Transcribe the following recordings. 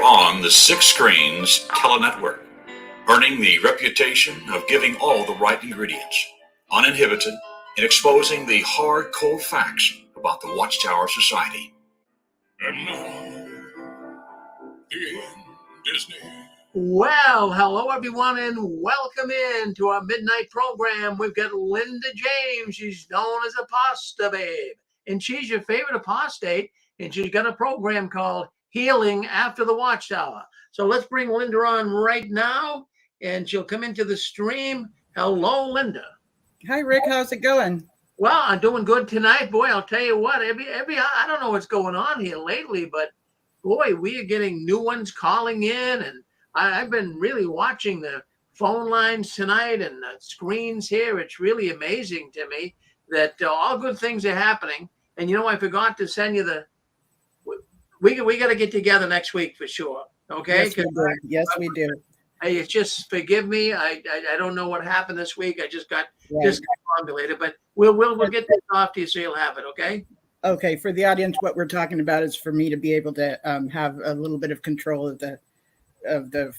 on the Six Screens Telenetwork, earning the reputation of giving all the right ingredients, uninhibited, in exposing the hard, cold facts about the Watchtower Society. And now, the end, Disney. Well, hello everyone, and welcome in to our midnight program. We've got Linda James. She's known as Apostle Babe, and she's your favorite apostate, and she's got a program called Healing After the Watchtower. So let's bring Linda on right now, and she'll come into the stream. Hello, Linda. Hi, Rick. How's it going? Well, I'm doing good tonight. Boy, I'll tell you what, I don't know what's going on here lately, but boy, we are getting new ones calling in, and I've been really watching the phone lines tonight and the screens here. It's really amazing to me that all good things are happening. And you know, I forgot to send you we got to get together next week for sure. Okay? Yes, we do. It's just forgive me. I don't know what happened this week. I just got discombobulated, but we'll get this off to you so you'll have it. Okay. Okay. For the audience, what we're talking about is for me to be able to have a little bit of control of the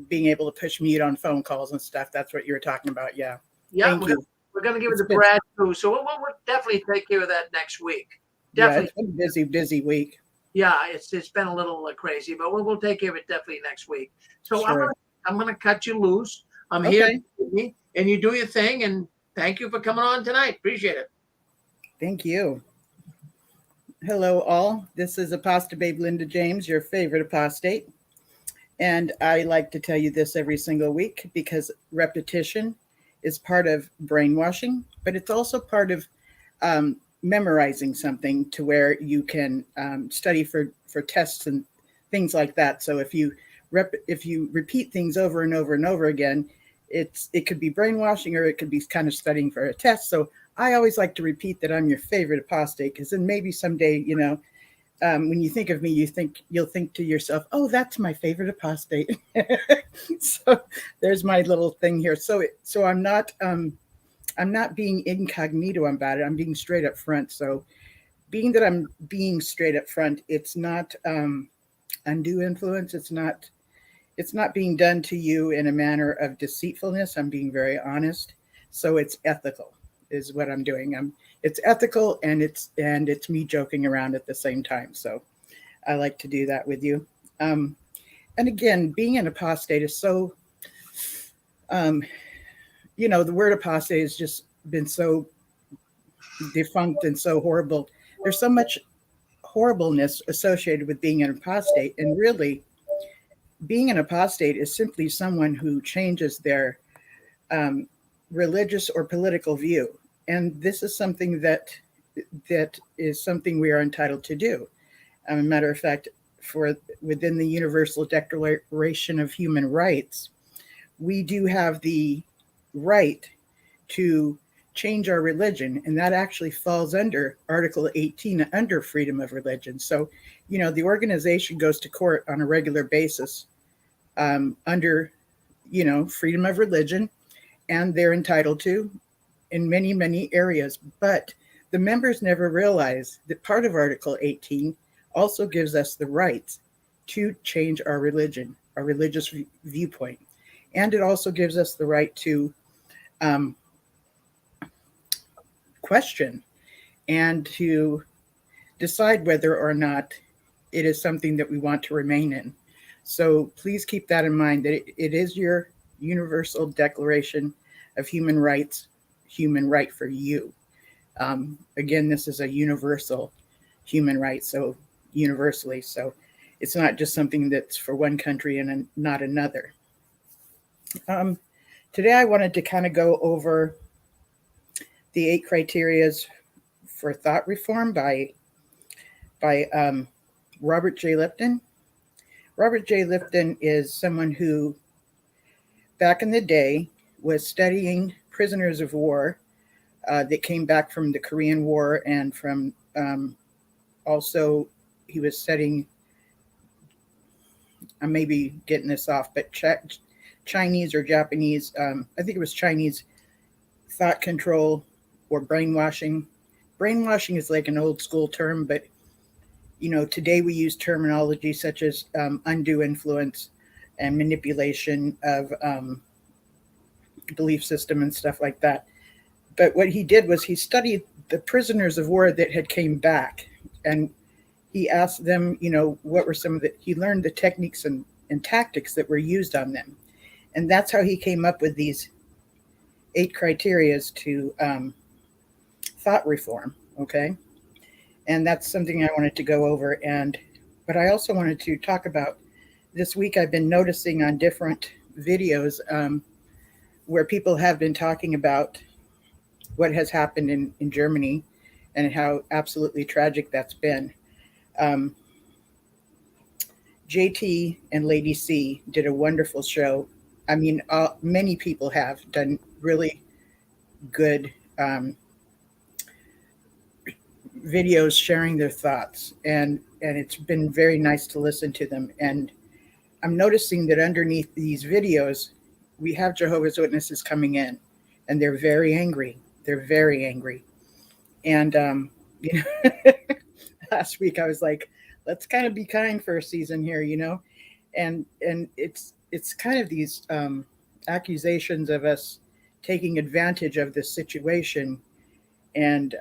being able to push mute on phone calls and stuff. That's what you were talking about. Yeah. Yeah. We're going to give it to Brad too. So we'll definitely take care of that next week. Definitely. Yeah, it's been a busy week. Yeah, it's been a little crazy, but we'll take care of it definitely next week. So sure. I'm gonna cut you loose. I'm here, and you do your thing. And thank you for coming on tonight. Appreciate it. Thank you. Hello, all. This is Apostle Babe Linda James, your favorite apostate, and I like to tell you this every single week because repetition is part of brainwashing, but it's also part of memorizing something to where you can study for tests and things like that. So if you repeat things over and over and over again, it could be brainwashing or it could be kind of studying for a test. So I always like to repeat that I'm your favorite apostate, because then maybe someday, when you think of me, you'll think to yourself, oh, that's my favorite apostate. So there's my little thing here. So I'm not being incognito about it. I'm being straight up front. So being that I'm being straight up front, it's not undue influence. It's not being done to you in a manner of deceitfulness. I'm being very honest. So it's ethical is what I'm doing. It's ethical and it's me joking around at the same time. So I like to do that with you. And again, being an apostate is so, the word apostate has just been so defunct and so horrible. There's so much horribleness associated with being an apostate. And really, being an apostate is simply someone who changes their religious or political view. And this is something that is something we are entitled to do. As a matter of fact, within the Universal Declaration of Human Rights, we do have the right to change our religion, and that actually falls under Article 18 under freedom of religion. So, the organization goes to court on a regular basis under, freedom of religion, and they're entitled to in many, many areas. But the members never realize that part of Article 18 also gives us the right to change our religion, our religious viewpoint. And it also gives us the right to question and to decide whether or not it is something that we want to remain in. So please keep that in mind, that it is your Universal Declaration of Human Rights, human right for you. Again, this is a universal human right, so universally. So it's not just something that's for one country and not another. Today, I wanted to kind of go over the 8 criterias for thought reform by Robert J. Lipton. Robert J. Lipton is someone who, back in the day, was studying prisoners of war that came back from the Korean War, and from also he was studying, I may be getting this off, but Chinese or Japanese, I think it was Chinese thought control or brainwashing. Brainwashing is like an old school term, but today we use terminology such as undue influence and manipulation of belief system and stuff like that. But what he did was he studied the prisoners of war that had came back, and he asked them, what were some of he learned the techniques and tactics that were used on them. And that's how he came up with these 8 criterias to thought reform. Okay. And that's something I wanted to go over. But I also wanted to talk about this week. I've been noticing on different videos where people have been talking about what has happened in Germany and how absolutely tragic that's been. JT and Lady C did a wonderful show. I mean, many people have done really good videos sharing their thoughts, and it's been very nice to listen to them. And I'm noticing that underneath these videos, we have Jehovah's Witnesses coming in, and they're very angry. They're very angry. And, last week I was like, let's kind of be kind for a season here, and it's kind of these accusations of us taking advantage of this situation. And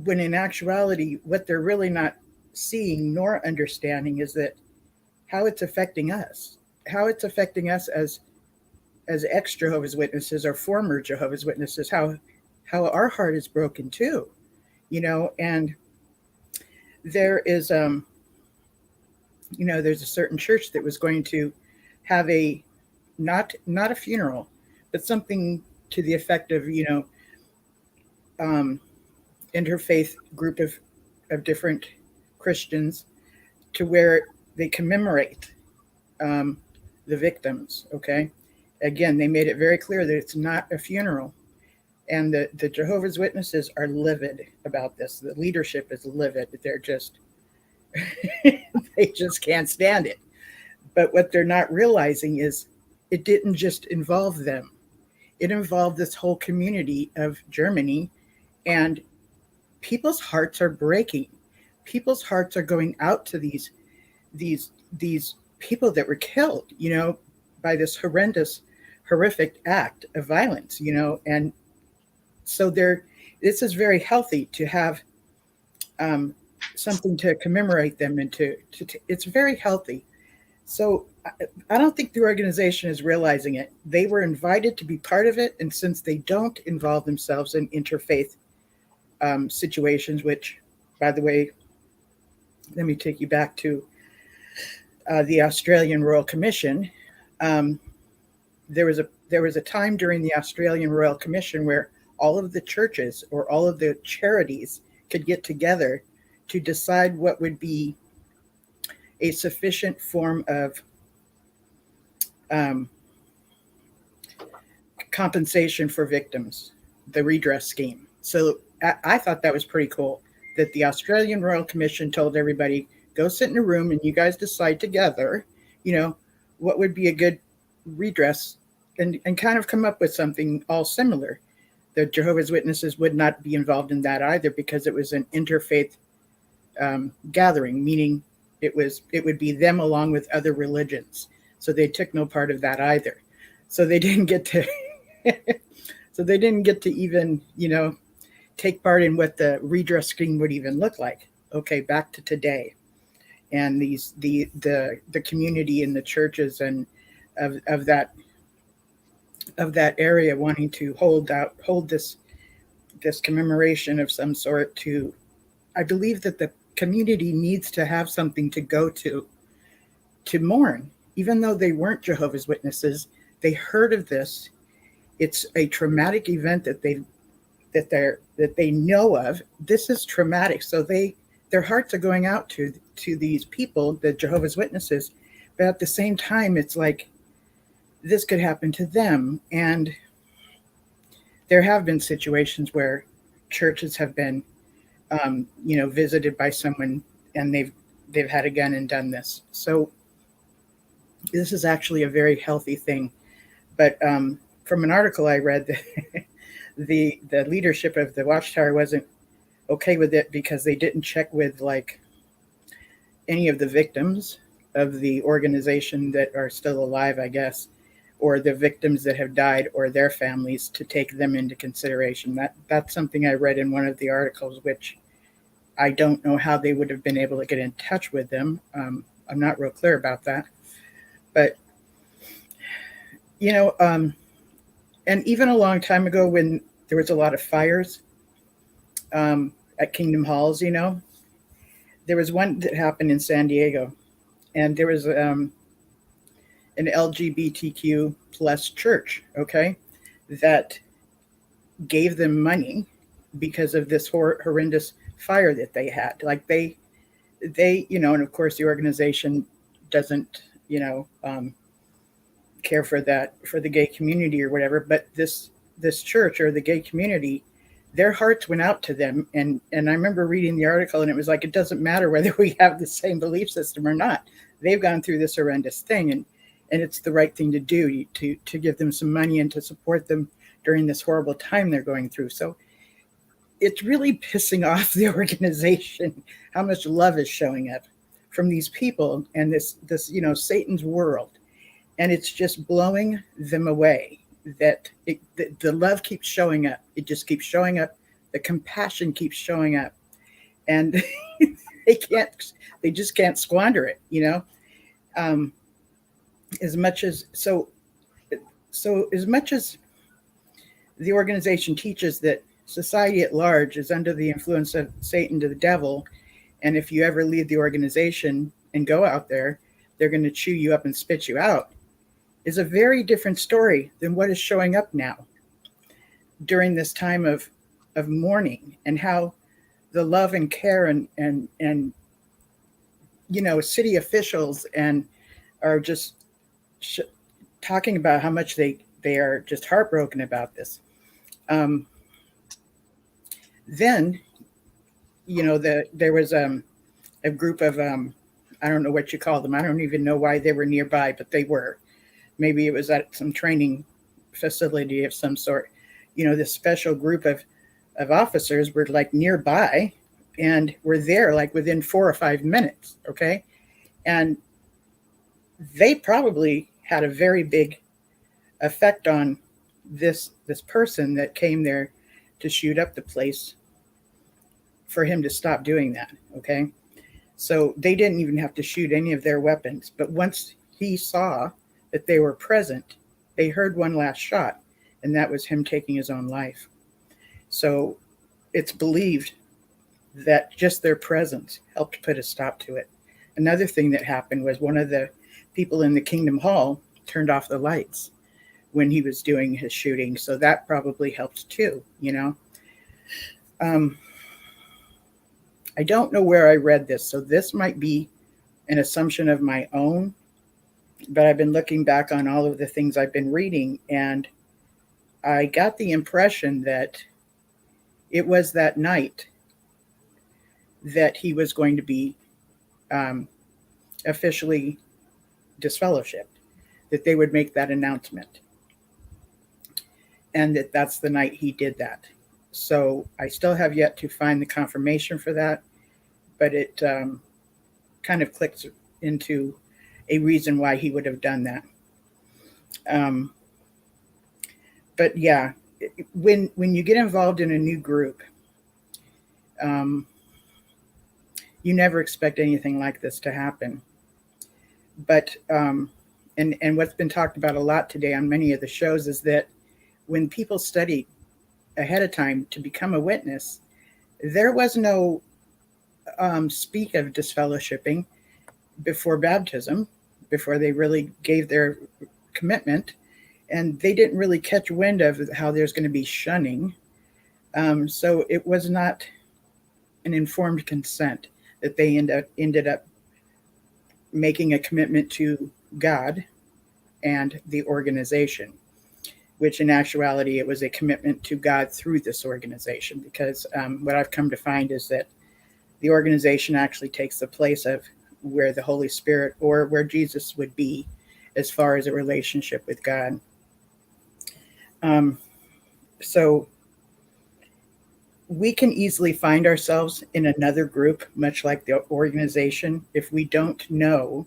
when in actuality, what they're really not seeing nor understanding is that how it's affecting us as ex-Jehovah's Witnesses or former Jehovah's Witnesses, how our heart is broken too, and there is, there's a certain church that was going to have not a funeral, but something to the effect of, interfaith group of different Christians to where they commemorate the victims. Okay. Again, they made it very clear that it's not a funeral. And the Jehovah's Witnesses are livid about this. The leadership is livid. They're just, they just can't stand it. But what they're not realizing is it didn't just involve them. It involved this whole community of Germany, and people's hearts are breaking. People's hearts are going out to these people that were killed, by this horrific act of violence, and so this is very healthy to have something to commemorate them, and it's very healthy. So I don't think the organization is realizing it. They were invited to be part of it, and since they don't involve themselves in interfaith situations, which, by the way, let me take you back to the Australian Royal Commission. There was a time during the Australian Royal Commission where all of the churches or all of the charities could get together to decide what would be a sufficient form of compensation for victims, the redress scheme. So I thought that was pretty cool that the Australian Royal Commission told everybody, go sit in a room and you guys decide together, what would be a good redress, and kind of come up with something all similar. The Jehovah's Witnesses would not be involved in that either because it was an interfaith gathering, meaning it would be them along with other religions. So they took no part of that either. So they didn't get to even, take part in what the redress scheme would even look like. Okay, back to today. And the community and the churches and of that area wanting to hold this commemoration of some sort to, I believe that the community needs to have something to go to mourn, even though they weren't Jehovah's Witnesses. They heard of this. It's a traumatic event that they know of. This is traumatic. So their hearts are going out to these people, the Jehovah's Witnesses, but at the same time, it's like this could happen to them. And there have been situations where churches have been, visited by someone and they've had a gun and done this. So this is actually a very healthy thing. But from an article I read, the leadership of the Watchtower wasn't okay with it because they didn't check with any of the victims of the organization that are still alive, I guess, or the victims that have died or their families, to take them into consideration. That's something I read in one of the articles, which I don't know how they would have been able to get in touch with them. I'm not real clear about that. But, and even a long time ago when there was a lot of fires at Kingdom Halls, there was one that happened in San Diego, and there was an LGBTQ plus church, okay, that gave them money because of this horrendous fire that they had. Like they, and of course the organization doesn't, care for that, for the gay community or whatever, but this church or the gay community, their hearts went out to them. And I remember reading the article, and it was like, it doesn't matter whether we have the same belief system or not. They've gone through this horrendous thing, and it's the right thing to do, to give them some money and to support them during this horrible time they're going through. So it's really pissing off the organization how much love is showing up from these people and this Satan's world. And it's just blowing them away that the love keeps showing up. It just keeps showing up. The compassion keeps showing up, and they just can't squander it, as much as the organization teaches that society at large is under the influence of Satan, to the devil, and if you ever leave the organization and go out there, they're going to chew you up and spit you out, is a very different story than what is showing up now during this time of mourning, and how the love and care and city officials are just talking about how much they are just heartbroken about this. Then, there was a group of, I don't know what you call them. I don't even know why they were nearby, but they were. Maybe it was at some training facility of some sort. This special group of officers were like nearby and were there like within 4 or 5 minutes. Okay. And they probably had a very big effect on this person that came there to shoot up the place, for him to stop doing that. Okay. So they didn't even have to shoot any of their weapons. But once he saw that they were present, they heard one last shot, and that was him taking his own life. So it's believed that just their presence helped put a stop to it. Another thing that happened was one of the people in the Kingdom Hall turned off the lights when he was doing his shooting. So that probably helped too, I don't know where I read this, so this might be an assumption of my own, but I've been looking back on all of the things I've been reading, and I got the impression that it was that night that he was going to be officially disfellowshipped, that they would make that announcement, and that's the night he did that. So I still have yet to find the confirmation for that, but it kind of clicks into a reason why he would have done that. But yeah, when you get involved in a new group, you never expect anything like this to happen. But and what's been talked about a lot today on many of the shows is that when people study ahead of time to become a witness, there was no speak of disfellowshipping before baptism, before they really gave their commitment, and they didn't really catch wind of how there's going to be shunning. So it was not an informed consent that they ended up making a commitment to God and the organization, which in actuality, it was a commitment to God through this organization, because what I've come to find is that the organization actually takes the place of where the Holy Spirit or where Jesus would be as far as a relationship with God. So we can easily find ourselves in another group, much like the organization, if we don't know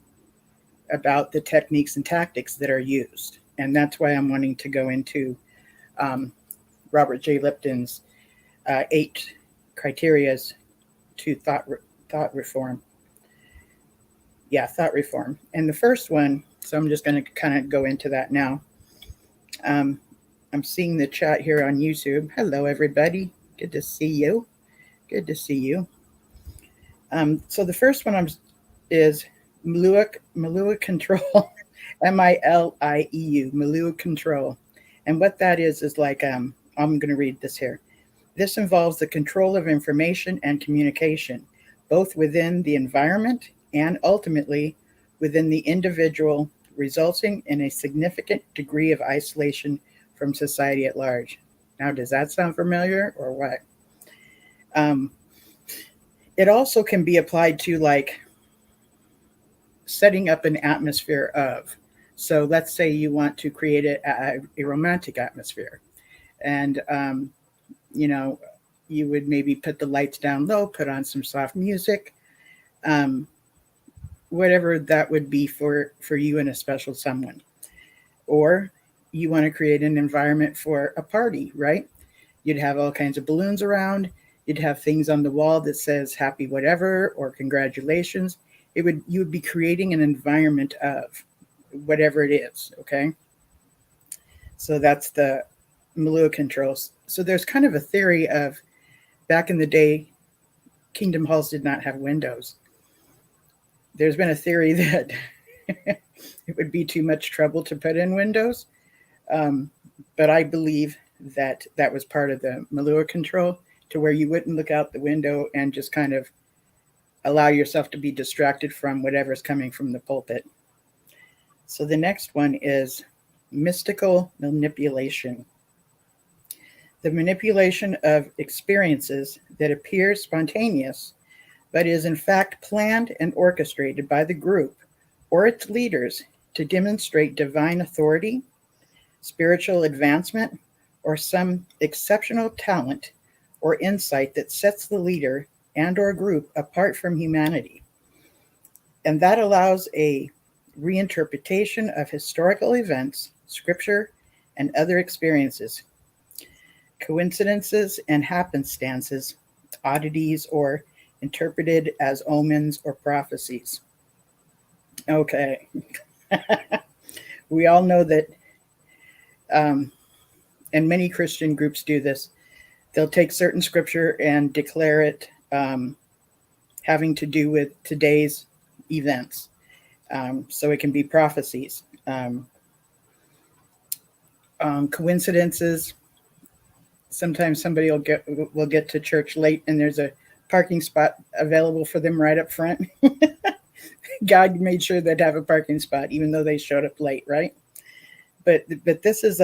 about the techniques and tactics that are used. And that's why I'm wanting to go into Robert J. Lipton's 8 criterias to thought reform. Yeah, thought reform. And the first one, so I'm just going to kind of go into that now. I'm seeing the chat here on YouTube. Hello, everybody. Good to see you. Good to see you. So the first one is Milieu control, M-I-L-I-E-U, Milieu control. And what that is like, I'm going to read this here. This involves the control of information and communication, both within the environment and ultimately within the individual, resulting in a significant degree of isolation from society at large. Now, does that sound familiar or what? It also can be applied to like setting up an atmosphere of. So let's say you want to create a romantic atmosphere. And, you would maybe put the lights down low, put on some soft music, whatever that would be for you and a special someone. Or you want to create an environment for a party, right? You'd have all kinds of balloons around. You'd have things on the wall that says happy whatever or congratulations. You would be creating an environment of whatever it is, okay? So that's the milieu controls. So there's kind of a theory of back in the day, kingdom halls did not have windows. There's been a theory that it would be too much trouble to put in windows. But I believe that was part of the milieu control, to where you wouldn't look out the window and just kind of allow yourself to be distracted from whatever's coming from the pulpit. So the next one is mystical manipulation. The manipulation of experiences that appear spontaneous, but is in fact planned and orchestrated by the group or its leaders to demonstrate divine authority, spiritual advancement, or some exceptional talent or insight that sets the leader and or group apart from humanity. And that allows a reinterpretation of historical events, scripture, and other experiences, coincidences and happenstances, oddities, or interpreted as omens or prophecies. Okay. We all know that, and many Christian groups do this. They'll take certain scripture and declare it having to do with today's events. So it can be prophecies, coincidences. Sometimes somebody will get to church late and there's a parking spot available for them right up front. God made sure they'd have a parking spot, even though they showed up late, right? But this is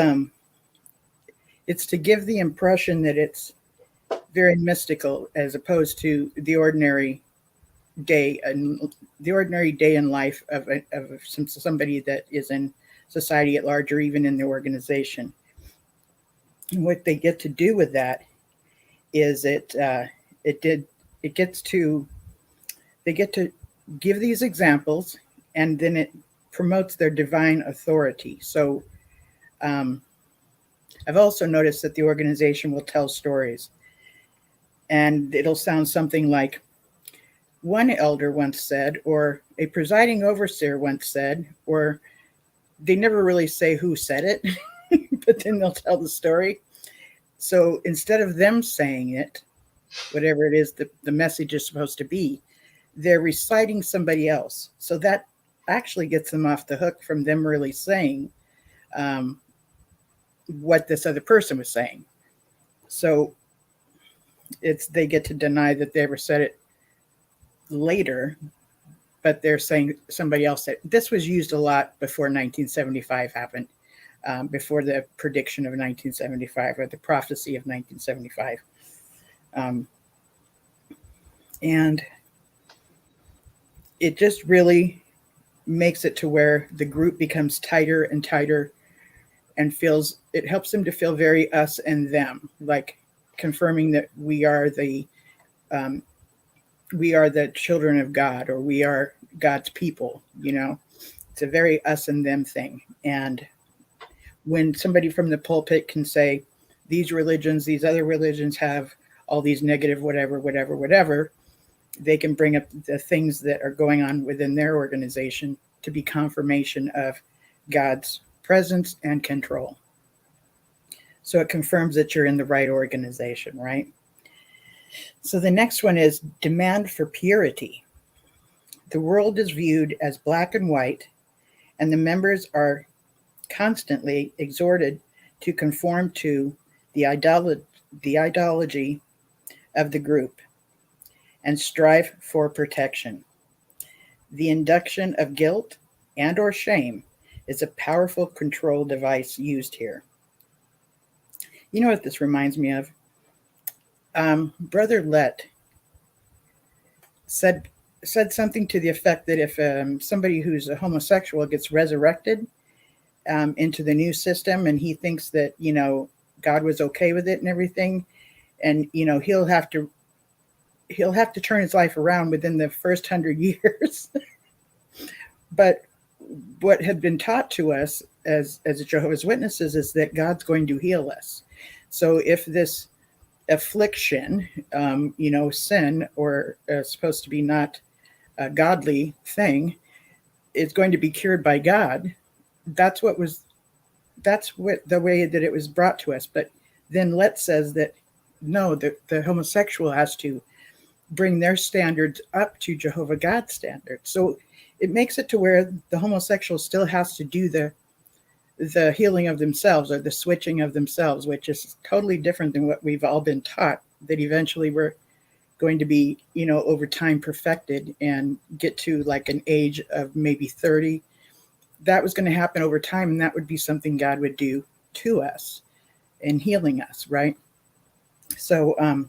it's to give the impression that it's very mystical, as opposed to the ordinary day and the ordinary day in life of somebody that is in society at large, or even in the organization. And what they get to do with that is they get to give these examples, and then it promotes their divine authority. So I've also noticed that the organization will tell stories, and it'll sound something like, one elder once said, or a presiding overseer once said, or they never really say who said it, but then they'll tell the story. So instead of them saying it, whatever it is that the message is supposed to be, they're reciting somebody else. So that actually gets them off the hook from them really saying what this other person was saying. So they get to deny that they ever said it later, but they're saying somebody else said. This was used a lot before 1975 happened, before the prediction of 1975 or the prophecy of 1975. And it just really makes it to where the group becomes tighter and tighter, and it helps them to feel very us and them. Like confirming that we are the children of God, or we are God's people. It's a very us and them thing. And when somebody from the pulpit can say these other religions have all these negative whatever, they can bring up the things that are going on within their organization to be confirmation of God's presence and control. So it confirms that you're in the right organization, right? So the next one is demand for purity. The world is viewed as black and white, and the members are constantly exhorted to conform to the ideology of the group and strive for protection. The induction of guilt and or shame is a powerful control device used here. You know what this reminds me of? Brother Lett said something to the effect that if somebody who's a homosexual gets resurrected into the new system, and he thinks that God was okay with it and everything, and he'll have to turn his life around within the first 100 years. But what had been taught to us as Jehovah's Witnesses is that God's going to heal us. So if this affliction, sin, or supposed to be not a godly thing, is going to be cured by God, that's what the way that it was brought to us. But then Let says that no, the homosexual has to bring their standards up to Jehovah God's standards. So it makes it to where the homosexual still has to do the healing of themselves, or the switching of themselves, which is totally different than what we've all been taught, that eventually we're going to be, over time perfected and get to like an age of maybe 30. That was going to happen over time, and that would be something God would do to us in healing us, right? So, and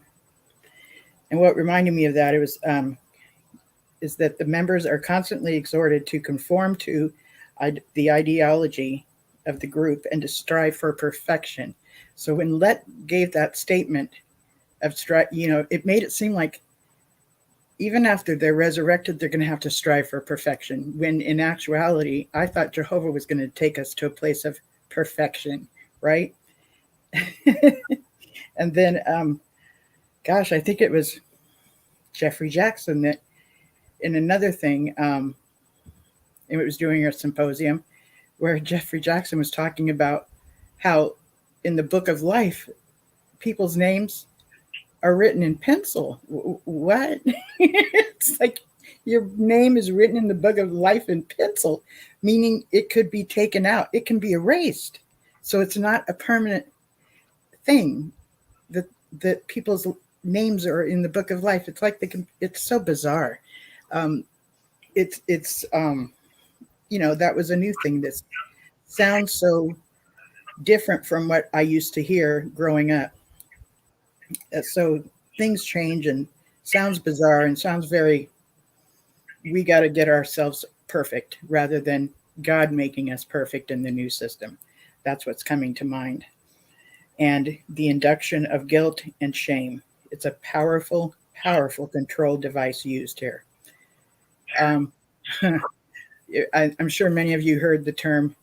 what reminded me of that, it was, is that the members are constantly exhorted to conform to the ideology of the group and to strive for perfection. So when Let gave that statement of it made it seem like even after they're resurrected, they're going to have to strive for perfection. When in actuality, I thought Jehovah was going to take us to a place of perfection, right? And then, I think it was Jeffrey Jackson that in another thing, it was doing a symposium where Jeffrey Jackson was talking about how in the book of life, people's names are written in pencil. What? It's like your name is written in the book of life in pencil, meaning it could be taken out. It can be erased. So it's not a permanent thing that people's names are in the book of life. It's like it's so bizarre. That was a new thing that sounds so different from what I used to hear growing up. So things change and sounds bizarre and sounds we got to get ourselves perfect rather than God making us perfect in the new system. That's what's coming to mind. And the induction of guilt and shame. It's a powerful, powerful control device used here. I'm sure many of you heard the term,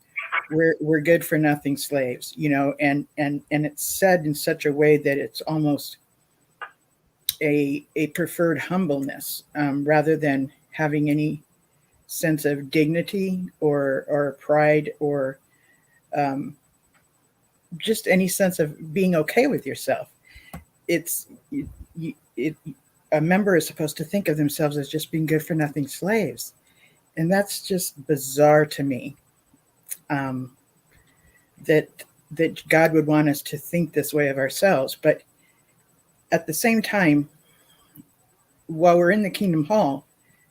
we're good for nothing slaves, and it's said in such a way that it's almost a preferred humbleness, rather than having any sense of dignity or pride or just any sense of being okay with yourself. A member is supposed to think of themselves as just being good for nothing slaves. And that's just bizarre to me, that God would want us to think this way of ourselves. But at the same time, while we're in the Kingdom Hall,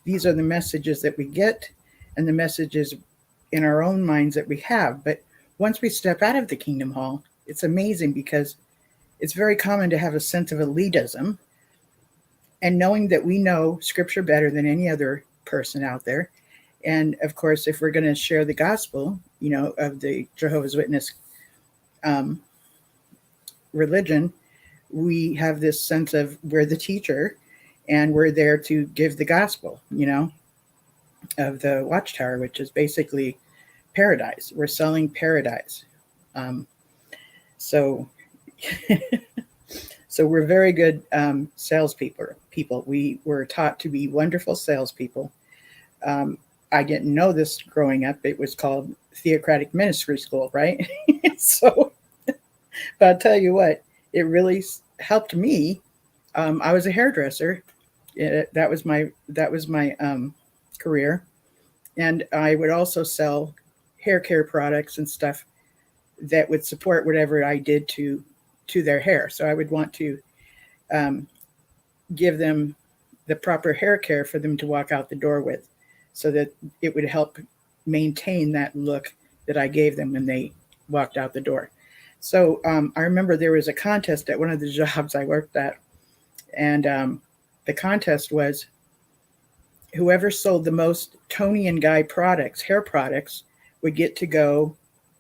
these are the messages that we get and the messages in our own minds that we have. But once we step out of the Kingdom Hall, it's amazing because it's very common to have a sense of elitism, and knowing that we know Scripture better than any other person out there. And of course, if we're going to share the gospel, of the Jehovah's Witness religion, we have this sense of we're the teacher and we're there to give the gospel, of the Watchtower, which is basically paradise. We're selling paradise. So, so we're very good salespeople. We were taught to be wonderful salespeople. I didn't know this growing up. It was called Theocratic Ministry School, right? So, but I'll tell you what, it really helped me. I was a hairdresser. That was my career, and I would also sell hair care products and stuff that would support whatever I did to their hair. So I would want to give them the proper hair care for them to walk out the door with, so that it would help maintain that look that I gave them when they walked out the door. So I remember there was a contest at one of the jobs I worked at, and the contest was whoever sold the most Tony and Guy products, hair products, would get to go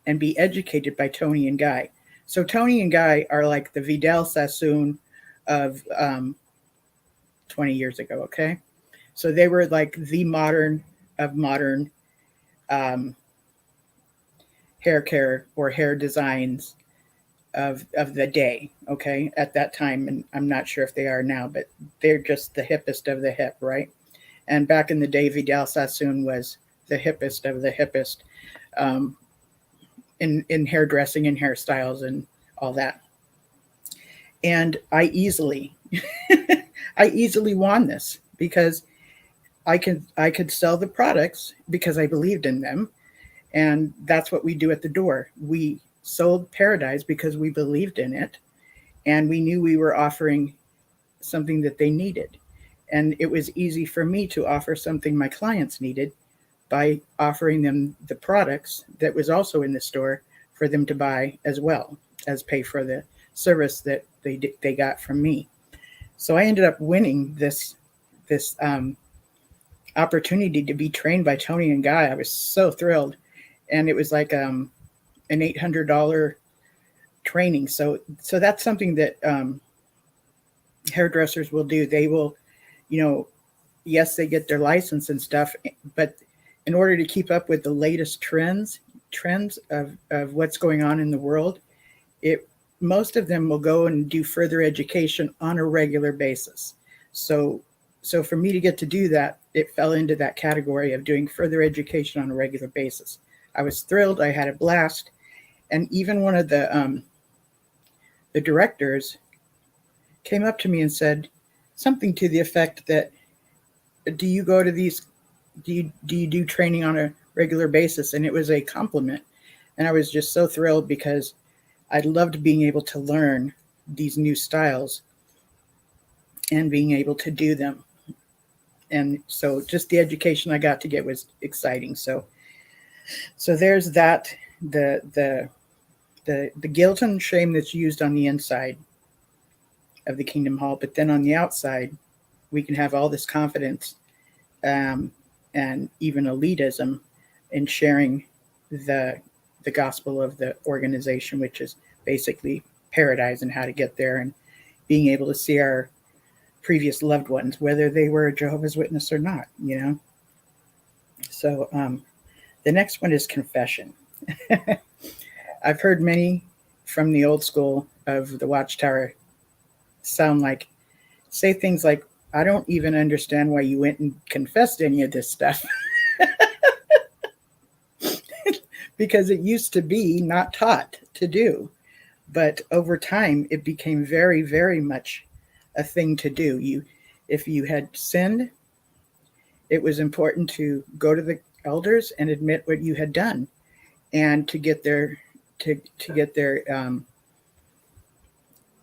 and be educated by Tony and Guy. So Tony and Guy are like the Vidal Sassoon of 20 years ago, okay? So they were like the modern of modern hair care or hair designs of the day, okay, at that time. And I'm not sure if they are now, but they're just the hippest of the hip, right? And back in the day, Vidal Sassoon was the hippest of the hippest in hairdressing and hairstyles and all that. And I easily won this because I could sell the products because I believed in them. And that's what we do at the door. We sold Paradise because we believed in it, and we knew we were offering something that they needed. And it was easy for me to offer something my clients needed by offering them the products that was also in the store for them to buy as well as pay for the service that they got from me. So I ended up winning this opportunity to be trained by Tony and Guy. I was so thrilled. And it was like an $800 training. So that's something that hairdressers will do. They will, yes, they get their license and stuff, but in order to keep up with the latest trends of what's going on in the world, most of them will go and do further education on a regular basis. So for me to get to do that, it fell into that category of doing further education on a regular basis. I was thrilled. I had a blast. And even one of the directors came up to me and said something to the effect that, do you go to these, do you do training on a regular basis? And it was a compliment. And I was just so thrilled because I loved being able to learn these new styles and being able to do them. And so just the education I got to get was exciting. So there's that, the guilt and shame that's used on the inside of the Kingdom Hall, but then on the outside, we can have all this confidence and even elitism in sharing the gospel of the organization, which is basically paradise and how to get there, and being able to see our previous loved ones, whether they were a Jehovah's Witness or not, So the next one is confession. I've heard many from the old school of the Watchtower say things like, I don't even understand why you went and confessed any of this stuff. Because it used to be not taught to do. But over time, it became very, very much a thing to do. If you had sinned, it was important to go to the elders and admit what you had done, and to get their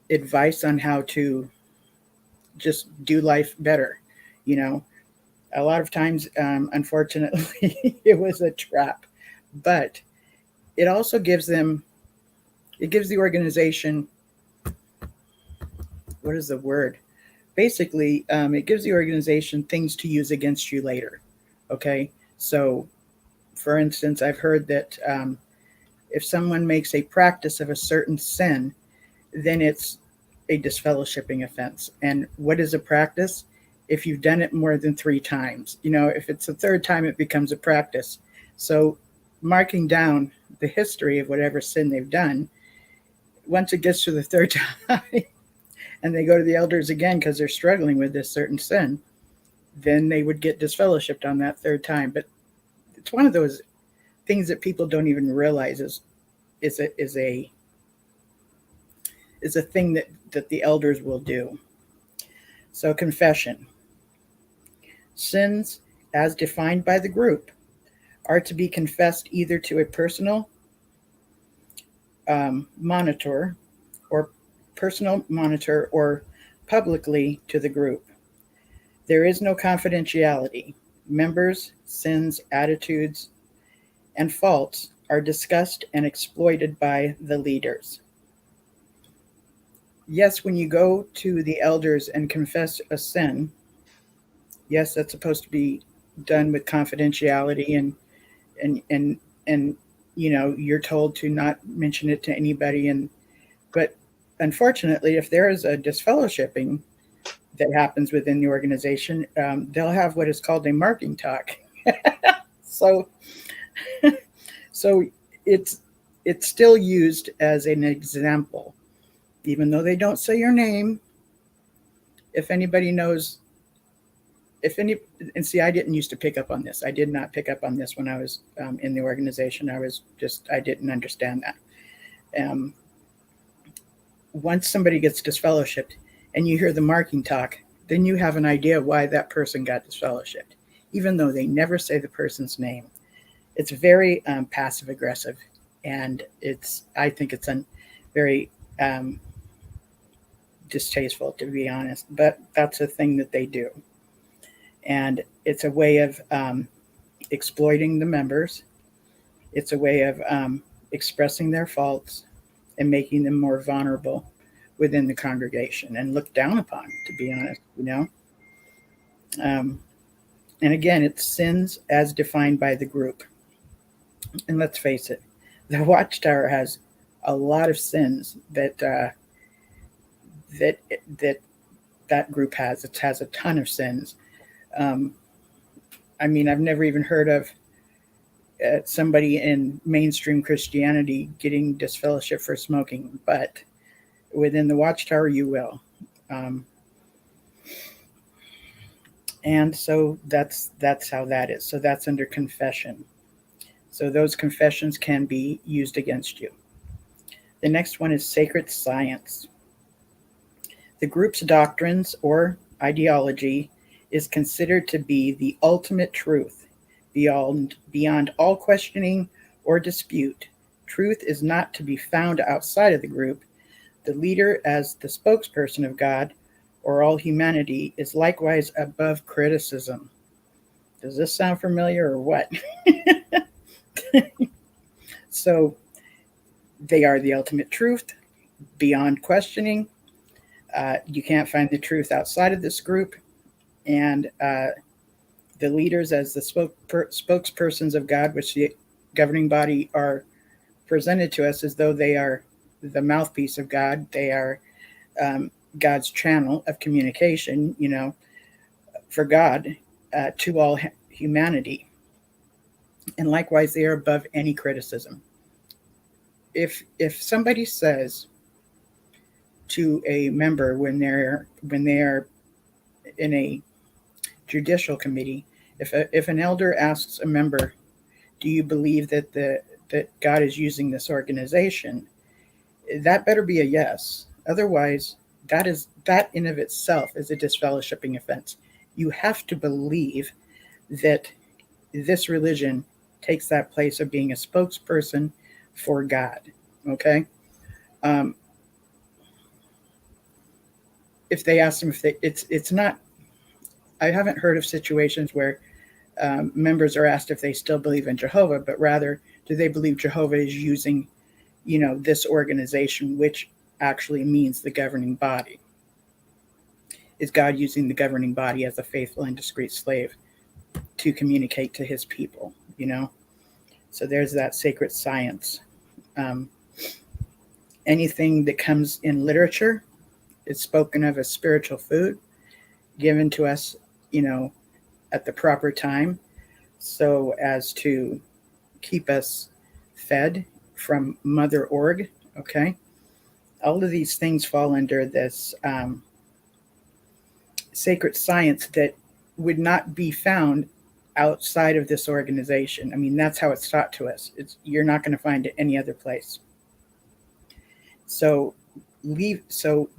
advice on how to just do life better. A lot of times, unfortunately, it was a trap, but it also gives the organization, what is the word? Basically, it gives the organization things to use against you later. Okay. So for instance, I've heard that if someone makes a practice of a certain sin, then it's a disfellowshipping offense. And what is a practice? If you've done it more than 3 times, if it's the 3rd time, it becomes a practice. So marking down the history of whatever sin they've done, once it gets to the 3rd time and they go to the elders again because they're struggling with this certain sin, then they would get disfellowshipped on that 3rd time. But it's one of those things that people don't even realize is a thing that the elders will do. So confession. Sins, as defined by the group, are to be confessed either to a personal monitor or publicly to the group. There is no confidentiality. Members' sins, attitudes, and faults are discussed and exploited by the leaders. Yes, when you go to the elders and confess a sin, yes, that's supposed to be done with confidentiality and you're told to not mention it to anybody. But unfortunately, if there is a disfellowshipping that happens within the organization, they'll have what is called a marking talk. So it's still used as an example, even though they don't say your name. If anybody knows, and see, I didn't used to pick up on this. I did not pick up on this when I was in the organization. I didn't understand that. Once somebody gets disfellowshipped and you hear the marking talk, then you have an idea why that person got disfellowshipped, even though they never say the person's name. It's very passive aggressive, and I think it's very distasteful, to be honest, but that's a thing that they do. And it's a way of exploiting the members. It's a way of expressing their faults and making them more vulnerable within the congregation and looked down upon, to be honest, And again, it's sins as defined by the group. And let's face it, the Watchtower has a lot of sins that group has. It has a ton of sins. I've never even heard of somebody in mainstream Christianity getting disfellowship for smoking, but within the Watchtower, you will. And so that's how that is. So that's under confession. So those confessions can be used against you. The next one is sacred science. The group's doctrines or ideology is considered to be the ultimate truth, beyond all questioning or dispute. Truth is not to be found outside of the group. The leader, as the spokesperson of God or all humanity, is likewise above criticism. Does this sound familiar or what? So they are the ultimate truth, beyond questioning. You can't find the truth outside of this group. And the leaders, as the spokespersons of God, which the governing body are presented to us as though they are the mouthpiece of God. They are God's channel of communication, for God to all humanity. And likewise, they are above any criticism. If somebody says to a member when they are in a judicial committee, if an elder asks a member, "Do you believe that God is using this organization?" that better be a yes. Otherwise, that in of itself is a disfellowshipping offense. You have to believe that this religion takes that place of being a spokesperson for God. Okay. If they ask them it's not, I haven't heard of situations where members are asked if they still believe in Jehovah, but rather, do they believe Jehovah is using, this organization, which actually means the governing body? Is God using the governing body as a faithful and discreet slave to communicate to his people, So there's that sacred science. Anything that comes in literature It's spoken of as spiritual food given to us, at the proper time, so as to keep us fed from Mother Org. Okay. All of these things fall under this sacred science that would not be found outside of this organization. I mean, that's how it's taught to us. You're not going to find it any other place. So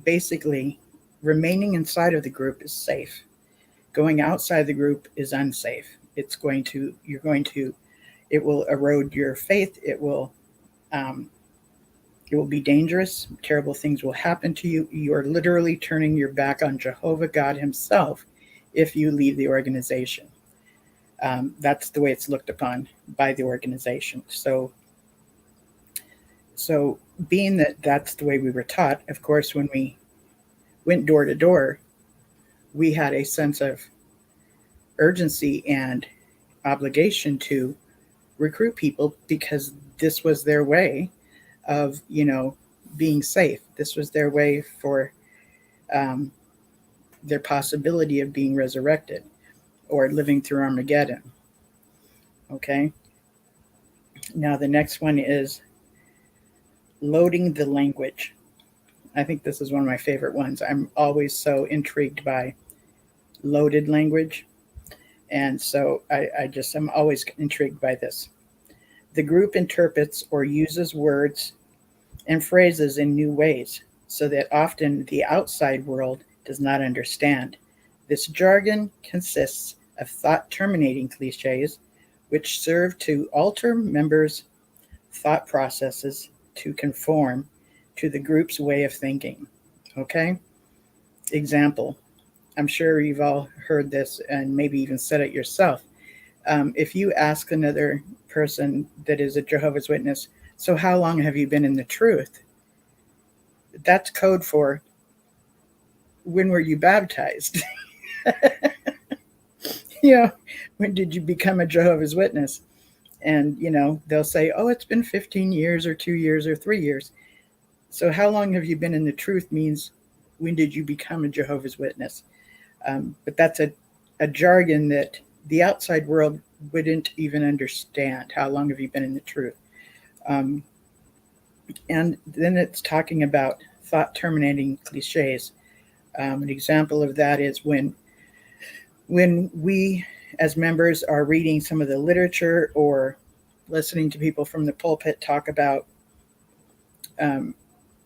basically, remaining inside of the group is safe. Going outside the group is unsafe. It will erode your faith. It will be dangerous. Terrible things will happen to you. You are literally turning your back on Jehovah God himself if you leave the organization. That's the way it's looked upon by the organization. So being that that's the way we were taught, of course, when we went door to door, we had a sense of urgency and obligation to recruit people, because this was their way of, being safe. This was their way for their possibility of being resurrected or living through Armageddon. Okay. Now the next one is loading the language. I think this is one of my favorite ones. I'm always so intrigued by loaded language. And so I'm always intrigued by this. The group interprets or uses words and phrases in new ways, so that often the outside world does not understand. This jargon consists of thought-terminating cliches, which serve to alter members' thought processes to conform to the group's way of thinking. Okay? Example. I'm sure you've all heard this and maybe even said it yourself. If you ask another person that is a Jehovah's Witness, so how long have you been in the truth? That's code for, when were you baptized? When did you become a Jehovah's Witness? And, they'll say, oh, it's been 15 years or 2 years or 3 years. So how long have you been in the truth means, when did you become a Jehovah's Witness? But that's a jargon that the outside world wouldn't even understand. How long have you been in the truth? And then it's talking about thought-terminating cliches. An example of that is when we as members are reading some of the literature or listening to people from the pulpit talk about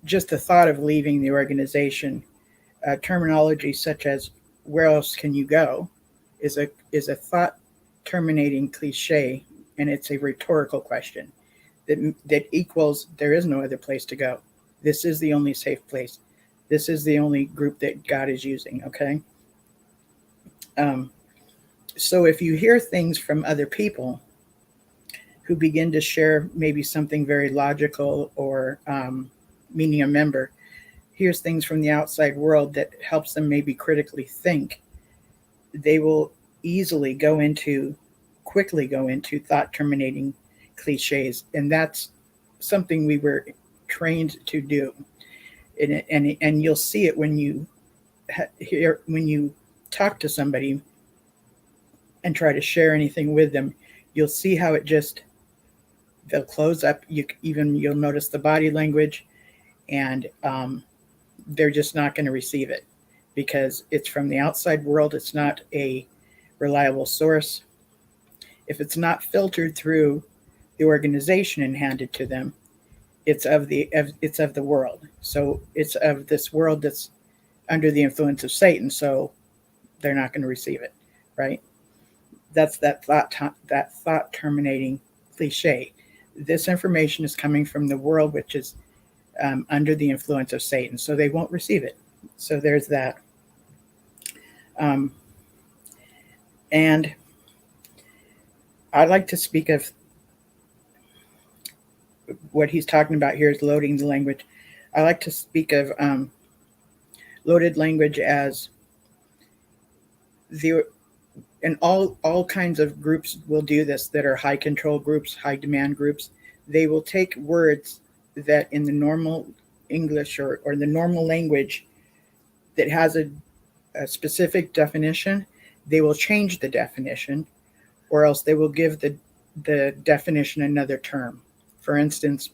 just the thought of leaving the organization, terminology such as "where else can you go" is a thought-terminating cliche, and it's a rhetorical question that equals, there is no other place to go. This is the only safe place. This is the only group that God is using. Okay. So if you hear things from other people who begin to share maybe something very logical or meaning a member hears things from the outside world that helps them maybe critically think, they will quickly go into thought-terminating cliches. And that's something we were trained to do. And you'll see it when you talk to somebody and try to share anything with them. You'll see how they'll close up. You'll notice the body language, and they're just not going to receive it because it's from the outside world. It's not a reliable source. If it's not filtered through the organization and handed to them, it's of the world. So it's of this world that's under the influence of Satan. So they're not going to receive it, right? That's that thought terminating cliche. This information is coming from the world, which is under the influence of Satan. So they won't receive it. So there's that. And I'd like to speak of what he's talking about here is loading the language. I like to speak of loaded language as and all kinds of groups will do this that are high control groups, high demand groups. They will take words that in the normal English or the normal language that has a specific definition, they will change the definition, or else they will give the definition another term. For instance,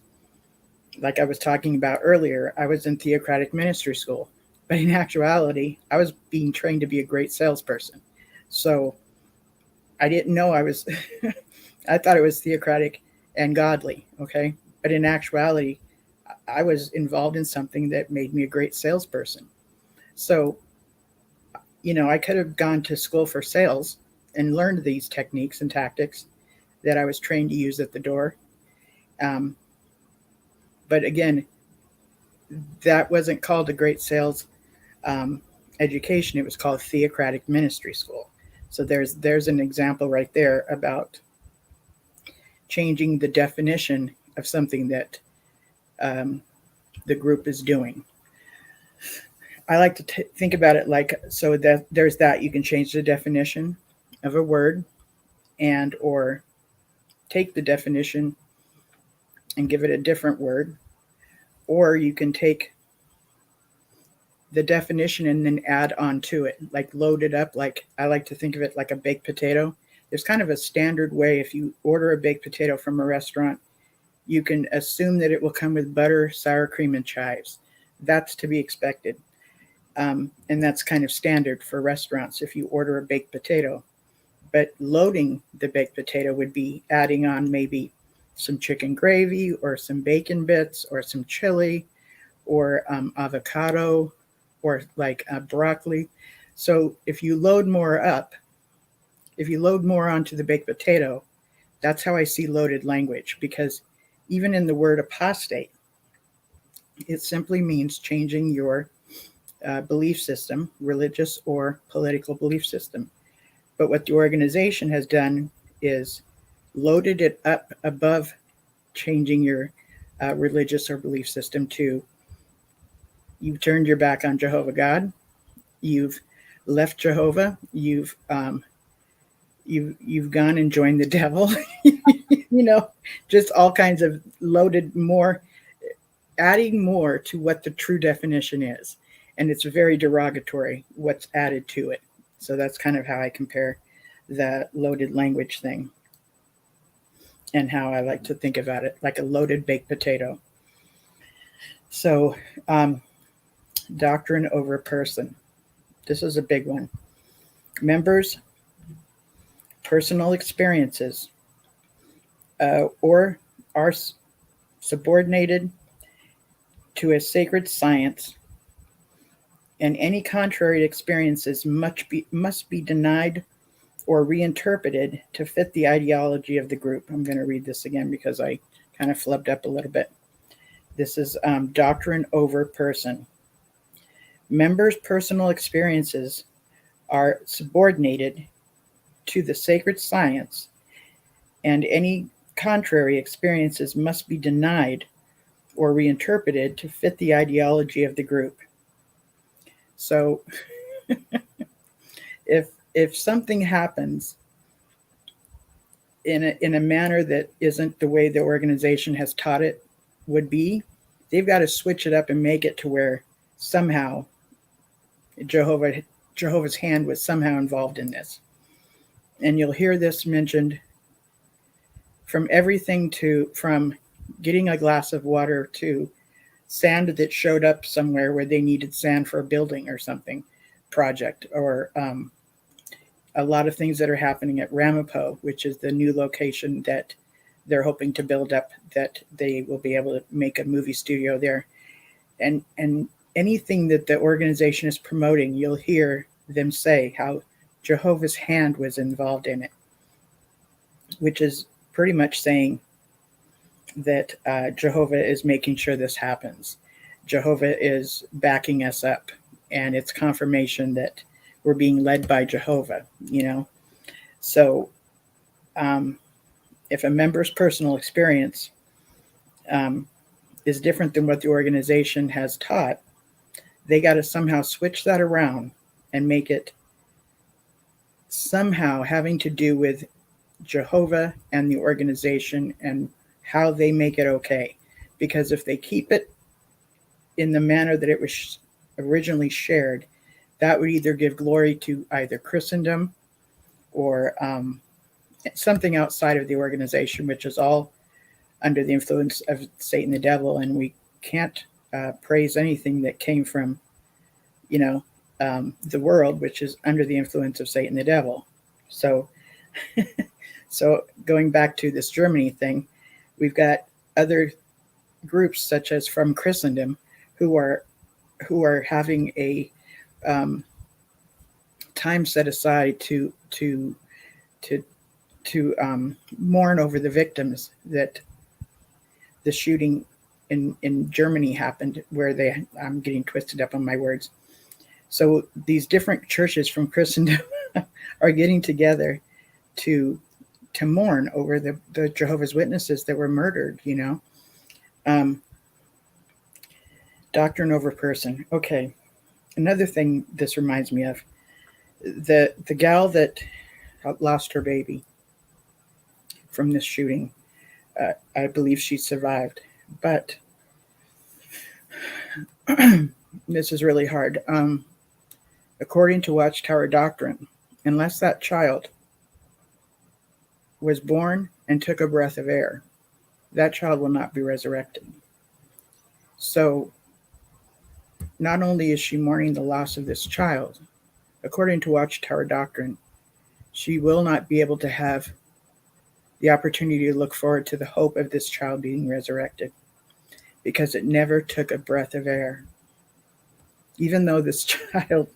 like I was talking about earlier, I was in theocratic ministry school, but in actuality, I was being trained to be a great salesperson. So I didn't know I was, I thought it was theocratic and godly, okay? But in actuality, I was involved in something that made me a great salesperson. So, I could have gone to school for sales and learned these techniques and tactics that I was trained to use at the door. But again, that wasn't called a great sales education. It was called theocratic ministry school. So there's an example right there about changing the definition of something that the group is doing. I like to think about it like, so that there's that you can change the definition of a word and or take the definition and give it a different word, or you can take the definition and then add on to it, like load it up. Like I like to think of it like a baked potato. There's kind of a standard way. If you order a baked potato from a restaurant, you can assume that it will come with butter, sour cream, and chives. That's to be expected. And that's kind of standard for restaurants if you order a baked potato. But loading the baked potato would be adding on maybe some chicken gravy or some bacon bits or some chili or avocado or like broccoli. So if you load more onto the baked potato, that's how I see loaded language, because even in the word apostate, it simply means changing your belief system, religious or political belief system. But what the organization has done is loaded it up above changing your religious or belief system to, you've turned your back on Jehovah God, you've left Jehovah, you've gone and joined the devil, just all kinds of loaded more, adding more to what the true definition is. And it's very derogatory what's added to it. So that's kind of how I compare the loaded language thing and how I like to think about it, like a loaded baked potato. So doctrine over person. This is a big one. Members' personal experiences or are subordinated to a sacred science, and any contrary experiences must be denied or reinterpreted to fit the ideology of the group. I'm going to read this again because I kind of flubbed up a little bit. This is doctrine over person. Members' personal experiences are subordinated to the sacred science, and any contrary experiences must be denied or reinterpreted to fit the ideology of the group. So if something happens in a manner that isn't the way the organization has taught it would be, they've got to switch it up and make it to where somehow Jehovah's hand was somehow involved in this. And you'll hear this mentioned from everything from getting a glass of water to sand that showed up somewhere where they needed sand for a building or something project, or a lot of things that are happening at Ramapo, which is the new location that they're hoping to build up, that they will be able to make a movie studio there. And anything that the organization is promoting, you'll hear them say how Jehovah's hand was involved in it, which is pretty much saying that Jehovah is making sure this happens. Jehovah is backing us up, and it's confirmation that we're being led by Jehovah, So if a member's personal experience is different than what the organization has taught, they got to somehow switch that around and make it somehow having to do with Jehovah and the organization and how they make it okay. Because if they keep it in the manner that it was originally shared, that would either give glory to either Christendom or something outside of the organization, which is all under the influence of Satan the devil. And we can't praise anything that came from, the world, which is under the influence of Satan the devil. So, so going back to this Germany thing, we've got other groups such as from Christendom who are having a time set aside to mourn over the victims that the shooting in Germany happened, where I'm getting twisted up on my words. So these different churches from Christendom are getting together to mourn over the Jehovah's Witnesses that were murdered, Doctrine over person. Okay. Another thing this reminds me of, the gal that lost her baby from this shooting, I believe she survived, but this is really hard. According to Watchtower doctrine, unless that child was born and took a breath of air, that child will not be resurrected. So not only is she mourning the loss of this child, according to Watchtower doctrine, she will not be able to have the opportunity to look forward to the hope of this child being resurrected, because it never took a breath of air. Even though this child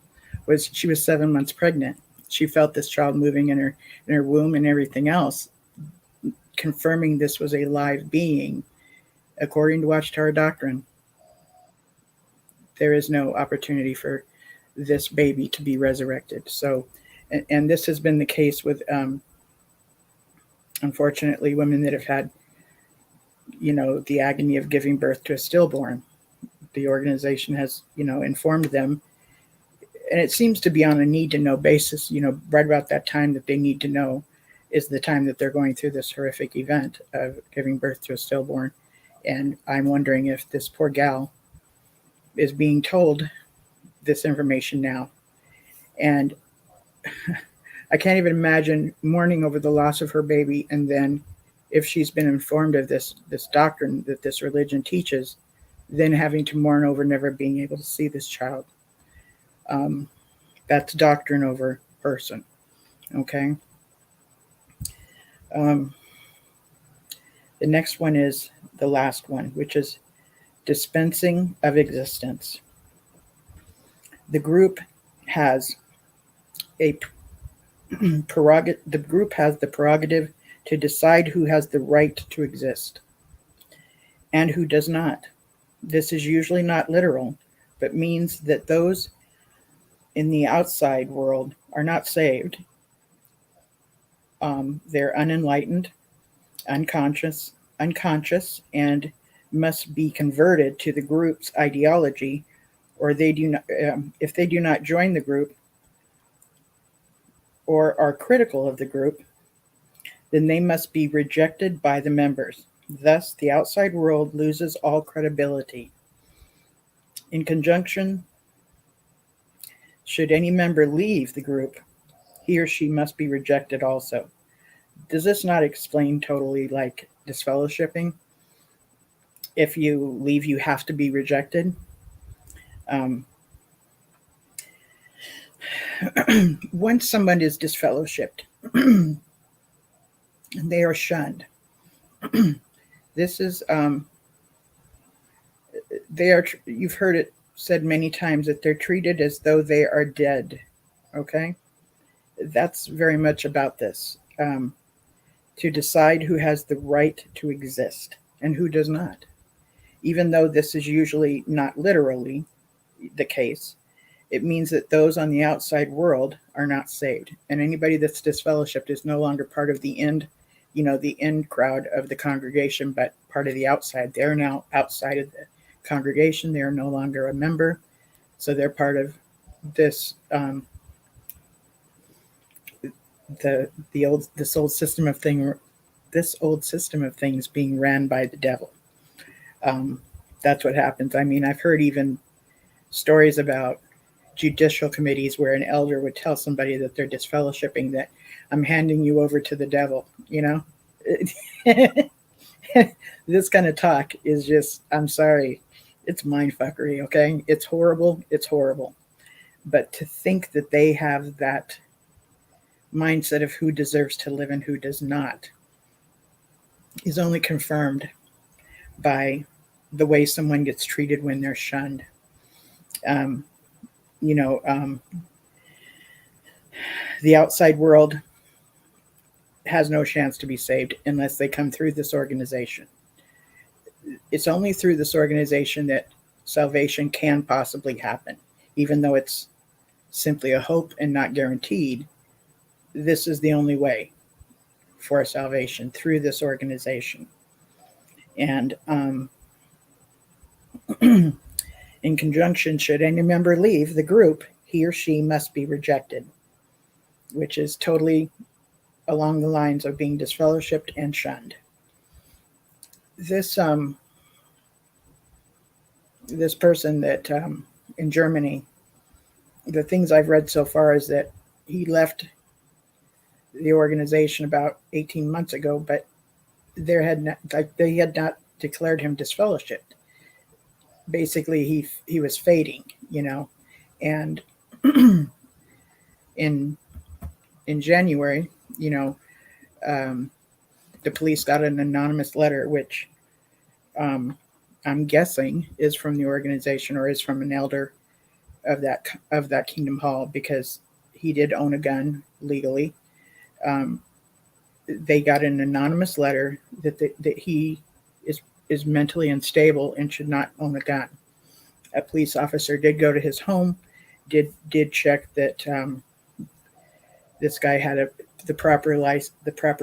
she was 7 months pregnant, she felt this child moving in her womb and everything else, confirming this was a live being. According to Watchtower doctrine, there is no opportunity for this baby to be resurrected. So, and this has been the case with, unfortunately, women that have had, the agony of giving birth to a stillborn. The organization has, informed them, and it seems to be on a need-to-know basis, right about that time that they need to know is the time that they're going through this horrific event of giving birth to a stillborn. And I'm wondering if this poor gal is being told this information now. And I can't even imagine mourning over the loss of her baby, and then if she's been informed of this doctrine that this religion teaches, then having to mourn over never being able to see this child. That's doctrine over person. Okay. The next one is the last one, which is dispensing of existence. The group has the prerogative to decide who has the right to exist and who does not. This is usually not literal, but means that those in the outside world are not saved. They're unenlightened, unconscious, and must be converted to the group's ideology, or they do not. If they do not join the group or are critical of the group, then they must be rejected by the members. Thus, the outside world loses all credibility. In conjunction, should any member leave the group, he or she must be rejected also. Does this not explain totally like disfellowshipping? If you leave, you have to be rejected. Once someone is disfellowshipped, they are shunned. This is, you've heard it said many times that they're treated as though they are dead. Okay? That's very much about this. To decide who has the right to exist and who does not. Even though this is usually not literally the case, it means that those on the outside world are not saved. And anybody that's disfellowshipped is no longer part of the end, the end crowd of the congregation, but part of the outside. They're now outside of the congregation. They are no longer a member. So they're part of this, this old system of things being ran by the devil. That's what happens. I mean, I've heard even stories about, judicial committees where an elder would tell somebody that they're disfellowshipping, that I'm handing you over to the devil, you know? This kind of talk is just, I'm sorry, it's mindfuckery, okay? It's horrible. It's horrible. But to think that they have that mindset of who deserves to live and who does not is only confirmed by the way someone gets treated when they're shunned. You know, the outside world has no chance to be saved unless they come through this organization. It's only through this organization that salvation can possibly happen, even though it's simply a hope and not guaranteed. This is the only way for salvation, through this organization. And in conjunction, should any member leave the group, he or she must be rejected, which is totally along the lines of being disfellowshipped and shunned. This this person that in Germany, the things I've read so far is that he left the organization about 18 months ago, but they had not declared him disfellowshipped. Basically, he was fading, you know, and in January, you know, the police got an anonymous letter, which I'm guessing is from the organization or is from an elder of that Kingdom Hall, because he did own a gun legally. They got an anonymous letter that he is mentally unstable and should not own a gun. A police officer did go to his home, did check that this guy had the proper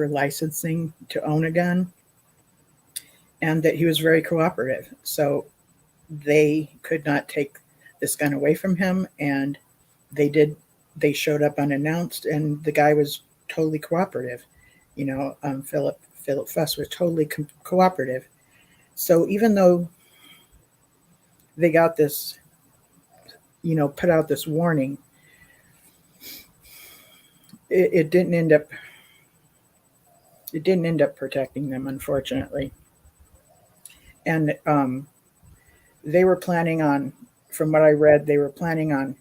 licensing to own a gun, and that he was very cooperative. So they could not take this gun away from him, and they showed up unannounced, and the guy was totally cooperative. You know, Philip Fuss was totally cooperative. So even though they got this, you know, put out this warning, it didn't end up protecting them, unfortunately. And they were planning on, from what I read, they were planning on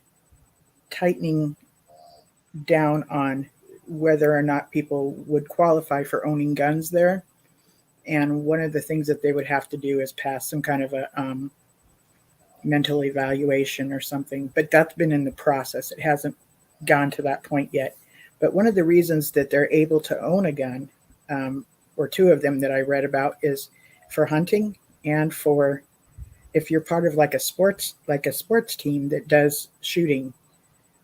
tightening down on whether or not people would qualify for owning guns there. And one of the things that they would have to do is pass some kind of a mental evaluation or something. But that's been in the process. It hasn't gone to that point yet. But one of the reasons that they're able to own a gun, or two of them that I read about, is for hunting and for if you're part of like a sports team that does shooting.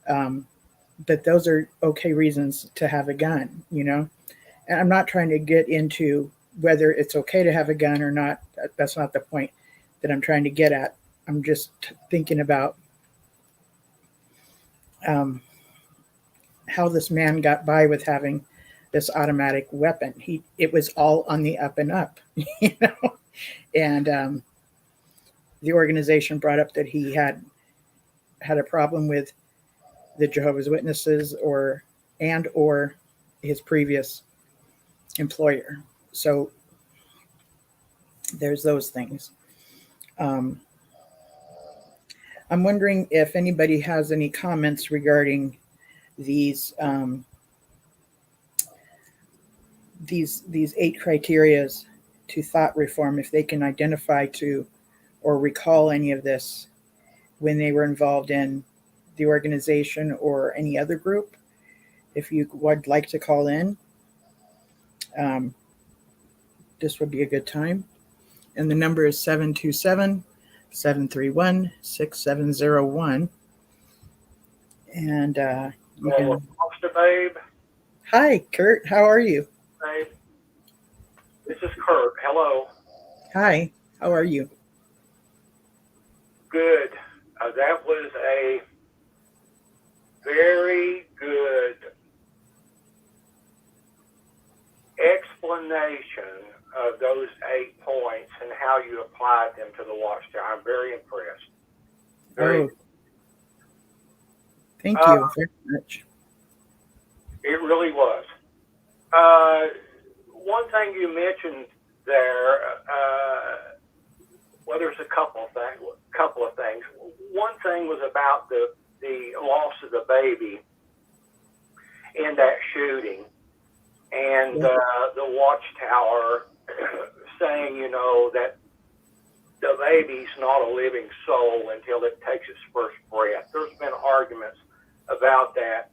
But those are okay reasons to have a gun, you know. And I'm not trying to get into whether it's okay to have a gun or not. That's not the point that I'm trying to get at. I'm just thinking about how this man got by with having this automatic weapon. It was all on the up and up, you know. And the organization brought up that he had a problem with the Jehovah's Witnesses or his previous employer. So there's those things. I'm wondering if anybody has any comments regarding these 8 criterias to thought reform, if they can identify to or recall any of this when they were involved in the organization or any other group. If you would like to call in, this would be a good time. And the number is 727-731-6701. And you can... Mr. Babe. Hi, Kurt. How are you? Babe. This is Kurt. Hello. Hi. How are you? Good. That was a very good explanation of those 8 points and how you applied them to the Watchtower. I'm very impressed. Very. Thank you very much. It really was. One thing you mentioned there, well, there's a couple of things. One thing was about the loss of the baby in that shooting, and the Watchtower saying, that the baby's not a living soul until it takes its first breath. There's been arguments about that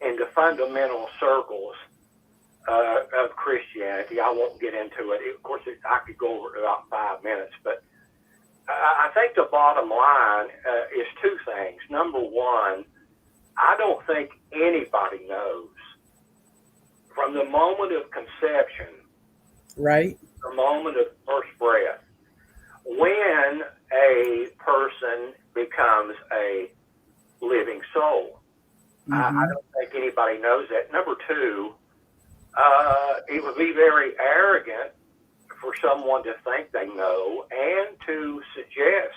in the fundamental circles of Christianity. I won't get into it. Of course, I could go over it in about 5 minutes, but I think the bottom line is two things. Number one, I don't think anybody knows from the moment of conception, Right. the moment of first breath, when a person becomes a living soul. I don't think anybody knows that. Number two, it would be very arrogant for someone to think they know and to suggest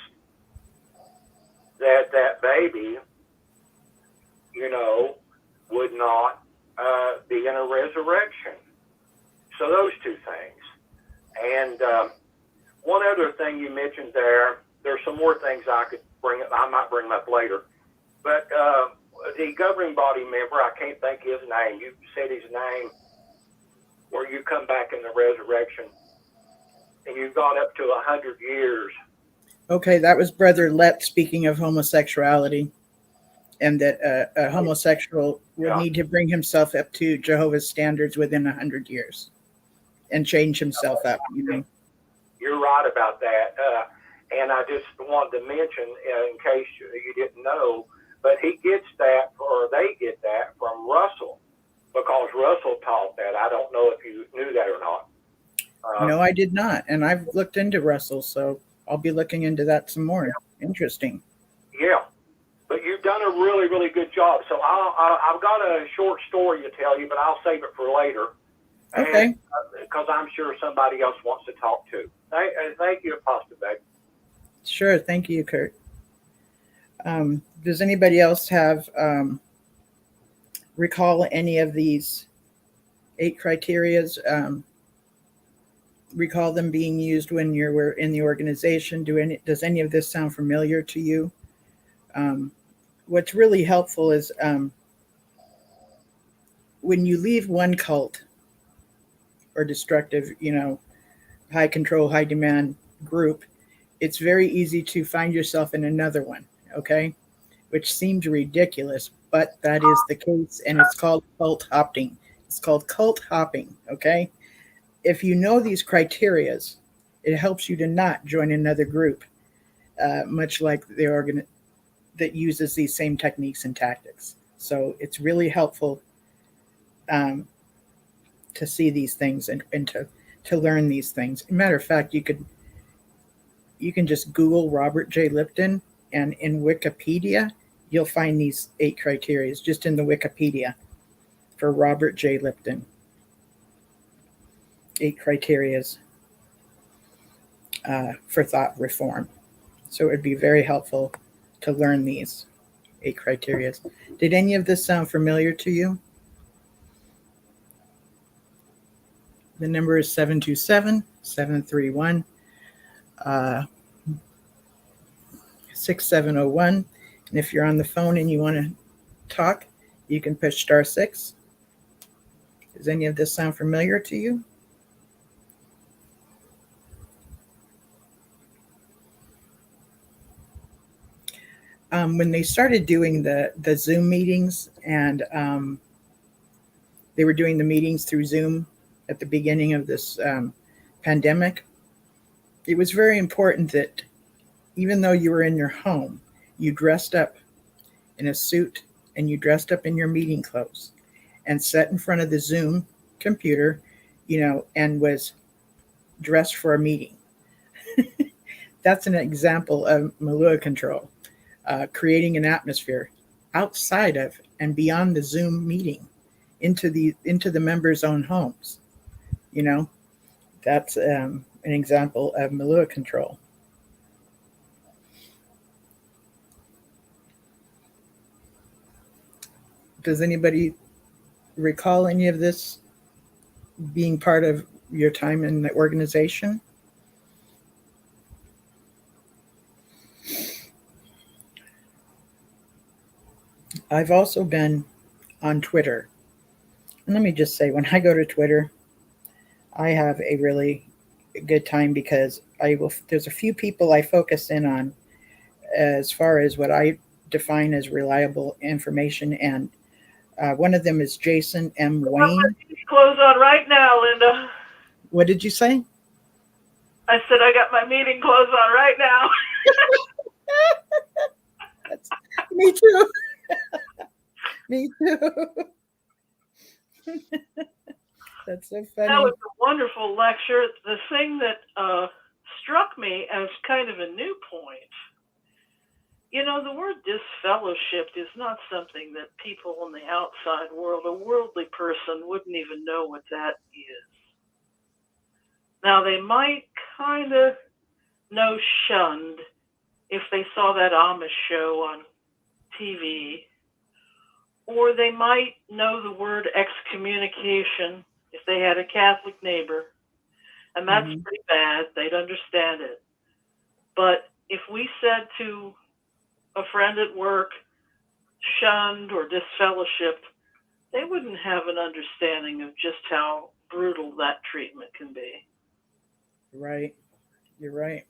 that that baby, would not be in a resurrection. So those two things. And one other thing you mentioned there's some more things I might bring up later. But the governing body member, I can't think his name. You said his name where you come back in the resurrection and you got up to 100 years. Okay, that was Brother Lett speaking of homosexuality, and that a homosexual would need to bring himself up to Jehovah's standards within 100 years and change himself up. You're right about that. And I just wanted to mention, in case you didn't know, but he gets that, or they get that from Russell, because Russell taught that. I don't know if you knew that or not. No, I did not. And I've looked into Russell, so I'll be looking into that some more. Interesting. Yeah. But you've done a really, really good job. So I've got a short story to tell you, but I'll save it for later. Okay. Because I'm sure somebody else wants to talk too. Thank you, Apostle Beck. Sure. Thank you, Kurt. Does anybody else have recall any of these 8 criterias? Recall them being used when you were in the organization? Does any of this sound familiar to you? What's really helpful is when you leave one cult or destructive, high control, high demand group, it's very easy to find yourself in another one, okay? Which seems ridiculous, but that is the case, and it's called cult hopping. It's called cult hopping, okay? If you know these criterias, it helps you to not join another group, much like the organ that uses these same techniques and tactics. So it's really helpful to see these things and to learn these things. Matter of fact, you can just Google Robert J. Lipton, and in Wikipedia, you'll find these 8 criteria just in the Wikipedia for Robert J. Lipton. 8 criteria for thought reform. So it would be very helpful to learn these 8 criteria. Did any of this sound familiar to you? The number is 727-731-6701. And if you're on the phone and you want to talk, you can push *6. Does any of this sound familiar to you? When they started doing the Zoom meetings, and they were doing the meetings through Zoom at the beginning of this pandemic, it was very important that even though you were in your home, you dressed up in a suit and you dressed up in your meeting clothes and sat in front of the Zoom computer, and was dressed for a meeting. That's an example of Malua control. Creating an atmosphere outside of and beyond the Zoom meeting into the members' own homes. That's an example of Malua control. Does anybody recall any of this being part of your time in the organization? I've also been on Twitter. And let me just say, when I go to Twitter, I have a really good time because there's a few people I focus in on as far as what I define as reliable information. And one of them is Jason M. Wayne. Clothes on right now, Linda. What did you say? I said I got my meeting clothes on right now. Me too. Me too. That's so funny. That was a wonderful lecture. The thing that struck me as kind of a new point, you know, the word disfellowship is not something that people in the outside world, a worldly person, wouldn't even know what that is. Now, they might kind of know shunned if they saw that Amish show on TV, or they might know the word excommunication if they had a Catholic neighbor, and that's pretty bad. They'd understand it. But if we said to a friend at work, shunned or disfellowshipped, they wouldn't have an understanding of just how brutal that treatment can be. Right. You're right.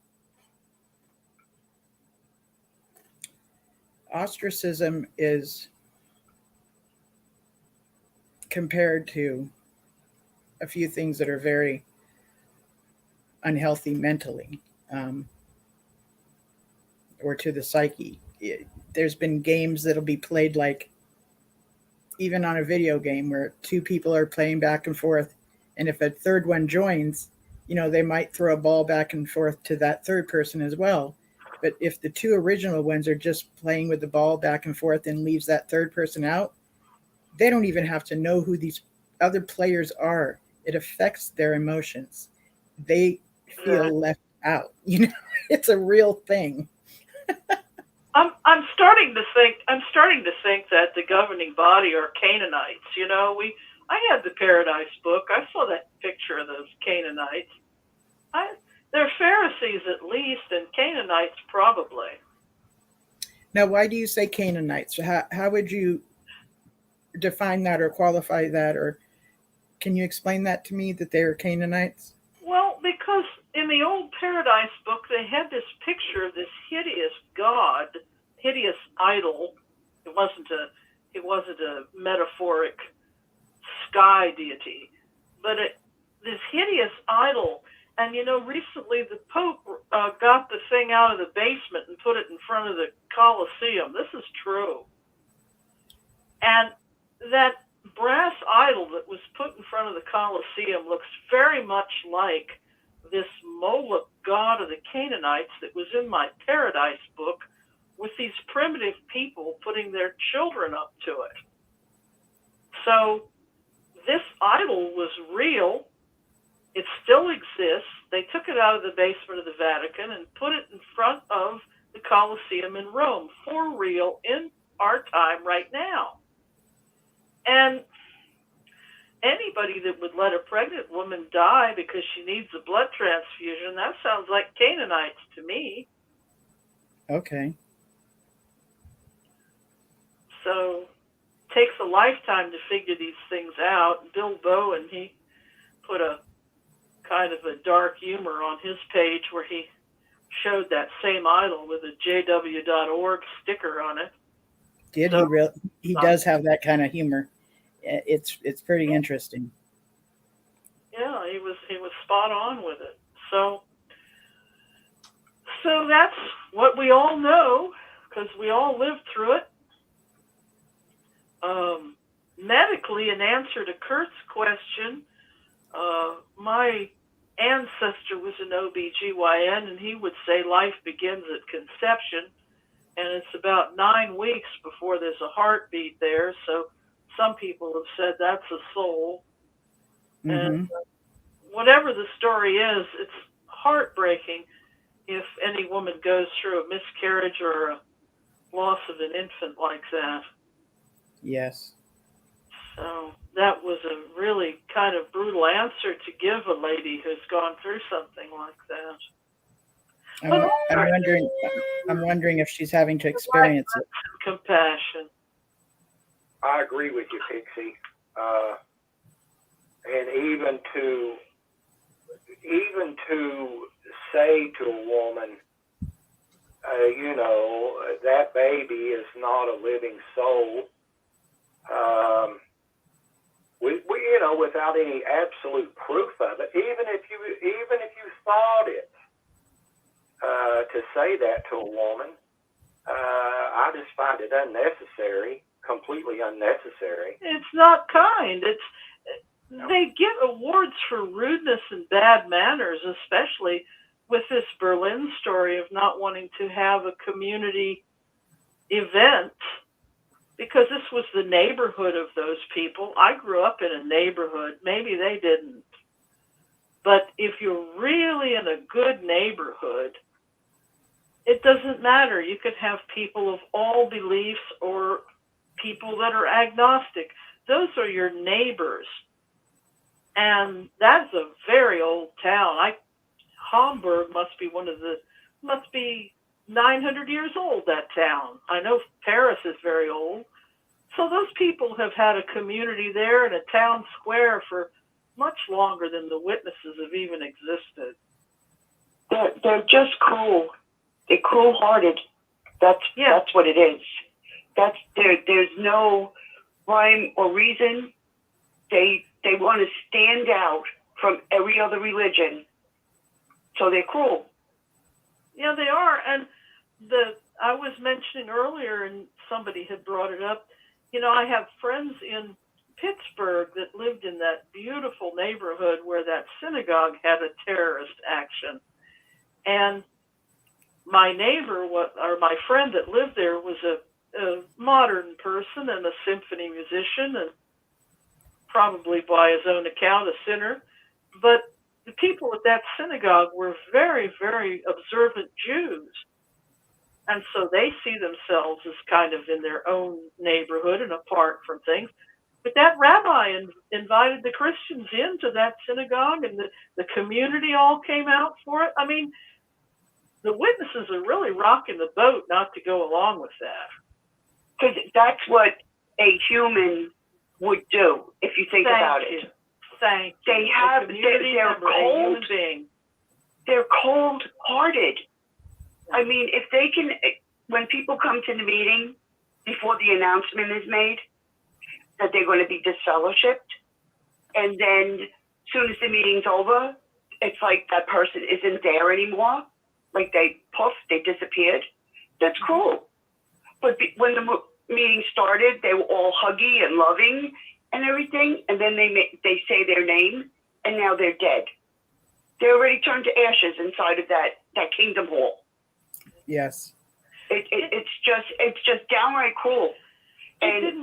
Ostracism is compared to a few things that are very unhealthy mentally, or to the psyche. There's been games that'll be played, like even on a video game, where two people are playing back and forth, and if a third one joins, you know, they might throw a ball back and forth to that third person as well. But if the two original ones are just playing with the ball back and forth and leaves that third person out, they don't even have to know who these other players are. It affects their emotions. They feel left out. You know, it's a real thing. I'm starting to think that the governing body are Canaanites. You know, I had the Paradise book. I saw that picture of those Canaanites. They're Pharisees at least, and Canaanites probably. Now, why do you say Canaanites? How would you define that or qualify that, or can you explain that to me, that they are Canaanites? Well, because in the old Paradise book, they had this picture of this hideous god, hideous idol. It wasn't a metaphoric sky deity, but this hideous idol. And, you know, recently the Pope got the thing out of the basement and put it in front of the Colosseum. This is true. And that brass idol that was put in front of the Colosseum looks very much like this Moloch god of the Canaanites that was in my Paradise book, with these primitive people putting their children up to it. So this idol was real. It still exists. They took it out of the basement of the Vatican and put it in front of the Colosseum in Rome, for real, in our time right now. And anybody that would let a pregnant woman die because she needs a blood transfusion, that sounds like Canaanites to me. Okay. So it takes a lifetime to figure these things out. Bill Bowen, he put a kind of a dark humor on his page where he showed that same idol with a jw.org sticker on it. Did he really? He does have that kind of humor. It's pretty interesting. Yeah, he was spot on with it. So that's what we all know, because we all lived through it. Medically, in answer to Kurt's question, my ancestor was an OBGYN, and he would say life begins at conception, and it's about 9 weeks before there's a heartbeat there. So some people have said that's a soul. Mm-hmm. And whatever the story is, it's heartbreaking if any woman goes through a miscarriage or a loss of an infant like that. Yes. So that was a really kind of brutal answer to give a lady who's gone through something like that. I'm wondering if she's having to experience it. Compassion. I agree with you, Pixie. And even to say to a woman, that baby is not a living soul. Without any absolute proof of it, even if you thought it, to say that to a woman, I just find it unnecessary, completely unnecessary. It's not kind. They get awards for rudeness and bad manners, especially with this Berlin story of not wanting to have a community event, because this was the neighborhood of those people. I grew up in a neighborhood. Maybe they didn't. But if you're really in a good neighborhood, it doesn't matter. You could have people of all beliefs or people that are agnostic. Those are your neighbors. And that's a very old town. Hamburg must be 900 years old, that town. I know Paris is very old. So those people have had a community there and a town square for much longer than the witnesses have even existed. They're just cruel. They're cruel-hearted. That's what it is. There's no rhyme or reason. They want to stand out from every other religion. So they're cruel. Yeah, they are. And I was mentioning earlier, and somebody had brought it up, I have friends in Pittsburgh that lived in that beautiful neighborhood where that synagogue had a terrorist action. And my neighbor, my friend that lived there, was a modern person and a symphony musician, and probably by his own account a sinner. But the people at that synagogue were very, very observant Jews. And so they see themselves as kind of in their own neighborhood and apart from things. But that rabbi invited the Christians into that synagogue, and the community all came out for it. I mean, the witnesses are really rocking the boat not to go along with that. Because that's what a human would do, if you think about it. Thank you. They're cold. They're cold-hearted. I mean, if they can, when people come to the meeting before the announcement is made that they're going to be disfellowshipped, and then as soon as the meeting's over, it's like that person isn't there anymore. Like they disappeared. That's cruel. But when the meeting started, they were all huggy and loving and everything, and then they say their name, and now they're dead. They already turned to ashes inside of that kingdom hall. Yes. It's just downright cruel. And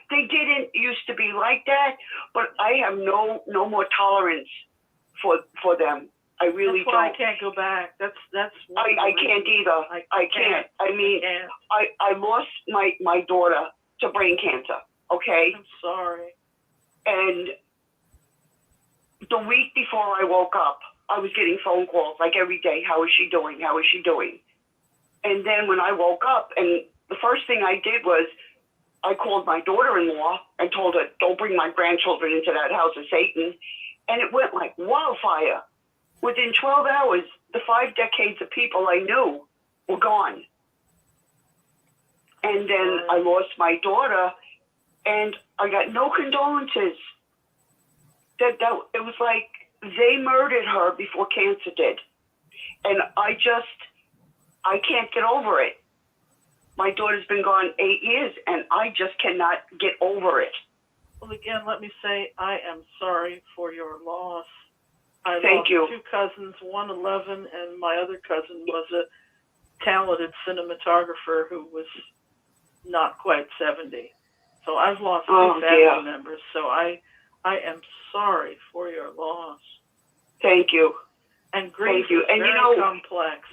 they didn't used to be like that, but I have no more tolerance for them. I really That's why don't. I can't go back. I can't either. I can't. I mean, I lost my daughter to brain cancer. Okay. I'm sorry. And the week before I woke up, I was getting phone calls like every day. How is she doing? How is she doing? And then when I woke up, and the first thing I did was I called my daughter-in-law and told her, don't bring my grandchildren into that house of Satan. And it went like wildfire. Within 12 hours, the 5 decades of people I knew were gone. And then I lost my daughter, and I got no condolences. It was like they murdered her before cancer did. And I can't get over it. My daughter's been gone 8 years, and I just cannot get over it. Well, again, let me say I am sorry for your loss. I Thank you. lost 2 cousins, one 11, and my other cousin was a talented cinematographer who was not quite 70. So I've lost 2 family members. So I am sorry for your loss. Thank you. And grief is and very complex.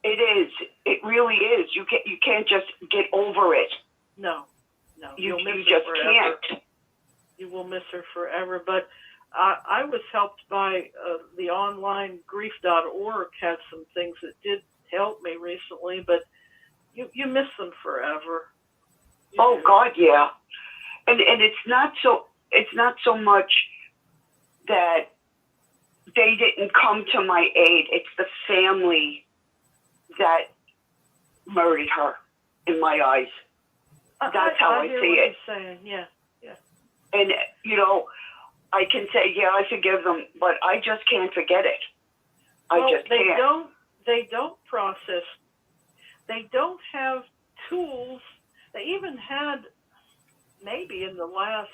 It is. It really is. You can't just get over it. No. No, You you'll miss you her just forever. can't. You will miss her forever. But I was helped by the online grief.org had some things that did help me recently, but you miss them forever. Oh God, yeah. And it's not so much that they didn't come to my aid. It's the family that murdered her in my eyes. That's how I hear see what it. You're saying. Yeah. And I can say, yeah, I forgive them, but I just can't forget it. I just can't. They don't process. They don't have tools. They even had, maybe in the last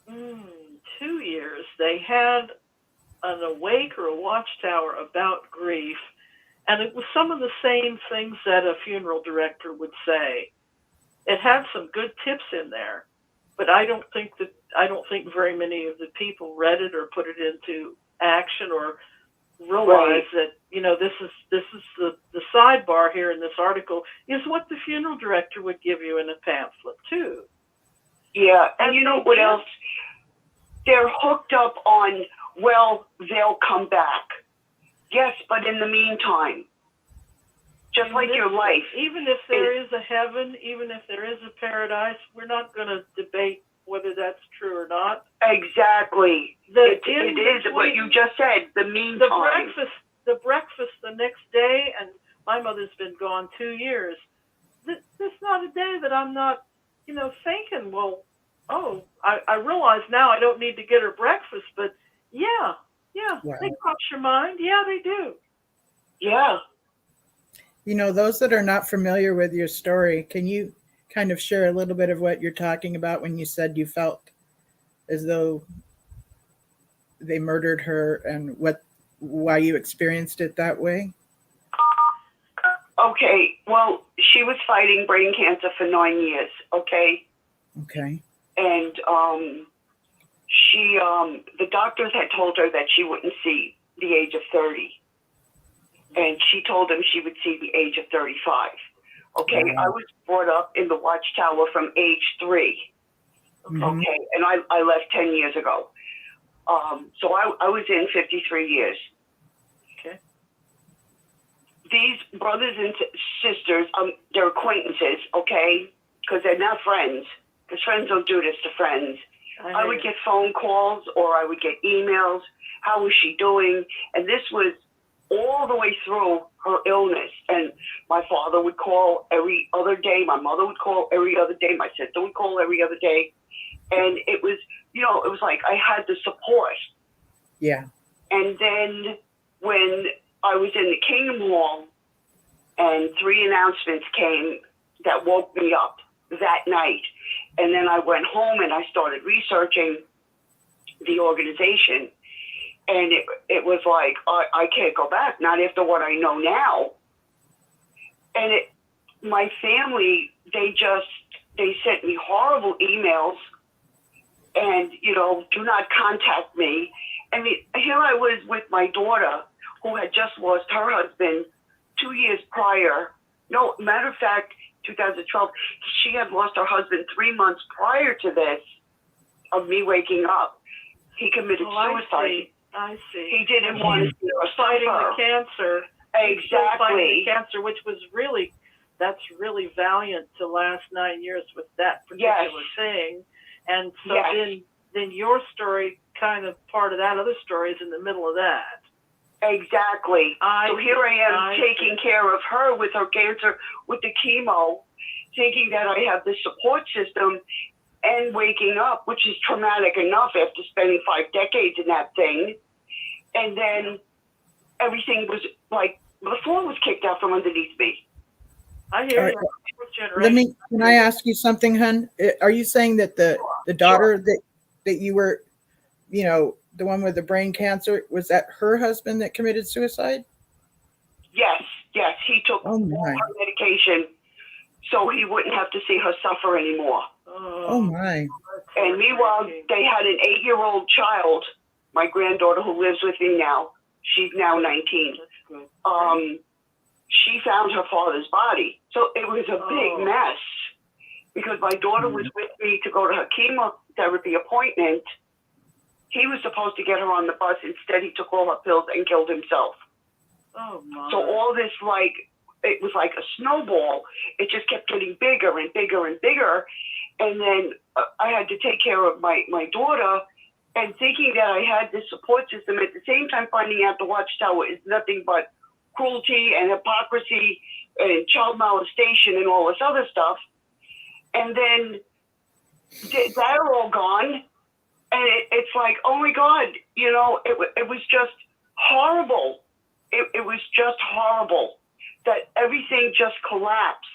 2 years, they had an awake or a watchtower about grief, and it was some of the same things that a funeral director would say. It had some good tips in there, but I don't think very many of the people read it or put it into action or realize that this is the sidebar here in this article is what the funeral director would give you in a pamphlet too. Yeah, and you know what else? They're hooked up on, well, they'll come back. Yes, but in the meantime, just like your life. Even if there is a heaven, even if there is a paradise, we're not going to debate whether that's true or not. Exactly. It is what you just said, the meantime. The breakfast the next day, and my mother's been gone 2 years. There's not a day that I'm not, thinking, well, I realize now I don't need to get her breakfast, but yeah, Wow. they cross your mind. Yeah, they do. Yeah. Those that are not familiar with your story, can you kind of share a little bit of what you're talking about when you said you felt as though they murdered her and why you experienced it that way? Okay, well, she was fighting brain cancer for 9 years, okay? Okay. And the doctors had told her that she wouldn't see the age of 30. And she told them she would see the age of 35. Okay, I was brought up in the Watchtower from age 3. Mm-hmm. Okay, and I left 10 years ago. So I was in 53 years. Okay. These brothers and sisters, they're acquaintances, okay? Because they're not friends. Because friends don't do this to friends. I would get phone calls or I would get emails. How was she doing? And this was all the way through her illness. And my father would call every other day. My mother would call every other day. My sister would call every other day. And it was, it was like I had the support. Yeah. And then when I was in the Kingdom Hall and 3 announcements came that woke me up that night. And then I went home and I started researching the organization. And it was like, I can't go back, not after what I know now. And my family, they sent me horrible emails and, do not contact me. I mean, here I was with my daughter who had just lost her husband 2 years prior. No, matter of fact, 2012, she had lost her husband 3 months prior to this of me waking up. He committed suicide. I see. He didn't want to fighting the cancer. Exactly. Fighting the cancer, which was that's really valiant to last 9 years with that particular thing. And so then your story, kind of part of that other story, is in the middle of that. Exactly. So here I am taking care of her with her cancer, with the chemo, thinking that I have the support system and waking up, which is traumatic enough after spending 5 decades in that thing. And then everything was like, the floor was kicked out from underneath me. I hear you. Can I ask you something, hon? Are you saying that the daughter that you were, the one with the brain cancer, was that her husband that committed suicide? Yes. He took all her medication so he wouldn't have to see her suffer anymore. Oh my. And meanwhile, they had an 8-year-old child, my granddaughter who lives with me now. She's now 19. She found her father's body. So it was a big mess. because my daughter was with me to go to her chemotherapy appointment. He was supposed to get her on the bus. Instead, he took all her pills and killed himself. Oh, my. So all this, like, it was like a snowball. It just kept getting bigger and bigger and bigger. And then I had to take care of my daughter, and thinking that I had this support system, at the same time finding out the Watchtower is nothing but cruelty and hypocrisy and child molestation and all this other stuff. And then they're all gone. And it's like, oh my God, you know, it was just horrible. It was just horrible that everything just collapsed.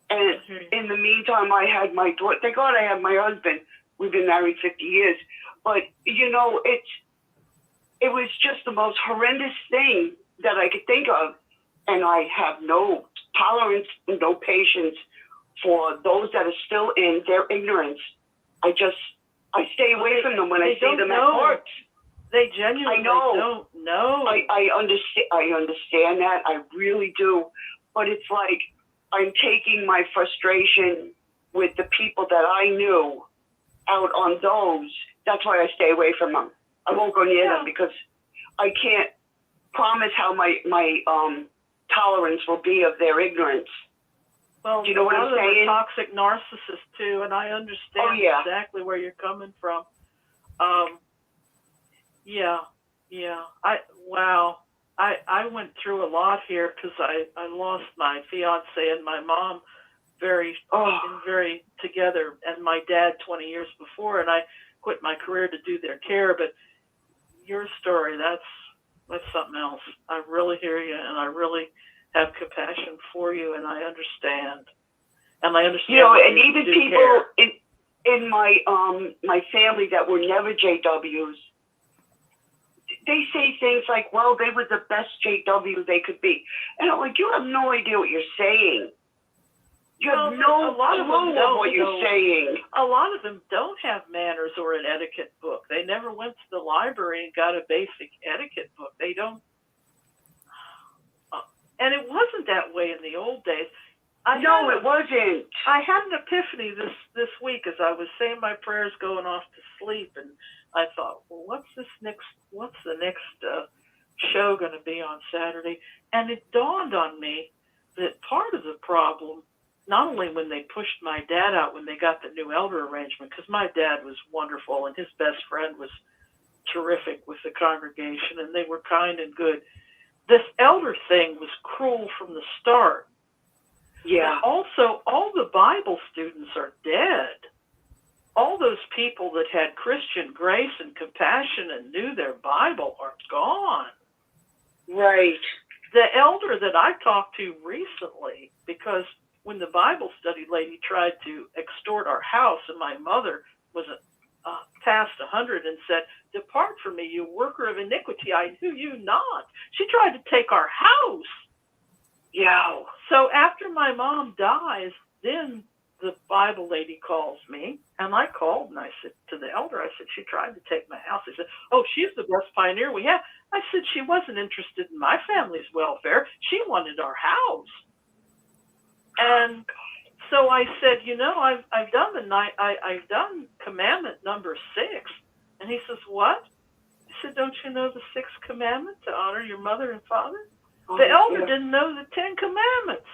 And in the meantime, I had my daughter. Thank God I had my husband. We've been married 50 years. But, you know, it was just the most horrendous thing that I could think of. And I have no tolerance, no patience for those that are still in their ignorance. I stay away from them when I see them at court. They genuinely don't know. I understand that. I really do. But it's like I'm taking my frustration with the people that I knew out on those. That's why I stay away from them. I won't go near them because I can't promise how my tolerance will be of their ignorance. Well, do you know what I'm saying? Toxic narcissists too, and I understand exactly where you're coming from. I went through a lot here because I lost my fiance and my mom very together, and my dad 20 years before, and I quit my career to do their care. But your story, that's something else. I really hear you, and I really have compassion for you, and I understand. And I understand. You know, and even people in my family that were never JWs, they say things like, well, they were the best JW they could be. And I'm like, you have no idea what you're saying. You have no clue of what you're saying. A lot of them don't have manners or an etiquette book. They never went to the library and got a basic etiquette book. They don't. And it wasn't that way in the old days. It wasn't. I had an epiphany this week as I was saying my prayers going off to sleep, and I thought, well, what's the next show going to be on Saturday? And it dawned on me that part of the problem, not only when they pushed my dad out when they got the new elder arrangement, because my dad was wonderful and his best friend was terrific with the congregation, and they were kind and good. This elder thing was cruel from the start. Yeah. And also, all the Bible students are dead. All those people that had Christian grace and compassion and knew their Bible are gone. Right. The elder that I talked to recently, because when the Bible study lady tried to extort our house, and my mother was past 100 and said, "Depart from me, you worker of iniquity, I knew you not." She tried to take our house. Yeah. So after my mom dies, then the Bible lady calls me, and I called and I said to the elder, I said, she tried to take my house. He said, oh, she's the best pioneer we have. I said, she wasn't interested in my family's welfare. She wanted our house. And so I said, you know, I've done commandment number 6. And he says, what? I said, don't you know the 6th commandment, to honor your mother and father? The elder didn't know the 10 commandments.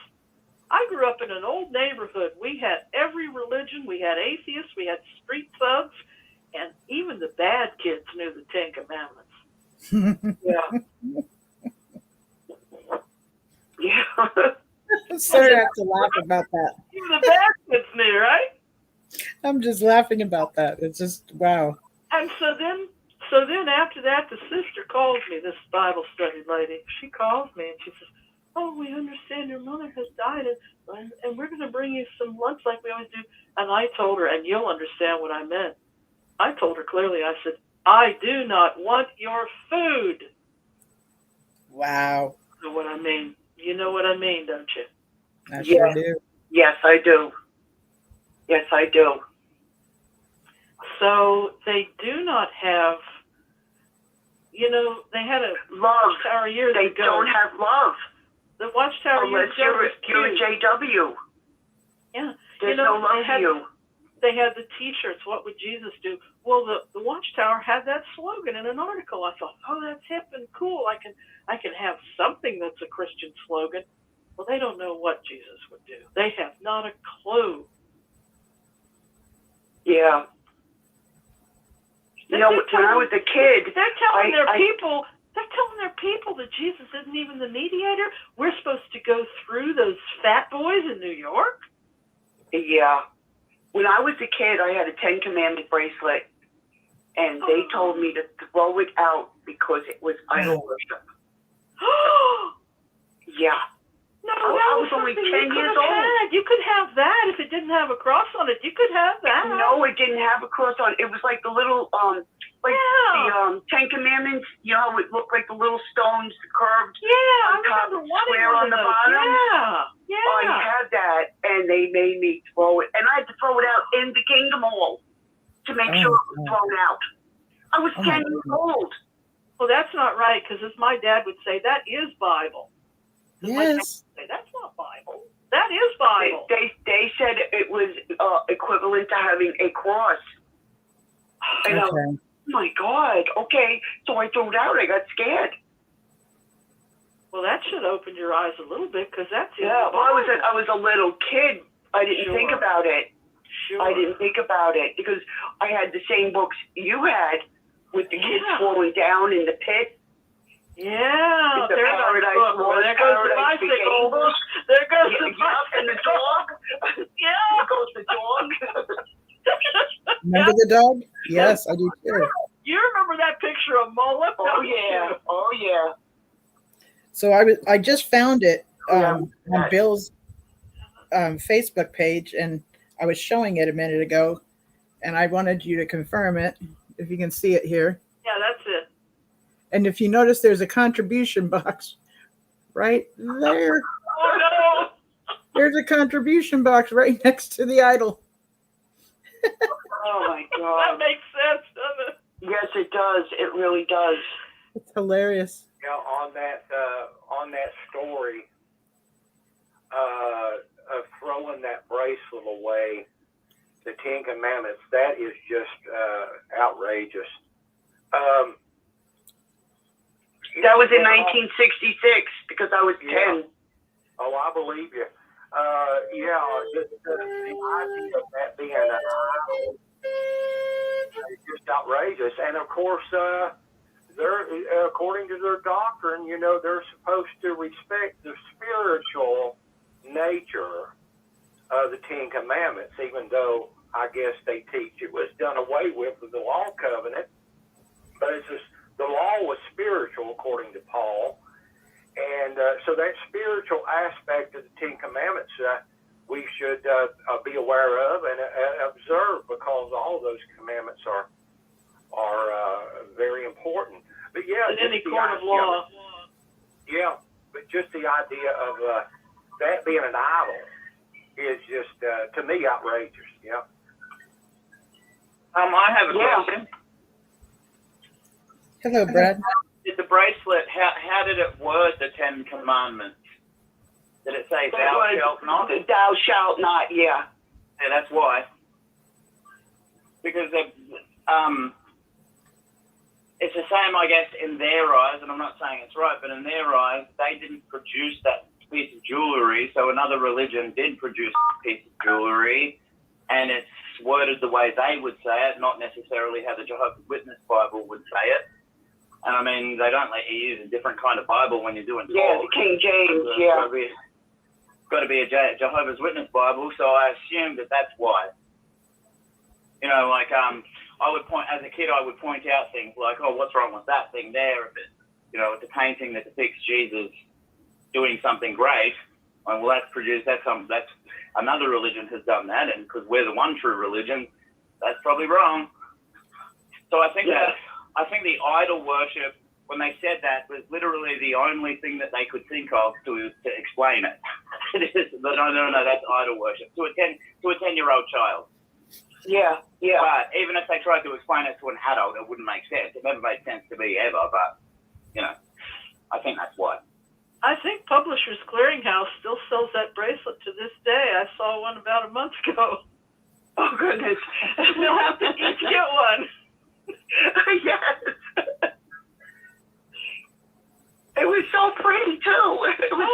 I grew up in an old neighborhood. We had every religion. We had atheists. We had street thugs. And even the bad kids knew the 10 commandments. Yeah. Yeah. Sorry, I have to laugh about that. Even the bad kids knew, right? I'm just laughing about that. It's just, wow. And so then after that, the sister calls me, this Bible study lady. She calls me and she says, oh, we understand your mother has died, and we're going to bring you some lunch like we always do. And I told her, and you'll understand what I meant. I told her clearly, I said, I do not want your food. Wow. You know what I mean? You know what I mean, don't you? I sure do. Yes, I do. Yes, I do. So they do not have, you know, they had a love. Watchtower years they ago. They don't have love. The Watchtower unless years ago you're a JW. Yeah. There's no love for you. They had the T-shirts. What would Jesus do? Well, the Watchtower had that slogan in an article. I thought, oh, that's hip and cool. I can have something that's a Christian slogan. Well, they don't know what Jesus would do. They have not a clue. Yeah. You know, when I was a kid, they're telling their people that Jesus isn't even the mediator. We're supposed to go through those fat boys in New York. Yeah. When I was a kid, I had a 10 Commandment bracelet, and they told me to throw it out because it was idol worship. Yeah. No, I was only 10 years old. You could have that if it didn't have a cross on it. You could have that. No, it didn't have a cross on it. It was like the little, the 10 Commandments. You know how it looked like the little stones curved on top, square on the bottom? Yeah. I had that, and they made me throw it. And I had to throw it out in the Kingdom Hall to make sure it was thrown out. I was 10 years old. Well, that's not right, because as my dad would say, that is Bible. Yes. That's not Bible. That is Bible. They said it was equivalent to having a cross. And Okay. oh my God. Okay. So I threw it out. I got scared. Well, that should open your eyes a little bit, because that's Well, I was a little kid. I didn't think about it. Sure. I didn't think about it because I had the same books you had with the kids falling down in the pit. Yeah, The there's Paradise our book. Lost, There goes the Paradise bicycle. Became. There goes the And the dog. Yeah. There goes the dog. Remember the dog? Yes, I do too. You remember that picture of Mullet? Oh yeah. Oh yeah. So I just found it on Bill's Facebook page, and I was showing it a minute ago, and I wanted you to confirm it, if you can see it here. Yeah, that's it. And if you notice, there's a contribution box right there. Oh no! There's a contribution box right next to the idol. Oh my God. That makes sense, doesn't it? Yes, it does. It really does. It's hilarious. You know, on that story of throwing that bracelet away, the 10 Commandments, that is just outrageous. That was in 1966 because I was 10. Oh, I believe you. Just the idea of that being an idol is just outrageous. And of course, they're according to their doctrine, you know, they're supposed to respect the spiritual nature of the 10 Commandments, even though I guess they teach it was done away with the law covenant. But it's just, the law was spiritual, according to Paul. And so that spiritual aspect of the 10 Commandments we should be aware of and observe, because all of those commandments are very important. But yeah, in any court of law. Yeah, but just the idea of that being an idol is just, to me, outrageous. Yeah. I have a question. Hello, Brad. Did the bracelet, how did it word the 10 Commandments? Did it say thou shalt not? Thou shalt not, yeah. Yeah, that's why. Because it's the same, I guess, in their eyes, and I'm not saying it's right, but in their eyes, they didn't produce that piece of jewelry, so another religion did produce a piece of jewelry, and it's worded the way they would say it, not necessarily how the Jehovah's Witness Bible would say it. And I mean, they don't let you use a different kind of Bible when you're doing talk. Yeah, the King James, Got to be a Jehovah's Witness Bible, so I assumed that that's why. You know, like I would point, as a kid, I would point out things like, oh, what's wrong with that thing there? If it, you know, it's a painting that depicts Jesus doing something great, well, that's another religion has done that, and because we're the one true religion, that's probably wrong. So I think the idol worship, when they said that, was literally the only thing that they could think of to explain it. No, that's idol worship to a 10-year-old child. Yeah. But even if they tried to explain it to an adult, it wouldn't make sense. It never made sense to me ever. But you know, I think that's why. I think Publishers Clearinghouse still sells that bracelet to this day. I saw one about a month ago. Oh, goodness. We'll have to each get one. Yes. It was so pretty, too. It was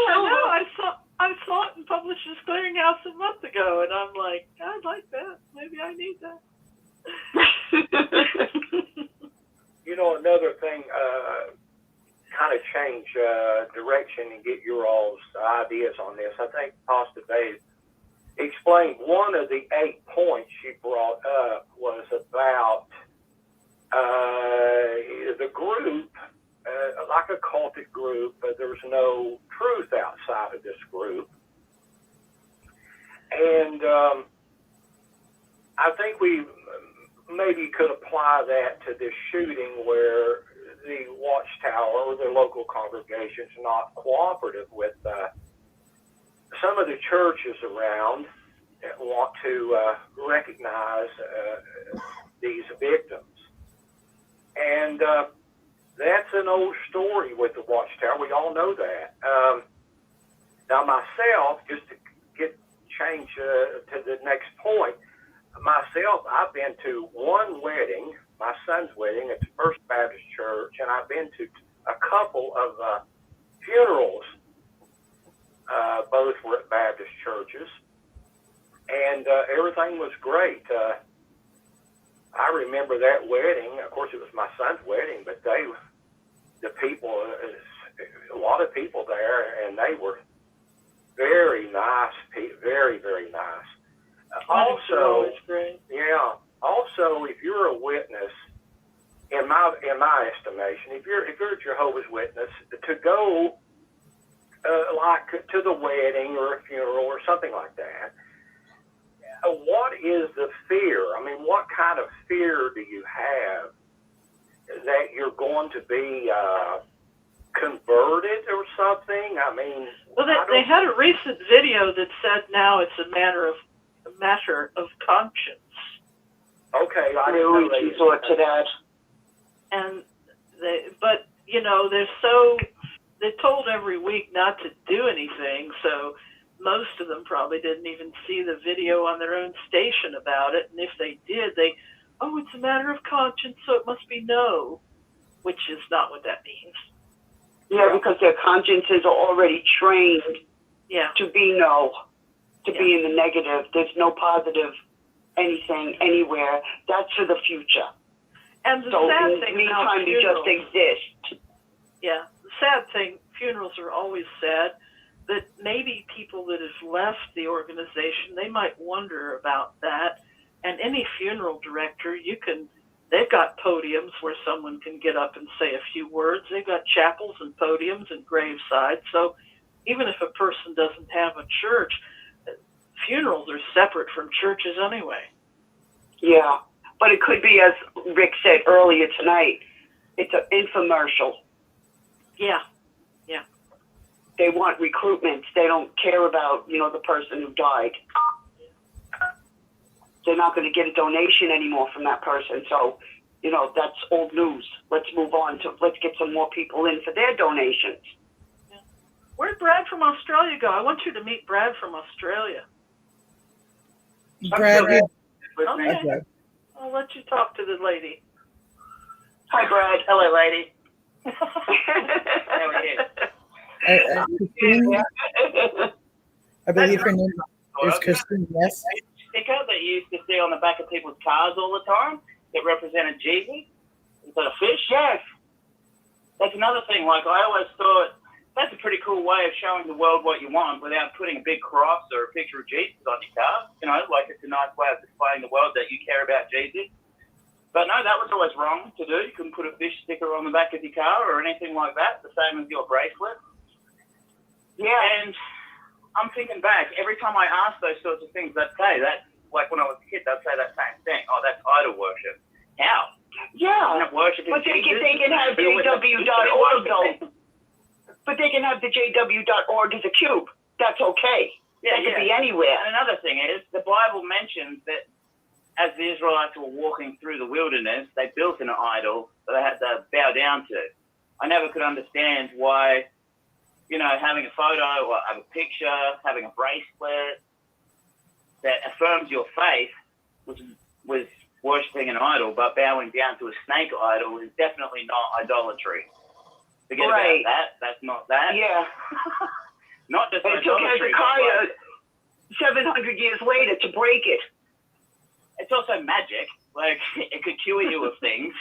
I saw it in Publishers Clearinghouse a month ago, and I'm like, I'd like that. Maybe I need that. You know, another thing, kind of change direction and get your all's ideas on this. I think Pastor Dave explained one of the 8 points she brought up was about the group, like a cultic group, there's no truth outside of this group. And I think we maybe could apply that to this shooting where the Watchtower or the local congregations are not cooperative with some of the churches around that want to recognize these victims. And that's an old story with the Watchtower. We all know that. Now, myself, just to change to the next point, myself, I've been to one wedding, my son's wedding at the First Baptist Church, and I've been to a couple of funerals. Both were at Baptist churches, and everything was great. I remember that wedding. Of course, it was my son's wedding, but a lot of people there, and they were very nice, very, very nice. Also, if you're a witness, in my estimation, if you're a Jehovah's Witness, to go like to the wedding or a funeral or something like that, what is the fear? I mean, what kind of fear do you have that you're going to be converted or something? I mean, well, they had a recent video that said now it's a matter of conscience. Okay, I knew you thought to that. And but you know, they're told every week not to do anything, so most of them probably didn't even see the video on their own station about it. And if they did, it's a matter of conscience, so it must be no, which is not what that means. Yeah, because their consciences are already trained to be no, to be in the negative. There's no positive anything anywhere. That's for the future. And the so sad in thing the meantime, you just exist. Yeah, the sad thing, funerals are always sad, but maybe people that have left the organization, they might wonder about that. And any funeral director, they've got podiums where someone can get up and say a few words. They've got chapels and podiums and gravesides. So even if a person doesn't have a church, funerals are separate from churches anyway. Yeah, but it could be, as Rick said earlier tonight, it's an infomercial. Yeah. They want recruitment. They don't care about, the person who died. They're not going to get a donation anymore from that person. So, that's old news. Let's move on let's get some more people in for their donations. Yeah. Where'd Brad from Australia go? I want you to meet Brad from Australia. Brad, okay. Okay. I'll let you talk to the lady. Hi, Brad. Hello, lady. How are you? Christine, I believe her name is Christine, yes? Sticker that you used to see on the back of people's cars all the time that represented Jesus instead of fish. Yes. That's another thing. Like, I always thought that's a pretty cool way of showing the world what you want without putting a big cross or a picture of Jesus on your car. Like, it's a nice way of displaying the world that you care about Jesus. But no, that was always wrong to do. You couldn't put a fish sticker on the back of your car or anything like that, the same as your bracelet. Yeah. And I'm thinking back, every time I ask those sorts of things, they'd say that, like when I was a kid, they'd say that same thing. Oh, that's idol worship. How? Yeah. Not worshiping But they Jesus. can have JW.org, though. But they can have the JW.org as a cube. That's okay. Yeah, that could be anywhere. And another thing is, the Bible mentions that as the Israelites were walking through the wilderness, they built an idol that they had to bow down to. I never could understand why, having a photo or a picture, having a bracelet that affirms your faith was worshipping an idol, but bowing down to a snake idol is definitely not idolatry. Forget about that. That's not that. Yeah. Not just it took idolatry. Hezekiah 700 years later to break it. It's also magic. Like, it could cure you of things.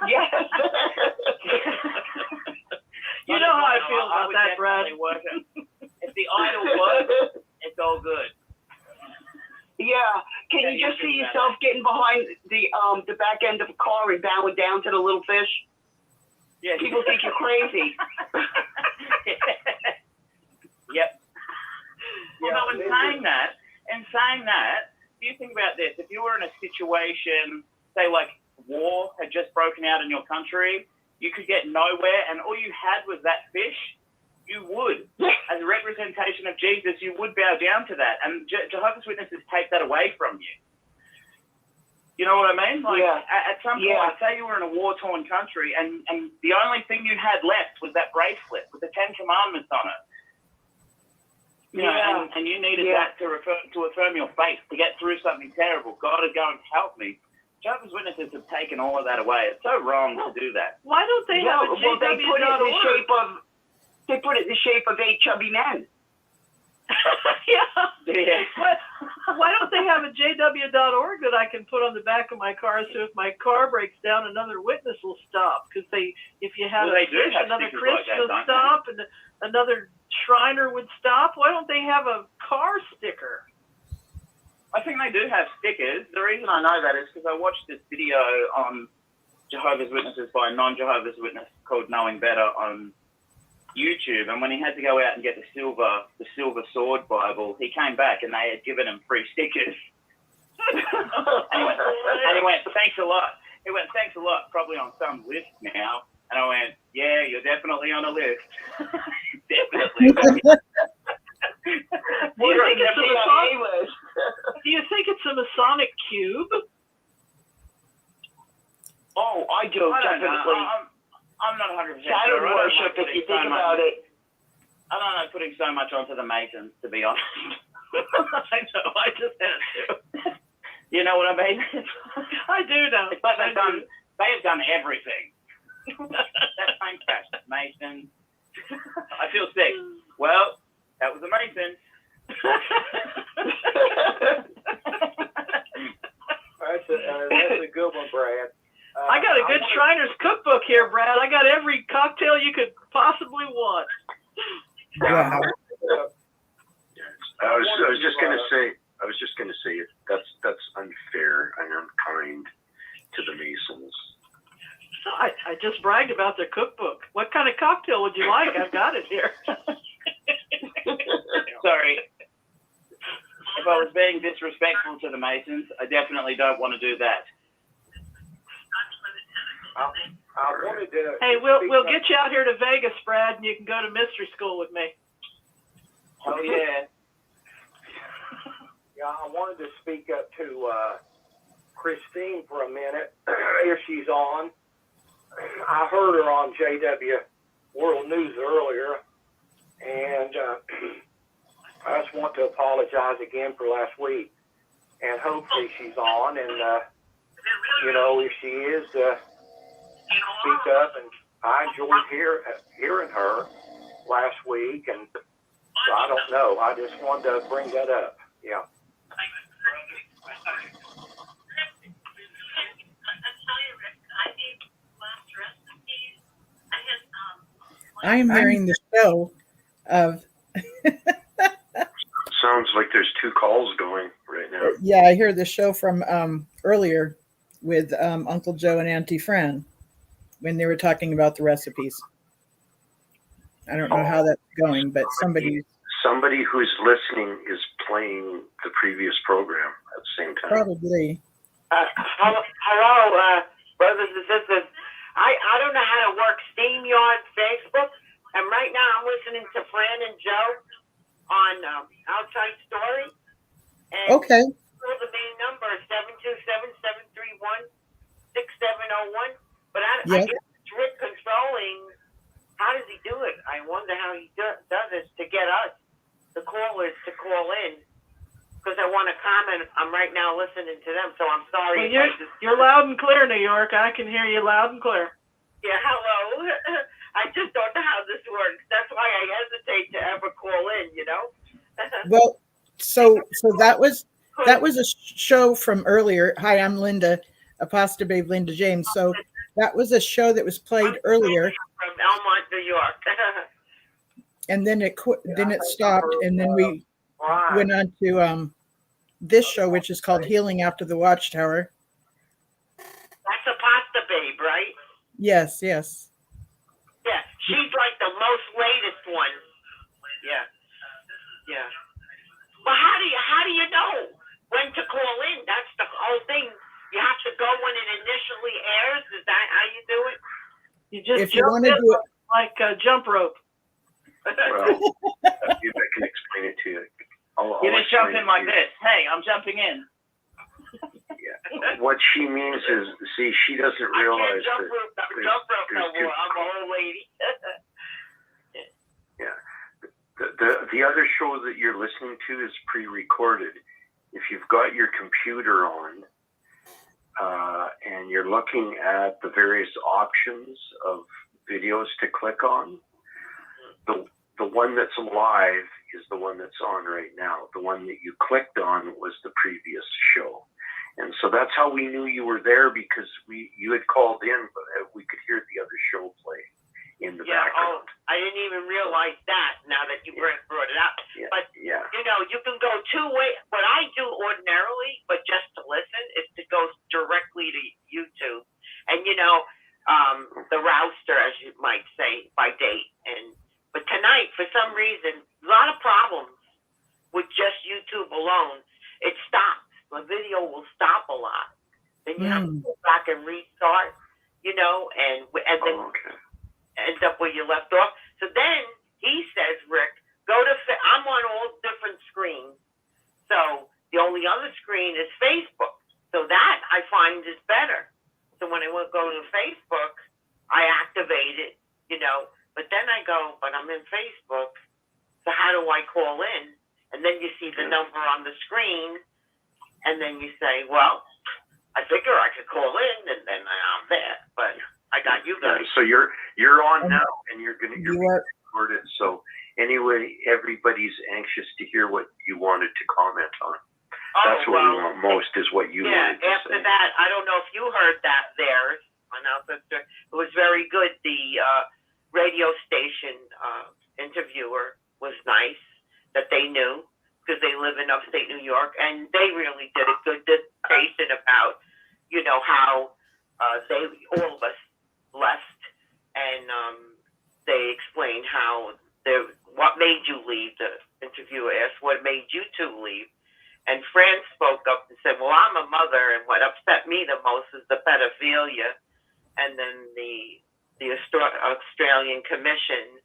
Yes. You know how I feel about that, Brad. If the idol works, it's all good. Yeah. Can you just see yourself getting behind the back end of a car and bowing down to the little fish? Yeah. People think you're crazy. Yep. Well, no, in saying that, do you think about this? If you were in a situation, say like war had just broken out in your country, you could get nowhere, and all you had was that fish, you would, as a representation of Jesus, you would bow down to that. And Jehovah's Witnesses take that away from you. You know what I mean? Like, at some point, say you were in a war-torn country, and the only thing you had left was that bracelet with the 10 Commandments on it. You know, and you needed that to affirm your faith, to get through something terrible. God is going to help me. Jehovah's Witnesses have taken all of that away. It's so wrong to do that. Why don't they have a JW.org? They put it in the shape of 8 chubby men. Yeah. Why don't they have a JW.org that I can put on the back of my car so if my car breaks down, another witness will stop? Because if you had another Christian will stop and another Shriner would stop. Why don't they have a car sticker? I think they do have stickers. The reason I know that is because I watched this video on Jehovah's Witnesses by a non-Jehovah's Witness called Knowing Better on YouTube, and when he had to go out and get the silver sword Bible, he came back and they had given him free stickers. and he went, thanks a lot. He went, thanks a lot, probably on some list now. And I went, yeah, you're definitely on a list. Definitely. Do you think it's a Masonic cube? Oh, I do, definitely. I'm not 100% sure. Shadow worship, if you think about it. I don't know, putting so much onto the Masons, to be honest. I know, I just had to. You know what I mean? I do know. It's like they have done everything. That plane crashed. Mason. I feel sick. Well, that was a Mason. That's a good one, Brad. I got a good Shriner's cookbook here, Brad. I got every cocktail you could possibly want. Wow. I was just gonna say that's unfair and unkind to the Masons. I just bragged about their cookbook. What kind of cocktail would you like? I've got it here. Sorry. If I was being disrespectful to the Masons, I definitely don't want to do that. I wanted to. Hey, we'll get you out here to Vegas, Brad, and you can go to mystery school with me. Oh yeah. Yeah, I wanted to speak up to Christine for a minute, if she's on. I heard her on JW World News earlier, and I just want to apologize again for last week. And hopefully she's on, and if she is, speak up. And I enjoyed hearing her last week, and so I don't know. I just wanted to bring that up. Yeah. I am hearing the show of. Sounds like there's 2 calls going right now. Yeah, I hear the show from earlier with Uncle Joe and Auntie Fran when they were talking about the recipes. I don't know how that's going, but somebody who's listening is playing the previous program at the same time. Probably. Hello, brothers and sisters. I don't know how to work StreamYard Facebook, and right now I'm listening to Fran and Joe on Outside Story. And Okay. The main number is 727-731-6701. But I guess it's Rick controlling. How does he do it? I wonder how he does get us, the callers, to call in because I want to comment. I'm right now listening to them, so I'm sorry. Well, you're loud and clear, New York. I can hear you loud and clear. Yeah, hello. I just don't know how this works. That's why I hesitate to ever call in, you know? Well, so that was a show from earlier. Hi, I'm Linda, Apostle Babe Linda James. So that was a show that was played earlier. From Elmont, New York. And then it stopped, and then we went on to this show, which is called Healing After the Watchtower. That's Apostle Babe, right? Yes. Yeah, she's like the most latest one. Yeah. Well, how do you know when to call in? That's the whole thing. You have to go when it initially airs. Is that how you do it? You just If you want to do it like a jump rope. Well, I can explain it to you. You just jump in like this. Hey, I'm jumping in. Yeah. What she means is, see, she doesn't realize I can't jump rope no more. I'm an old lady. Yeah. The other show that you're listening to is pre-recorded. If you've got your computer on and you're looking at the various options of videos to click on, the one that's live is the one that's on right now. The one that you clicked on was the previous show. And so that's how we knew you were there, because you had called in, but we could hear the other show play in the background. I didn't even realize that now that you brought it up. Yeah, but, yeah. you know, you can go two ways. What I do ordinarily, but just to listen, is to go directly to YouTube. And, you know, the rouster, as you might say, by date. But tonight, for some reason, a lot of problems with just YouTube alone. It stops. The video will stop a lot. Then you have to go back and restart, you know, and then end up where you left off. So then he says, Rick, I'm on all different screens. So the only other screen is Facebook. So that I find is better. So when I go to Facebook, I activate it, you know, but then I go, but I'm in Facebook. So how do I call in? And then you see the number on the screen. And then you say, well, I figure I could call in, and then I'm there. But I got you guys. So you're on now, and you're being recorded. So anyway, everybody's anxious to hear what you wanted to comment on. That's what we want most, is what you wanted to say. After that, I don't know if you heard that there. It was very good. The radio station interviewer was nice, that they knew, because they live in upstate New York, and they really did a good dissertation about, you know, how all of us left, and they explained what made you leave. The interviewer asked, what made you two leave? And Fran spoke up and said, well, I'm a mother, and what upset me the most is the pedophilia. And then the Australian Commission,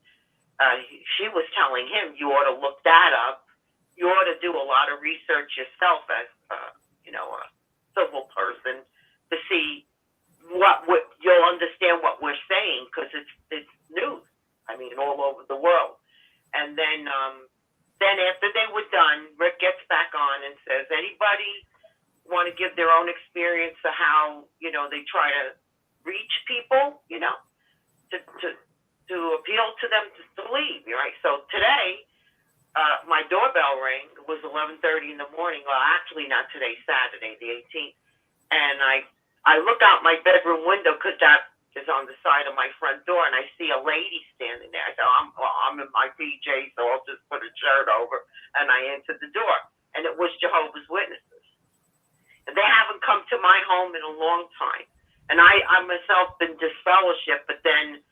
she was telling him, you ought to look that up. You ought to do a lot of research yourself as, you know, a civil person, to see what you'll understand what we're saying, because it's news. I mean, all over the world. And then after they were done, Rick gets back on and says, anybody want to give their own experience of how, you know, they try to reach people, you know, to appeal to them to leave, right? So today, my doorbell rang. It was 11:30 in the morning. Well, actually not today, Saturday, the 18th. And I look out my bedroom window, because that is on the side of my front door, and I see a lady standing there. I said, I'm in my PJs, so I'll just put a shirt over. And I answered the door, and it was Jehovah's Witnesses. And they haven't come to my home in a long time. And I myself been disfellowshipped, but then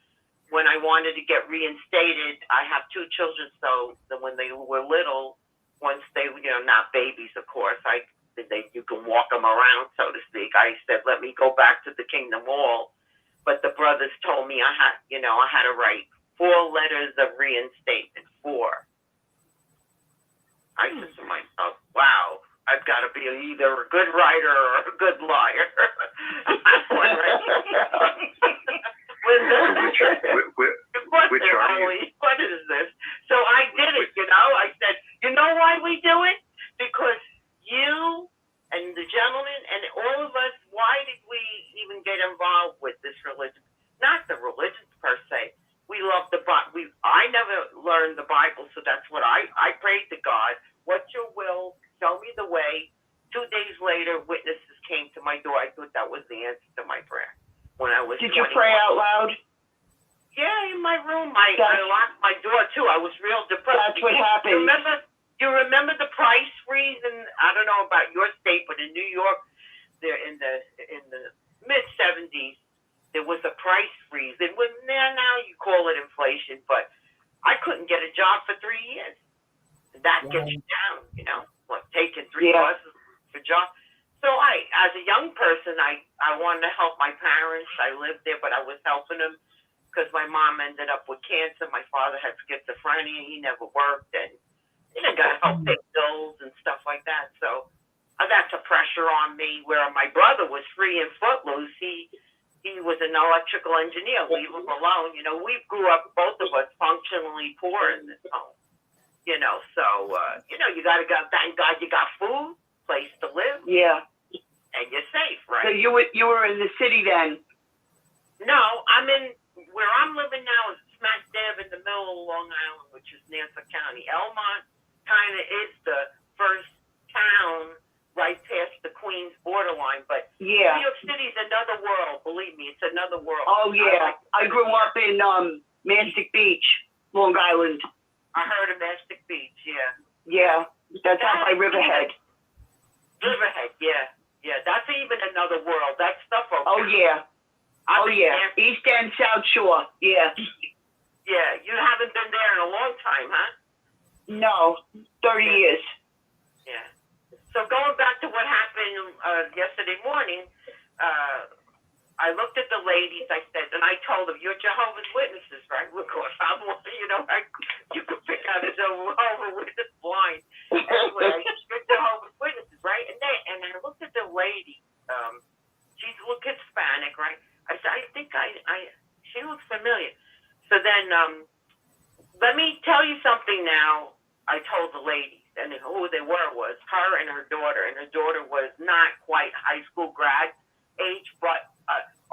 when I wanted to get reinstated, I have two children, so that when they were little, once they, you know, not babies, of course, you can walk them around, so to speak. I said, let me go back to the Kingdom Hall. But the brothers told me I had to write 4 letters of reinstatement. 4. I said to myself, wow, I've got to be either a good writer or a good liar. What is this? So I did it, learn the Bible, so that's what I prayed to God. What's your will? Show me the way. 2 days later, witnesses came to my door. I thought that was the answer to my prayer. When I was Did 21. you pray out loud? Yeah, in my room. I locked my door too. I was real depressed. That's what happened. You remember the price freeze? And I don't know about your state, but in New York, there in the mid 70s, there was a price freeze. And now you call it inflation, but I couldn't get a job for 3 years. And that gets you down, taking 3 buses for jobs. So as a young person, I wanted to help my parents. I lived there, but I was helping them because my mom ended up with cancer. My father had schizophrenia. He never worked, and got to help pay bills and stuff like that. So that's a pressure on me. Where my brother was free and footloose. He was an electrical engineer. Leave him alone. We grew up, both of us, functionally poor in this home. So you got to go. Thank God you got food, place to live. Yeah. And you're safe, right? So you were in the city then? No, I'm in where I'm living now is smack dab in the middle of Long Island, which is Nassau County. Elmont kind of is the first town right past the Queens borderline, but New York City's another world. Believe me, it's another world. Oh yeah, I grew up in Mastic Beach, Long Island. I heard of Mastic Beach, yeah. Yeah, that's out by Riverhead. Riverhead, yeah. That's even another world. That stuff over Oh yeah. East and South Shore. Yeah. Yeah, you haven't been there in a long time, huh? No, 30 years. Yeah. So going back to what happened yesterday morning, I looked at the ladies, I said, and I told them, you're Jehovah's Witnesses, right? Of course, I'm one, you could pick out a Jehovah's Witness blind. Anyway, I said, you're Jehovah's Witnesses, right? And I looked at the lady, she's a little Hispanic, right? I said, I think she looks familiar. So then, let me tell you something now. I told the ladies, and who they were was her and her daughter. And her daughter was not quite high school grad age, but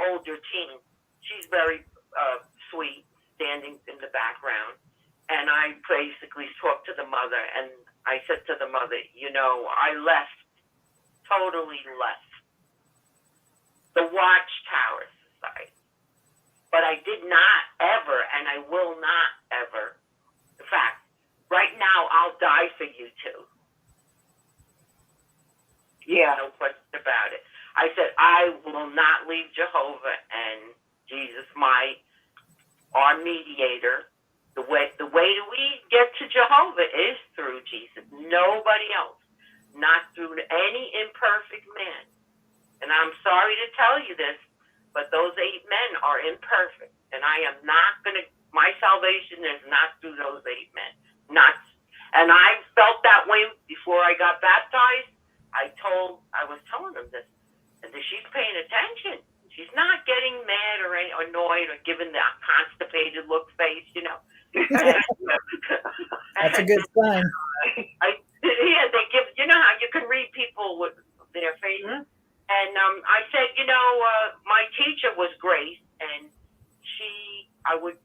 older teen. She's very sweet, standing in the background. And I basically talked to the mother, and I said to the mother, I totally left the Watchtower Society. But I did not ever, and I will not ever. In fact, right now, I'll die for you two. Yeah. No question about it. I said, I will not leave Jehovah and Jesus, our mediator. The way we get to Jehovah is through Jesus. Nobody else. Not through any imperfect man. And I'm sorry to tell you this, but those 8 men are imperfect. And I am not going to, my salvation is not through those 8 men. And I felt that way before I got baptized. I was telling them this. And she's paying attention. She's not getting mad or annoyed or giving that constipated look face, That's a good sign. They give, how you can read people with their faces. Mm-hmm. And I said, my teacher was Grace, and I would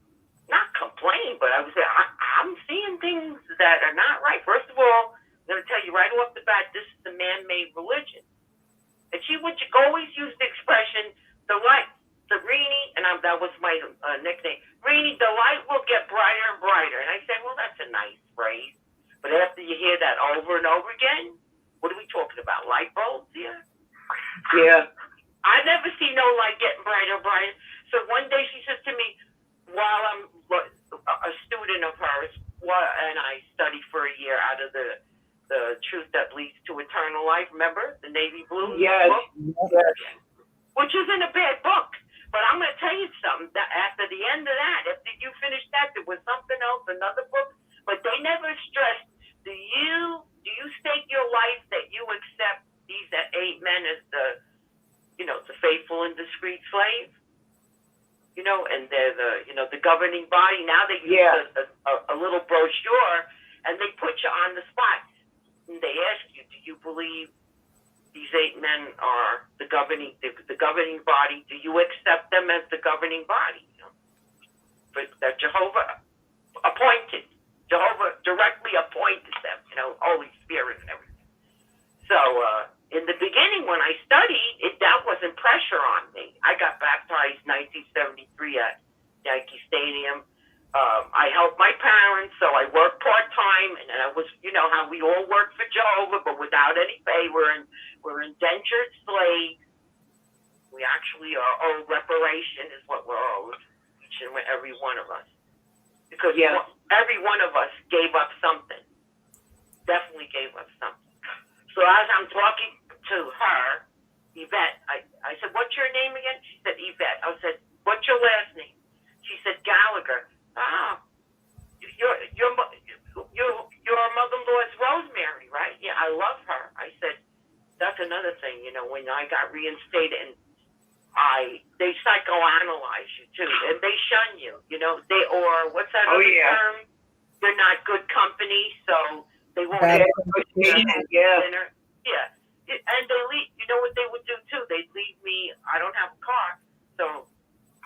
not complain, but I would say, I'm seeing things that are not right. First of all, I'm going to tell you right off the bat, this is a man-made religion. And she would always use the expression, the Rini, and that was my nickname, Rini, the light will get brighter and brighter. And I said, well, that's a nice phrase. But after you hear that over and over again, what are we talking about? Light bulbs here? Yeah. I never see no light getting brighter and brighter. So one day she says to me, while I'm a student of hers, and I studied for a year out of the Truth That Leads to Eternal Life, remember? The Navy Blue book? Yes. Which isn't a bad book. But I'm going to tell you something. That after the end of that, after you finish that, there was something else, another book. But they never stressed, do you stake your life that you accept these 8 men as the faithful and discreet slave? And they're the governing body. Now they use a little brochure, and they put you on the spot. And they ask you, do you believe these 8 men are the governing body? Do you accept them as the governing body? But that Jehovah appointed. wasn't pressure on me. I got baptized 1973 at Yankee Stadium. I helped my parents, so I worked part-time, and I was, you know, how we all work for Jehovah, but without any pay. We're indentured slaves. We actually are owed reparation is what we're owed, each and every one of us. Because every one of us gave up something. Definitely gave up something. So as I'm talking to her, Yvette, I said, what's your name again? She said, Yvette. I said, what's your last name? She said, Gallagher. Your mother-in-law is Rosemary, right? Yeah, I love her. I said, that's another thing, you know, when I got reinstated and they psychoanalyze you too, and they shun you, you know, what's that other term? They're not good company, so they won't have dinner. Yeah. And they leave, you know what they would do too? They'd leave me, I don't have a car, so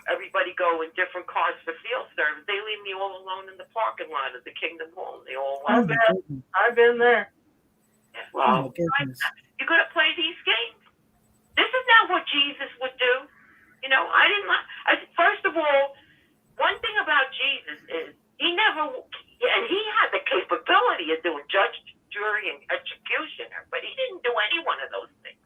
everybody go in different cars for field service. They leave me all alone in the parking lot of the Kingdom Hall. They all I've been there. Yeah. Oh, goodness. You're going to play these games? This is not what Jesus would do. You know, first of all, one thing about Jesus is he had the capability of doing judge, jury, and executioner, but he didn't do any one of those things.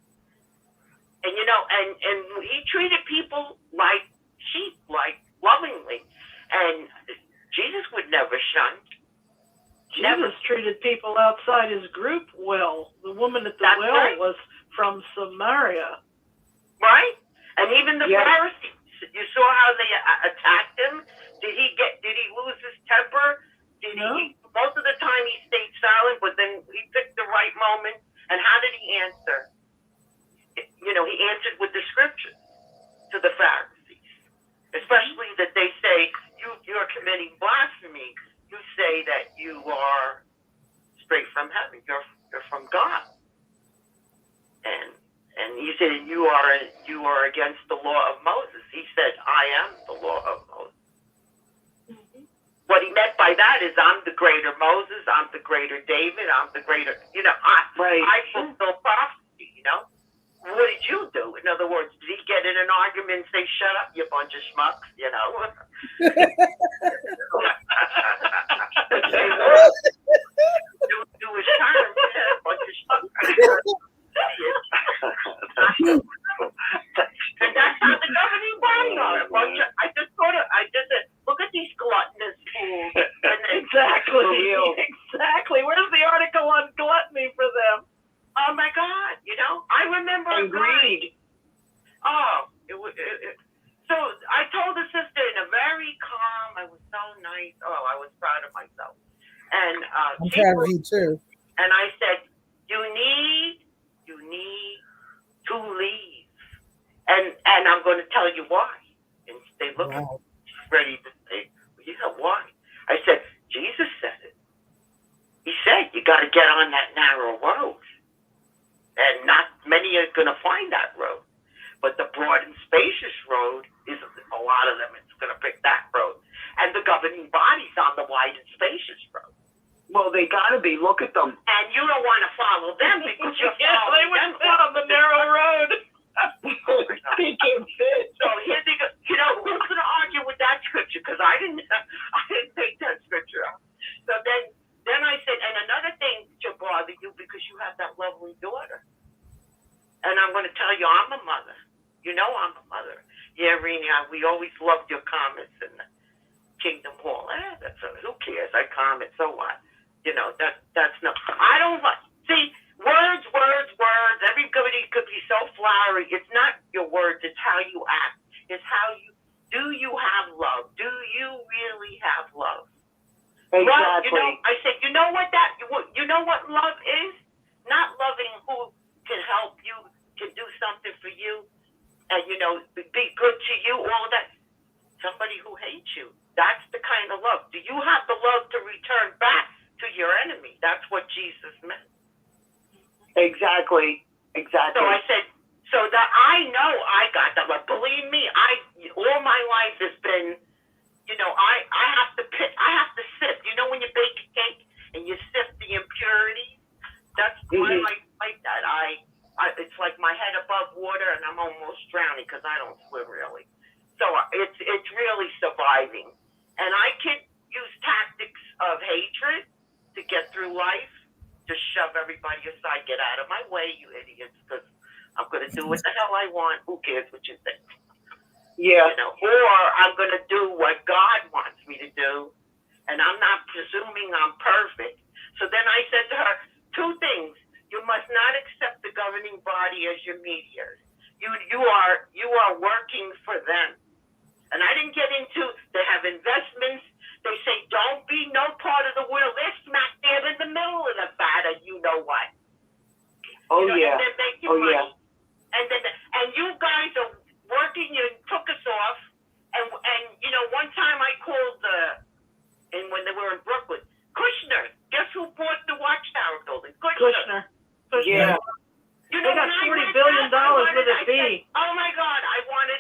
And, you know, and he treated people like sheep, like lovingly. And Jesus would never shun. Jesus treated people outside his group well. The woman at the well was from Samaria. Right? And even the Pharisees, you saw how they attacked him? Did he lose his temper? Most of the time he stayed silent, but then he picked the right moment. And how did he answer? You know, he answered with the scriptures to the Pharisees, especially that they say, you're committing blasphemy. You say that you are straight from heaven. You're from God. And he said, you are against the law of Moses. He said, I am the law of Moses. Mm-hmm. What he meant by that is I'm the greater Moses, I'm the greater David, I'm the greater, you know, I fulfill prophecy, you know. What did you do? In other words, did he get in an argument and say, shut up, you bunch of schmucks, you know? Do his term, bunch of schmucks. And that's how the governing body are. I just said, look at these gluttonous fools. Exactly. Where's the article on gluttony for them? Oh my God! You know, I remember and greed. Oh, so I told the sister in a very calm. I was so nice. Oh, I was proud of myself. And I'm proud of you too. And I said, you need to leave. And I'm going to tell you why. And they look at me, ready to say, yeah, why? I said, Jesus said it. He said, you got to get on that narrow road. And not many are going to find that road. But the broad and spacious road is a lot of them. It's going to pick that road. And the governing body's on the wide and spacious road. Well, they got to be. Look at them. And you don't want to follow them because you're they would sit on the narrow road. They can't fit. So here they go. You know, who's going to argue with that scripture? Because I didn't take that scripture out. So then I said, and another thing to bother you because you have that lovely daughter. And I'm going to tell you, I'm a mother. You know I'm a mother. Yeah, Rena, we always loved your comments in the Kingdom Hall. Who cares? I comment, so what? You know, that's no. I don't like. See, words. Everybody could be so flowery. It's not your words. It's how you act. It's how do you have love? Do you really have love? Exactly. Well, you know, I said, you know what love is? Not loving who can help you, can do something for you, and, you know, be good to you, all that. Somebody who hates you. That's the kind of love. Do you have the love to return back to your enemy? That's what Jesus meant. Exactly. So I said, so that I know I got that love. Believe me, all my life has been, you know, I have to sift. You know when you bake a cake and you sift the impurities? That's my life like that. It's like my head above water and I'm almost side. Get out of my way, you idiots, because I'm going to do what the hell I want. Who cares what you think? Yeah. You know, or I'm going to do what God wants me to do, and I'm not presuming I'm perfect. So then I said to her, two things. You must not accept the governing body as your mediator. You are working for them. And I didn't get into, they have investments. They say, don't be no part of the world. They're smack dab in the middle of the batter, you know what. Oh, you know, yeah. And they're making Oh, money. yeah. And you guys are working, you took us off. And you know, one time I called, and when they were in Brooklyn, Kushner. Guess who bought the Watchtower building? Kushner. Yeah. You They know, got when I $40 read billion that, with a I B. said, oh my God, I wanted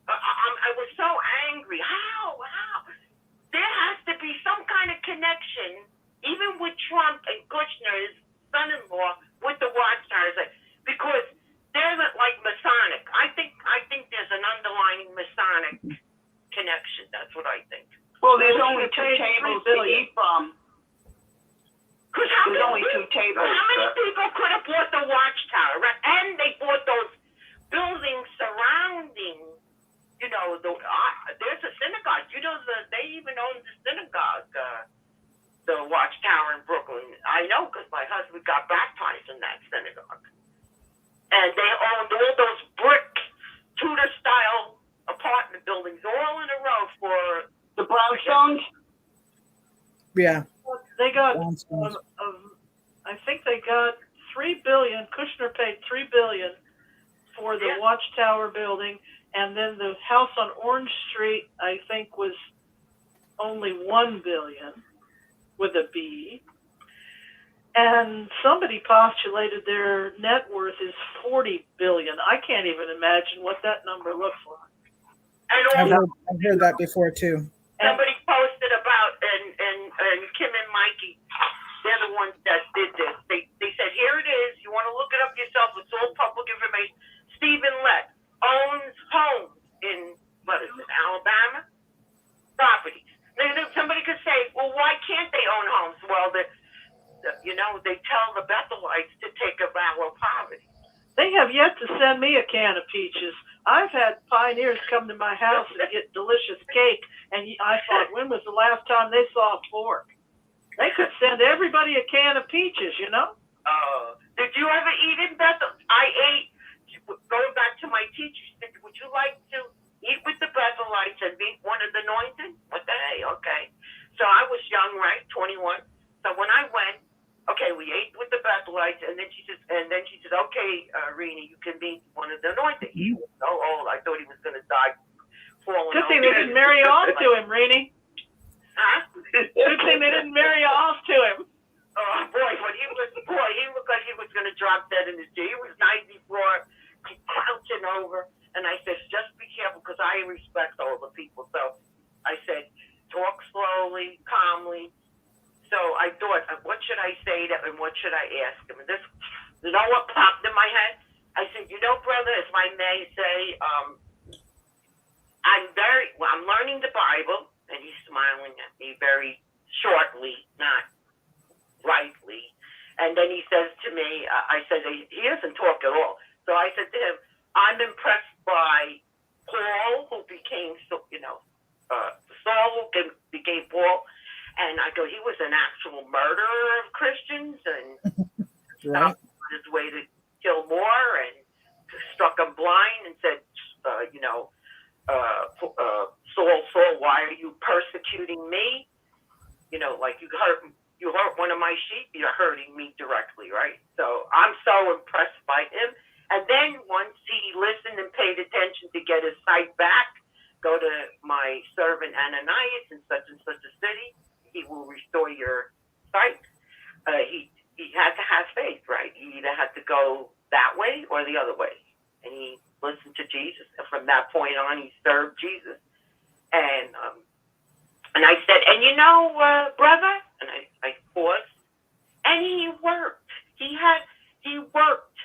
I was so angry. How? There has to be some kind of connection, even with Trump and Kushner, his son-in-law, with the Watchtower, because they're like Masonic. I think there's an underlying Masonic connection. That's what I think. Well, there's only two tables to eat from. There's only two tables. How many people could have bought the Watchtower? Right? And they bought those buildings surrounding, you know, there's a synagogue. You know, they even own the synagogue, the Watchtower in Brooklyn. I know because my husband got baptized in that synagogue. And they owned all those brick Tudor-style apartment buildings all in a row for the brownstones. Yeah. They got, I think they got $3 billion. Kushner paid $3 billion for the Watchtower building, and then the house on Orange Street, I think, was only $1 billion with a B. And somebody postulated their net worth is $40 billion. I can't even imagine what that number looks like. And I've heard that before too. Somebody posted about and Kim and Mikey, they're the ones that did this. They said, here it is. You want to look it up yourself. It's all public information. Stephen Lett owns homes in, Alabama? Properties. Somebody could say, well, why can't they own homes? Well, they tell the Bethelites to take a vow of poverty. They have yet to send me a can of peaches. I've had pioneers come to my house and get delicious cake, and I thought, when was the last time they saw a fork? They could send everybody a can of peaches, you know? Did you ever eat in Bethel? I ate, going back to my teachers, would you like to eat with the Bethelites and be one of the anointed? What the hey, okay. So I was young, right, 21. So when I went, okay, we ate with the Bethelites, and then she said, okay, Rena, you can be one of the anointed. He was so old, I thought he was going to die. Good thing they didn't marry off to him, Rena. Huh? Good thing they didn't marry off to him. Oh boy, he looked like he was going to drop dead in his chair. He was 94, crouching over, and I said, just be careful, because I respect all the people. So I said, talk slowly, calmly. So I thought, what should I say to him, and what should I ask him? And this, you know what popped in my head? I said, brother, as I may say, I'm learning the Bible, and he's smiling at me very shortly, not brightly. And then he says to me, I said, he doesn't talk at all. So I said to him, I'm impressed by Paul, who became, Saul, who became Paul. And I go, he was an actual murderer of Christians and stopped on his way to kill more and struck him blind and said, Saul, why are you persecuting me? Like you hurt one of my sheep, you're hurting me directly, right? So I'm so impressed by him. And then once he listened and paid attention to get his sight back, go to my servant Ananias in such and such a city. He will restore your sight. He had to have faith, right? He either had to go that way or the other way. And he listened to Jesus. And from that point on, he served Jesus. And I said, brother, and I paused, and he worked. He worked.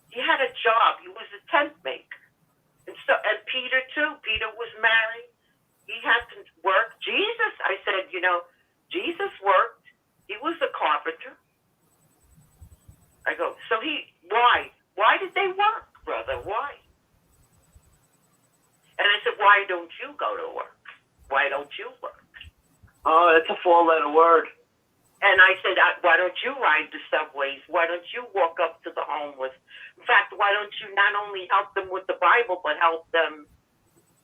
He had a job. He was a tent maker. And Peter, too. Peter was married. He had to work. Jesus, I said, Jesus worked. He was a carpenter. I go, so why? Why did they work, brother? Why? And I said, why don't you go to work? Why don't you work? Oh, that's a four-letter word. And I said, why don't you ride the subways? Why don't you walk up to the homeless? In fact, why don't you not only help them with the Bible, but help them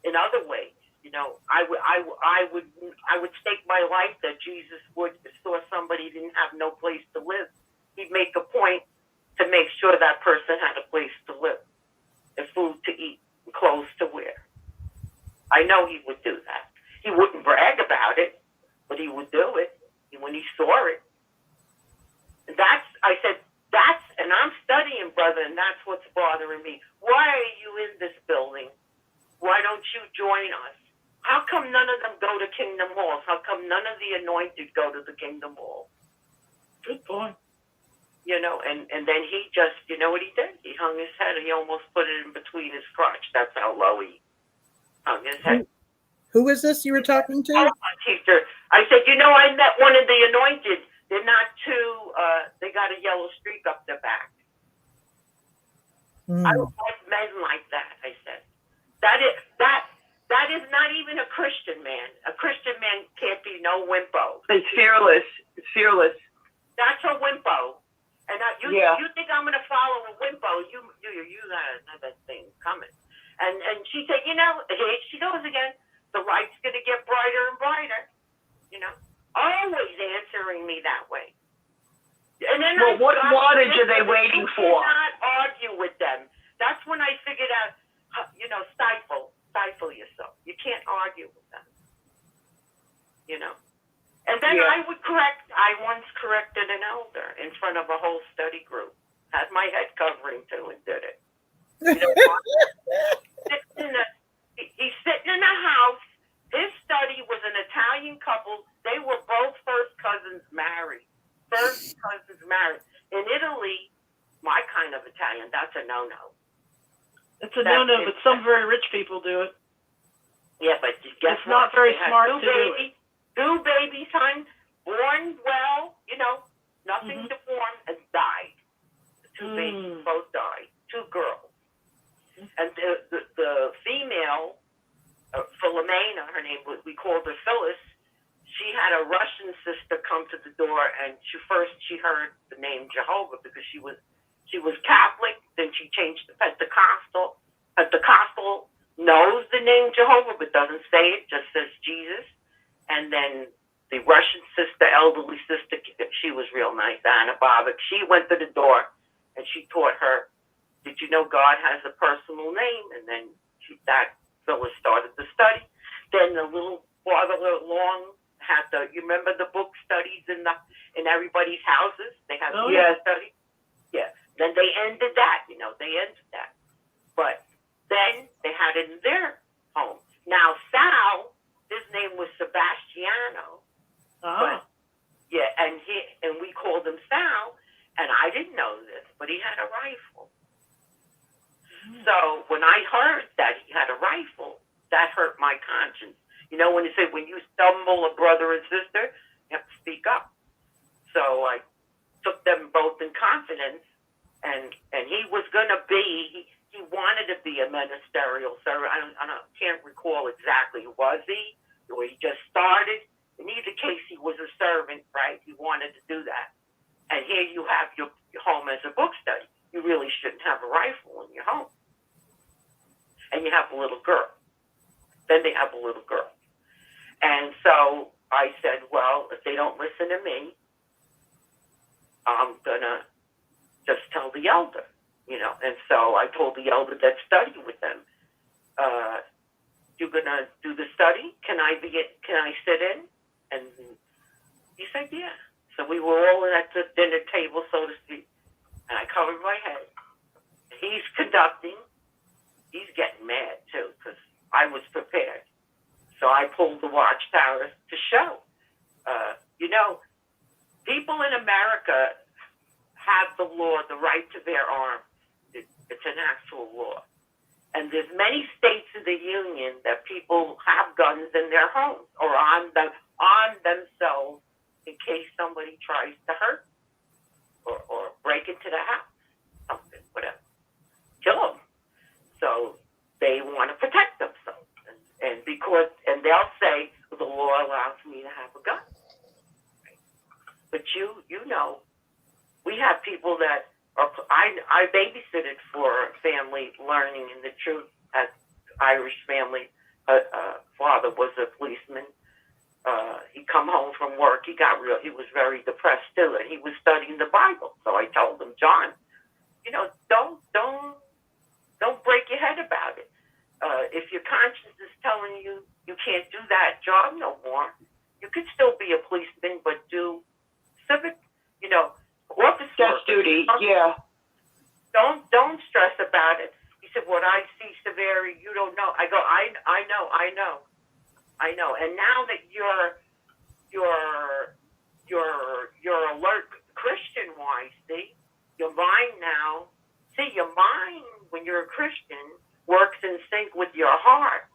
in other ways? You know, I would stake my life that Jesus would saw somebody didn't have no place to live. He'd make a point to make sure that person had a place to live, and food to eat, and clothes to wear. I know he would do that. He wouldn't brag about it, but he would do it when he saw it. And I said, and I'm studying, brother, and that's what's bothering me. Why are you in this building? Why don't you join us? How come none of them go to Kingdom Halls? How come none of the anointed go to the Kingdom Hall? Good point. You know, and then he just, you know what he did? He hung his head and he almost put it in between his crotch. That's how low he hung his head. Who was this you were talking to? Teacher, I said, you know, I met one of the anointed. They're not too, they got a yellow streak up their back. I don't like men like that, I said. That is not even a Christian man. A Christian man can't be no wimpo. It's fearless. It's fearless. That's a wimpo. And you think I'm going to follow a wimpo? You got another thing coming. And she said, you know, here she goes again. The light's going to get brighter and brighter. You know, always answering me that way. And then what wattage are they waiting for? You cannot argue with them. That's when I figured out, you know, stifle yourself. You can't argue with them. You know. And then I once corrected an elder in front of a whole study group. Had my head covering too and did it. You know what? He's sitting in a house. His study was an Italian couple. They were both first cousins married. In Italy, my kind of Italian, that's a no-no. It's a no-no, but some very rich people do it. Yeah, but guess it's not very smart to do it. Two babies, son, born well, you know, nothing deformed, and died. The two babies both died. Two girls. And the female, Philomena, her name was, we called her Phyllis. She had a Russian sister come to the door, and she heard the name Jehovah because she was Catholic. Then she changed to Pentecostal. Pentecostal knows the name Jehovah but doesn't say it, just says Jesus. And then the Russian sister, elderly sister, she was real nice, Anna Bobbitt. She went to the door and she taught her, did you know God has a personal name? And then Phyllis started the study. Then a little farther along, you remember the book studies in everybody's houses? They had study. Yeah. Then they ended that, you know, But then they had it in their home. Now, Sal, his name was Sebastiano. But, yeah, and we called him Sal, and I didn't know this, but he had a rifle. So when I heard that he had a rifle, that hurt my conscience. You know, when you say, when you stumble a brother and sister, you have to speak up. So I took them both in confidence, and he was going to be, he wanted to be a ministerial servant. I can't recall exactly, was he? Or he just started? In either case, he was a servant, right? He wanted to do that. And here you have your home as a book study. You really shouldn't have a rifle in your home. And you have a little girl. Then they have a little girl. And so I said, well, if they don't listen to me, I'm going to just tell the elder, you know. And so I told the elder that studied with them, you're going to do the study? Can I sit in? And he said, yeah. So we were all at the dinner table, so to speak. And I covered my head. He's conducting. He's getting mad, too, because I was prepared. So I pulled the Watchtower to show. You know, people in America have the law, the right to bear arms. It's an actual law. And there's many states of the union that people have guns in their homes or on themselves in case somebody tries to hurt or break into their house, something, whatever, kill them. So they want to protect themselves, and they'll say, well, the law allows me to have a gun. Right? But you know, we have people that are. I babysitted for a family learning in the truth as Irish family. Father was a policeman. He come home from work. He was very depressed too, and he was studying the Bible. So I told him, John, don't break your head about it. If your conscience is telling you you can't do that job no more, you could still be a policeman, but do civic, office That's work. duty. Yeah. Don't stress about it. He said, "What I see, Severi, you don't know." I go, I know. And now that you're alert Christian wise, see, your mind now. See, your mind when you're a Christian works in sync with your heart,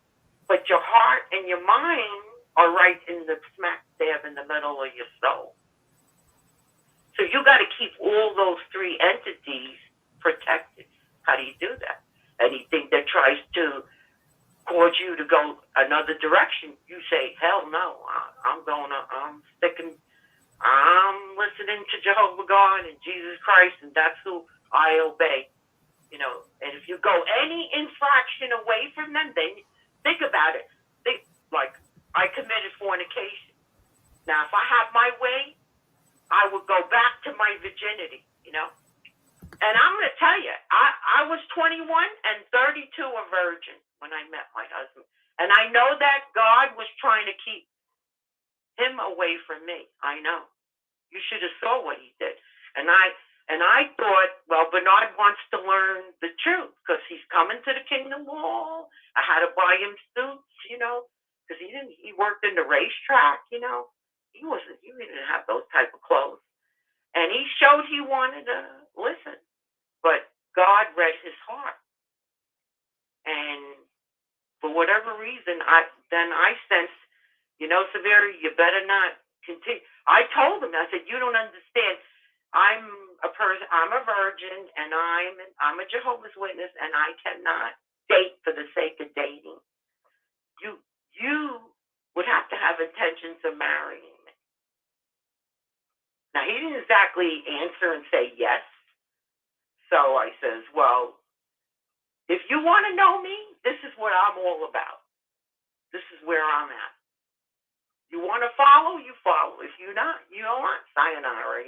but your heart and your mind are right in the smack dab in the middle of your soul. So you got to keep all those three entities protected. How do you do that? Anything that tries to cause you to go another direction, you say, hell no, I'm listening to Jehovah God and Jesus Christ, and that's who I obey. And if you go any infraction away from them, then think about it. Like, I committed fornication. Now, if I have my way, I would go back to my virginity, And I'm going to tell you, I was 21 and 32 a virgin when I met my husband. And I know that God was trying to keep him away from me. I know. You should have saw what he did. And I thought, well, Bernard wants to learn the truth because he's coming to the Kingdom Hall. I had to buy him suits, because he worked in the racetrack, He didn't have those type of clothes. And he showed he wanted to listen. But God read his heart. And for whatever reason, I sensed, Severi, you better not continue. I told him, I said, you don't understand. I'm a virgin, and I'm a Jehovah's Witness, and I cannot date for the sake of dating. You would have to have intentions of marrying me. Now, he didn't exactly answer and say yes. So I says, well, if you want to know me, this is what I'm all about. This is where I'm at. You want to follow, you follow. If you don't want, sayonara,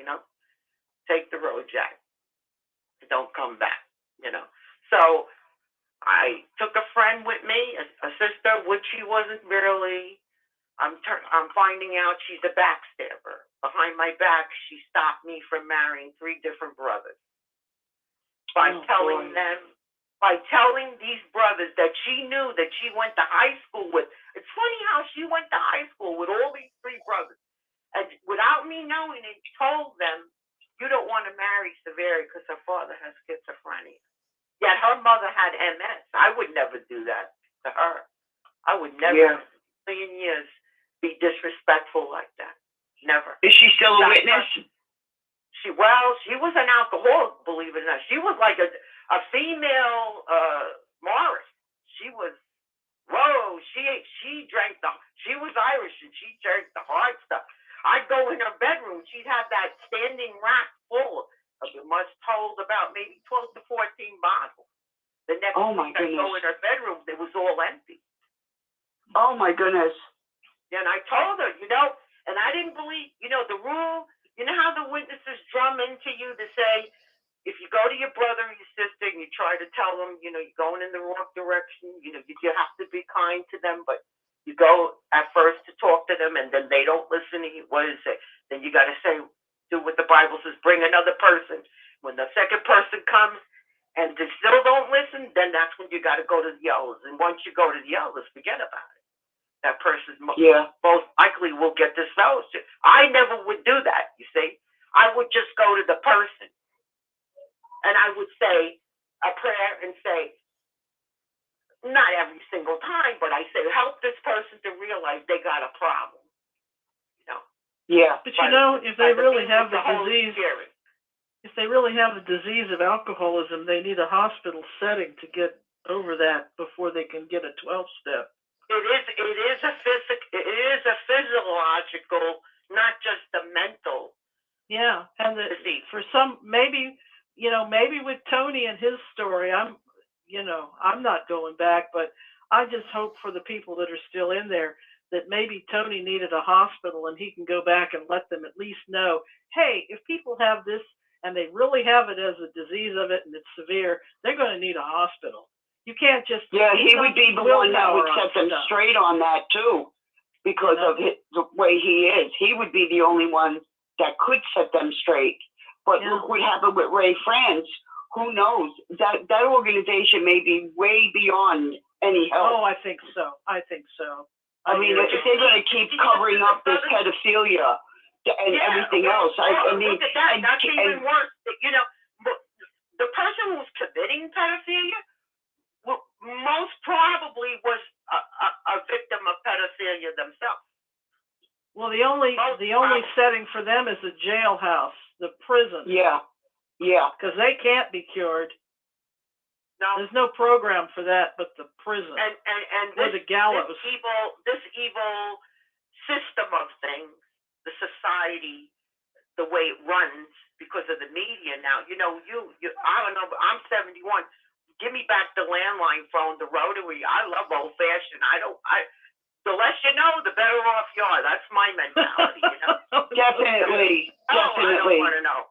Take the road, Jack. Don't come back, So I took a friend with me, a sister, which she wasn't really. I'm finding out she's a backstabber. Behind my back, she stopped me from marrying 3 different brothers. By telling these brothers that she knew that she went to high school with. It's funny how she went to high school with all these 3 brothers. And without me knowing it, told them, you don't want to marry Severi because her father has schizophrenia. Yet her mother had MS. I would never do that to her. I would never in a million years be disrespectful like that. Never. Is she still a witness? She was an alcoholic, believe it or not. She was like a female Morris. She was, she drank she was Irish and she drank the hard stuff. I'd go in her bedroom. She'd have that standing rack full of, it must hold about maybe 12 to 14 bottles. The next week I'd go in her bedroom, it was all empty. Oh my goodness. And I told her, and I didn't believe, the rule, how the witnesses drum into you to say, if you go to your brother or your sister and you try to tell them, you're going in the wrong direction, you have to be kind to them, but you go at first to talk to them and then they don't listen to you. What is it? Then you got to say, do what the Bible says, bring another person. When the second person comes and they still don't listen, then that's when you got to go to the elders. And once you go to the elders, forget about it. That person most likely will get this fellowship. I never would do that, you see. I would just go to the person and I would say a prayer and say, not every single time, but I say, help this person to realize they got a problem. Yeah. But if they really have the disease, if they really have a disease of alcoholism, they need a hospital setting to get over that before they can get a 12-step. It is a physiological, not just a mental. Yeah, and disease. For some, maybe with Tony and his story, I'm not going back, but I just hope for the people that are still in there that maybe Tony needed a hospital and he can go back and let them at least know, hey, if people have this and they really have it as a disease of it and it's severe, they're going to need a hospital. You can't just... Yeah, he would be the one that would set them straight on that too, because of the way he is. He would be the only one that could set them straight. But look what happened with Ray France. Who knows? That organization may be way beyond any help. Oh, I think so. I mean, if they're going to keep covering up this pedophilia and everything else, I mean, look at that. That's even worse. You know, the person who's committing pedophilia most probably was a victim of pedophilia themselves. Well, the only setting for them is the jailhouse, the prison. Yeah. Because they can't be cured. No. There's no program for that but the prison. And or the gallows. This evil system of things, the society, the way it runs because of the media now. You know, you I don't know, I'm 71. Give me back the landline phone, the rotary. I love old fashioned. The less you know, the better off you are. That's my mentality, you know. Definitely. I don't want to know.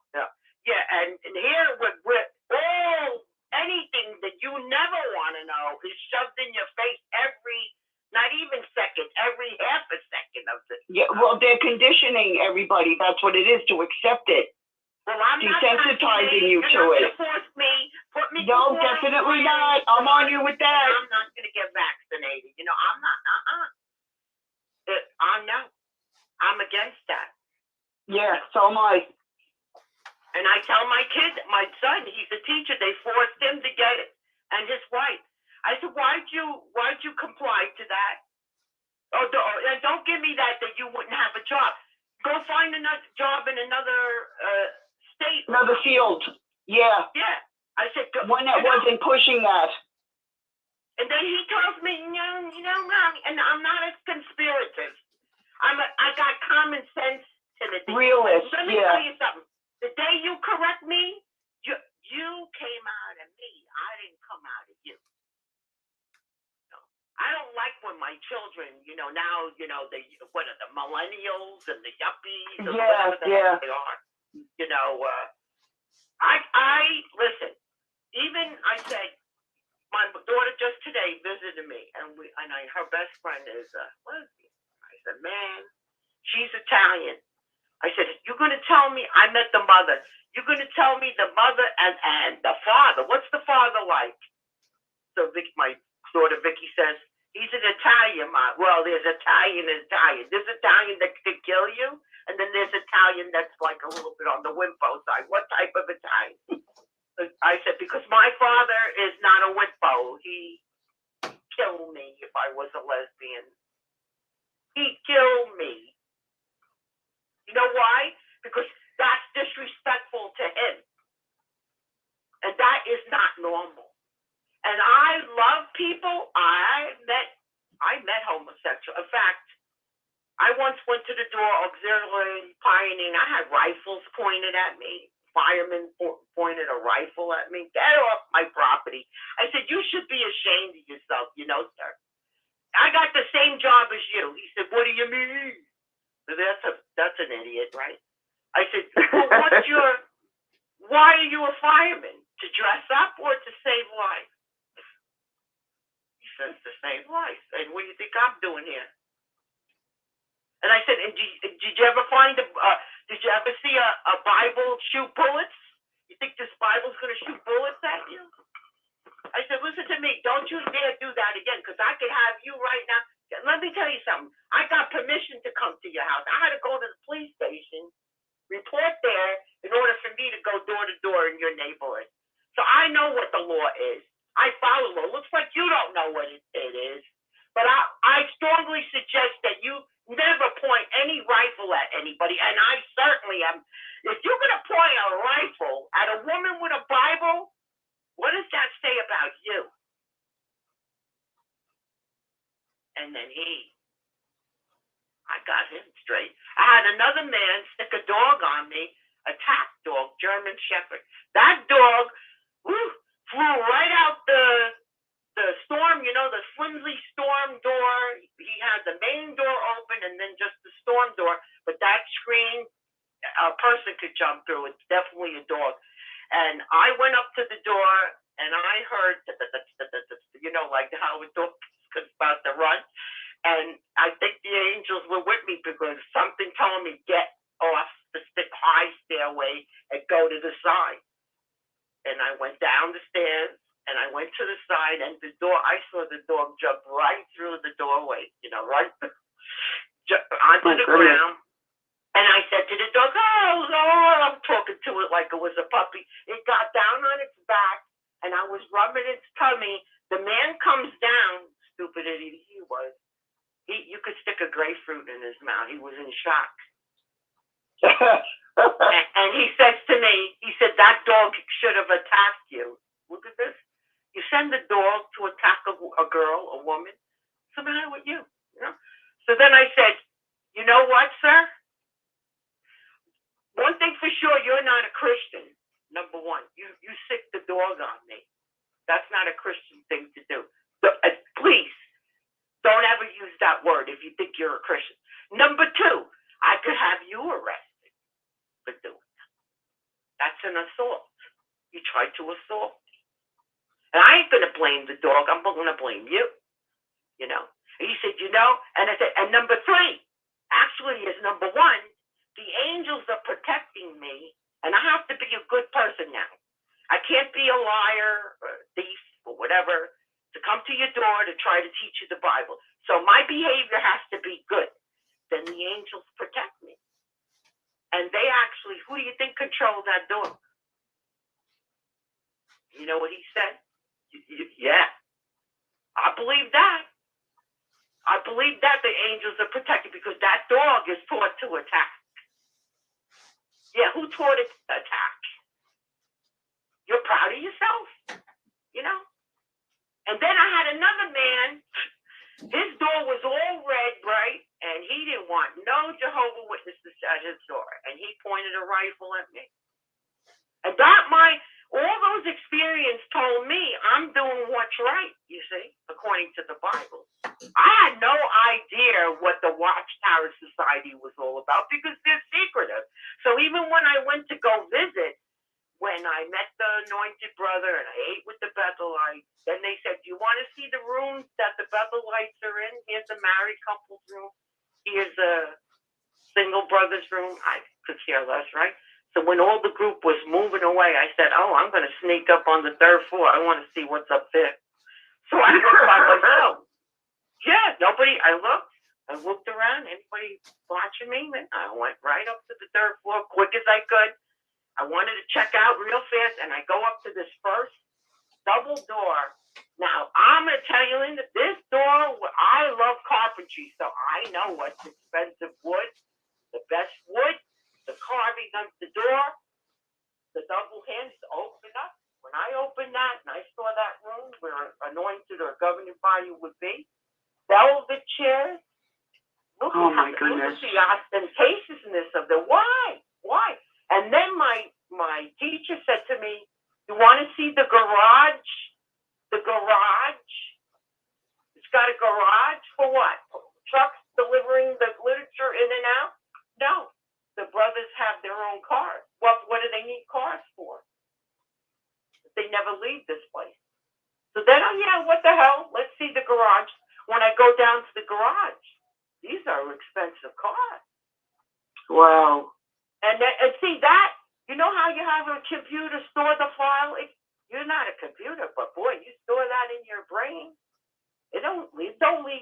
Yeah, and here with all anything that you never want to know is shoved in your face not even second, every half a second of this. Yeah, well, they're conditioning everybody. That's what it is, to accept it. Well, I'm desensitizing you to it. Force me, put me. No, definitely not. I'm on you with that. I'm not going to get vaccinated. You know, I'm not. I'm against that. Yeah, so am I. And I tell my kid, my son, he's a teacher. They forced him to get it, and his wife. I said, why'd you comply to that? Oh, don't give me that you wouldn't have a job. Go find another job in another state. Another field. Yeah. Yeah. I said, one that wasn't pushing that. And then he tells me, no, Mom, and I'm not as conspirative. I got common sense, Timothy. Realist. Let me tell you something. The day you correct me, you came out of me. I didn't come out of you. No. I don't like when my children, now, what are the millennials and the yuppies or whatever the heck they are. I listen. Even I said, my daughter just today visited me, and her best friend is lesbian. I said, man, she's Italian. I said, you're going to tell me, I met the mother. You're going to tell me the mother and the father. What's the father like? So my daughter Vicky says, he's an Italian, Mom. Well, there's Italian and Italian. There's Italian that could kill you, and then there's Italian that's like a little bit on the wimpo side. What type of Italian? I said, because my father is not a wimpo. He'd kill me if I was a lesbian. He'd kill me. You know why? Because that's disrespectful to him. And that is not normal. And I love people. I met homosexual. In fact, I once went to the door, auxiliary pioneering. I had rifles pointed at me. Firemen pointed a rifle at me. Get off my property. I said, you should be ashamed of yourself, sir. I got the same job as you. He said, what do you mean? That's an idiot, right? I said, well, why are you a fireman? To dress up or to save life? He says, to save life. And what do you think I'm doing here? And I said, and did you ever did you ever see a Bible shoot bullets? You think this Bible's going to shoot bullets at you? I said, listen to me. Don't you dare do that again, because I could have you right now. Let me tell you something. I got permission to come to your house. I had to go to the police station, report there, in order for me to go door to door in your neighborhood. So I know what the law is. I follow law. Looks like you don't know what it is. But I strongly suggest that you never point any rifle at anybody. And I certainly am. If you're going to point a rifle I had another man stick a dog on me, a tack dog, German Shepherd. That dog flew right out the storm, the flimsy storm door. He had the main door open and then just the storm door. But that screen, a person could jump through. It's definitely a dog. And I went up to the door and I heard, like how a dog is about to run. And I think the angels were with me because something told me get off the high stairway and go to the side. And I went down the stairs and I went to the side and the door, I saw the dog jump right through the doorway, right onto the ground. And I said to the dog, I'm talking to it like it was a puppy. It got down on its back and I was rubbing its tummy. The man comes down, stupid idiot he was. You could stick a grapefruit in his mouth. He was in shock. and he says to me, he said, that dog should have attacked you. Look at this. You send the dog to attack a girl, a woman. What's the matter with you? So then I said, you know what, sir? One thing for sure, you're not a Christian. Number one, you sick the dog on me. That's not a Christian thing to do. So, please, don't ever use that word if you think you're a Christian. Number two, I could have you arrested for doing that. That's an assault. You tried to assault me. And I ain't going to blame the dog. I'm going to blame you. And he said, and I said, and number three, actually is number one, the angels are protecting me, and I have to be a good person now. I can't be a liar or a thief or whatever to come to your door to try to teach you the Bible. So my behavior has to be good. Then the angels protect me. And they actually, who do you think controls that door? You know what he said? Yeah. I believe that. I believe that the angels are protected because that dog is taught to attack. Yeah, who taught it to attack? You're proud of yourself, And then I had another man. His door was all red, right? And he didn't want no Jehovah's Witnesses at his door. And he pointed a rifle at me. And all those experiences told me I'm doing what's right, you see, according to the Bible. I had no idea what the Watchtower Society was all about because they're secretive. So even when I went to go visit, when I met the anointed brother and I ate with the Bethelites, then they said, do you want to see the rooms that the Bethelites are in? Here's a married couple's room. Here's a single brother's room. I could care less, right? So when all the group was moving away, I said, I'm going to sneak up on the third floor. I want to see what's up there. So I went by myself. Yeah, nobody. I looked around. Anybody watching me? And I went right up to the third floor, quick as I could. I wanted to check out real fast, and I go up to this first double door. Now, I'm going to tell you, Linda, this door, I love carpentry, so I know what's expensive wood, the best wood, the carving of the door, the double hinge open up. When I opened that and I saw that room where anointed or governing body would be, velvet chairs. Look at the ostentatiousness of the why? And then my teacher said to me, you want to see the garage? The garage? It's got a garage for what? Trucks delivering the literature in and out? No. The brothers have their own cars. What do they need cars for? They never leave this place. So then, what the hell? Let's see the garage. When I go down to the garage, these are expensive cars. Wow. And see that, you know how you have a computer store the file? You're not a computer, but boy, you store that in your brain. It don't leave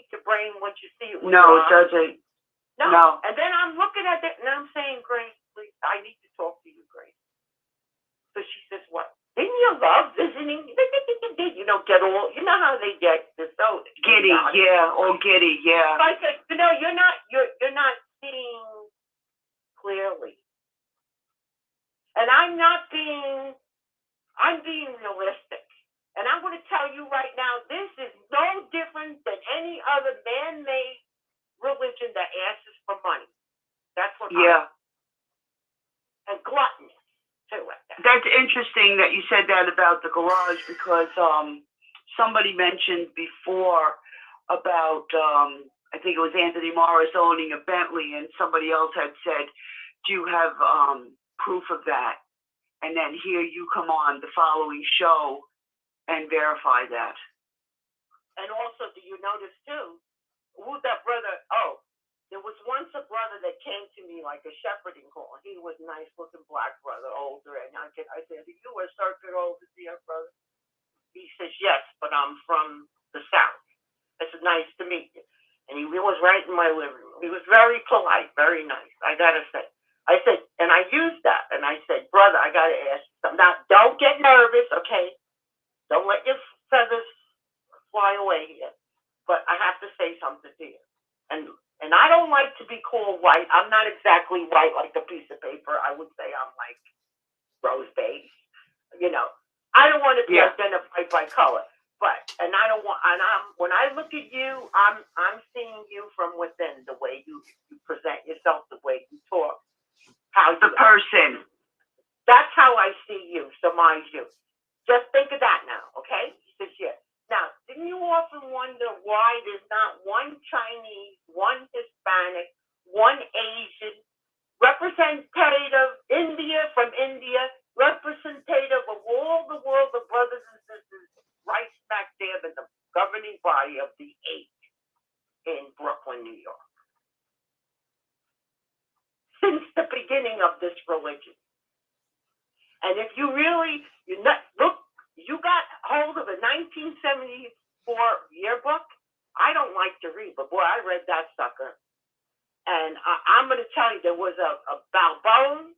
your brain once you see it. No, it doesn't. No. And then I'm looking at it and I'm saying, Grace, please, I need to talk to you, Grace. So she says, what? Didn't you love visiting? Get all, you know how they get so giddy, all giddy, yeah. So I said, you're not seeing clearly. And I'm being realistic. And I'm going to tell you right now, this is no different than any other man-made religion that asks for money. That's Yeah. And gluttonous, too. That's interesting that you said that about the garage, because somebody mentioned before about, I think it was Anthony Morris owning a Bentley, and somebody else had said, do you have proof of that? And then here you come on the following show and verify that. And also, do you notice, too, who's that brother? Oh, there was once a brother that came to me like a shepherding call. He was a nice-looking black brother, older, and I said, "Are you a circuit overseer, brother?" He says, "Yes, but I'm from the South." I said, "Nice to meet you." And he was right in my living room. He was very polite, very nice, I gotta say. I said, and I used that, and I said, "Brother, I gotta ask you something. Now, don't get nervous, okay? Don't let your feathers fly away here. But I have to say something to you. And I don't like to be called white. I'm not exactly white like a piece of paper. I would say I'm like rose beige. You know, I don't want to be identified by color. But and I don't want. And when I look at you, I'm seeing you from within. The way you present yourself, the way you talk, how the person. That's how I see you. So mind you, just think of that now, okay? He says, yeah. Now, didn't you often wonder why there's not one Chinese, one Hispanic, one Asian, representative from India, representative of all the world of brothers and sisters, right smack dab in the governing body of the 8 in Brooklyn, New York? Since the beginning of this religion. And if you really, look, you got hold of a 1974 yearbook. I don't like to read, but boy, I read that sucker. And I'm going to tell you, there was a Balboa.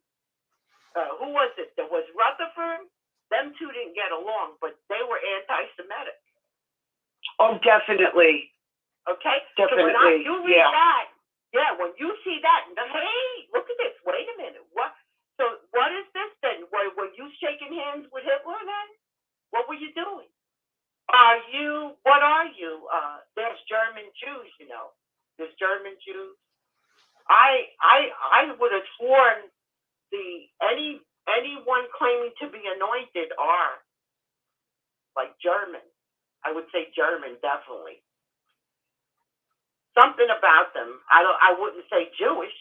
Who was it? There was Rutherford. Them two didn't get along, but they were anti-Semitic. Oh, definitely. Okay? Definitely. So when you read that, when you see that, hey, look at this. Wait a minute. What? So what is this then? Were you shaking hands with Hitler then? What were you doing? What are you? There's German Jews, you know. There's German Jews. I would have sworn anyone claiming to be anointed are like German. I would say German, definitely. Something about them. I wouldn't say Jewish.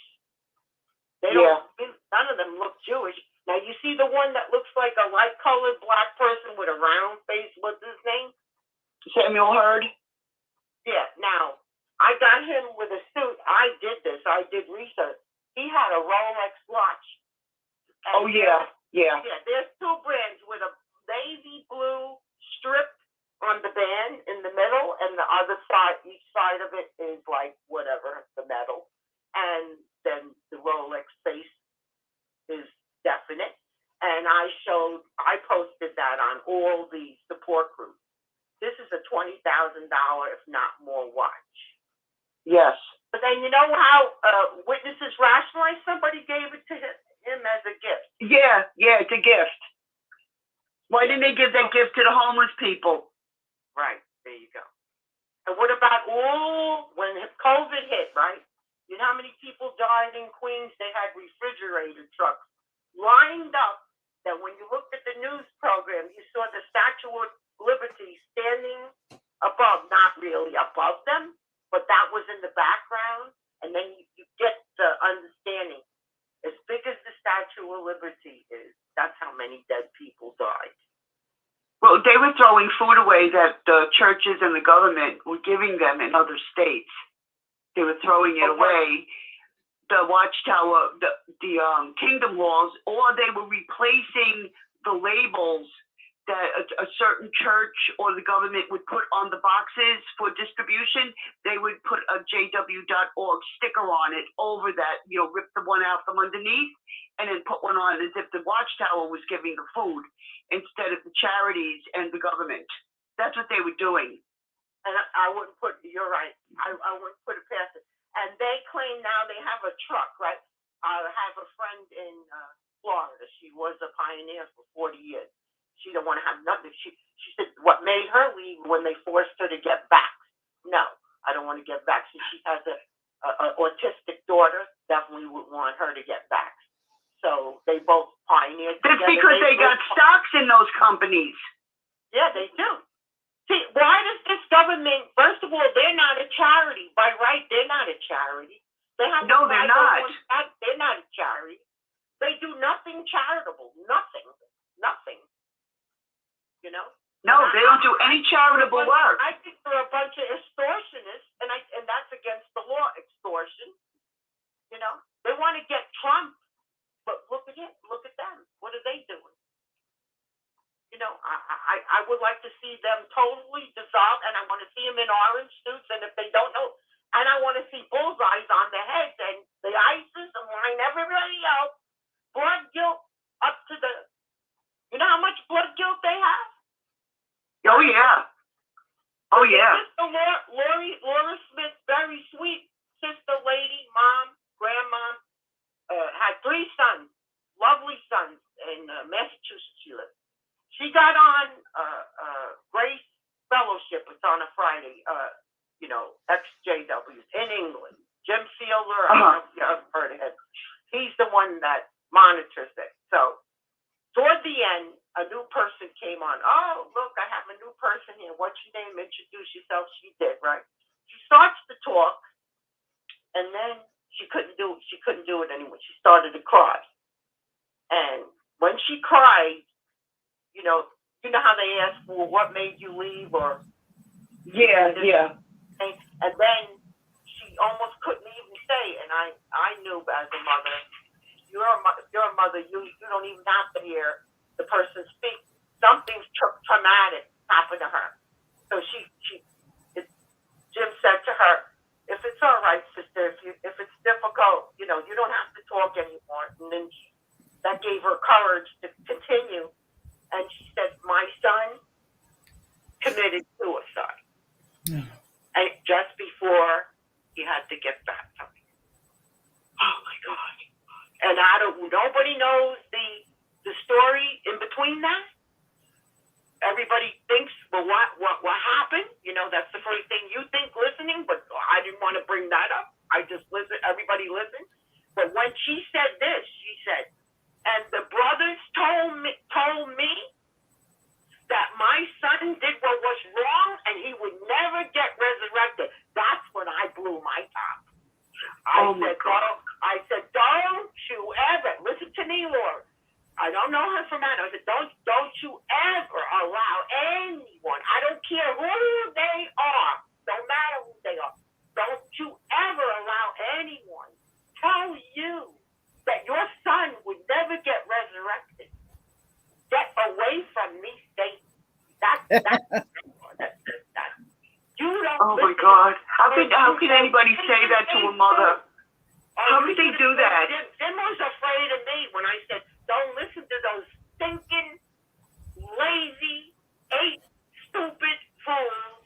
They don't. None of them look Jewish. Now you see the one that looks like a light-colored black person with a round face. What's his name? Samuel Hurd. Yeah. Now I got him with a suit. I did this. I did research. He had a Rolex watch. And Yeah. There's two brands with a navy blue strip on the band in the middle, and the other side, each side of it is like whatever, the metal, and then the Rolex face is definite. And I posted that on all the support groups. This is a $20,000, if not more, watch. Yes. But then you know how witnesses rationalize? Somebody gave it to him as a gift. Yeah, it's a gift. Why didn't they give that gift to the homeless people? Right, there you go. And what about when COVID hit, right? You know how many people died in Queens? They had refrigerator trucks lined up that when you looked at the news program, you saw the Statue of Liberty standing above, not really above them, but that was in the background. And then you get the understanding. As big as the Statue of Liberty is, that's how many dead people died. Well, they were throwing food away that the churches and the government were giving them in other states. They were throwing it away. The Watchtower, the Kingdom laws, or they were replacing the labels that a certain church or the government would put on the boxes for distribution. They would put a jw.org sticker on it over that, rip the one out from underneath and then put one on as if the Watchtower was giving the food instead of the charities and the government. That's what they were doing. And I wouldn't you're right. I wouldn't put it past it. And they claim now they have a truck, right? I have a friend in Florida. She was a pioneer for 40 years. She didn't want to have nothing. She said what made her leave when they forced her to get back. No, I don't want to get back. So she has a autistic daughter. Definitely would want want her to get back. So they both pioneered. That's together. because they got stocks in those companies. Yeah, they do. See, why does this government? First of all, they're not a charity. By right, they're not a charity. They have No, they're not. They're not a charity. They do nothing charitable. Nothing. You know. No, they don't do any charitable work. I think they're a bunch of extortionists, and that's against the law, extortion. You know, they want to get Trump, but look at him, look at them. What are they doing? You know, I would like to see them totally dissolved, and I want to see them in orange suits, and if they don't know, and I want to see bullseyes on their heads, and the ISIS and line everybody else, blood guilt up to the, you know how much blood guilt they have? Oh, yeah. Oh, yeah. Sister Laura Smith, very sweet sister lady, mom, grandmom, had 3 sons, lovely sons in Massachusetts she lived. She got on Grace Fellowship. It's on a Friday, you know, XJWs in England. Jim Fielder, I don't know if you've heard of him. He's the one that monitors it. So toward the end, a new person came on. Oh, look, I have a new person here. What's your name? Introduce yourself. She did, right? She starts to talk, and then she couldn't do it anymore. She started to cry. And when she cried, you know how they ask, well, what made you leave? Or yeah. And then she almost couldn't even say. And I knew as a mother, you're a mother, you don't even have to hear the person speak. Something traumatic happened to her. So Jim said to her, if it's all right, sister, if it's difficult, you know, you don't have to talk anymore. And then that gave her courage to continue. And she said, my son committed suicide. And just before he had to get back to me. Oh my God. And nobody knows the story in between that. Everybody thinks, well, what happened? You know, that's the first thing you think listening, but I didn't want to bring that up. I just listen, everybody listened. But when she said this, she said, and the brothers told me that my son did what was wrong and he would never get resurrected. That's when I blew my top. I said, don't you ever, listen to me, Laura. I don't know her from Anna. I said, don't you ever allow anyone, I don't care who they are, don't matter who they are, don't you ever allow anyone tell you that your son would never get resurrected. Get away from me, Satan. That's you don't. Oh my God! How can anybody say that to a mother? How could they do that? Jim was afraid of me when I said, "Don't listen to those stinking, lazy, stupid fools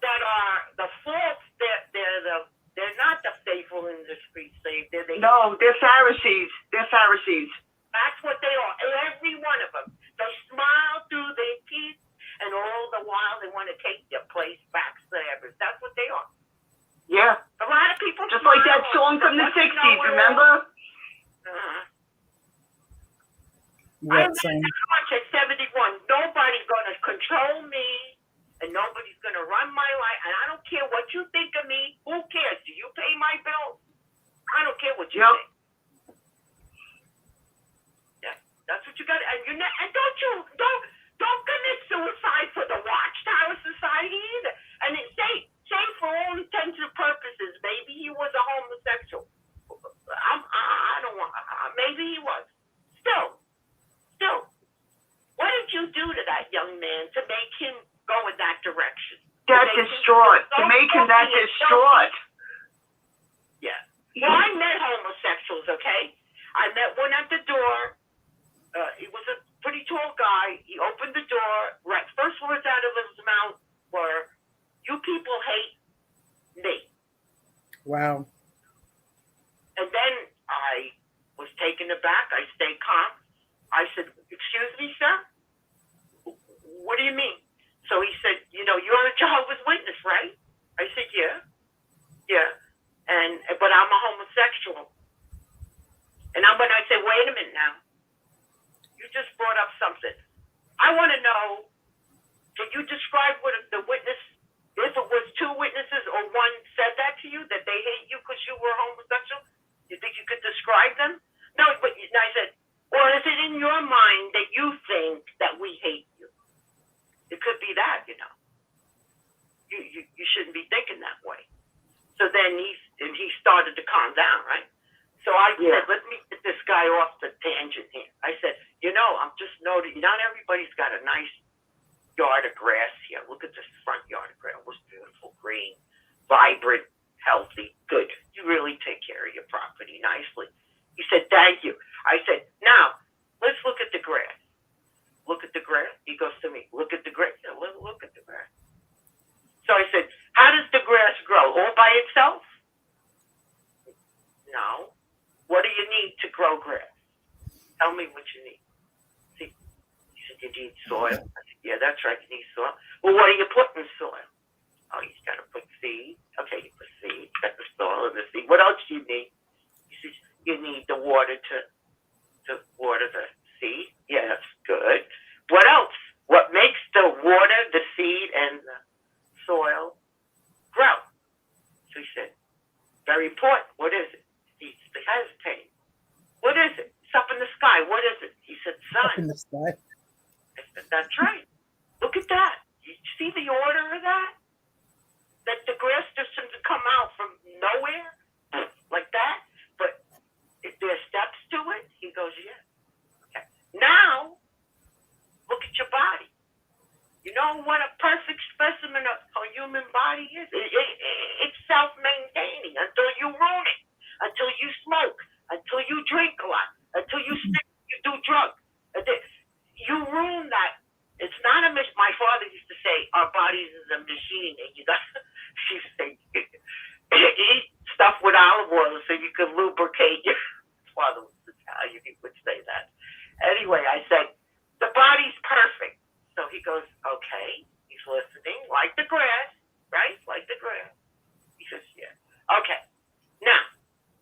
that are the false. They're not the faithful in the streets. They're Pharisees. They're Pharisees. That's what they are. Every one of them. They smile through their teeth, and all the while they want to take their place backstabbers. That's what they are. Yeah. A lot of people just like that song from the 60s, remember? I'm at 71. Nobody's going to control me, and nobody's going to run my life. And I don't care what you think of me. Who cares? Do you pay my bills? I don't care what you think. Yeah, that's what you got. And don't commit suicide for the Watchtower Society either. And say for all intents and purposes, maybe he was a homosexual. I don't want. Maybe he was. Still, what did you do to that young man to make him go in that direction? That distraught. To make him that distraught. Yeah. Well, I met homosexuals. Okay, I met one at the door. He was a pretty tall guy. He opened the door. Right, first words out of his mouth were, "You people hate me." Wow. And then I was taken aback. I stayed calm. I said, "Excuse me, sir? What do you mean?" So he said, "You're a Jehovah's Witness, right?" I said, "Yeah. But I'm a homosexual." And when I say, wait a minute now, you just brought up something. I want to know, can you describe what the witness, if it was two witnesses or one said that to you, that they hate you because you were homosexual? You think you could describe them? No, but I said, or is it in your mind that you think that we hate you? It could be that, you know. You shouldn't be thinking that way. So then he started to calm down, right? So I said, let me get this guy off the tangent here. I said, you know, I'm just noticing, not everybody's got a nice yard of grass here. Look at this front yard of grass. It was beautiful, green, vibrant, healthy, good. You really take care of your property nicely. He said, thank you. I said, now, let's look at the grass. Look at the grass. He goes to me, look at the grass. Yeah, look at the grass. So I said, how does the grass grow? All by itself? No. What do you need to grow grass? Tell me what you need. See, he said, you need soil. I said, yeah, that's right, you need soil. Well, what do you put in soil? Oh, you got to put seed. Okay, you put seed, got the soil and the seed. What else do you need? He says, you need the water to water the seed. Yeah, that's good. What else? What makes the water, the seed, and the soil grow? So he said, very important. What is it? He's hesitating. What is it? It's up in the sky. What is it? He said, sun. Up in the sky. I said, that's right. Look at that. You see the order of that? That the grass doesn't come out from nowhere like that, but if there's steps to it, he goes, yeah. Okay. Now, look at your body. You know what a perfect specimen of a human body is? It's self-maintaining until you ruin it, until you smoke, until you drink a lot, until you do drugs. You ruin that. It's not a mission. My father used to say, our bodies is a machine, and you got she say, eat stuff with olive oil so you can lubricate your father was Italian, he would say that. Anyway, I said, the body's perfect. So he goes, okay, he's listening, like the grass, right? Like the grass. He says, yeah. Okay. Now,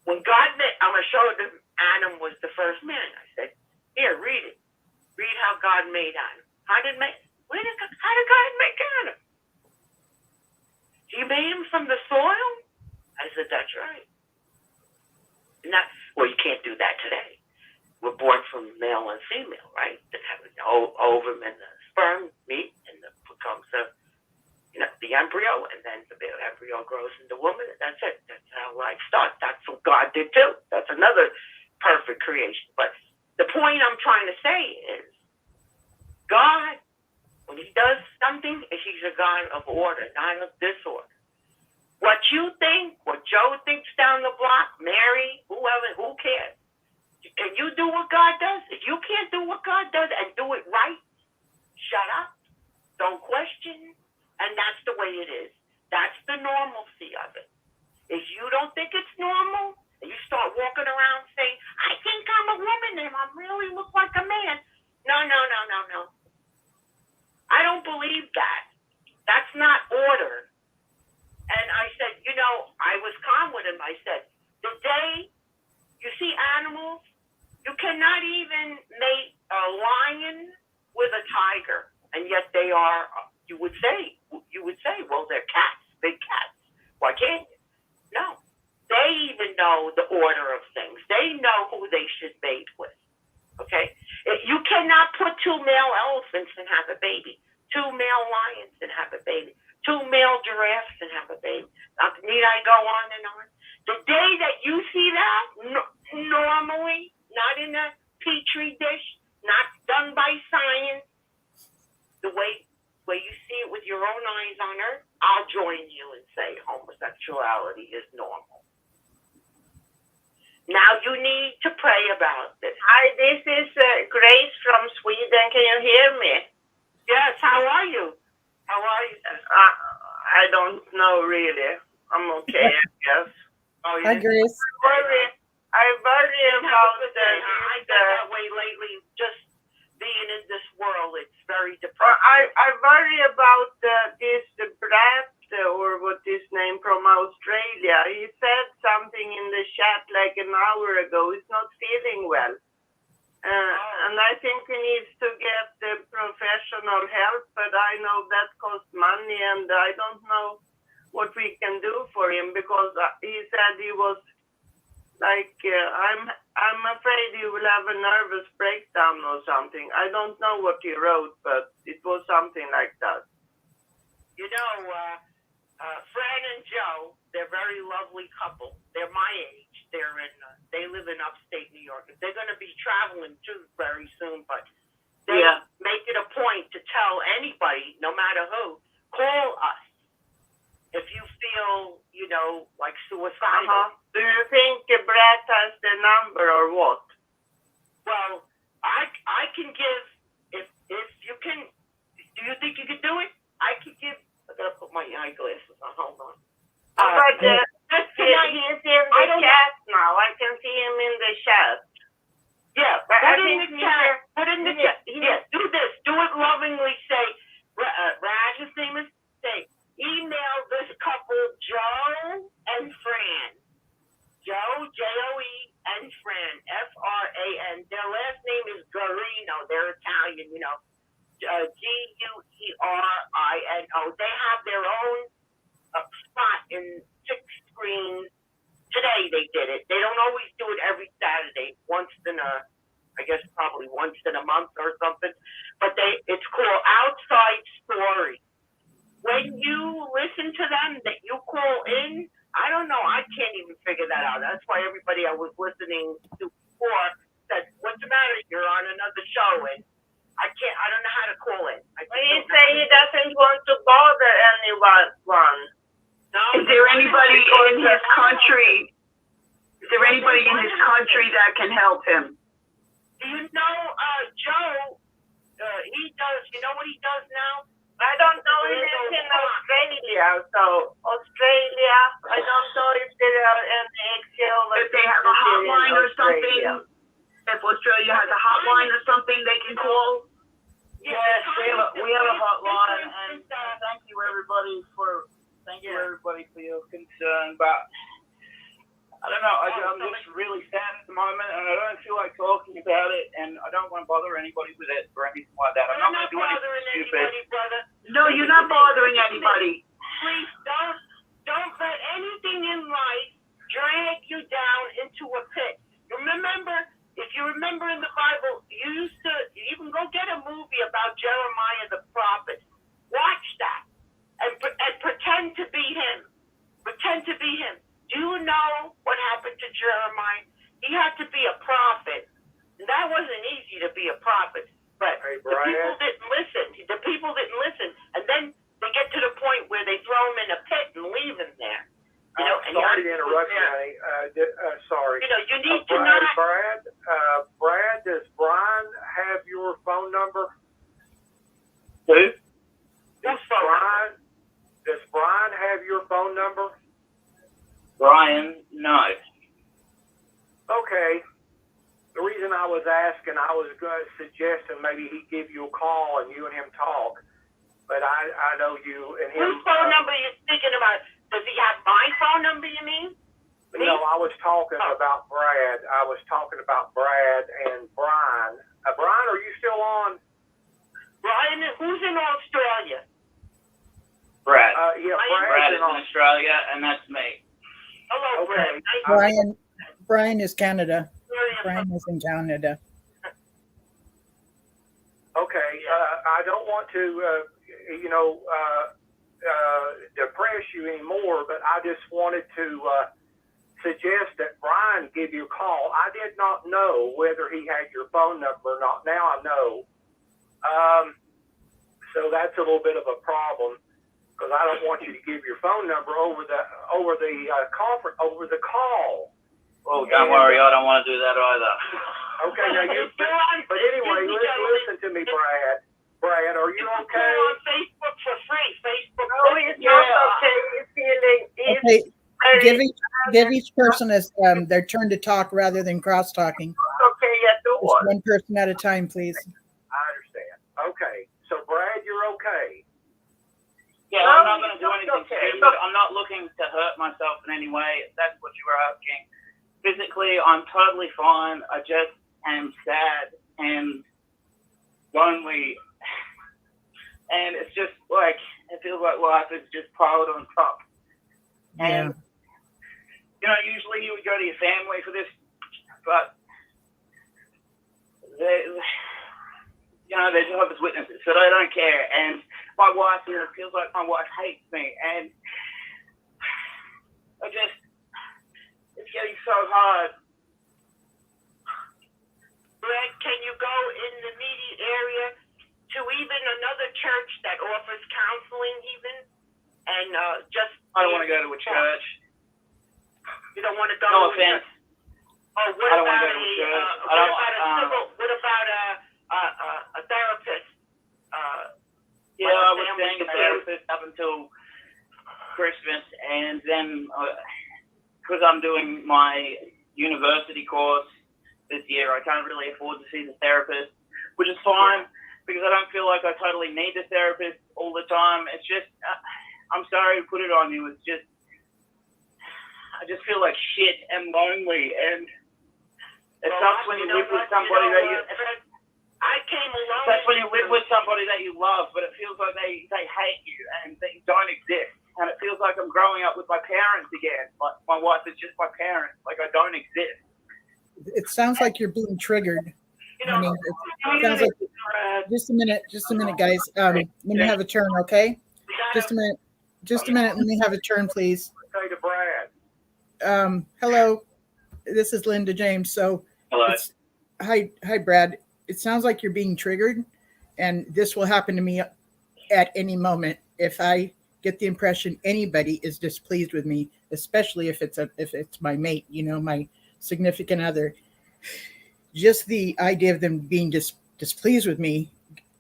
when God made, I'm going to show them Adam was the first man. I said, here, read it. Read how God made Adam. How did God make Adam? He made him from the soil? I said, that's right. Well, you can't do that today. We're born from male and female, right? That have the ovum and the sperm meet and becomes the embryo, and then the embryo grows into woman, and that's it. That's how life starts. That's what God did too. That's another perfect creation. But the point I'm trying to say is, God, when he does something, he's a God of order, not of disorder. What you think, what Joe thinks down the block, Mary, whoever, who cares? Can you do what God does? If you can't do what God does and do it right, shut up. Don't question. And that's the way it is. That's the normalcy of it. If you don't think it's normal, and you start walking around saying, I think I'm a woman and I really look like a man. No. I don't believe that. That's not order. And I said, I was calm with him. I said, the day you see animals, you cannot even mate a lion with a tiger. And yet they are, you would say, well, they're cats, big cats. Why can't you? No. They even know the order of things. They know who they should mate with. Okay? You cannot put two male elephants and have a baby, two male lions and have a baby, two male giraffes and have a baby. Need I go on and on? The day that you see that, normally, not in a petri dish, not done by science, the way you see it with your own eyes on earth, I'll join you and say homosexuality is normal. Now you need to pray about this. Hi, this is Grace from Sweden. Can you hear me? Yes, how are you? How are you? I don't know really. I'm okay, I guess. Oh, Hi, Grace. I worry about I've been that way lately, just being in this world. It's very depressing. I worry about this Brad, or what his name, from Australia. He said something in the chat like an hour ago. He's not feeling well. And I think he needs to get the professional help, but I know that costs money, and I don't know what we can do for him, because he said he was like, I'm afraid he will have a nervous breakdown or something. I don't know what he wrote, but it was something like that. You know, Fran and Joe, they're a very lovely couple. They're my age. They live in upstate New York. They're going to be traveling too very soon, but they make it a point to tell anybody, no matter who, call us if you feel, like suicidal. Do you think Brett has the number or what? Well, I can give, if you can, do you think you can do it? I can give, I got to put my eyeglasses on, hold on. But he's in the chat now. I can see him in the chat. Yeah, put in the chat. Put in the chat. Yeah, do this. Do it lovingly. Say, Raj, his name is, say, email this couple, Joe and Fran. Joe, Joe, and Fran, Fran. Their last name is Guarino. They're Italian, Guerino. They have their own spot in 6 screens. Today they did it. They don't always do it every Saturday. Probably once in a month or something. But it's called Outside Story. When you listen to them, that you call in, I don't know. I can't even figure that out. That's why everybody I was listening to before said, "What's the matter? You're on another show," and I don't know how to call in. He say he doesn't want to bother anyone. No, Is there anybody in his country? Is there anybody in his country that can help him? Do you know, Joe? He does. You know what he does now? I don't know. He lives in Australia. So Australia, I don't know if there are any Excel. If they have a hotline or something, if Australia has a hotline or something, they can call. Yes, we have a hotline, and thank you everybody for your concern. But I don't know. I'm just really sad at the moment, and I don't feel like talking about it, and I don't want to bother anybody with it or anything like that. I'm not going to do anything stupid. Brother. No, you're not bothering anybody. Please don't let anything in life drag you down into a pit. If you remember in the Bible, you can go get a movie about Jeremiah the prophet. Watch that and pretend to be him. Pretend to be him. Do you know what happened to Jeremiah? He had to be a prophet. And that wasn't easy to be a prophet. But the people didn't listen. And then they get to the point where they throw him in a pit and leave him there. Sorry to interrupt you, honey. Sorry. You need to not. Brad, does Brian have your phone number? Who? Does Brian have your phone number? Brian, no. Okay. The reason I was asking, I was going to suggest that maybe he'd give you a call and you and him talk. But I know you and him. Whose phone number are you speaking about? Does he have my phone number, you mean? No, I was talking about Brad. I was talking about Brad and Brian. Brian, are you still on? Brian, who's in Australia? Brad. Brad is in Australia, and that's me. Hello, Okay. Brad. Brian is Canada. Brian is in Canada. Okay. I don't want to, depress you anymore, but I just wanted to suggest that Brian give you a call. I did not know whether he had your phone number or not. Now I know. So that's a little bit of a problem because I don't want you to give your phone number over the call. Oh, don't worry, I don't want to do that either. Okay, now but anyway, listen to me, Brad. Brad, are you okay? Go on Facebook for free. Facebook. No, he's not okay. He's feeling. Give each person their turn to talk rather than cross talking. Okay, yes, it was. One person at a time, please. I understand. Okay, so Brad, you're okay. Yeah, I'm not going to do anything stupid. I'm not looking to hurt myself in any way. If that's what you were asking. physically, I'm totally fine. I just am sad and lonely. And it's just like, it feels like life is just piled on top. And, you know, usually you would go to your family for this, but they're Jehovah's Witnesses, so they don't care. And my wife, you know, it feels like my wife hates me. And it's getting so hard. Brad, can you go in the immediate area to even another church that offers counseling even? And just... I don't want to go to a church. You don't want to go no to offense. Oh, what I don't about want to go to a church. what about a therapist? Yeah, I was seeing a therapist up until Christmas, and then because I'm doing my university course this year, I can't really afford to see the therapist, which is fine because I don't feel like I totally need the therapist all the time. It's just, I'm sorry to put it on you. It's just, I just feel like shit and lonely, and it sucks when you live with somebody that you. I came along. That's when you live with somebody that you love, but it feels like they hate you and they don't exist. And it feels like I'm growing up with my parents again. Like my wife is just my parents. Like I don't exist. It sounds like you're being triggered. You know, I mean, it sounds like. Just a minute, guys. Let me have a turn, okay? Just a minute. Let me have a turn, please. Say to Brad. Hello. This is Linda James. So, hello. Hi, Brad. It sounds like you're being triggered, and this will happen to me at any moment if I get the impression anybody is displeased with me, especially if it's my mate, you know, my significant other. Just the idea of them being displeased with me,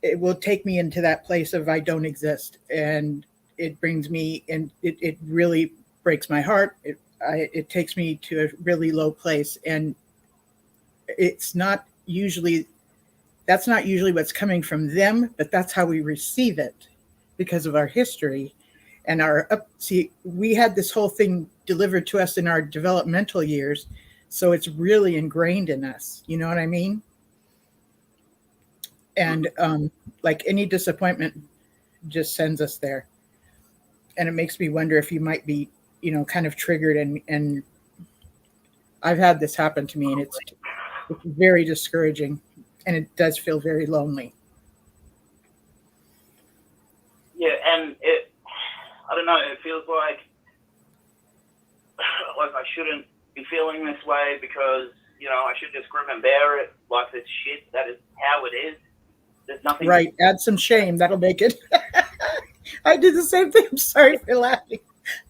it will take me into that place of I don't exist, and it brings me, and it really breaks my heart. It takes me to a really low place, and that's not usually what's coming from them, but that's how we receive it because of our history and we had this whole thing delivered to us in our developmental years. So it's really ingrained in us. You know what I mean? And like any disappointment just sends us there. And it makes me wonder if you might be, you know, kind of triggered, and I've had this happen to me, and it's very discouraging. And it does feel very lonely. Yeah, and I don't know, it feels like I shouldn't be feeling this way because, you know, I should just grin and bear it like it's shit. That is how it is. There's nothing. Right, add some shame. That'll make it. I do the same thing. I'm sorry for laughing.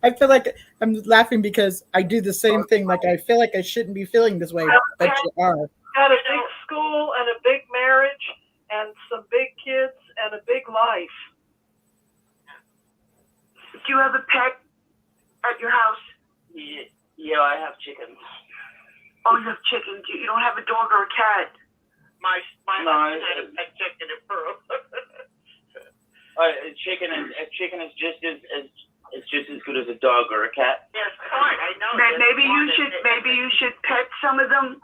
I feel like I'm laughing because I do the same thing. Like I feel like I shouldn't be feeling this way, but you are. Got a big school and a big marriage and some big kids and a big life. Do you have a pet at your house? Yeah, I have chickens. Oh, you have chickens. You don't have a dog or a cat? My husband had a pet chicken in Pearl. Chicken is just as good as a dog or a cat. Yes, fine. I know. Maybe you should pet some of them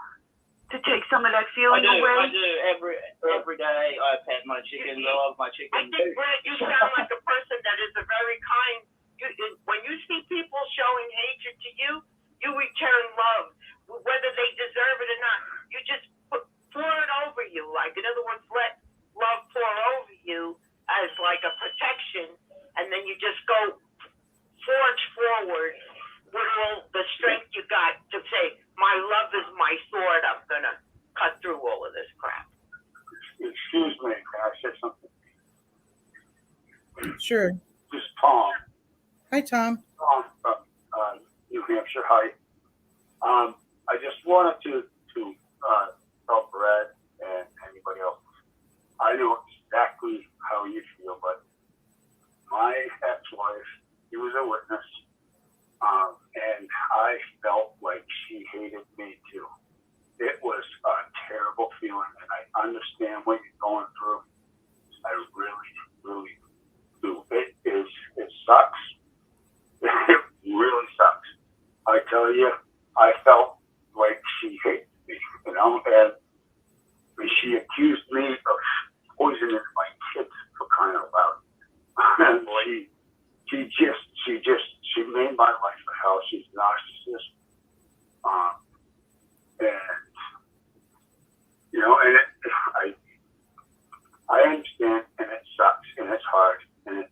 to take some of that feeling away. I do. Every day I pet my chickens. I love my chickens. I think, Brad, you sound like a person that is a very kind. When you see people showing hatred to you, you return love, whether they deserve it or not. You just pour it over you. Like, in other words, let love pour over you as like a protection, and then you just go forge forward with all the strength you got to say, my love is my sword. I'm going to cut through all of this crap. Excuse me, can I say something? Sure. This is Tom. Hi, Tom. Tom from New Hampshire. Hi. I just wanted to tell Brad and anybody else. I know exactly how you feel, but my ex-wife, she was a witness, and I felt like she hated me too. It was a terrible feeling, and I understand what you're going through. I really, really do. It sucks. It really sucks. I tell you, I felt like she accused me of poisoning my kids, for crying out loud. And she made my life a hell. She's a narcissist. And you know, and I understand, and it sucks, and it's hard, and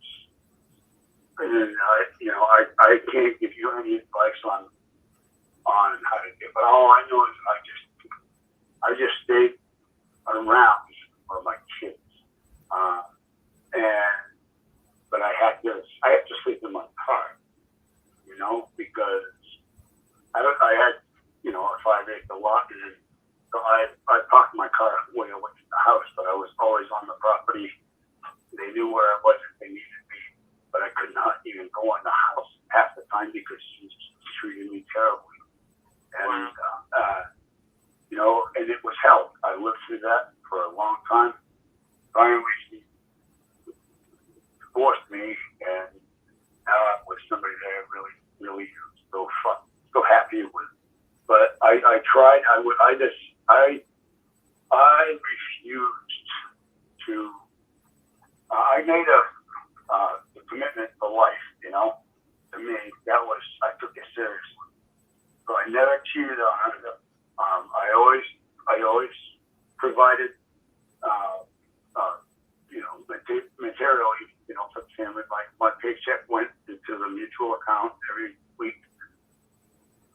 I can't give you any advice on how to do it. But all I know is I just stayed around for my kids, but I have to sleep in my car, you know, because I had, you know, a 5-acre lot, and so I parked my car way away from the house, but I was always on the property. They knew where I was if they needed me, but I could not even go in the house half the time because she treated me terribly. And, you know, and it was hell. I lived through that for a long time. Finally, she divorced me, and now I'm with somebody that I really, really so happy with. But I tried. I refused to. I made a commitment for life. You know, to me, I took it seriously. So I never cheated on her. I always provided, you know, materially, you know, for the family. My paycheck went into the mutual account every week.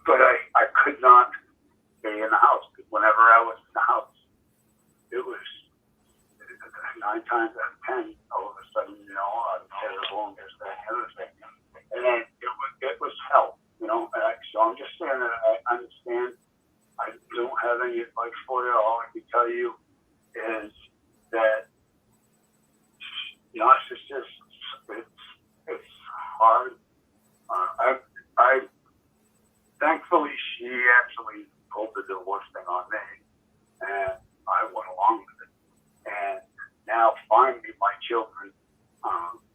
But I could not stay in the house, because whenever I was in the house, it was 9 times out of 10, all of a sudden, you know, I'm terrible and this, that, and the other thing. And then it was hell, you know. So I'm just saying that I understand. I don't have any advice for you. All I can tell you is that, you know, it's hard. Thankfully, she actually pulled the divorce thing on me, and I went along with it. And now, finally, my children,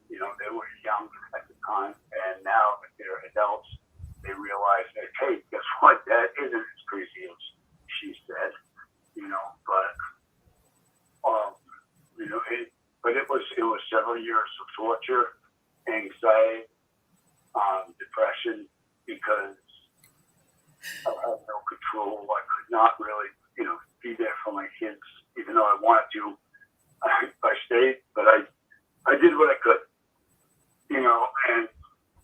you know, they were young at the time, and now that they're adults, they realize that, hey, guess what? That isn't as crazy as she said, you know. But, you know, it was several years of torture, anxiety, depression, because I had no control. I could not really, you know, be there for my kids, even though I wanted to. I stayed, but I did what I could, you know, and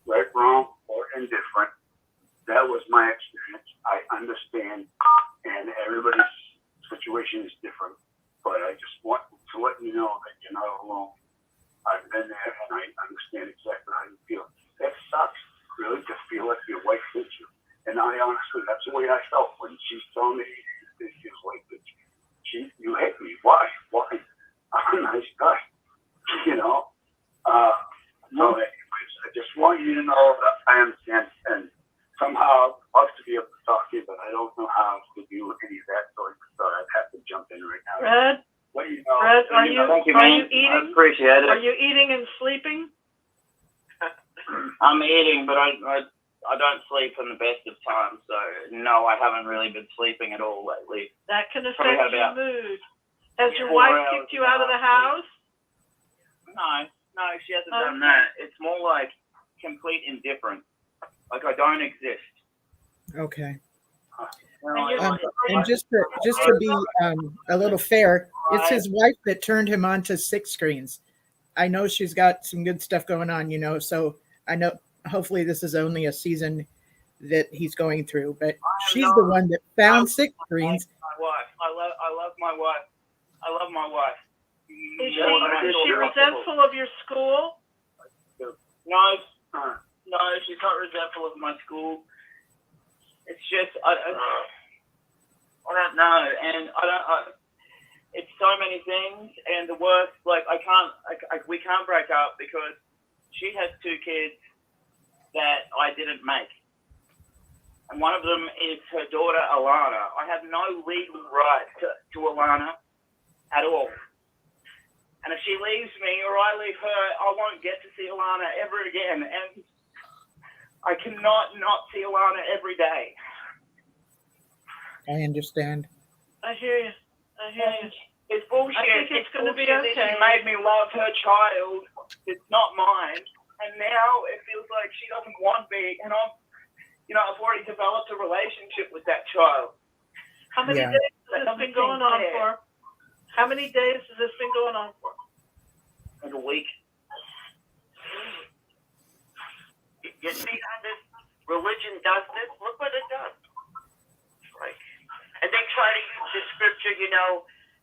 right, wrong, or indifferent, that was my experience. I understand, and everybody's situation is different, but I just want to let you know that you're not alone. I've been there, and I understand exactly how you feel. That sucks, really, to feel like your wife hates you. And I honestly, that's the way I felt when she's telling me this is like, you hate me. Why? I'm a nice guy, you know. So anyways, I just want you to know that I understand, and somehow I'd love to be able to talk to you, but I don't know how to do any of that, so I thought I'd have to jump in right now. Fred? What do you know? Fred, are you eating? I appreciate it. Are you eating and sleeping? I'm eating, but I don't sleep in the best of times, so no, I haven't really been sleeping at all lately. That can affect your mood. Has your 4 wife hours kicked you out of the house? No, she hasn't done that. It's more like complete indifference. Like I don't exist. Okay. And And just to be a little fair, it's his wife that turned him on to 6 screens. I know she's got some good stuff going on, you know, so I know hopefully this is only a season that he's going through, but she's the one that found 6 screens. My wife. I love my wife. I love my wife. Is she resentful of your school? No, she's not resentful of my school. It's just I don't know, and it's so many things, and the worst, like we can't break up because she has 2 kids that I didn't make, and one of them is her daughter Alana. I have no legal right to Alana at all. And if she leaves me or I leave her, I won't get to see Alana ever again. And I cannot not see Alana every day. I understand. I hear you. It's bullshit. I think it's going to be bullshit that okay. She made me love her child. It's not mine. And now it feels like she doesn't want me. And I've already developed a relationship with that child. How many Yeah. days has this been going on for? How many days has this been going on for? Like a week. You see how this religion does this? Look what it does. Like, and they try to use the scripture,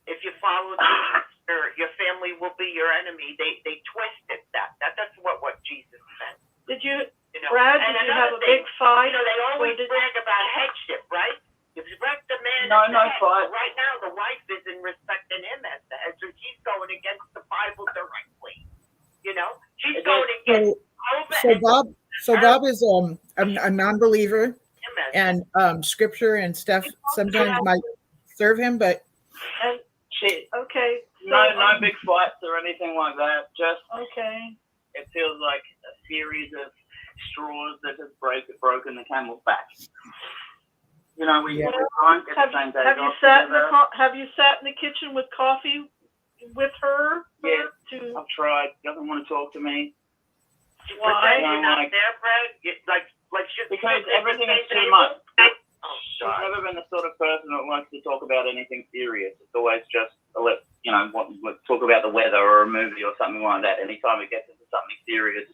if you follow Jesus, your family will be your enemy. They twisted that. That's what Jesus said. Did you, You know? Brad, And did you another have a big fight? They always Or did- brag about headship, right? You respect the man. No, as the no head. fight. But right now, the wife isn't respecting him as the head, so she's going against the Bible directly. She's going against So Bob is a non-believer, him as and scripture and stuff sometimes might serve him, but And Shit. okay, so No big fights or anything like that. Just okay. It feels like a series of straws that have broken the camel's back. We Yeah. can't get the same days Have you off sat in together. have you sat in the kitchen with coffee with her? Yeah. To I've tried. Doesn't want to talk to me. why? You're not there, Brad. Because everything is too much. She's never been the sort of person that likes to talk about anything serious. It's always just let's talk about the weather or a movie or something like that. Anytime it gets into something serious,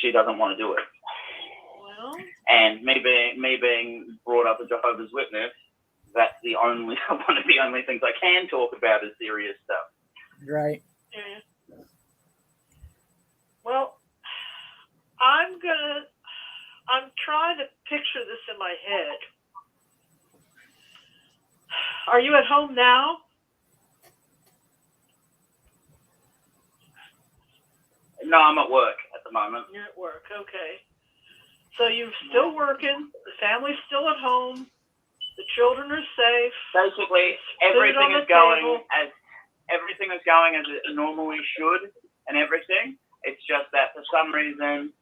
she doesn't want to do it. Well, And me being brought up a Jehovah's Witness, that's one of the only things I can talk about is serious stuff. right. yeah. Well, I'm trying to picture this in my head. Are you at home now? No, I'm at work at the moment. You're at work, okay. So you're still working, the family's still at home, the children are safe. Basically, Food everything on the is going table. as it normally should, and everything. It's just that for some reason,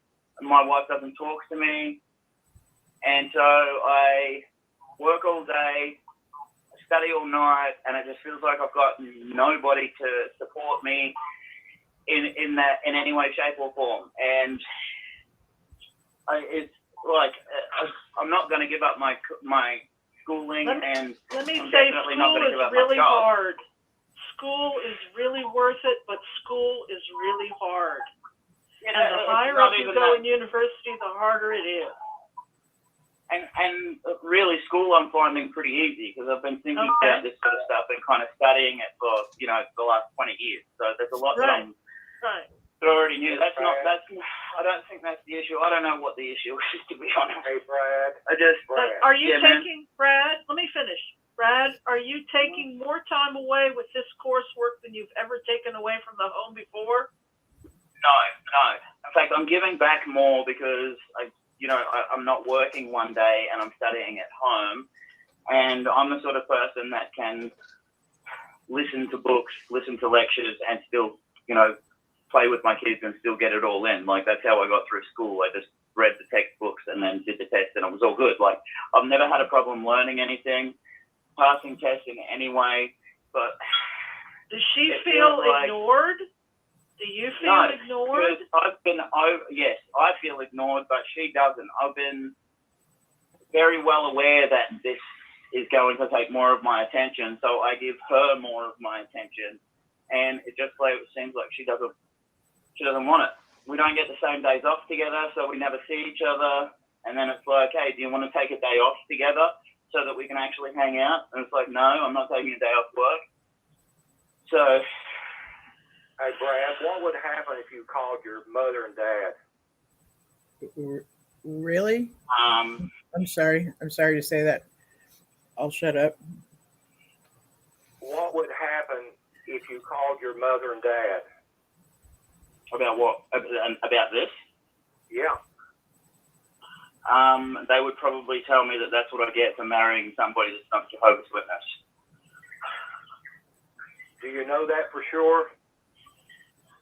my wife doesn't talk to me, and so I work all day, I study all night, and it just feels like I've got nobody to support me in any way, shape, or form. And it's like I'm not going to give up my schooling, and Let me I'm say, definitely not school going to is give up really my job. hard. School is really worth it, but school is really hard. And the It's higher not up you even go that. in university, the harder it is. And really, school I'm finding pretty easy because I've been thinking Okay. about this sort of stuff and kind of studying it for the last 20 years. So there's a lot Right. that I already knew. I don't think that's the issue. I don't know what the issue is, to be honest. Hey, Brad. But are you Yeah, man. taking, Brad, let me finish. Brad, are you taking more time away with this coursework than you've ever taken away from the home before? No. In fact, I'm giving back more because I'm not working one day and I'm studying at home, and I'm the sort of person that can listen to books, listen to lectures, and still, play with my kids and still get it all in. Like, that's how I got through school. I just read the textbooks and then did the test, and it was all good. Like, I've never had a problem learning anything, passing tests in any way, but Does she it feel feels like- ignored? Do you feel No, ignored? because yes, I feel ignored, but she doesn't. I've been very well aware that this is going to take more of my attention, so I give her more of my attention, and it just seems like she doesn't want it. We don't get the same days off together, so we never see each other, and then it's like, hey, do you want to take a day off together so that we can actually hang out? And it's like, no, I'm not taking a day off work. So, Hey, Brad, what would happen if you called your mother and dad? Really? um, I'm sorry to say that. I'll shut up. What would happen if you called your mother and dad? about what? About this? Yeah. They would probably tell me that that's what I get for marrying somebody that's not Jehovah's Witness. Do you know that for sure?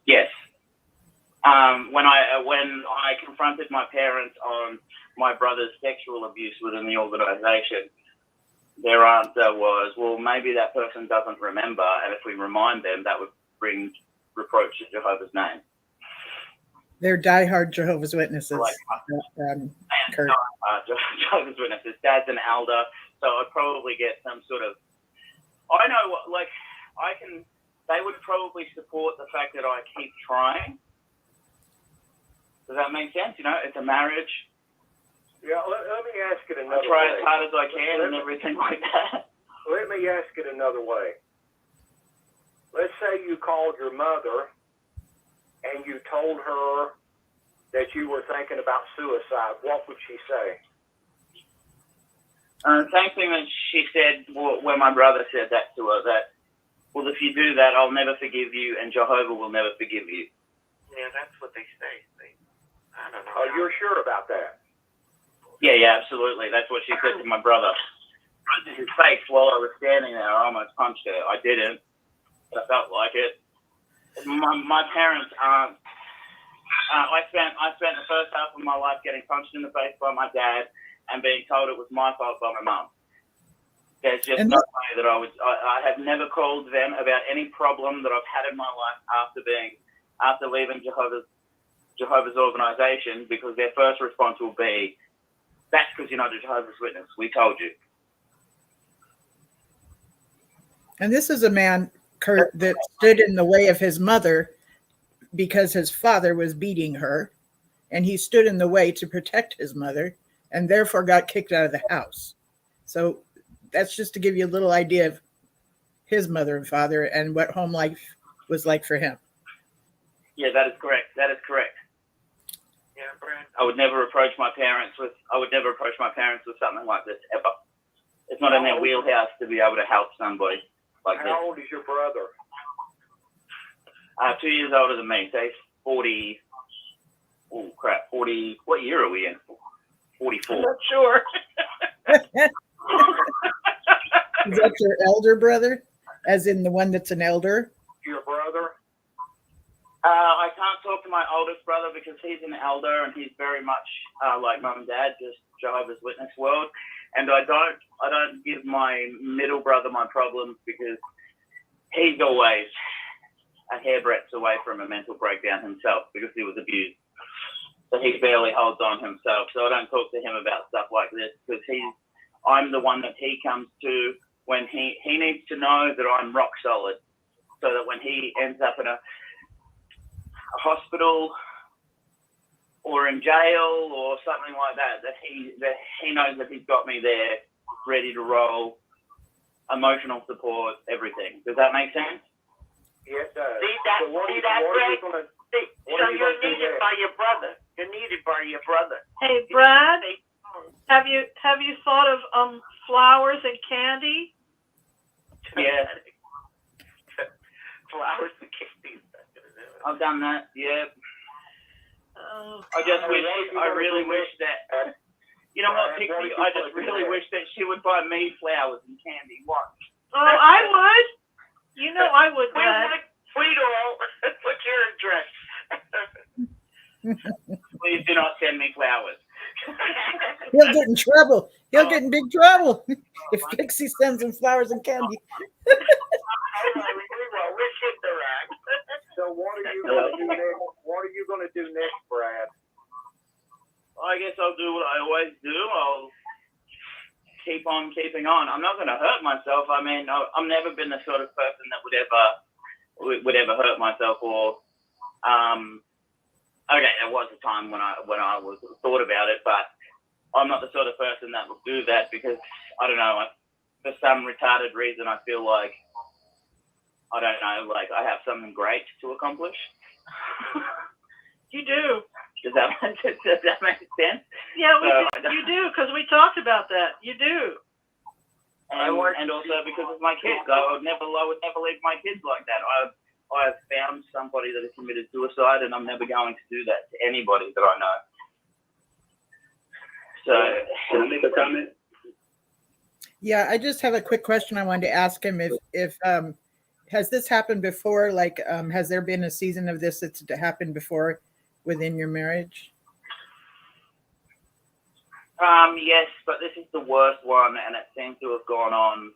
Yes. When I confronted my parents on my brother's sexual abuse within the organization, their answer was, well, maybe that person doesn't remember, and if we remind them, that would bring reproach to Jehovah's name. They're diehard Jehovah's Witnesses. Like, Kurt. Jehovah's Witnesses. Dad's an elder, so I'd probably get some sort of. I know what, like, I can. They would probably support the fact that I keep trying. Does that make sense? You know, it's a marriage. Yeah, let me ask it another way. I try as hard as I can and everything like that. Let me ask it another way. Let's say you called your mother and you told her that you were thinking about suicide. What would she say? Same thing that she said when my brother said that to her, that, well, if you do that, I'll never forgive you and Jehovah will never forgive you. Yeah, that's what they say. I don't know. Oh, you're sure about that? Yeah, absolutely. That's what she said to my brother. In his face while I was standing there, I almost punched her. I didn't, but I felt like it. My parents aren't. I spent the first half of my life getting punched in the face by my dad and being told it was my fault by my mum. There's just no way that I have never called them about any problem that I've had in my life after leaving Jehovah's organization, because their first response will be, that's because you're not a Jehovah's Witness. We told you. And this is a man, Kurt, that stood in the way of his mother because his father was beating her, and he stood in the way to protect his mother and therefore got kicked out of the house. So that's just to give you a little idea of his mother and father and what home life was like for him. Yeah, that is correct. Yeah, Brad. I would never approach my parents with something like this ever. It's not in their wheelhouse to be able to help somebody like this. How old is your brother? 2 years older than me. So he's 40. Oh crap! 40. What year are we in? 44. I'm not sure. Is that your elder brother? As in the one that's an elder? Your brother? I can't talk to my oldest brother because he's an elder and he's very much like mum and dad, just Jehovah's Witness world. And I don't give my middle brother my problems because he's always a hairbreadth away from a mental breakdown himself because he was abused. So he barely holds on himself. So I don't talk to him about stuff like this because I'm the one that he comes to when he needs to know that I'm rock solid, so that when he ends up in a hospital or in jail or something like that, that he knows that he's got me there, ready to roll, emotional support, everything. Does that make sense? Yeah, it does. See that, Brad? So you're needed by your brother. You're needed by your brother. Hey, Brad, have you thought of flowers and candy? Yeah. Flowers and candy. I've done that, yeah. I really wish that, you know what, Pixie, I just really wish that she would buy me flowers and candy once. Oh, I would. You know I would, Brad. We'd all. What's your address? Please do not send me flowers. He'll get in trouble. He'll get in big trouble if Pixie sends him flowers and candy. So what are you going to do next? What are you going to do next, Brad? I guess I'll do what I always do. I'll keep on keeping on. I'm not going to hurt myself. I mean, I've never been the sort of person that would ever hurt myself or. Okay, there was a time when I was thought about it, but I'm not the sort of person that will do that because I don't know. For some retarded reason, I feel like I don't know, like I have something great to accomplish. You do. Does that make sense? Yeah, you do, because we talked about that. You do. And also because of my kids, I would never leave my kids like that. I've found somebody that has committed suicide, and I'm never going to do that to anybody that I know. So, can I make a comment? Yeah, I just have a quick question I wanted to ask him. If has this happened before? Like, has there been a season of this that's happened before within your marriage? Yes, but this is the worst one, and it seems to have gone on.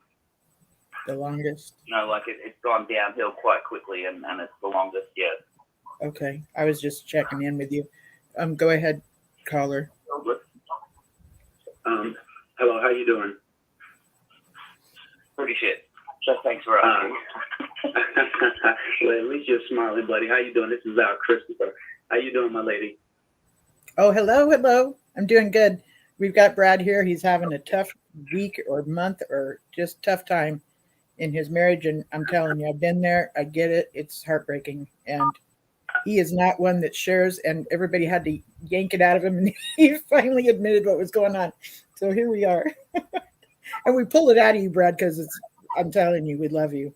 The longest. Like it's gone downhill quite quickly, and it's the longest yet. Okay, I was just checking in with you. Go ahead, caller. Hello, how you doing? Pretty shit. So thanks for asking. Well, at least you're smiling, buddy. How you doing? This is Christopher. How you doing, my lady? Oh, hello. I'm doing good. We've got Brad here. He's having a tough week or month or just tough time in his marriage. And I'm telling you, I've been there. I get it. It's heartbreaking. And he is not one that shares, and everybody had to yank it out of him. And he finally admitted what was going on. So here we are. And we pulled it out of you, Brad, because I'm telling you, we love you.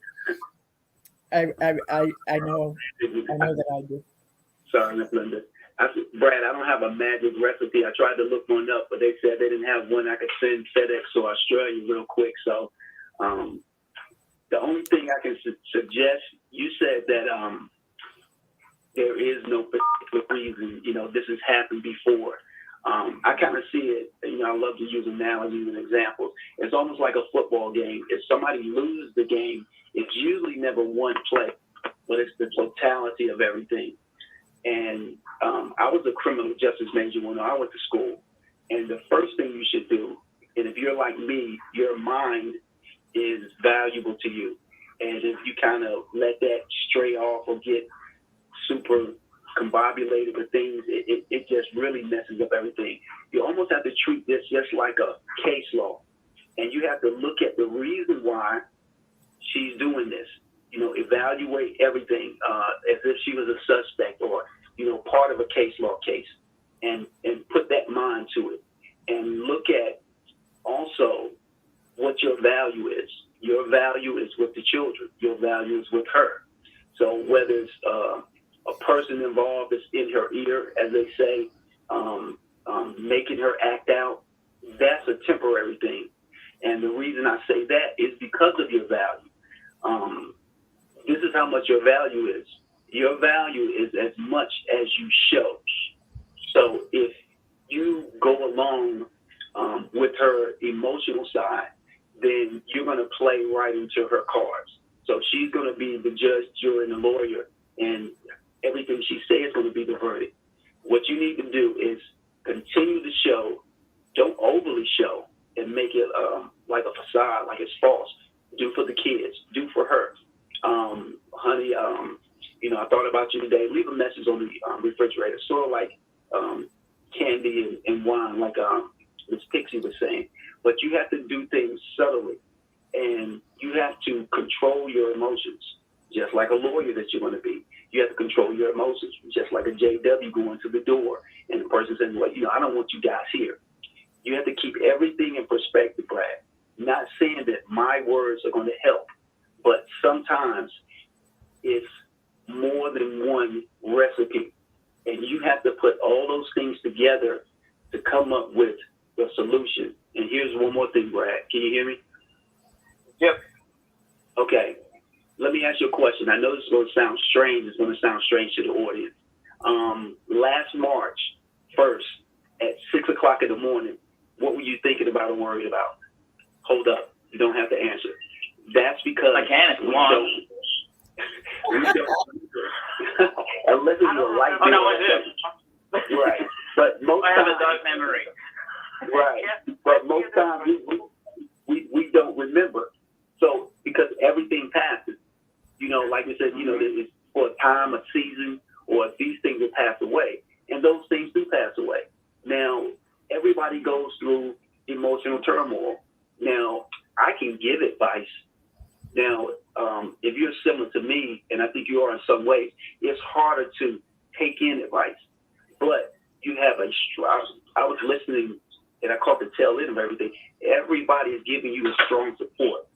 I know that I do. Sorry, Miss Linda. Brad, I don't have a magic recipe. I tried to look one up, but they said they didn't have one I could send FedEx to Australia real quick. So the only thing I can suggest, you said that there is no particular reason. This has happened before. I kind of see it, I love to use analogies and examples. It's almost like a football game. If somebody loses the game, it's usually never one play, but it's the totality of everything. And I was a criminal justice major when I went to school. And the first thing you should do, and if you're like me, your mind is valuable to you. And if you kind of let that stray off or get super combobulated with things, it just really messes up everything. You almost have to treat this just like a case law. And you have to look at the reason why she's doing this. Evaluate everything as if she was a suspect or, part of a case law case, and put that mind to it. And look at also what your value is. Your value is with the children. Your value is with her. So whether it's a person involved is in her ear, as they say, making her act out, that's a temporary thing. And the reason I say that is because of your value. This is how much your value is. Your value is as much as you show. So if you go along with her emotional side, then you're going to play right into her cards. So she's going to be the judge, jury, and the lawyer, and everything she says is going to be the verdict. What you need to do is continue to show, don't overly show and make it like a facade, like it's false. Do for the kids, do for her. Honey, I thought about you today. Leave a message on the refrigerator, sort of like candy and wine, like Miss Pixie was saying. But you have to do things subtly, and you have to control your emotions, just like a lawyer that you're going to be. You have to control your emotions, just like a JW going to the door, and the person saying, well, I don't want you guys here. You have to keep everything in perspective, Brad. Not saying that my words are going to help, but sometimes it's more than one recipe. And you have to put all those things together to come up with the solution. And here's one more thing, Brad. Can you hear me? Yep. Okay. Let me ask you a question. I know this is going to sound strange. It's going to sound strange to the audience. Last March 1st at 6 o'clock in the morning, what were you thinking about or worried about? Hold up. You don't have to answer. That's because I can if you want. Unless it's a light. Oh, no, I do. Right. But most I have times, a dark memory. Right. But most times we don't remember. So because everything passes, like we said, it's for a time, a season, or these things will pass away. And those things do pass away. Now, everybody goes through emotional turmoil. Now, I can give advice. Now, if you're similar to me, and I think you are in some ways, it's harder to take in advice. But you have I was listening, and I caught the tail end of everything. Everybody is giving you a strong support.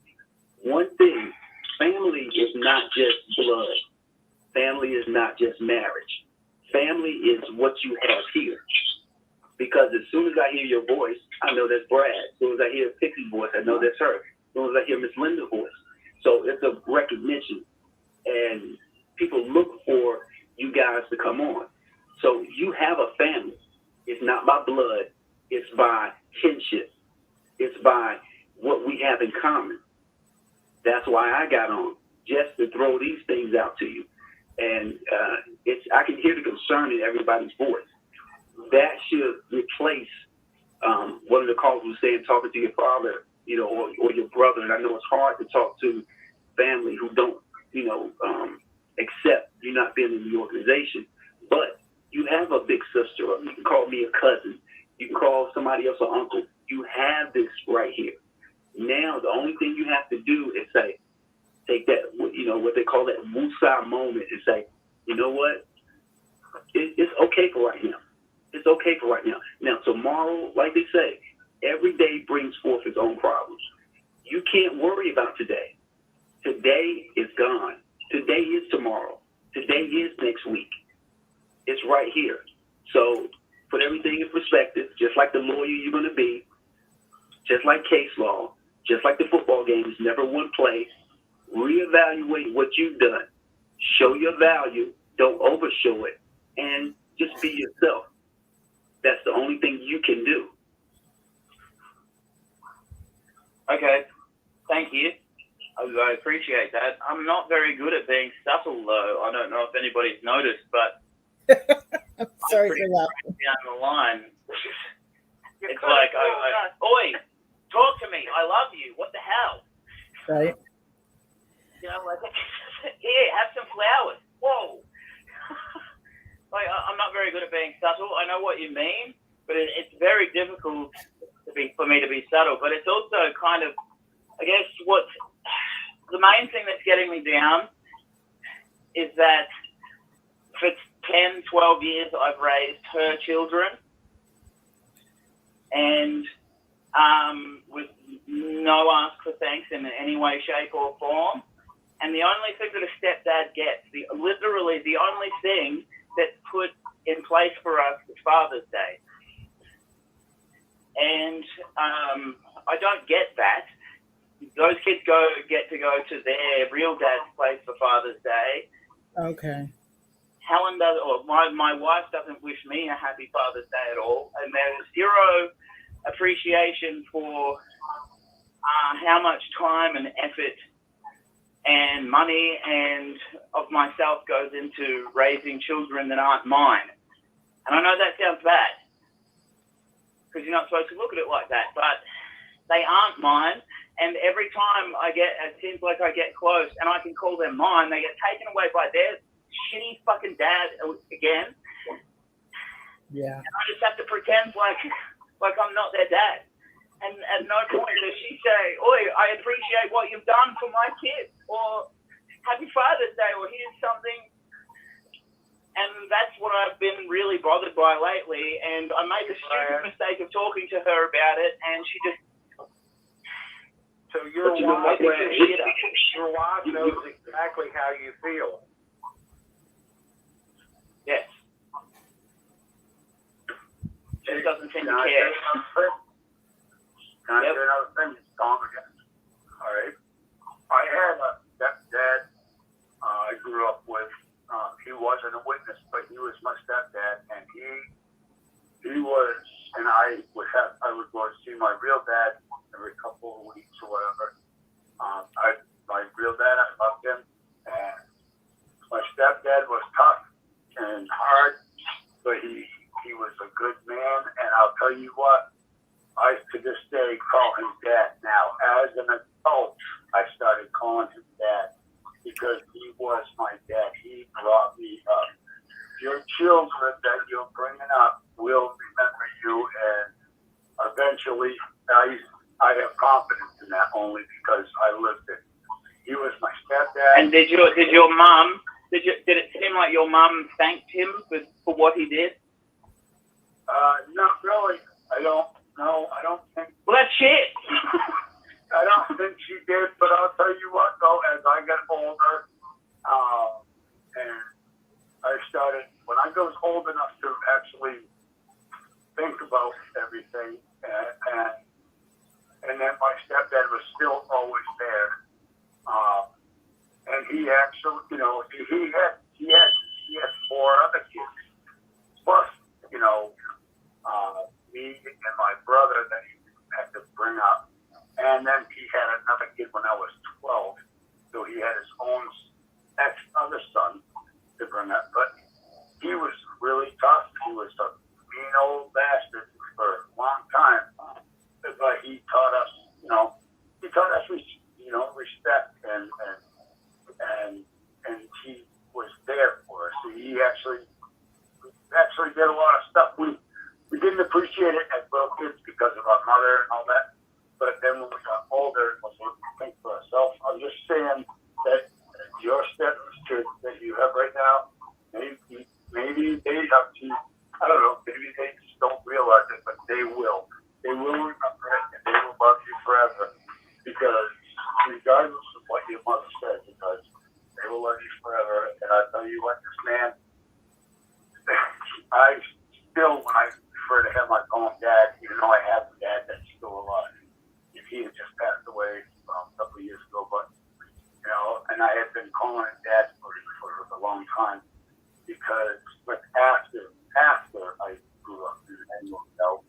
One thing, family is not just blood. Family is not just marriage. Family is what you have here. Because as soon as I hear your voice, I know that's Brad. As soon as I hear Pixie's voice, I know that's her. As soon as I hear Miss Linda's voice. So it's a recognition. And people look for you guys to come on. So you have a family. It's not by blood. It's by kinship. It's by what we have in common. That's why I got on, just to throw these things out to you. And I can hear the concern in everybody's voice. That should replace one of the calls was saying talking to your father, or your brother. And I know it's hard to talk to family who don't, accept you not being in the organization. But you have a big sister, or you can call me a cousin. You can call somebody else an uncle. You have this right here. Now, the only thing you have to do is say, take that, what they call that woosah moment and say, you know what? It's okay for right now. It's okay for right now. Now, tomorrow, like they say, every day brings forth its own problems. You can't worry about today. Today is gone. Today is tomorrow. Today is next week. It's right here. So put everything in perspective, just like the lawyer you're going to be, just like case law, just like the football games, never one play. Reevaluate what you've done. Show your value. Don't overshow it. And just be yourself. That's the only thing you can do. Okay. Thank you. I appreciate that. I'm not very good at being subtle, though. I don't know if anybody's noticed, but I'm sorry for that. Down the line, it's like, oi, talk to me. I love you. What the hell? Right. Here, have some flowers. Whoa. I'm not very good at being subtle. I know what you mean, but it's very difficult for me to be subtle. But it's also kind of, I guess, the main thing that's getting me down is that for 10, 12 years, I've raised her children, and with no ask for thanks in any way, shape, or form. And the only thing that a stepdad gets, literally the only thing that's put in place for us is Father's Day. And I don't get that. Those kids get to go to their real dad's place for Father's Day. Okay. Helen does, or my wife doesn't wish me a happy Father's Day at all. And there's zero appreciation for how much time and effort and money and of myself goes into raising children that aren't mine. And I know that sounds bad because you're not supposed to look at it like that, but they aren't mine. And every time it seems like I get close and I can call them mine, they get taken away by their shitty fucking dad again. Yeah. And I just have to pretend like I'm not their dad. And at no point does she say, oi, I appreciate what you've done for my kids, or Happy Father's Day, or here's something. And that's what I've been really bothered by lately. And I made the stupid mistake of talking to her about it, and she just... So your wife knows exactly how you feel. Yes. She doesn't seem to care. Can I do another thing? Tom again. All right. I had a stepdad I grew up with. He wasn't a witness, but he was my stepdad, and he was, and I would go and see my real dad every couple of weeks or whatever. My real dad, I loved him, and my stepdad was tough and hard, but he was a good man, and I'll tell you what, I to this day call him dad. Now, as an adult, I started calling him dad because he was my dad. He brought me up. Your children that you're bringing up will remember you, and eventually, I have confidence in that only because I lived it. He was my stepdad. And did your mom? Did it seem like your mom thanked him for what he did? Not really. I don't think. Well, that's shit. I don't think she did, but I'll tell you what, though, as I got older, and I started, when I was old enough to actually think about everything, and then my stepdad was still always there, and he actually, he had 4 other kids, plus, me and my brother that he your mother said, because they will love you forever. And I tell you what, this man, I still, when I refer to him, I call him Dad, even though I have a dad that's still alive. He had just passed away a couple of years ago, but, you know, and I had been calling him Dad for a long time, because but after I grew up and knew him,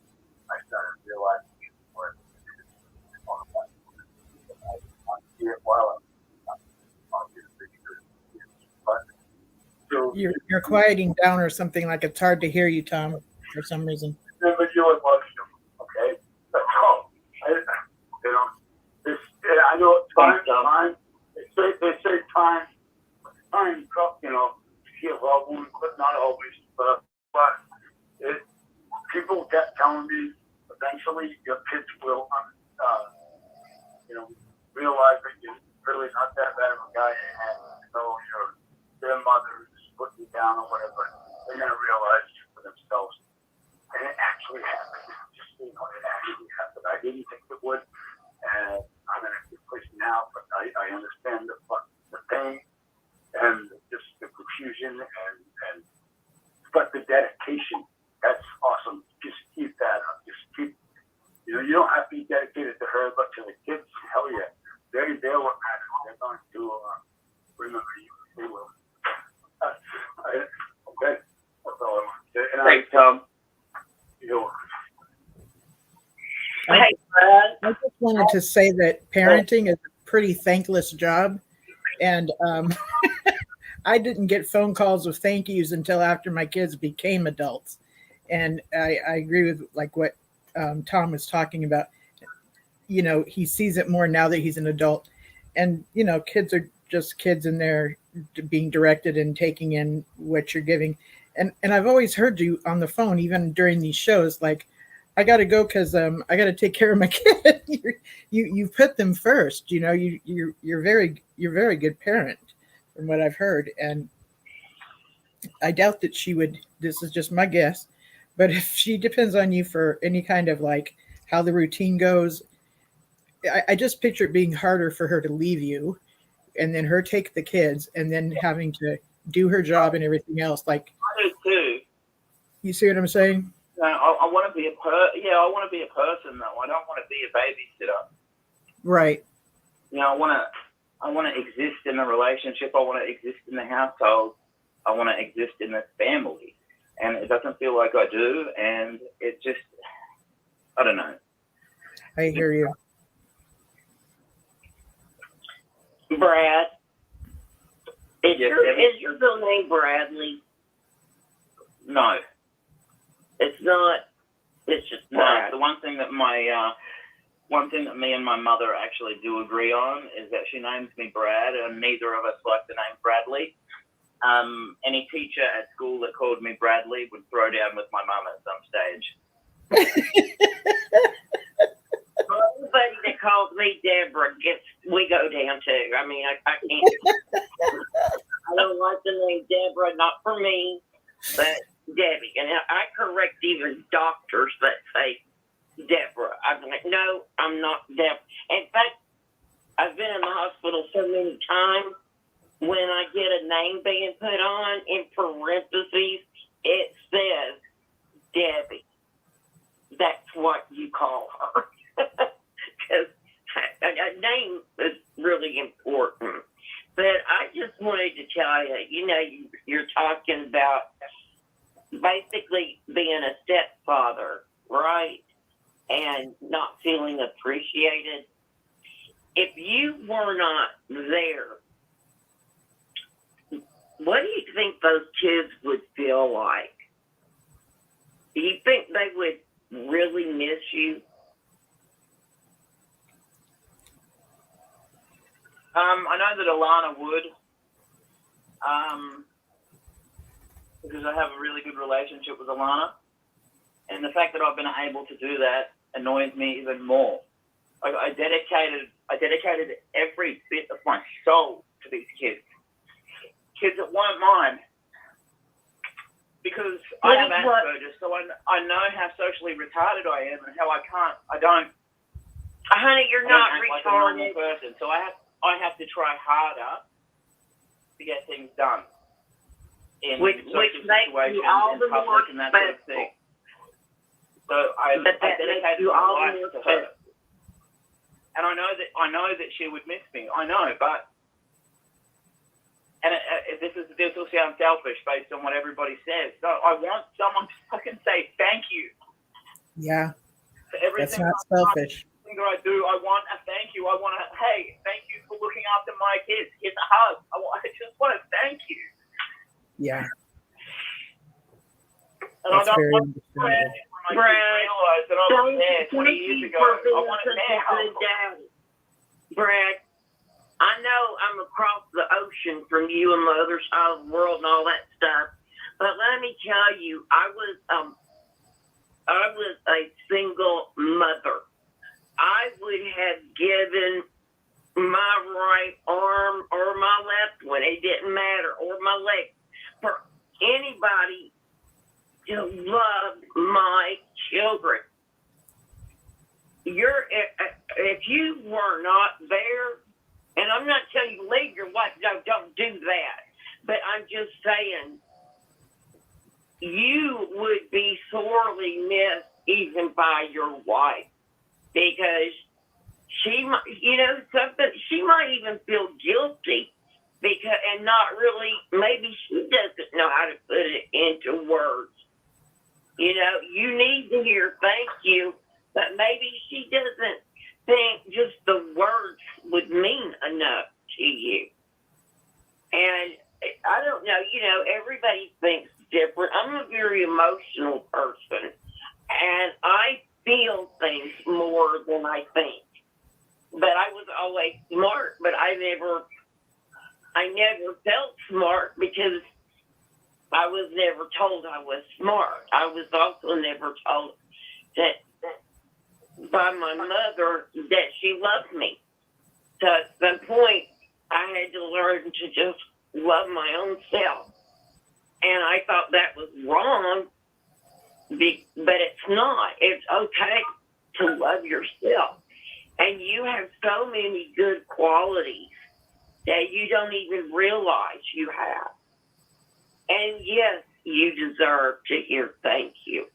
I started realizing what I see it while So you're quieting down or something, like it's hard to hear you, Tom, for some reason. Never you and love you, okay? That's all. You know, I know time. They say time, you know, heals all wounds, but not always. But people kept telling me eventually your kids will, you know, realize that you're really not that bad of a guy, and you know their mother is putting you down or whatever. They're gonna realize for themselves, and it actually happened. Just you know, it actually happened. I didn't think it would, and I'm in a good place now. But I understand the pain and just the confusion and but the dedication. That's awesome. Just keep that up. Just keep. You know, you don't have to be dedicated to her, but to the kids, hell yeah, they're what matters. They're going to remember you. They will. Okay, that's all I want to say. And Thanks, Tom. You're welcome. I just wanted to say that parenting is a pretty thankless job, and I didn't get phone calls with thank yous until after my kids became adults. And I agree with like what Tom was talking about. You know, he sees it more now that he's an adult, and you know, kids are just kids, and they're being directed and taking in what you're giving. And I've always heard you on the phone, even during these shows, like, I got to go because I got to take care of my kid. you put them first. You know, you're very good parent, from what I've heard. And I doubt that she would. This is just my guess, but if she depends on you for any kind of like how the routine goes, I just picture it being harder for her to leave you, and then her take the kids, and then having to do her job and everything else. Like, I do too. You see what I'm saying? I want to be I want to be a person though. I don't want to be a babysitter. Right. You know, I want to exist in the relationship. I want to exist in the household. I want to exist in the family, and it doesn't feel like I do. And it just, I don't know. I hear you. Brad, is Yes, your real name Bradley? No. It's not. It's just Brad. No. The one thing that me and my mother actually do agree on is that she names me Brad, and neither of us like the name Bradley. Any teacher at school that called me Bradley would throw down with my mum at some stage. Anybody that calls me Deborah we go down too. I mean, I can't. I don't like the name Deborah, not for me, but Debbie. And I correct even doctors that say Deborah. I'm like, no, I'm not Deborah. In fact, I've been in the hospital so many times. When I get a name being put on, in parentheses, it says Debbie. That's what you call her. Because a name is really important. But I just wanted to tell you, you know, you're talking about basically being a stepfather, right? And not feeling appreciated. If you were not there, what do you think those kids would feel like? Do you think they would really miss you? I know that Alana would, because I have a really good relationship with Alana, and the fact that I've been able to do that annoys me even more. I dedicated every bit of my soul to these kids that weren't mine, because I have Asperger's, so I know how socially retarded I am and how I don't. Honey, you're not act retarded. like a normal person, so I have. I have to try harder to get things done in Which social makes situations you all and the more public and that sort of thing. So I dedicated my life to her. And I know that she would miss me. I know, but this will sound selfish based on what everybody says. So I want someone to fucking say thank you. Yeah, For everything that's not selfish. Everything I do, I want a thank you. I want a hey, thank you for looking after my kids. Here's a hug. I just want to thank you. Yeah. And That's I don't very want to understandable. realize that I was there 20 years ago. I want it now. Daddy. Brad, I know I'm across the ocean from you and the other side of the world and all that stuff, but let me tell you, I was a single mother. I would have given my right arm or my left one, it didn't matter, or my leg, for anybody to love my children. If you were not there, and I'm not telling you leave your wife, no, don't do that. But I'm just saying, you would be sorely missed even by your wife, because she might, she might even feel guilty and not really, maybe she doesn't know how to put it into words. You need to hear thank you, but maybe she doesn't think just the words would mean enough to you. And I don't know, everybody thinks different. I'm a very emotional person, and I feel things more than I think. But I was always smart, but I never felt smart because I was never told I was smart. I was also never told that by my mother that she loved me. So at some point, I had to learn to just love my own self. And I thought that was wrong, but it's not. It's okay to love yourself. And you have so many good qualities that you don't even realize you have. And yes, you deserve to hear thank you.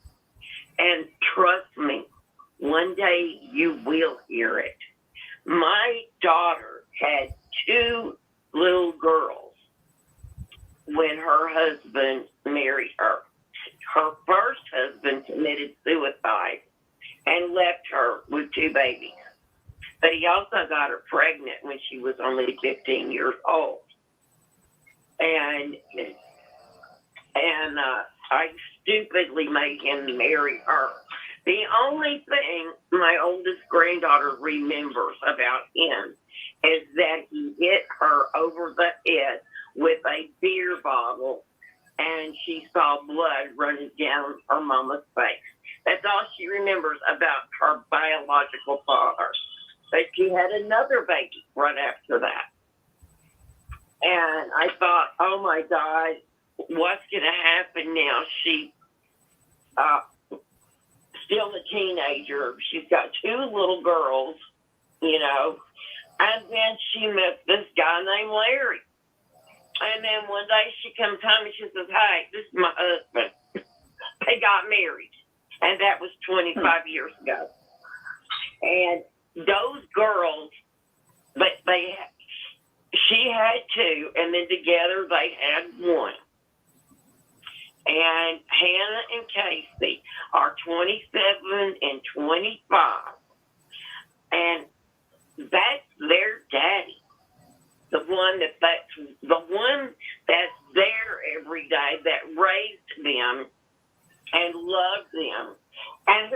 And trust me, one day you will hear it. My daughter had 2 little girls when her husband married her. Her first husband committed suicide and left her with 2 babies. But he also got her pregnant when she was only 15 years old. And I stupidly made him marry her. The only thing my oldest granddaughter remembers about him is that he hit her over the head with a beer bottle, and she saw blood running down her mama's face. That's all she remembers about her biological father. But she had another baby right after that. And I thought, oh my God, what's going to happen now? She's still a teenager. She's got 2 little girls, and then she met this guy named Larry. And then one day she comes home and she says, hey, this is my husband. They got married. And that was 25 years ago. And those girls, she had 2, and then together they had 1. And Hannah and Casey are 27 and 25. And that's their daddy. The one that's there every day, that raised them and loved them. And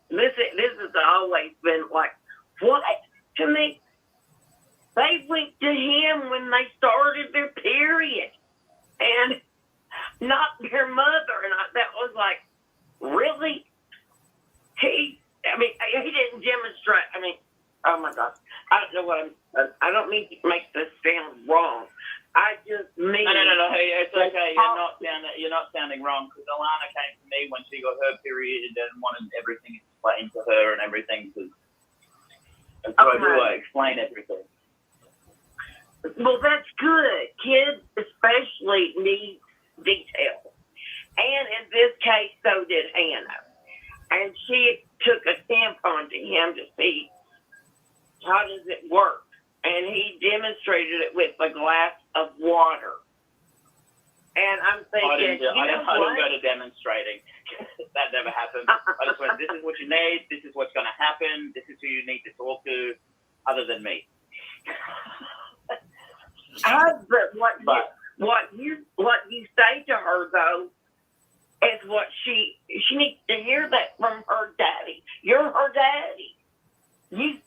this has always been like, what? To me, they went to him when they started their period, and not their mother. And that was like, really? He didn't demonstrate. Oh my God. I don't know I don't mean to make this sound wrong. I just mean. No. Hey, it's okay. You're not sounding wrong, because Alana came to me when she got her period and wanted everything explained to her and everything. And so I do, I explain everything. Well, that's good. Kids especially need details. And in this case, so did Hannah. And she took a tampon to him to see how does it work. And he demonstrated it with a glass of water. And I'm thinking, I didn't go to demonstrating. That never happened. I just went, this is what you need. This is what's going to happen. This is who you need to talk to, other than me. But what you say to her though is what she needs to hear that from her daddy. You're her daddy. I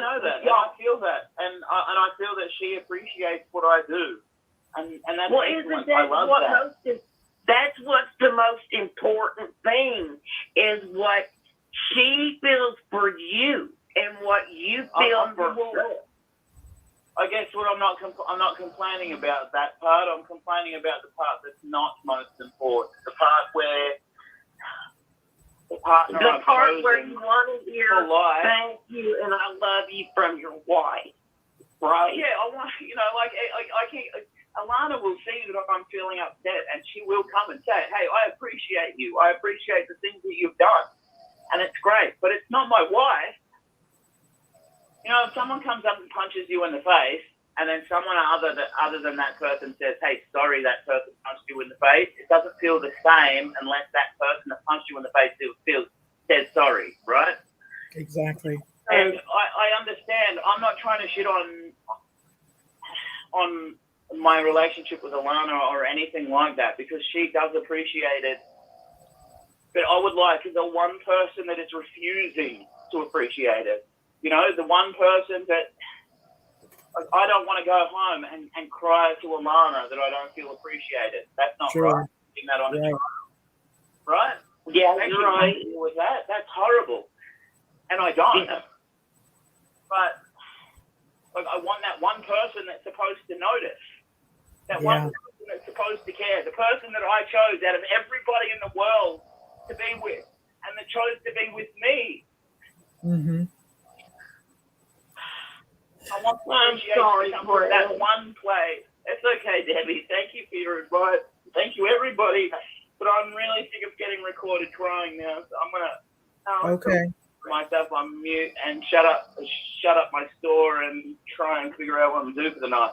know that, and I feel that, and I feel that she appreciates what I do, and that's excellent. I love that. That's what's the most important thing is what she feels for you and what you feel for her. I guess what I'm not complaining about that part. I'm complaining about the part that's not most important. The part where the part where you want to hear thank you and I love you from your wife, right? Yeah, I want I can't. Alana will see that I'm feeling upset, and she will come and say, "Hey, I appreciate you. I appreciate the things that you've done, and it's great." But it's not my wife. You know, if someone comes up and punches you in the face, and then someone other than that person says, "Hey, sorry, that person punched you in the face," it doesn't feel the same unless that person that punched you in the face says sorry, right? Exactly. And I understand. I'm not trying to shit on my relationship with Alana or anything like that, because she does appreciate it. But I would like the one person that is refusing to appreciate it. You know, the one person that I don't want to go home and cry to Alana that I don't feel appreciated. That's not right. Putting that on a child, right? Yeah, you're right. With that, that's horrible. And I don't. Yeah. But I want that one person that's supposed to notice. That one person that's supposed to care. The person that I chose out of everybody in the world to be with, and that chose to be with me. Mm-hmm. I want to appreciate that one place. It's okay, Debbie. Thank you for your advice. Thank you, everybody. But I'm really sick of getting recorded crying now, so I'm gonna put myself on mute and shut up my store and try and figure out what I'm doing for the night.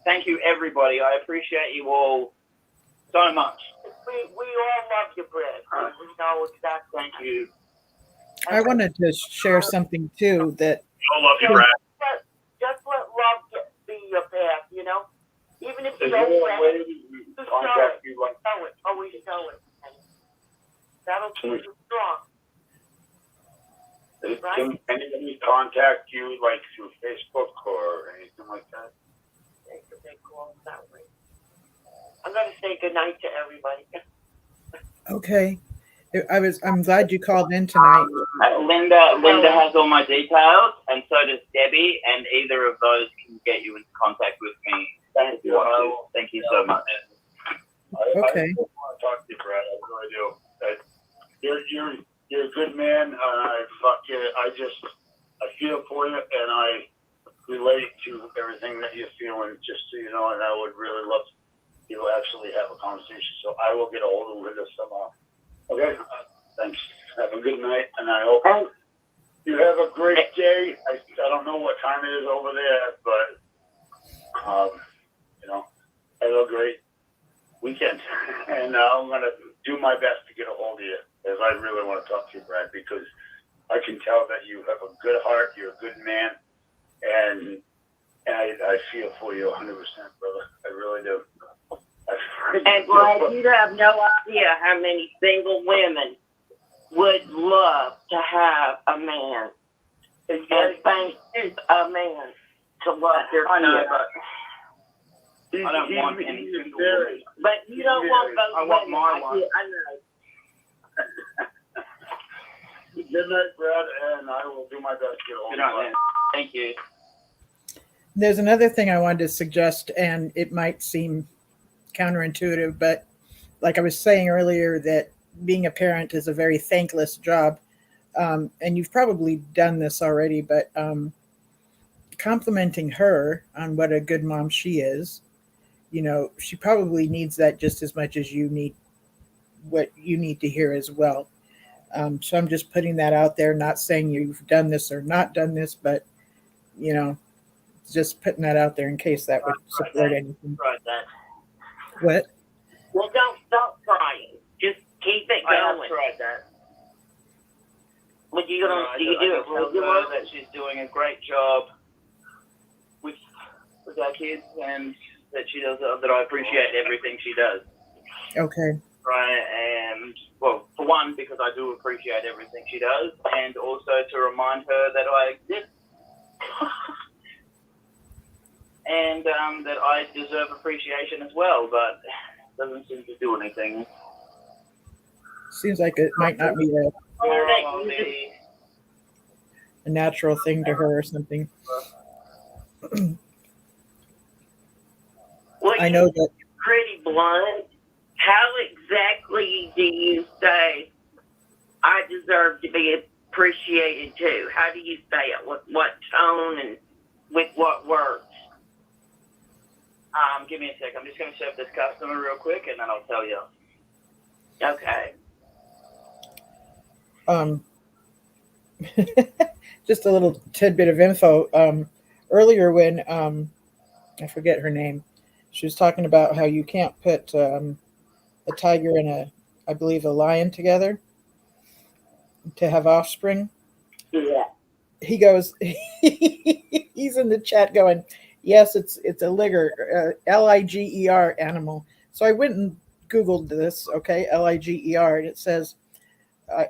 Thank you, everybody. I appreciate you all so much. We all love you, Brett. We know exactly. Thank you. I wanted to share something too that. I love you, Brad. Just let love be your path, you know? Even if you don't contact you, like, show it. Always show it. That'll keep you strong. Can anybody contact you, like, through Facebook or anything like that? I'm going to say goodnight to everybody. Okay. I'm glad you called in tonight. Linda has all my details, and so does Debbie, and either of those can get you into contact with me. Thank you. Thank you so much. Okay. I want to talk to you, Brad. I really do. You're a good man. I feel for you, and I relate to everything that you're feeling, just so you know, and I would really love you to actually have a conversation. So I will get a hold of Linda somehow. Okay, thanks. Have a good night, and I hope you have a great day. I don't know what time it is over there, but have a great weekend. And I'm gonna do my best to get a hold of you, as I really want to talk to you, Brad, because I can tell that you have a good heart. You're a good man, and I feel for you 100%, brother. I really do. And Brad, you have no idea how many single women would love to have a man and thank a man to love their I know, kid. but I don't want any single women. But you don't want those I want women. my one. I know. Good night, Brad, and I will do my best to get a hold of you. Good night, man. Thank you. There's another thing I wanted to suggest, and it might seem counterintuitive, but like I was saying earlier, that being a parent is a very thankless job. and you've probably done this already, but complimenting her on what a good mom she is. You know, she probably needs that just as much as you need what you need to hear as well. So I'm just putting that out there, not saying you've done this or not done this, but, you know, just putting that out there in case that would support anything. Tried that. What? Well, don't stop trying. Just keep it I have going. tried that. What do you do? I Do you do it tell her regularly? that she's doing a great job with our kids, and that she does that I appreciate everything she does. Okay. Right, and well, for one, because I do appreciate everything she does, and also to remind her that I exist, and that I deserve appreciation as well, but doesn't seem to do anything. Seems like it might not be a natural thing to her or something. Well, I know that. Pretty blunt. How exactly do you say I deserve to be appreciated too? How do you say it? What tone and with what words? Give me a sec. I'm just going to serve this customer real quick, and then I'll tell you. Okay. Just a little tidbit of info. Earlier when I forget her name, she was talking about how you can't put a tiger and I believe a lion together to have offspring. Yeah. He goes, he's in the chat going, yes, it's a liger, Liger animal. So I went and Googled this, okay, Liger, and it says,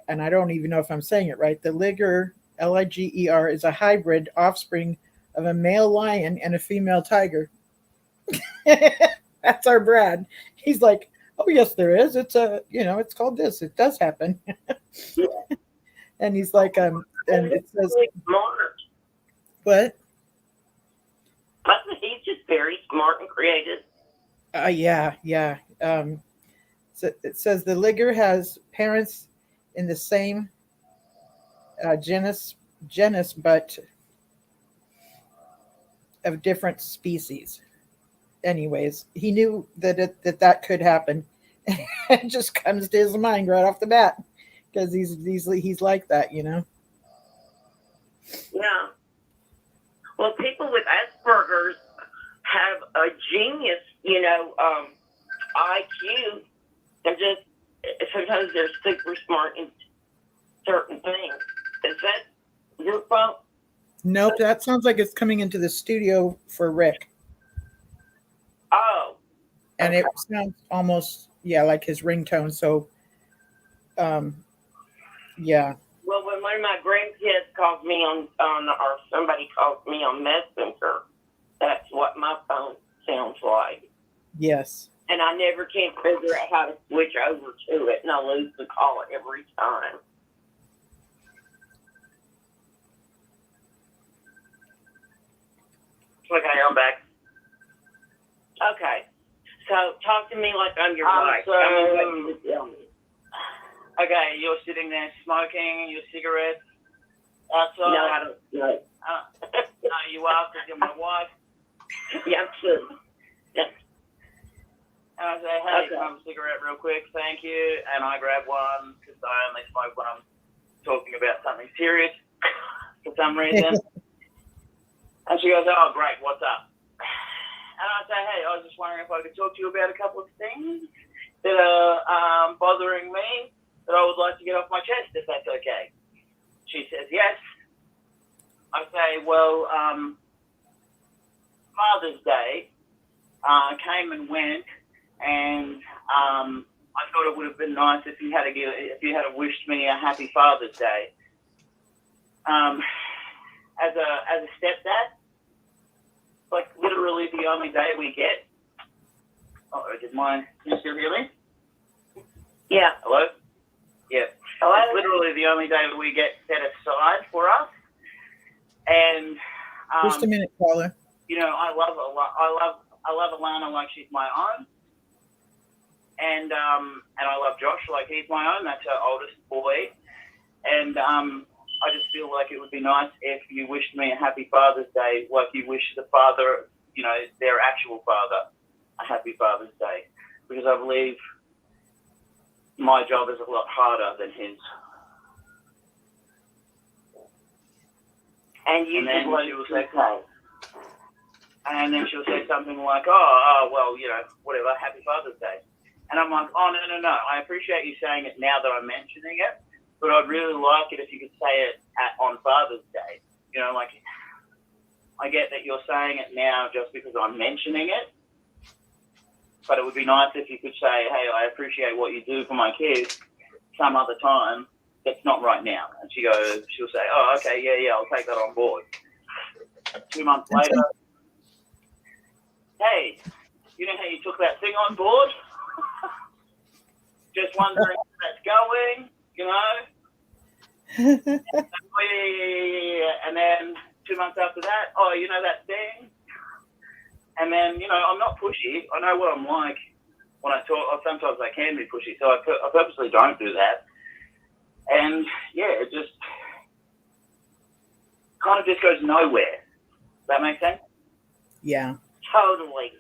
and I don't even know if I'm saying it right, the liger, Liger, is a hybrid offspring of a male lion and a female tiger. That's our Brad. He's like, oh, yes, there is. It's it's called this. It does happen. And he's like, and it says, Smart. what? He's just very smart and creative. Yeah. So it says the liger has parents in the same genus, but of different species. Anyways, he knew that could happen. It just comes to his mind right off the bat because he's like that, you know. Yeah. Well, people with Asperger's have a genius, IQ. They're just sometimes they're super smart in certain things. Is that your phone? Nope, that sounds like it's coming into the studio for Rick. Oh. And it sounds almost like his ringtone. So, yeah. Well, when one of my grandkids calls me on or somebody calls me on Messenger, that's what my phone sounds like. Yes. And I never can figure out how to switch over to it, and I lose the call every time. Okay, I'm back. Okay. So talk to me like I'm your wife. Tell me what you tell me. Okay, you're sitting there smoking your cigarette outside. No, I don't. No. No, you are because you're my wife. Yeah, I'm sure. Yeah. And I say, hey, can I have a cigarette real quick? Thank you. And I grab one because I only smoke when I'm talking about something serious for some reason. And she goes, oh, great, what's up? And I say, hey, I was just wondering if I could talk to you about a couple of things that are bothering me that I would like to get off my chest, if that's okay. She says, yes. I say, well, Father's Day came and went, and I thought it would have been nice if you had wished me a happy Father's Day. As a stepdad, like literally the only day we get. Oh, did mine? Can you still hear me? Yeah. Hello? Yeah. Hello? It's literally the only day that we get set aside for us. And just a minute, caller. I love Alana like she's my own. And I love Josh like he's my own. That's her oldest boy. And I just feel like it would be nice if you wished me a happy Father's Day, like you wish the father, you know, their actual father, a happy Father's Day, because I believe my job is a lot harder than his. And you then just she will say, and then she'll say something like, oh, well, you know, whatever, happy Father's Day. And I'm like, oh, no. I appreciate you saying it now that I'm mentioning it, but I'd really like it if you could say it on Father's Day. You know, like, I get that you're saying it now just because I'm mentioning it, but it would be nice if you could say, hey, I appreciate what you do for my kids some other time. That's not right now. And she'll say, oh, okay, yeah, I'll take that on board. 2 months later, hey, you know how you took that thing on board? Just wondering how that's going, you know? And then 2 months after that, oh, you know that thing? And then, you know, I'm not pushy. I know what I'm like when I talk. Or sometimes I can be pushy, so I purposely don't do that. And, yeah, it just kind of just goes nowhere. Does that make sense? Yeah. Totally.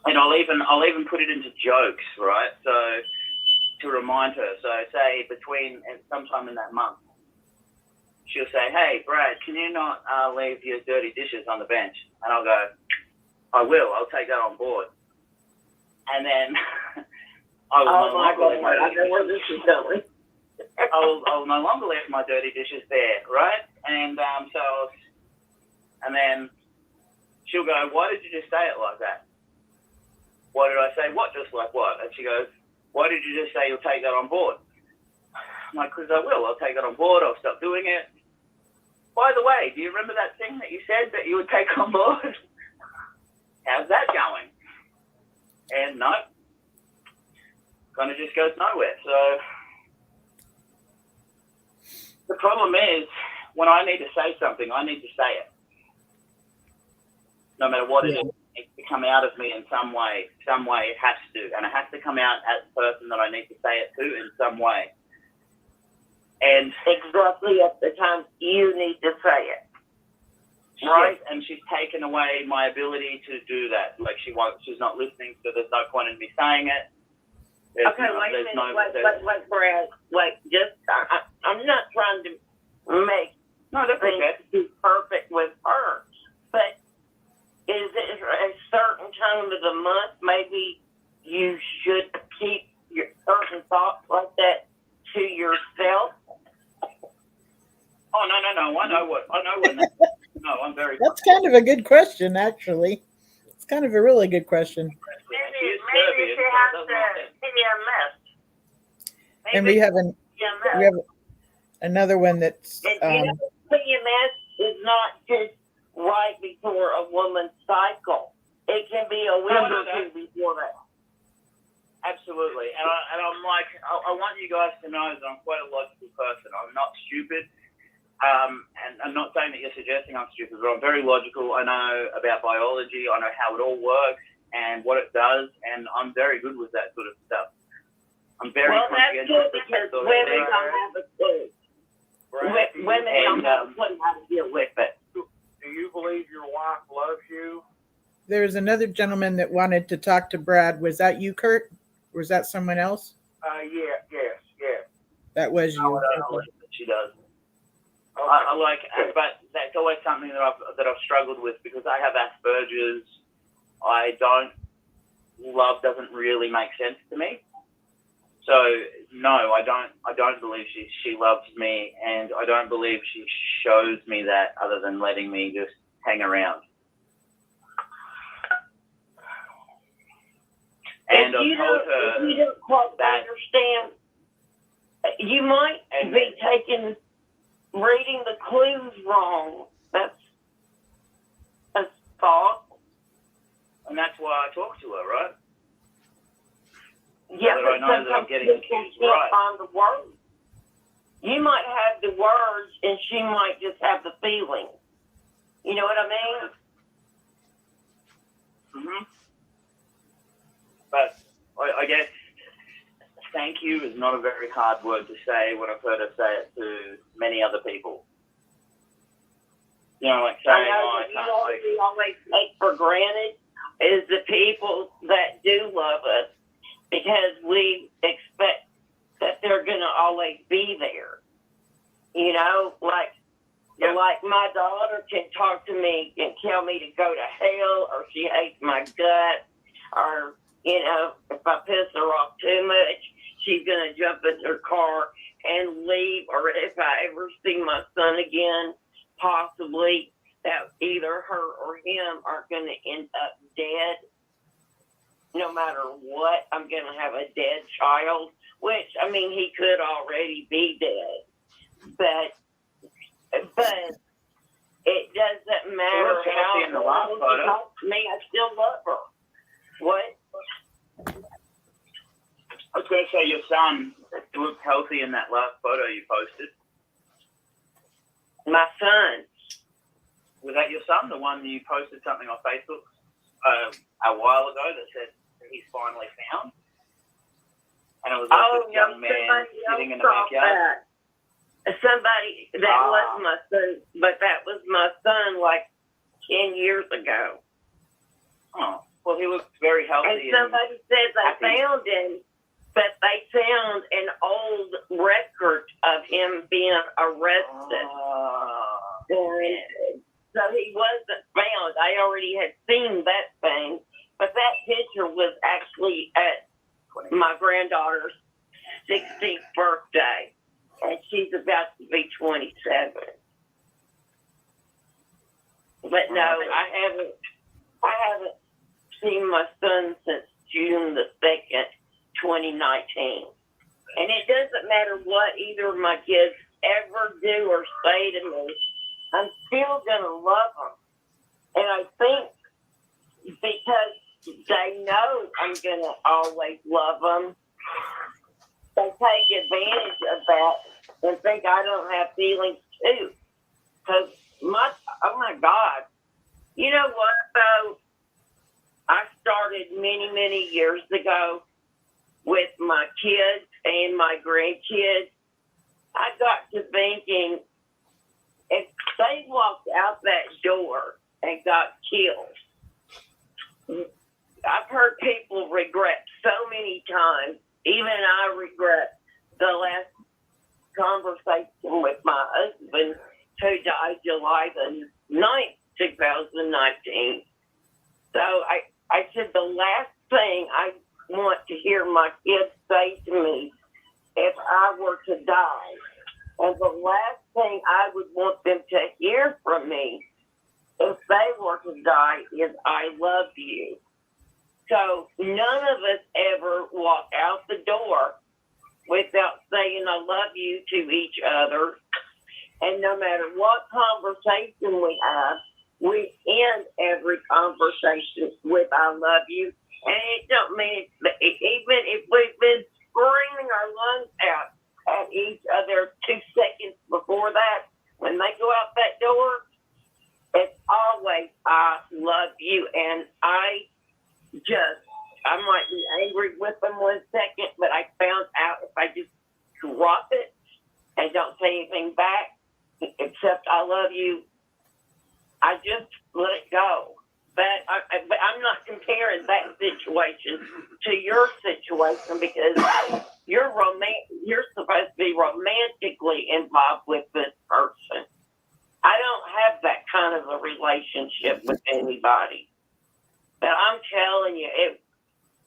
And I'll even put it into jokes, right? So to remind her. So say sometime in that month, she'll say, "Hey, Brad, can you not leave your dirty dishes on the bench?" And I'll go, "I will. I'll take that on board." And then I will no longer leave my dirty dishes. I'll no longer leave my dirty dishes there, right? And and then she'll go, "Why did you just say it like that?" Why did I say what? Just like what? And she goes, "Why did you just say you'll take that on board?" I'm like, "Because I will. I'll take it on board. I'll stop doing it." By the way, do you remember that thing that you said that you would take on board? How's that going? And no, kind of just goes nowhere. So the problem is, when I need to say something, I need to say it. No matter what it is, it needs to come out of me in some way. Some way it has to. And it has to come out as the person that I need to say it to in some way. And exactly at the time you need to say it. Right? And she's taken away my ability to do that. Like she's not listening, so there's no point in me saying it. Wait a minute. Wait, Brad. I'm not trying to make things be perfect with her. But is it a certain time of the month maybe you should keep your certain thoughts like that to yourself? Oh, no. I know when that, no, I'm very... That's kind of a good question, actually. It's kind of a really good question. Maybe she has to PMS. And we have another one that's... PMS is not just right before a woman's cycle. It can be a week or two before that. Absolutely. And I'm like, I want you guys to know that I'm quite a logical person. I'm not stupid. And I'm not saying that you're suggesting I'm stupid, but I'm very logical. I know about biology. I know how it all works and what it does. And I'm very good with that sort of stuff. I'm very conscientious. Well, that's good because women don't have a clue. Women don't have a clue how to deal with it. Do you believe your wife loves you? There's another gentleman that wanted to talk to Brad. Was that you, Kurt? Or was that someone else? Yes. That was you. I don't believe that she does. I like, but that's always something that I've struggled with because I have Asperger's. Love doesn't really make sense to me. So no, I don't believe she loves me, and I don't believe she shows me that other than letting me just hang around. And I've told her you don't quite understand. You might be reading the clues wrong. That's thought. And that's why I talk to her, right? Yeah, so but I know that I'm getting the cues right. Find the words. You might have the words, and she might just have the feeling. You know what I mean? Mm-hmm. But I guess thank you is not a very hard word to say when I've heard her say it to many other people. You know, like saying, I know that we always take for granted is the people that do love us, because we expect that they're going to always be there. You know, like my daughter can talk to me and tell me to go to hell, or she hates my gut, or, you know, if I piss her off too much, she's going to jump in her car and leave. Or if I ever see my son again, possibly that either her or him are going to end up dead. No matter what, I'm going to have a dead child, which, I mean, he could already be dead. But it doesn't matter how she talks to me, I still love her. What? I was going to say your son looked healthy in that last photo you posted. My son. Was that your son, the one you posted something on Facebook a while ago that said he's finally found? And it was like this young man sitting in the backyard. Somebody that was my son, but that was my son like 10 years ago. Oh, well, he looks very healthy. And somebody said they found him, but they found an old record of him being arrested. So he wasn't found. I already had seen that thing, but that picture was actually at my granddaughter's 16th birthday, and she's about to be 27. But no, I haven't seen my son since June the 2nd, 2019. And it doesn't matter what either of my kids ever do or say to me, I'm still going to love them. And I think because they know I'm going to always love them, they take advantage of that and think I don't have feelings too. Because oh my God, you know what though? I started many, many years ago with my kids and my grandkids. I got to thinking, if they walked out that door and got killed, I've heard people regret so many times. Even I regret the last conversation with my husband, who died July the 9th, 2019. So I said the last thing I want to hear my kids say to me if I were to die, and the last thing I would want them to hear from me if they were to die is I love you. So none of us ever walk out the door without saying I love you to each other. And no matter what conversation we have, we end every conversation with I love you. And it don't mean, even if we've been screaming our lungs out at each other 2 seconds before that, when they go out that door, it's always I love you. And I might be angry with them 1 second, but I found out if I just drop it and don't say anything back, except I love you, I just let it go. But I'm not comparing that situation to your situation, because you're supposed to be romantically involved with this person. I don't have that kind of a relationship with anybody. But I'm telling you,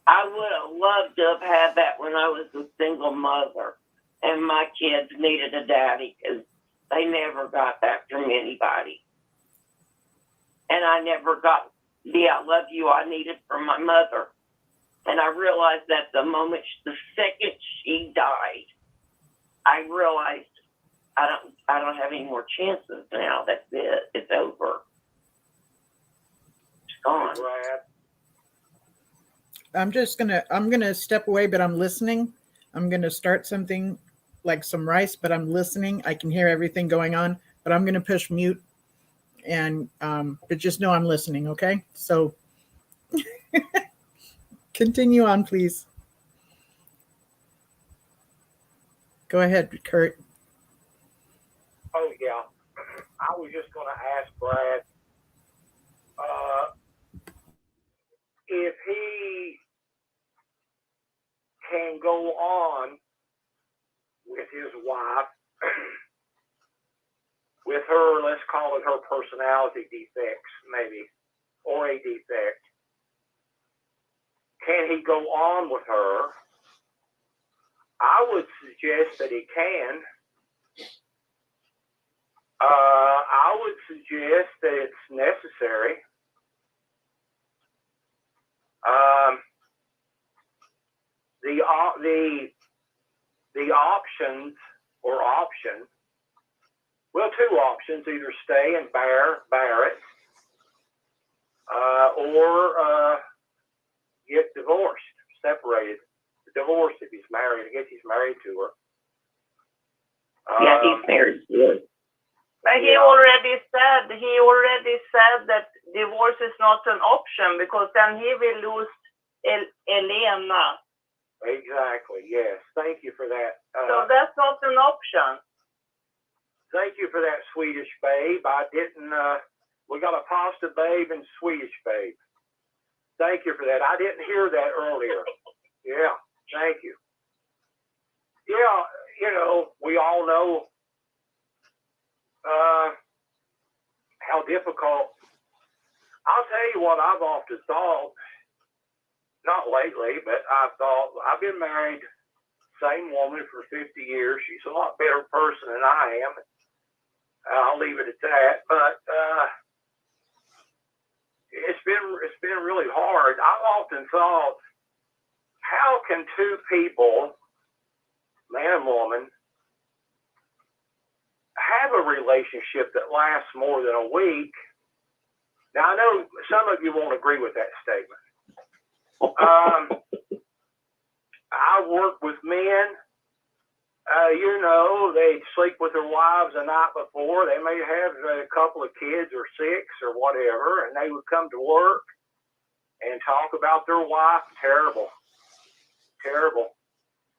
I would have loved to have had that when I was a single mother and my kids needed a daddy, because they never got that from anybody. And I never got the I love you I needed from my mother. And I realized that the second she died, I realized I don't have any more chances now. That's it. It's over. It's gone. I'm gonna step away, but I'm listening. I'm gonna start something like some rice, but I'm listening. I can hear everything going on, but I'm gonna push mute, and but just know I'm listening. Okay, so continue on, please. Go ahead, Kurt. Oh, yeah. I was just going to ask Brad if he can go on with his wife, with her, let's call it her personality defects, maybe, or a defect. Can he go on with her? I would suggest that he can. I would suggest that it's necessary. The options or option, well, two options: either stay and bear it, or get divorced, separated, divorced if he's married. I guess he's married to her. Yeah, he's married. Yeah. But he already said that divorce is not an option because then he will lose Elena. Exactly. Yes. Thank you for that. So that's not an option. Thank you for that, Swedish babe. I didn't. We got a pasta babe and Swedish babe. Thank you for that. I didn't hear that earlier. Yeah. Thank you. Yeah. You know, we all know how difficult. I'll tell you what I've often thought. Not lately, but I've thought, I've been married, same woman for 50 years. She's a lot better person than I am. I'll leave it at that. But it's been really hard. I've often thought, how can two people, man and woman, have a relationship that lasts more than a week? Now, I know some of you won't agree with that statement. I work with men, you know, they sleep with their wives the night before. They may have a couple of kids or 6 or whatever, and they would come to work and talk about their wife. Terrible. Terrible.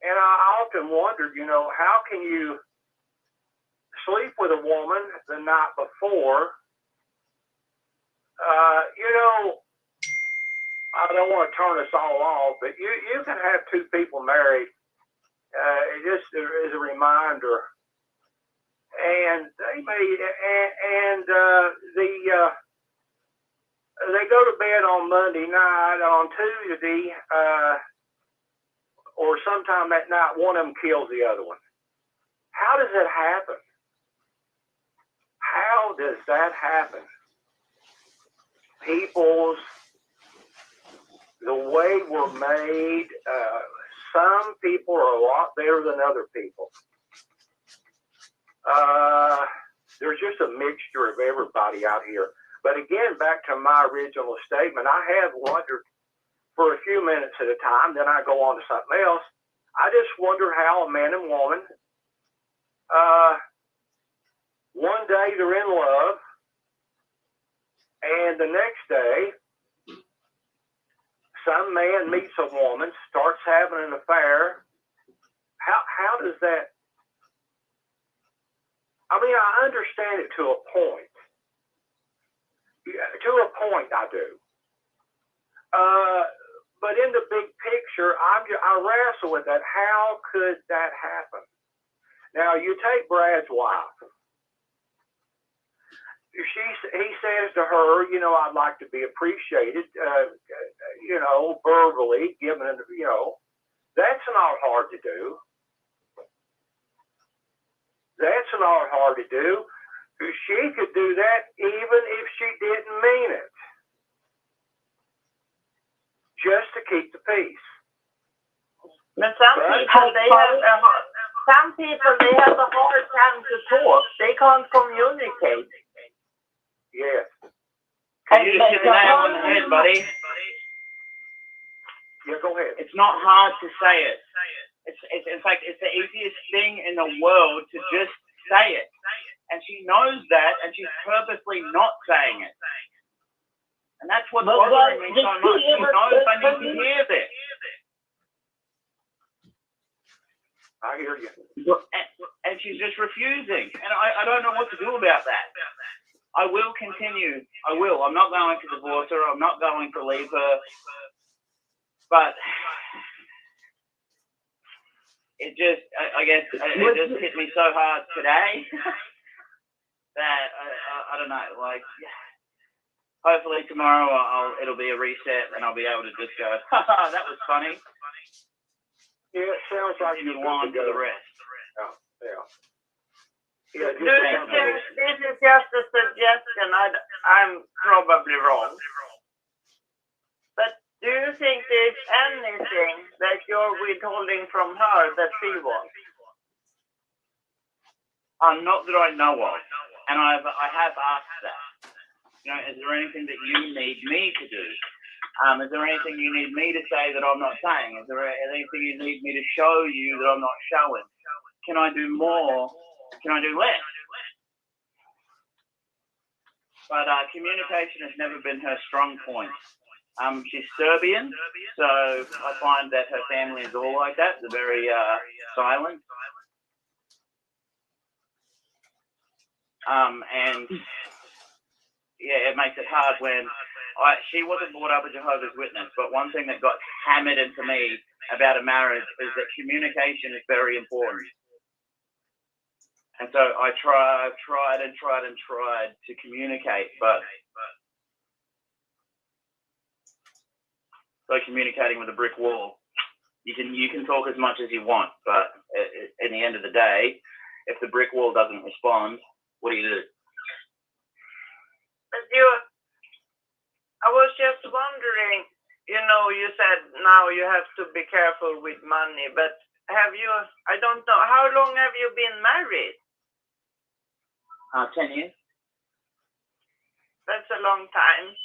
And I often wondered, you know, how can you sleep with a woman the night before? You know, I don't want to turn us all off, but you can have two people married. Just as a reminder, and they go to bed on Monday night. On Tuesday, or sometime that night, one of them kills the other one. How does that happen? How does that happen? The way we're made, some people are a lot better than other people. There's just a mixture of everybody out here. But again, back to my original statement, I have wondered for a few minutes at a time, then I go on to something else. I just wonder how a man and woman, one day they're in love, and the next day, some man meets a woman, starts having an affair. How does that? I mean, I understand it to a point. To a point, I do. But in the big picture, I wrestle with that. How could that happen? Now, you take Brad's wife. He says to her, you know, I'd like to be appreciated, you know, verbally, given, you know, that's not hard to do. That's not hard to do. She could do that even if she didn't mean it, just to keep the peace. But some people, they have a hard time to talk. They can't communicate. Yes. You just hit the nail on the head, buddy. Yeah, go ahead. It's not hard to say it. It's in fact, it's the easiest thing in the world to just say it. And she knows that, and she's purposely not saying it. And that's what's bothering me so much. She knows I need to hear this. I hear you. And she's just refusing. And I don't know what to do about that. I will continue. I will. I'm not going to divorce her. I'm not going to leave her. But it just, I guess, it just hit me so hard today that I don't know. Like, hopefully tomorrow it'll be a reset and I'll be able to just go, haha, that was funny. Yeah, it sounds like you go on for the rest. Yeah. Do you think this is just a suggestion? I'm probably wrong. But do you think there's anything that you're withholding from her that she wants? Not that I know of. And I have asked that. You know, is there anything that you need me to do? Is there anything you need me to say that I'm not saying? Is there anything you need me to show you that I'm not showing? Can I do more? Can I do less? But communication has never been her strong point. She's Serbian, so I find that her family is all like that. They're very silent. And yeah, it makes it hard when she wasn't brought up a Jehovah's Witness, but one thing that got hammered into me about a marriage is that communication is very important. And so I tried to communicate, but like communicating with a brick wall. You can talk as much as you want, but at the end of the day, if the brick wall doesn't respond, what do you do? But I was just wondering, you said now you have to be careful with money, but I don't know, how long have you been married? 10 years. That's a long time.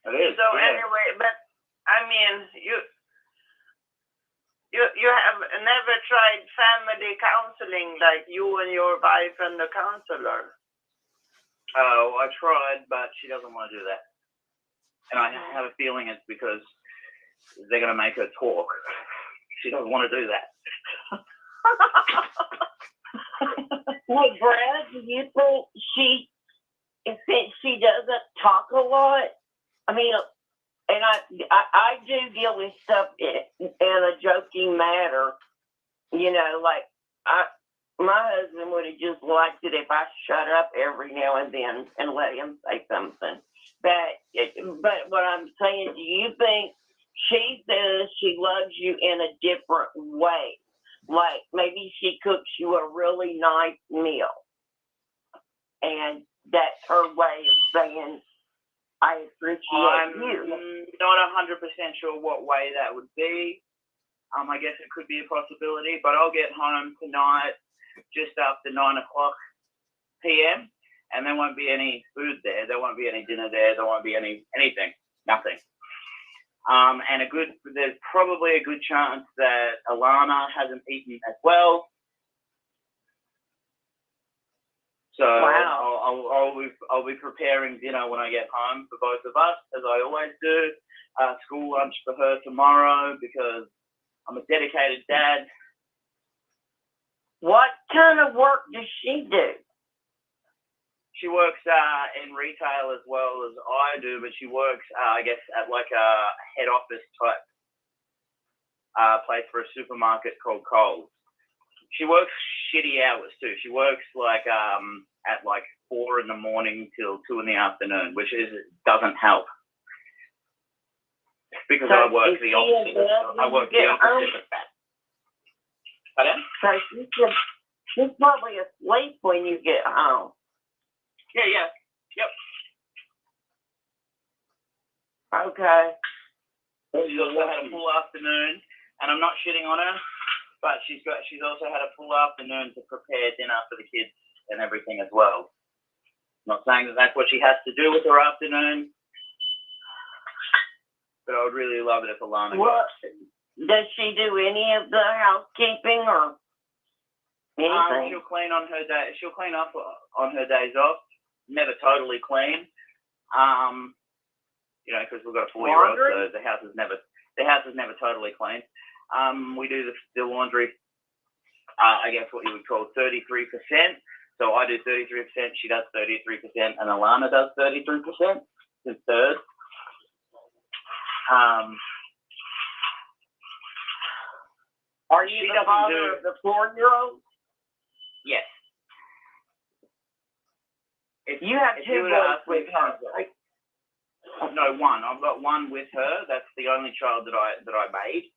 It is. So yeah. anyway, but I mean, you have never tried family counseling, like you and your wife and the counselor? Oh, I tried, but she doesn't want to do that. And I have a feeling it's because they're going to make her talk. She doesn't want to do that. Hey, Brad, do you think she doesn't talk a lot? I mean, and I do deal with stuff in a joking manner, like my husband would have just liked it if I shut up every now and then and let him say something. But what I'm saying, do you think she says she loves you in a different way? Like maybe she cooks you a really nice meal, and that's her way of saying, I appreciate you. I'm not 100% sure what way that would be. I guess it could be a possibility, but I'll get home tonight just after 9 o'clock p.m. and there won't be any food there. There won't be any dinner there. There won't be anything. Nothing. And there's probably a good chance that Alana hasn't eaten as well. So wow. I'll be preparing dinner when I get home for both of us, as I always do. School lunch for her tomorrow because I'm a dedicated dad. What kind of work does she do? She works in retail as well as I do, but she works, I guess, at like a head office type place for a supermarket called Coles. She works shitty hours too. She works like at like 4 in the morning till 2 in the afternoon, which doesn't help. Because so I work the opposite. I work the opposite. Pardon? So she's probably asleep when you get home. Yeah. Yep. Okay. She's also had a full afternoon, and I'm not shitting on her, but she's also had a full afternoon to prepare dinner for the kids and everything as well. I'm not saying that that's what she has to do with her afternoon, but I would really love it if Alana got it. Does she do any of the housekeeping or anything? She'll clean on her day. She'll clean up on her days off. Never totally clean, because we've got a 4-year-old, so the house is never totally clean. We do the laundry I guess what you would call 33%. So I do 33%, she does 33%, and Alana does 33%, is third. Are you the father of the 4-year-old? Yes. You have two boys with her, right? No, one. I've got one with her. That's the only child that I made.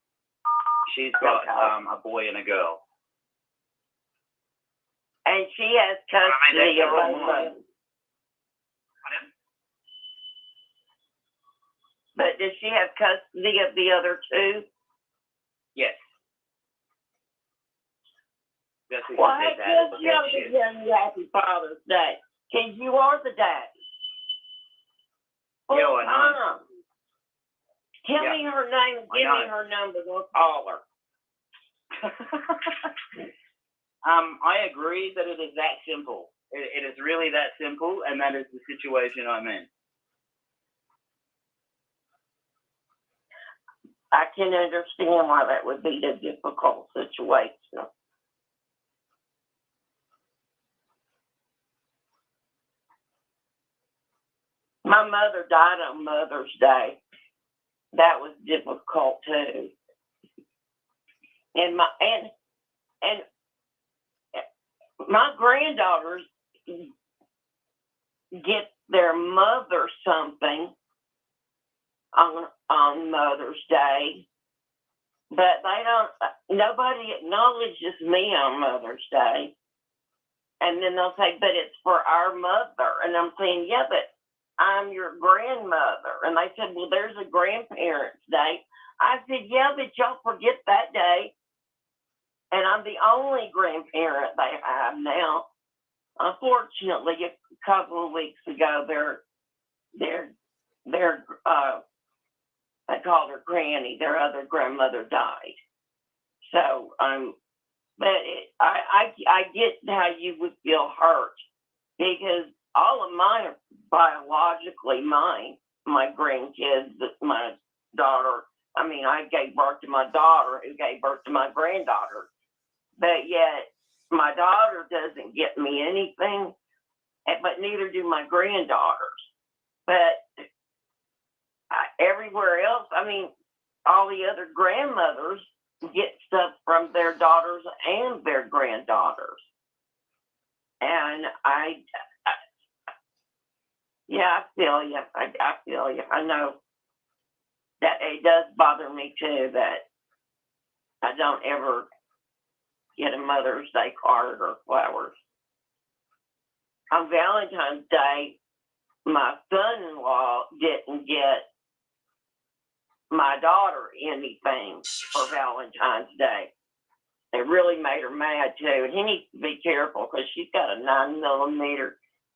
She's got a boy and a girl. And she has custody of both of them. But does she have custody of the other two? Yes. That's what Well, she hey, said, kids, you have to tell you Happy Father's Day. Because you are the dad. Yeah, I know. Tell me her name and give me her number. We'll call her. I agree that it is that simple. It is really that simple, and that is the situation I'm in. I can understand why that would be a difficult situation. My mother died on Mother's Day. That was difficult too. And my granddaughters get their mother something on Mother's Day, but nobody acknowledges me on Mother's Day. And then they'll say, but it's for our mother. And I'm saying, yeah, but I'm your grandmother. And they said, well, there's a grandparents' day. I said, yeah, but y'all forget that day. And I'm the only grandparent they have now. Unfortunately, a couple of weeks ago, I called her Granny. Their other grandmother died. So but I get how you would feel hurt because all of mine are biologically mine. My grandkids, my daughter. I mean, I gave birth to my daughter who gave birth to my granddaughter. But yet, my daughter doesn't get me anything, but neither do my granddaughters. But everywhere else, I mean, all the other grandmothers get stuff from their daughters and their granddaughters. And I feel you. I feel you. I know that it does bother me too that I don't ever get a Mother's Day card or flowers. On Valentine's Day, my son-in-law didn't get my daughter anything for Valentine's Day. It really made her mad too. And he needs to be careful because she's got a 9mm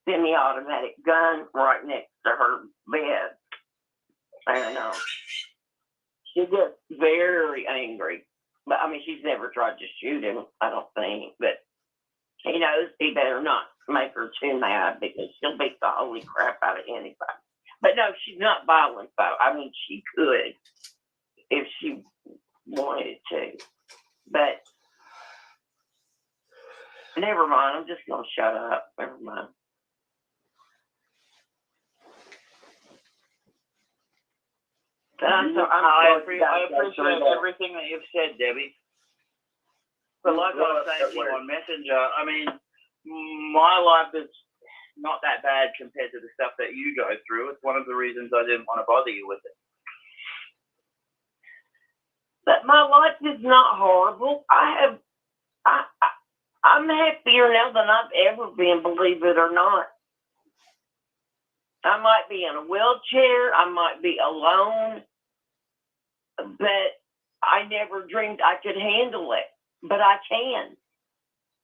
semi-automatic gun right next to her bed. And she gets very angry. But I mean, she's never tried to shoot him, I don't think. But he knows he better not make her too mad because she'll beat the holy crap out of anybody. But no, she's not violent though. I mean, she could if she wanted to. But never mind. I'm just gonna shut up. Never mind. I appreciate everything that you've said, Debbie. But like I was saying to you on Messenger, I mean, my life is not that bad compared to the stuff that you go through. It's one of the reasons I didn't want to bother you with it. But my life is not horrible. I'm happier now than I've ever been, believe it or not. I might be in a wheelchair. I might be alone. But I never dreamed I could handle it. But I can.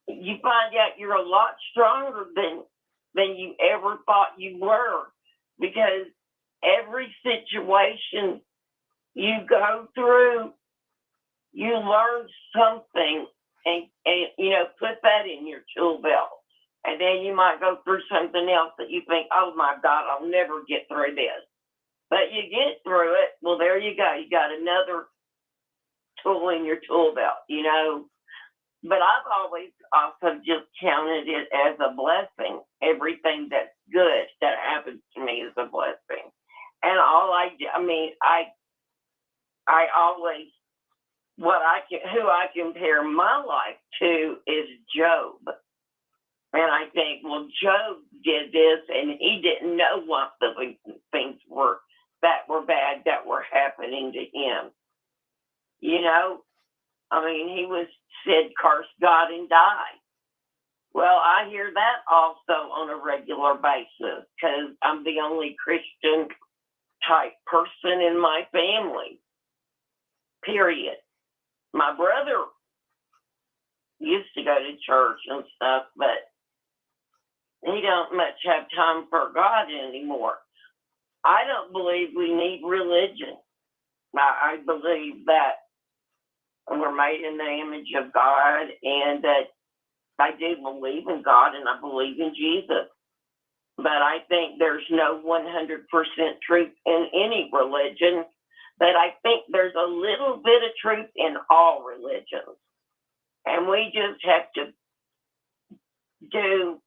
You find out you're a lot stronger than you ever thought you were. Because every situation you go through, you learn something and put that in your tool belt. And then you might go through something else that you think, oh my God, I'll never get through this. But you get through it. Well, there you go. You got another tool in your tool belt, But I've always also just counted it as a blessing. Everything that's good that happens to me is a blessing. And all I always, who I compare my life to is Job. And I think, well, Job did this and he didn't know what the things were that were bad that were happening to him. You know, I mean, he was said, curse God and die. Well, I hear that also on a regular basis because I'm the only Christian type person in my family, period. My brother used to go to church and stuff, but he don't much have time for God anymore. I don't believe we need religion. I believe that we're made in the image of God, and that I do believe in God and I believe in Jesus. But I think there's no 100% truth in any religion, but I think there's a little bit of truth in all religions. And we just have to do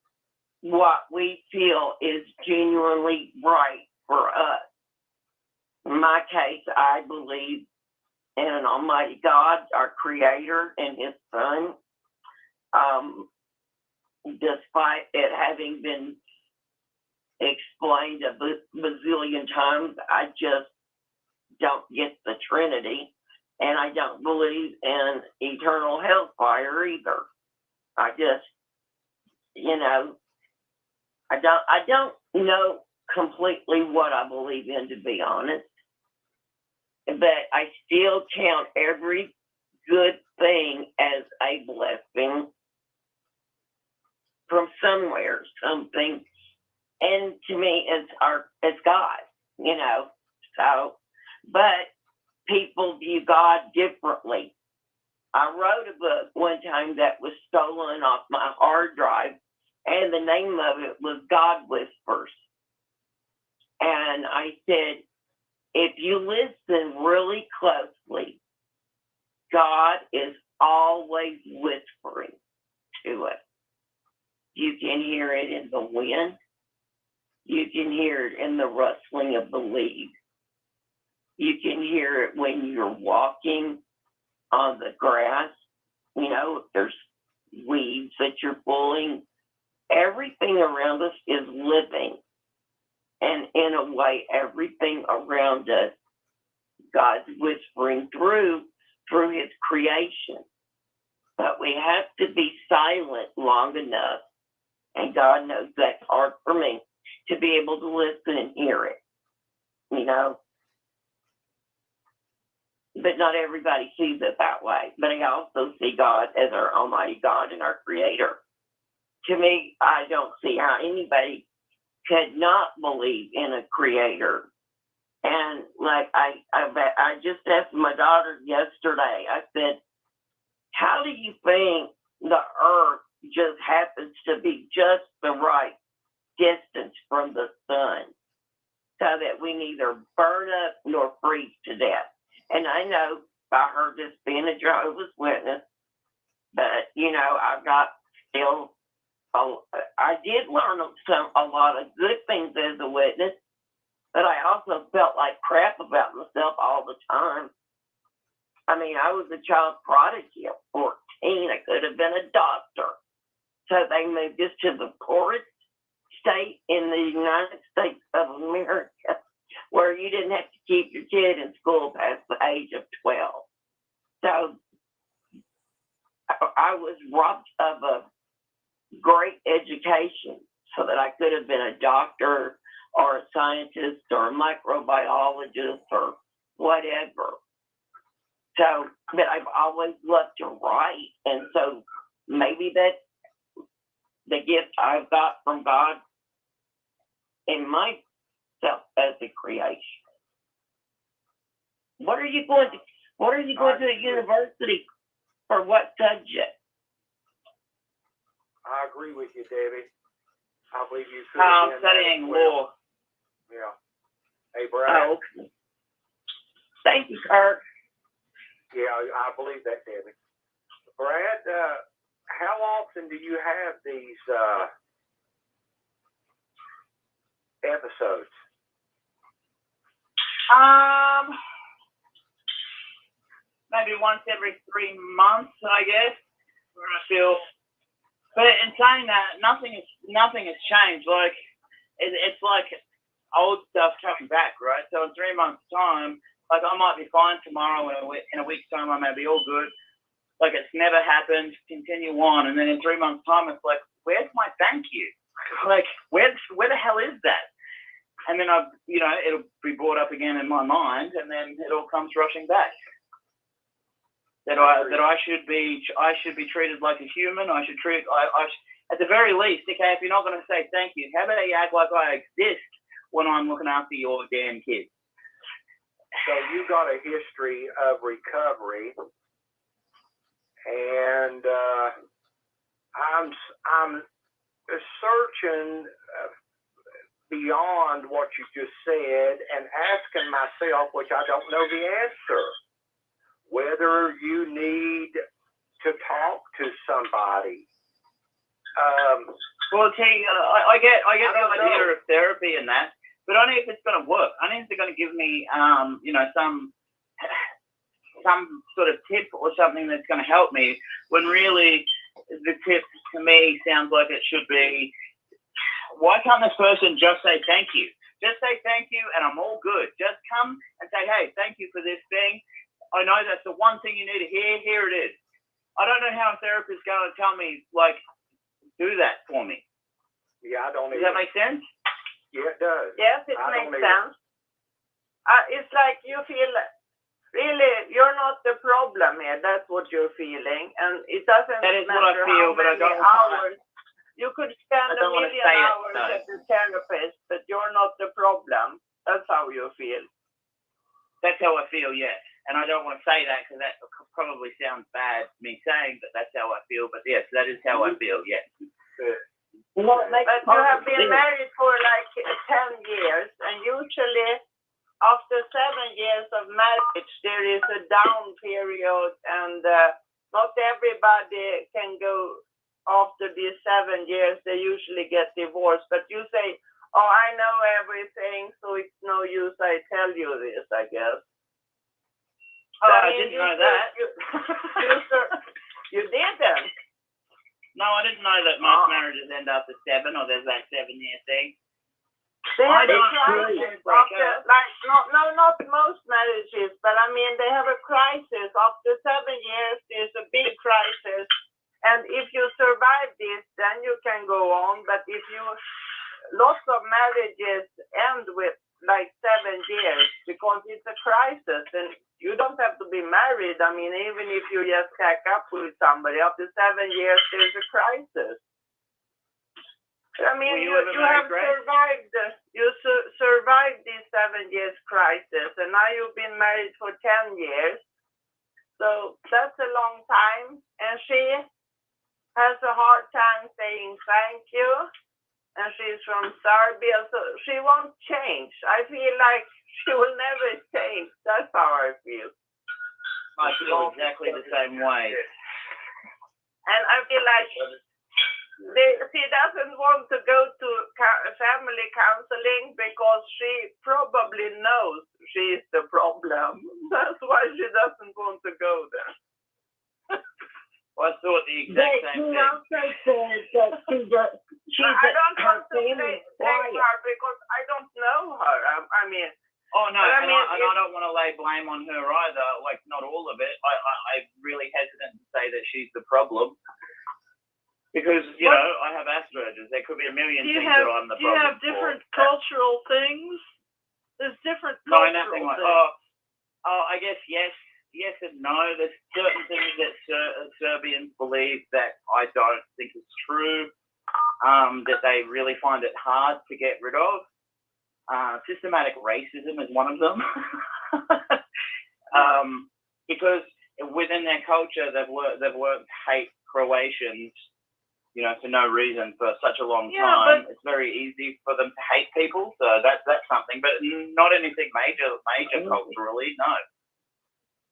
what we feel is genuinely right for us. In my case, I believe in an almighty God, our creator, and his son. Despite it having been explained a bazillion times, I just don't get the Trinity, and I don't believe in eternal hellfire either. I just, I don't know completely what I believe in, to be honest, but I still count every good thing as a blessing from somewhere, something, and to me, it's God, So, but people view God differently. I wrote a book one time that was stolen off my hard drive, and the name of it was God Whispers. And I said, if you listen really closely, God is always whispering to us. You can hear it in the wind. You can hear it in the rustling of the leaves. You can hear it when you're walking on the grass. If there's weeds that you're pulling. Everything around us is living. And in a way, everything around us, God's whispering through his creation. But we have to be silent long enough, and God knows that's hard for me, to be able to listen and hear it, But not everybody sees it that way. But I also see God as our almighty God and our creator. To me, I don't see how anybody could not believe in a creator. And like I just asked my daughter yesterday, I said, how do you think the earth just happens to be just the right distance from the sun so that we neither burn up nor freeze to death? And I know by her just being a Jehovah's Witness, but I've got still, I did learn a lot of good things as a witness, but I also felt like crap about myself all the time. I mean, I was a child prodigy at 14. I could have been a doctor. So they moved us to the poorest state in the United States of America, where you didn't have to keep your kid in school past the age of 12. So I was robbed of a great education so that I could have been a doctor or a scientist or a microbiologist or whatever. So, but I've always loved to write. And so maybe that's the gift I've got from God in myself as a creation. What are you going to at university for? What subject? I agree with you, Debbie. I believe you could. I'm studying law. Yeah. Hey, Brad. Oh, okay. Thank you, Kurt. Yeah, I believe that, Debbie. Brad, how often do you have these episodes? Maybe once every 3 months, I guess. Where I feel, but in saying that, nothing has changed. Like it's like old stuff coming back, right? So in 3 months' time, like I might be fine tomorrow, and in a week's time I may be all good. Like it's never happened. Continue on, and then in 3 months' time, it's like, where's my thank you? Like where the hell is that? And then it'll be brought up again in my mind, and then it all comes rushing back. That I should be treated like a human. I should at the very least, okay, if you're not going to say thank you, how about you act like I exist when I'm looking after your damn kids? So you got a history of recovery, and I'm searching beyond what you just said and asking myself, which I don't know the answer, whether you need to talk to somebody. Well, T, I get the idea of therapy and that, but only if it's going to work. Only if they're going to give me, some sort of tip or something that's going to help me. When really, the tip to me sounds like it should be, why can't this person just say thank you? Just say thank you, and I'm all good. Just come and say, hey, thank you for this thing. I know that's the one thing you need to hear. Here it is. I don't know how a therapist is going to tell me, like, do that for me. Yeah, I don't. Does that make sense? Yeah, it does. Yes, it makes sense. It's like you feel really you're not the problem here. That's what you're feeling, and it doesn't that is matter what I feel, how but I many don't hours. You could spend a million hours no. at the therapist, but you're not the problem. That's how you feel. That's how I feel, yes. And I don't want to say that because that probably sounds bad, me saying that that's how I feel. But yes, that is how I feel, yes. But you have been married for like 10 years, and usually after 7 years of marriage, there is a down period, and not everybody can go after these 7 years. They usually get divorced. But you say, oh, I know everything, so it's no use I tell you this, I guess. Oh, I didn't know that. You didn't? No, I didn't know that most marriages end after 7, or there's that 7-year thing. They have a crisis after, like, not most marriages, but I mean, they have a crisis. After 7 years, there's a big crisis. And if you survive this, then you can go on. But if lots of marriages end with like 7 years because it's a crisis, and you don't have to be married. I mean, even if you just pack up with somebody, after 7 years, there's a crisis. I mean, you have survived. Survived this 7 years crisis, and now you've been married for 10 years. So that's a long time, and she has a hard time saying thank you. And she's from Serbia, so she won't change. I feel like she will never change. That's how I feel. I feel exactly the same way. And I feel like she doesn't want to go to family counseling because she probably knows she's the problem. That's why she doesn't want to go there. I thought the exact same thing. Also says that I don't want to blame her because I don't know her. I mean. Oh no, and I don't want to lay blame on her either. Like not all of it. I'm really hesitant to say that she's the problem because you know I have Asperger's. There could be a million things that I'm the problem. Do you have different cultural things? There's different cultural nothing like. things. I guess yes and no. There's certain things that Serbians believe that I don't think is true. That they really find it hard to get rid of. Systematic racism is one of them. Because within their culture, they've learned to hate Croatians, you know, for no reason for such a long time. It's very easy for them to hate people, so that's something, but not anything major culturally, no.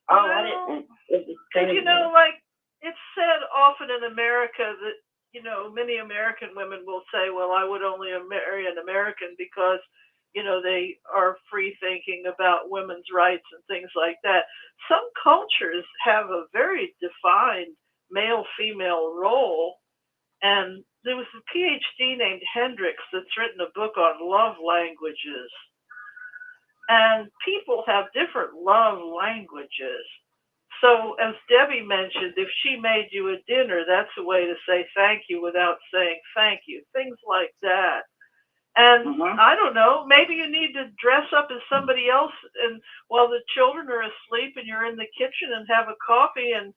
Because, you know, like it's said often in America that, you know, many American women will say, well, I would only marry an American because, you know, they are free thinking about women's rights and things like that. Some cultures have a very defined male-female role. And there was a PhD named Hendricks that's written a book on love languages. And people have different love languages. So as Debbie mentioned, if she made you a dinner, that's a way to say thank you without saying thank you, things like that. And I don't know, maybe you need to dress up as somebody else and while the children are asleep and you're in the kitchen and have a coffee and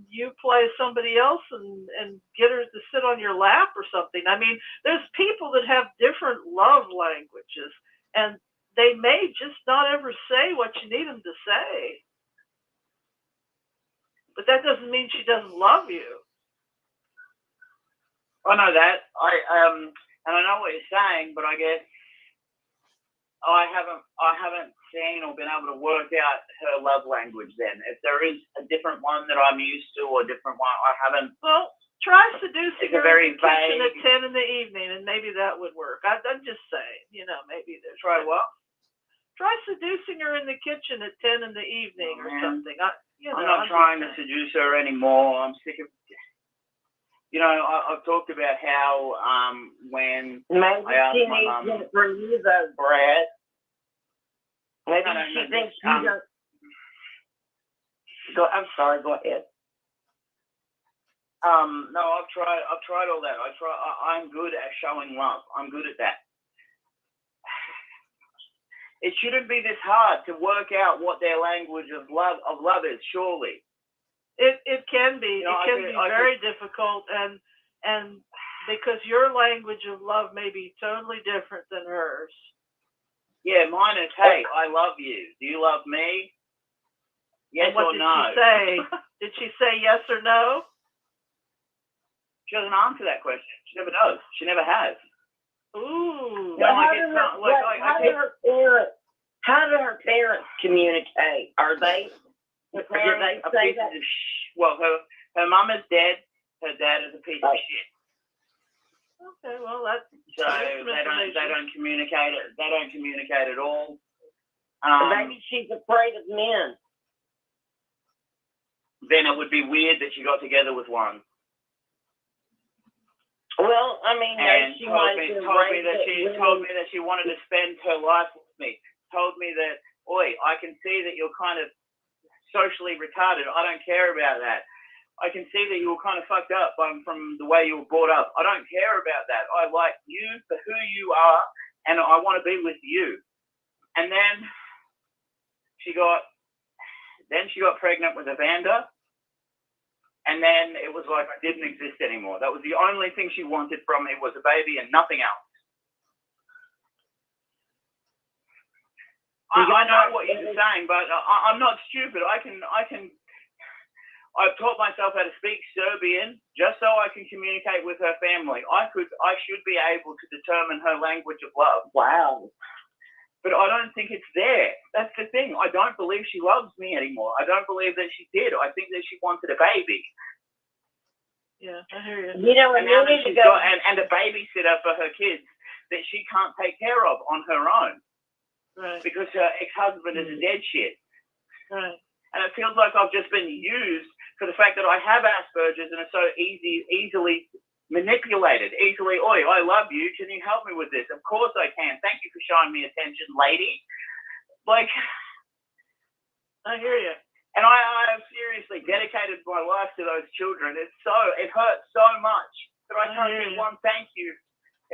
you play somebody else and get her to sit on your lap or something. I mean, there's people that have different love languages and they may just not ever say what you need them to say. But that doesn't mean she doesn't love you. I know that. And I know what you're saying, but I guess I haven't seen or been able to work out her love language then. If there is a different one that I'm used to or a different one, I haven't. Well, try seducing her in the kitchen vague. at 10 in the evening, and maybe that would work. I'm just saying, you know, maybe there's. Try what? Try seducing her in the kitchen at 10 in the evening or something. I'm not trying to seduce her anymore. I'm sick of. You know, I've talked about how when maybe I asked she my needs mum. it for you though, Brad. Maybe No, she thinks you don't. I'm sorry. Go ahead. No, I've tried all that. I'm good at showing love. I'm good at that. It shouldn't be this hard to work out what their language of love is, surely. It can be. You know, it can be very difficult, and because your language of love may be totally different than hers. Yeah, mine is, hey, I love you. Do you love me? Yes and what or did no? She say? Did she say yes or no? She doesn't answer that question. She never does. She never has. Ooh. Well, how do her parents communicate? Are they? Well, her mum is dead. Her dad is a piece of shit. Okay, well that's so they don't communicate it. They don't communicate at all. Maybe she's afraid of men. Then it would be weird that she got together with one. Well, I mean, and she told me that she wanted to spend her life with me. Told me that, oi, I can see that you're kind of socially retarded. I don't care about that. I can see that you were kind of fucked up from the way you were brought up. I don't care about that. I like you for who you are, and I want to be with you. And then she got pregnant with Evander, and then it was like I didn't exist anymore. That was the only thing she wanted from me was a baby and nothing else. I know what you're saying, but I'm not stupid. I've taught myself how to speak Serbian just so I can communicate with her family. I should be able to determine her language of love. Wow. But I don't think it's there. That's the thing. I don't believe she loves me anymore. I don't believe that she did. I think that she wanted a baby. Yeah, I hear you. You know, and now that she's got and a babysitter for her kids that she can't take care of on her own. Right. Because her ex-husband is a dead shit. Right. And it feels like I've just been used for the fact that I have Asperger's and are so easily manipulated. Oi, I love you. Can you help me with this? Of course I can. Thank you for showing me attention, lady. Like, I hear you. And I have seriously dedicated my life to those children. It hurts so much that I can't get one thank you.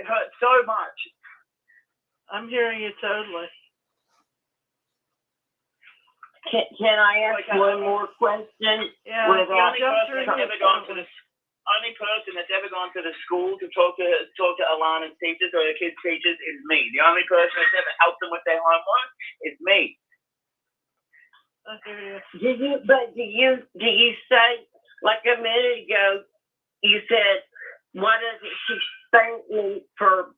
It hurts so much. I'm hearing you totally. Can I ask one more question? Yeah. The only person that's ever gone to the school to talk to Alana's teachers or the kids' teachers is me. The only person that's ever helped them with their homework is me. Do you say, like a minute ago, you said, why doesn't she thank me for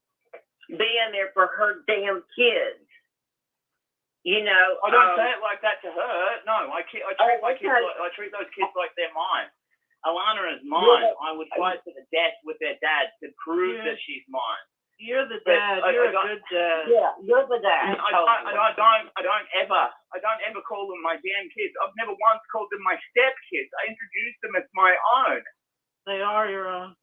being there for her damn kids? You know, I don't say it like that to her. No, I treat those kids like they're mine. Alana is mine. I would fight to the death with their dad to prove that she's mine. You're the dad. You're a good dad. Yeah, you're the dad. And I don't ever call them my damn kids. I've never once called them my stepkids. I introduced them as my own. They are your own.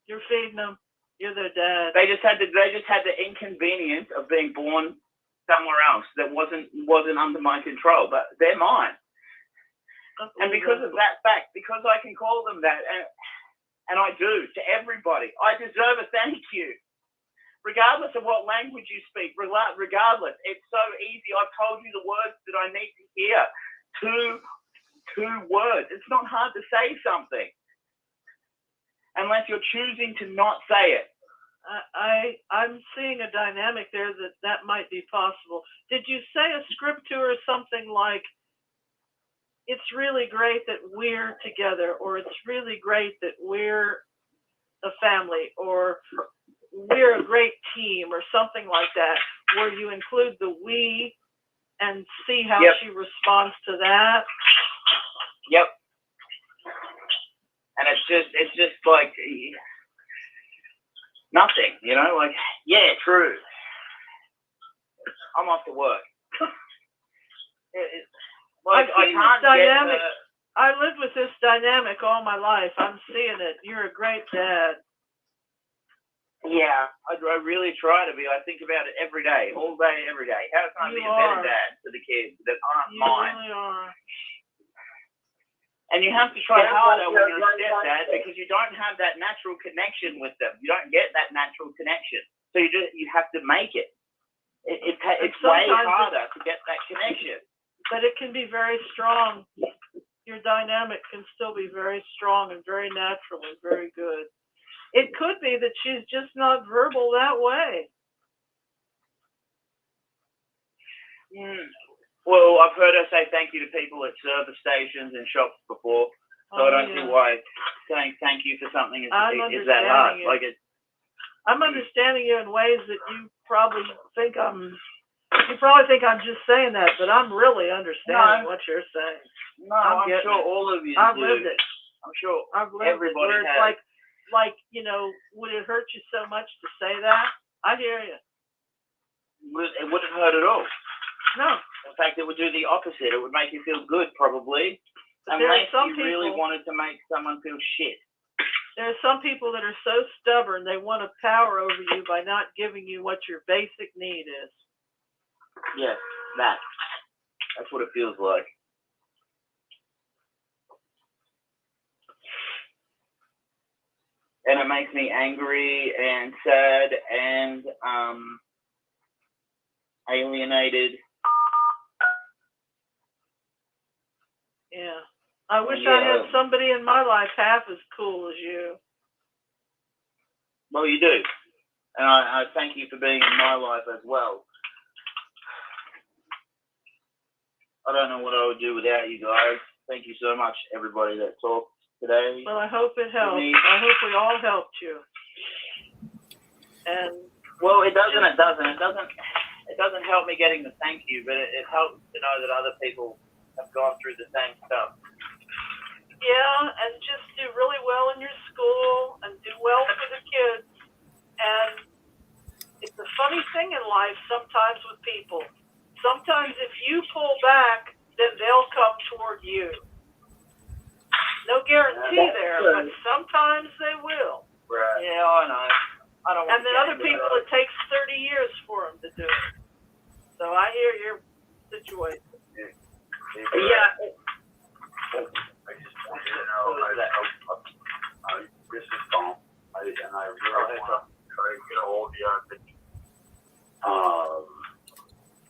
You're feeding them. You're their dad. They just had the inconvenience of being born somewhere else that wasn't under my control, but they're mine. And because of that fact, because I can call them that, and I do to everybody, I deserve a thank you. Regardless of what language you speak, regardless, it's so easy. I've told you the words that I need to hear. Two words. It's not hard to say something unless you're choosing to not say it. I'm seeing a dynamic there that might be possible. Did you say a script to her something like, it's really great that we're together, or it's really great that we're a family, or we're a great team, or something like that, where you include the we and see how she responds to that? Yep. And it's just like nothing, you know, like, yeah, true. I'm off to work. I can't dynamic. I lived with this dynamic all my life. I'm seeing it. You're a great dad. Yeah, I really try to be. I think about it every day, all day, every day. How can I be a better dad to the kids that aren't mine? You really are. And you have to try harder when you're a stepdad because you don't have that natural connection with them. You don't get that natural connection. So you have to make it. It's way harder to get that connection. But it can be very strong. Your dynamic can still be very strong and very natural and very good. It could be that she's just not verbal that way. Well, I've heard her say thank you to people at service stations and shops before, so I don't see why saying thank you for something is that hard. I'm understanding you in ways that you probably think I'm just saying that, but I'm really understanding what you're saying. No, I'm sure all of you I've do. lived it. I'm sure I've lived everybody it. Where has. it's like, you know, would it hurt you so much to say that? I hear you. It wouldn't hurt at all. No. In fact, it would do the opposite. It would make you feel good, probably, unless you really wanted to make someone feel shit. There are some people that are so stubborn, they want to power over you by not giving you what your basic need is. Yes, that's what it feels like. And it makes me angry and sad and alienated. Yeah. I wish I had somebody in my life half as cool as you. Well, you do. And I thank you for being in my life as well. I don't know what I would do without you guys. Thank you so much, everybody that talked today. Well, I hope it helped. I hope we all helped you. And well, it doesn't. It doesn't help me getting the thank you, but it helps to know that other people have gone through the same stuff. Yeah, and just do really well in your school and do well for the kids. And it's a funny thing in life sometimes with people. Sometimes if you pull back, then they'll come toward you. No guarantee there, but sometimes they will. Right. Yeah, I know. I don't. And then other people, it takes 30 years for them to do it. So I hear your situation. Yeah. I just want you to know, this is Tom, and I really want to try to get a hold of you. I think,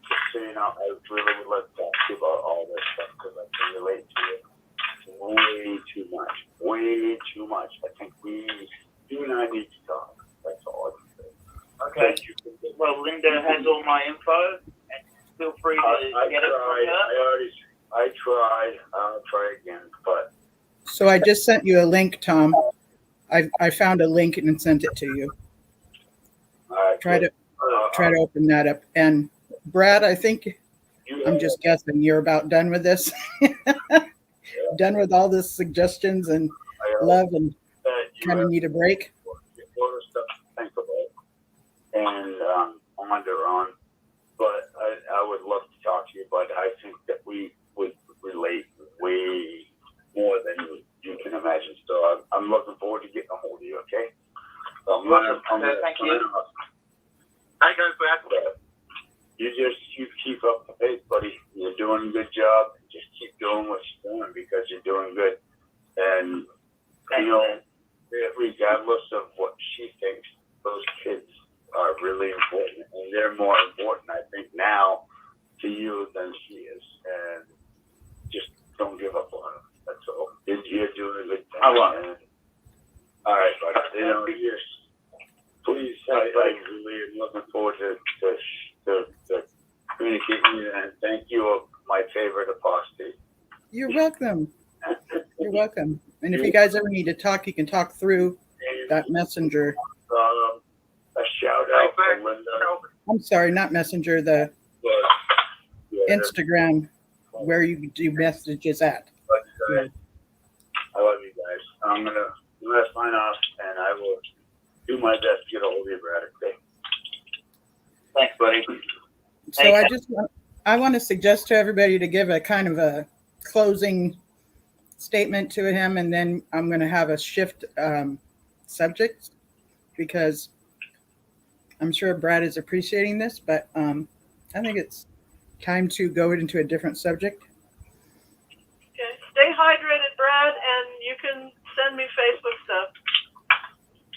just so you know, I really would like to talk to you about all this stuff because I can relate to it way too much. Way too much. I think you and I need to talk. That's all I can say. Okay. Well, Linda has all my info, and feel free to get it from her. I tried. I'll try again, but. So I just sent you a link, Tom. I found a link and sent it to you. Try to open that up. And Brad, I think I'm just guessing you're about done with this. done with all the suggestions and love and kind of need a break. Stuff to think about and ponder on. But I would love to talk to you, but I think that we would relate way more than you can imagine. So I'm looking forward to getting a hold of you, okay? So Thank you. I go back. You keep up the pace, buddy. You're doing a good job. Just keep doing what you're doing because you're doing good. And, regardless of what she thinks, those kids are really important. And they're more important, I think, now to you than she is. And just don't give up on them. That's all. You're doing a good thing. I won't. All right, buddy. Please, I'm really looking forward to communicating, and thank you, my favorite apostate. You're welcome. You're welcome. And if you guys ever need to talk, you can talk through that messenger. A shout out to Linda. I'm sorry, not messenger, the Instagram where you do messages at. I love you guys. I'm gonna sign off, and I will do my best to get a hold of you, Brad. Okay? Thanks, buddy. So I want to suggest to everybody to give a kind of a closing statement to him, and then I'm going to have a shift subject because I'm sure Brad is appreciating this, but I think it's time to go into a different subject. Okay. Stay hydrated, Brad, and you can send me Facebook stuff.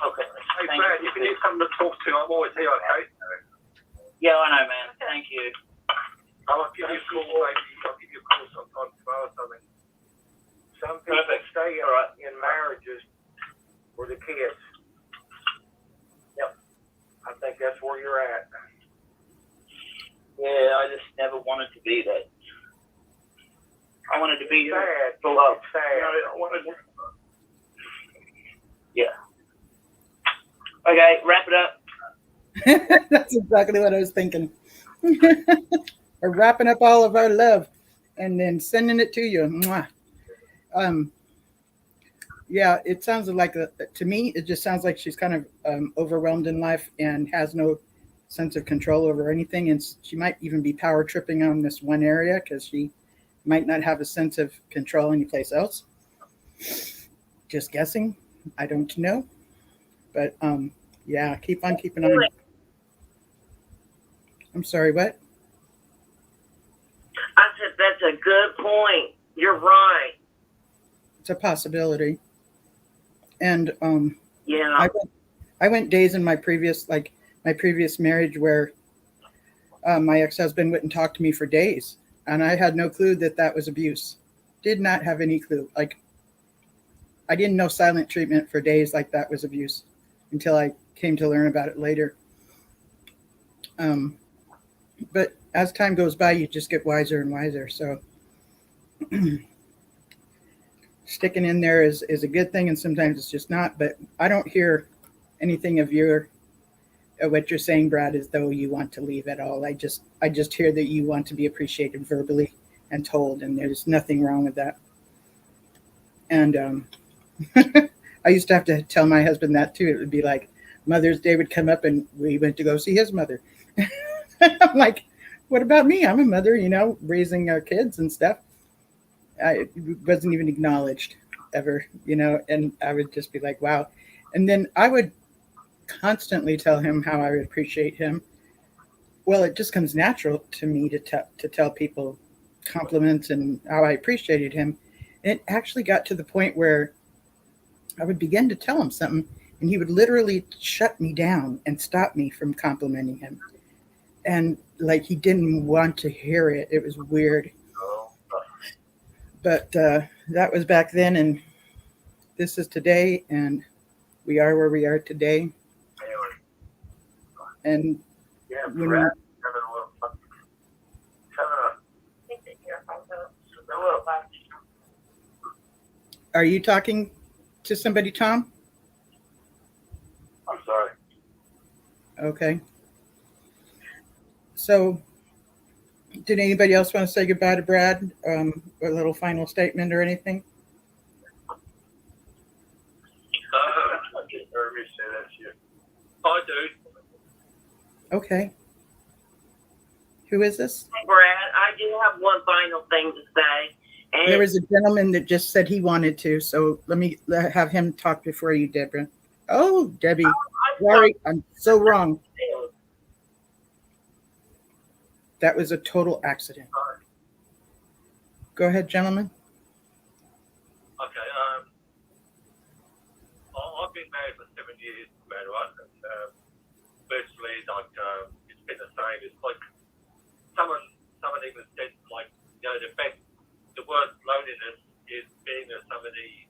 Okay. Hey, Brad, if you need someone to talk to, I'm always here, okay? Yeah, I know, man. Thank you. I'll give you a call, maybe. I'll give you a call sometime tomorrow or something. Some people stay in marriages for the kids. Yep. I think that's where you're at. Yeah, I just never wanted to be that. I wanted to be sad. For love. Sad. Yeah. Okay, wrap it up. That's exactly what I was thinking. We're wrapping up all of our love and then sending it to you. Mwah. Yeah, it sounds like to me, it just sounds like she's kind of overwhelmed in life and has no sense of control over anything. And she might even be power tripping on this one area because she might not have a sense of control anyplace else. Just guessing. I don't know. But yeah, keep on keeping on. I'm sorry, what? I said that's a good point. You're right. It's a possibility. And yeah, I went days in my previous marriage where my ex-husband wouldn't talk to me for days, and I had no clue that was abuse. Did not have any clue. Like, I didn't know silent treatment for days like that was abuse until I came to learn about it later. But as time goes by, you just get wiser and wiser. So sticking in there is a good thing, and sometimes it's just not. But I don't hear anything of what you're saying, Brad, as though you want to leave at all. I just hear that you want to be appreciated verbally and told, and there's nothing wrong with that. And I used to have to tell my husband that too. It would be like Mother's Day would come up, and we went to go see his mother. I'm like, what about me? I'm a mother, raising our kids and stuff. I wasn't even acknowledged ever, and I would just be like, wow. And then I would constantly tell him how I would appreciate him. Well, it just comes natural to me to tell people compliments and how I appreciated him. And it actually got to the point where I would begin to tell him something, and he would literally shut me down and stop me from complimenting him. And like he didn't want to hear it. It was weird. But that was back then, and this is today, and we are where we are today. And when are you talking to somebody, Tom? I'm sorry. Okay. So Did anybody else want to say goodbye to Brad? A little final statement or anything? I just heard me say that to you. I do. Okay. Who is this? Brad, I do have one final thing to say. And There was a gentleman that just said he wanted to, so let me have him talk before you, Deborah. Oh, Debbie. Sorry, I'm so wrong. That was a total accident. Go ahead, gentlemen. Okay. I've been married for 7 years, man, right? And, virtually, like, it's been the same. It's like someone even said, like, you know, the word loneliness is being with somebody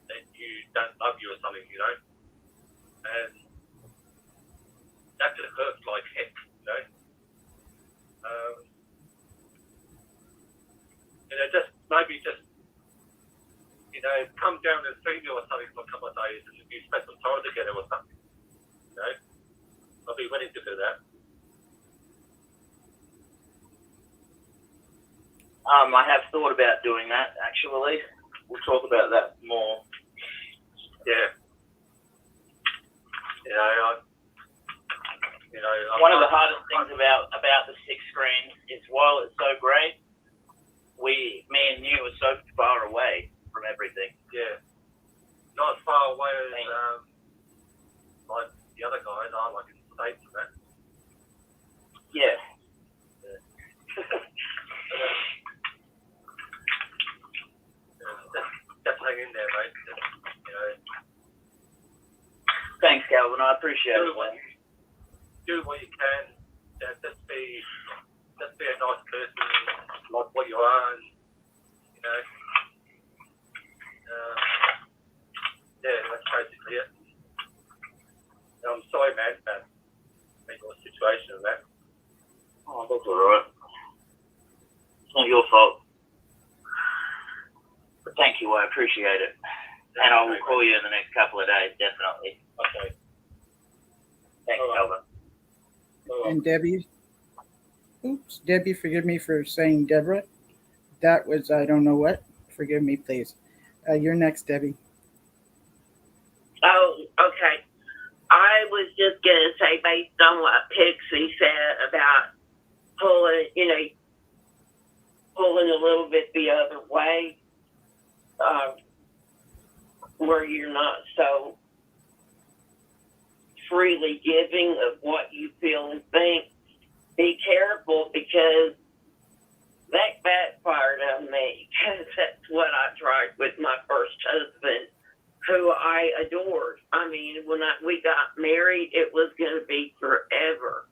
that you don't love you or something, you know? And that just hurts like heck, you know? You know, you know, come down and see me or something for a couple of days and you spend some time together or something, you know? I'll be willing to do that. I have thought about doing that, actually. We'll talk about that more. Yeah. One of the hardest things about the 6 screens is while it's so great, me and you are so far away from everything. Yeah. Not as far away as like the other guys are, like in the States and that. Yeah. Just hang in there, mate. Just, you know. Thanks, Calvin. I appreciate it. Do what you can. Just be a nice person, like what you are, and you know. Yeah, that's basically it. I'm sorry, man, about your situation and that. Oh, that's all right. It's not your fault. But thank you. I appreciate it. And I will call you in the next couple of days, definitely. Okay. Thanks, Calvin. And Debbie. Oops, Debbie, forgive me for saying Deborah. That was, I don't know what. Forgive me, please. You're next, Debbie. Oh, okay. I was just going to say, based on what Pixie said about pulling a little bit the other way, where you're not so freely giving of what you feel and think. Be careful, because that backfired on me, because that's what I tried with my first husband, who I adored. I mean, when we got married, it was going to be forever.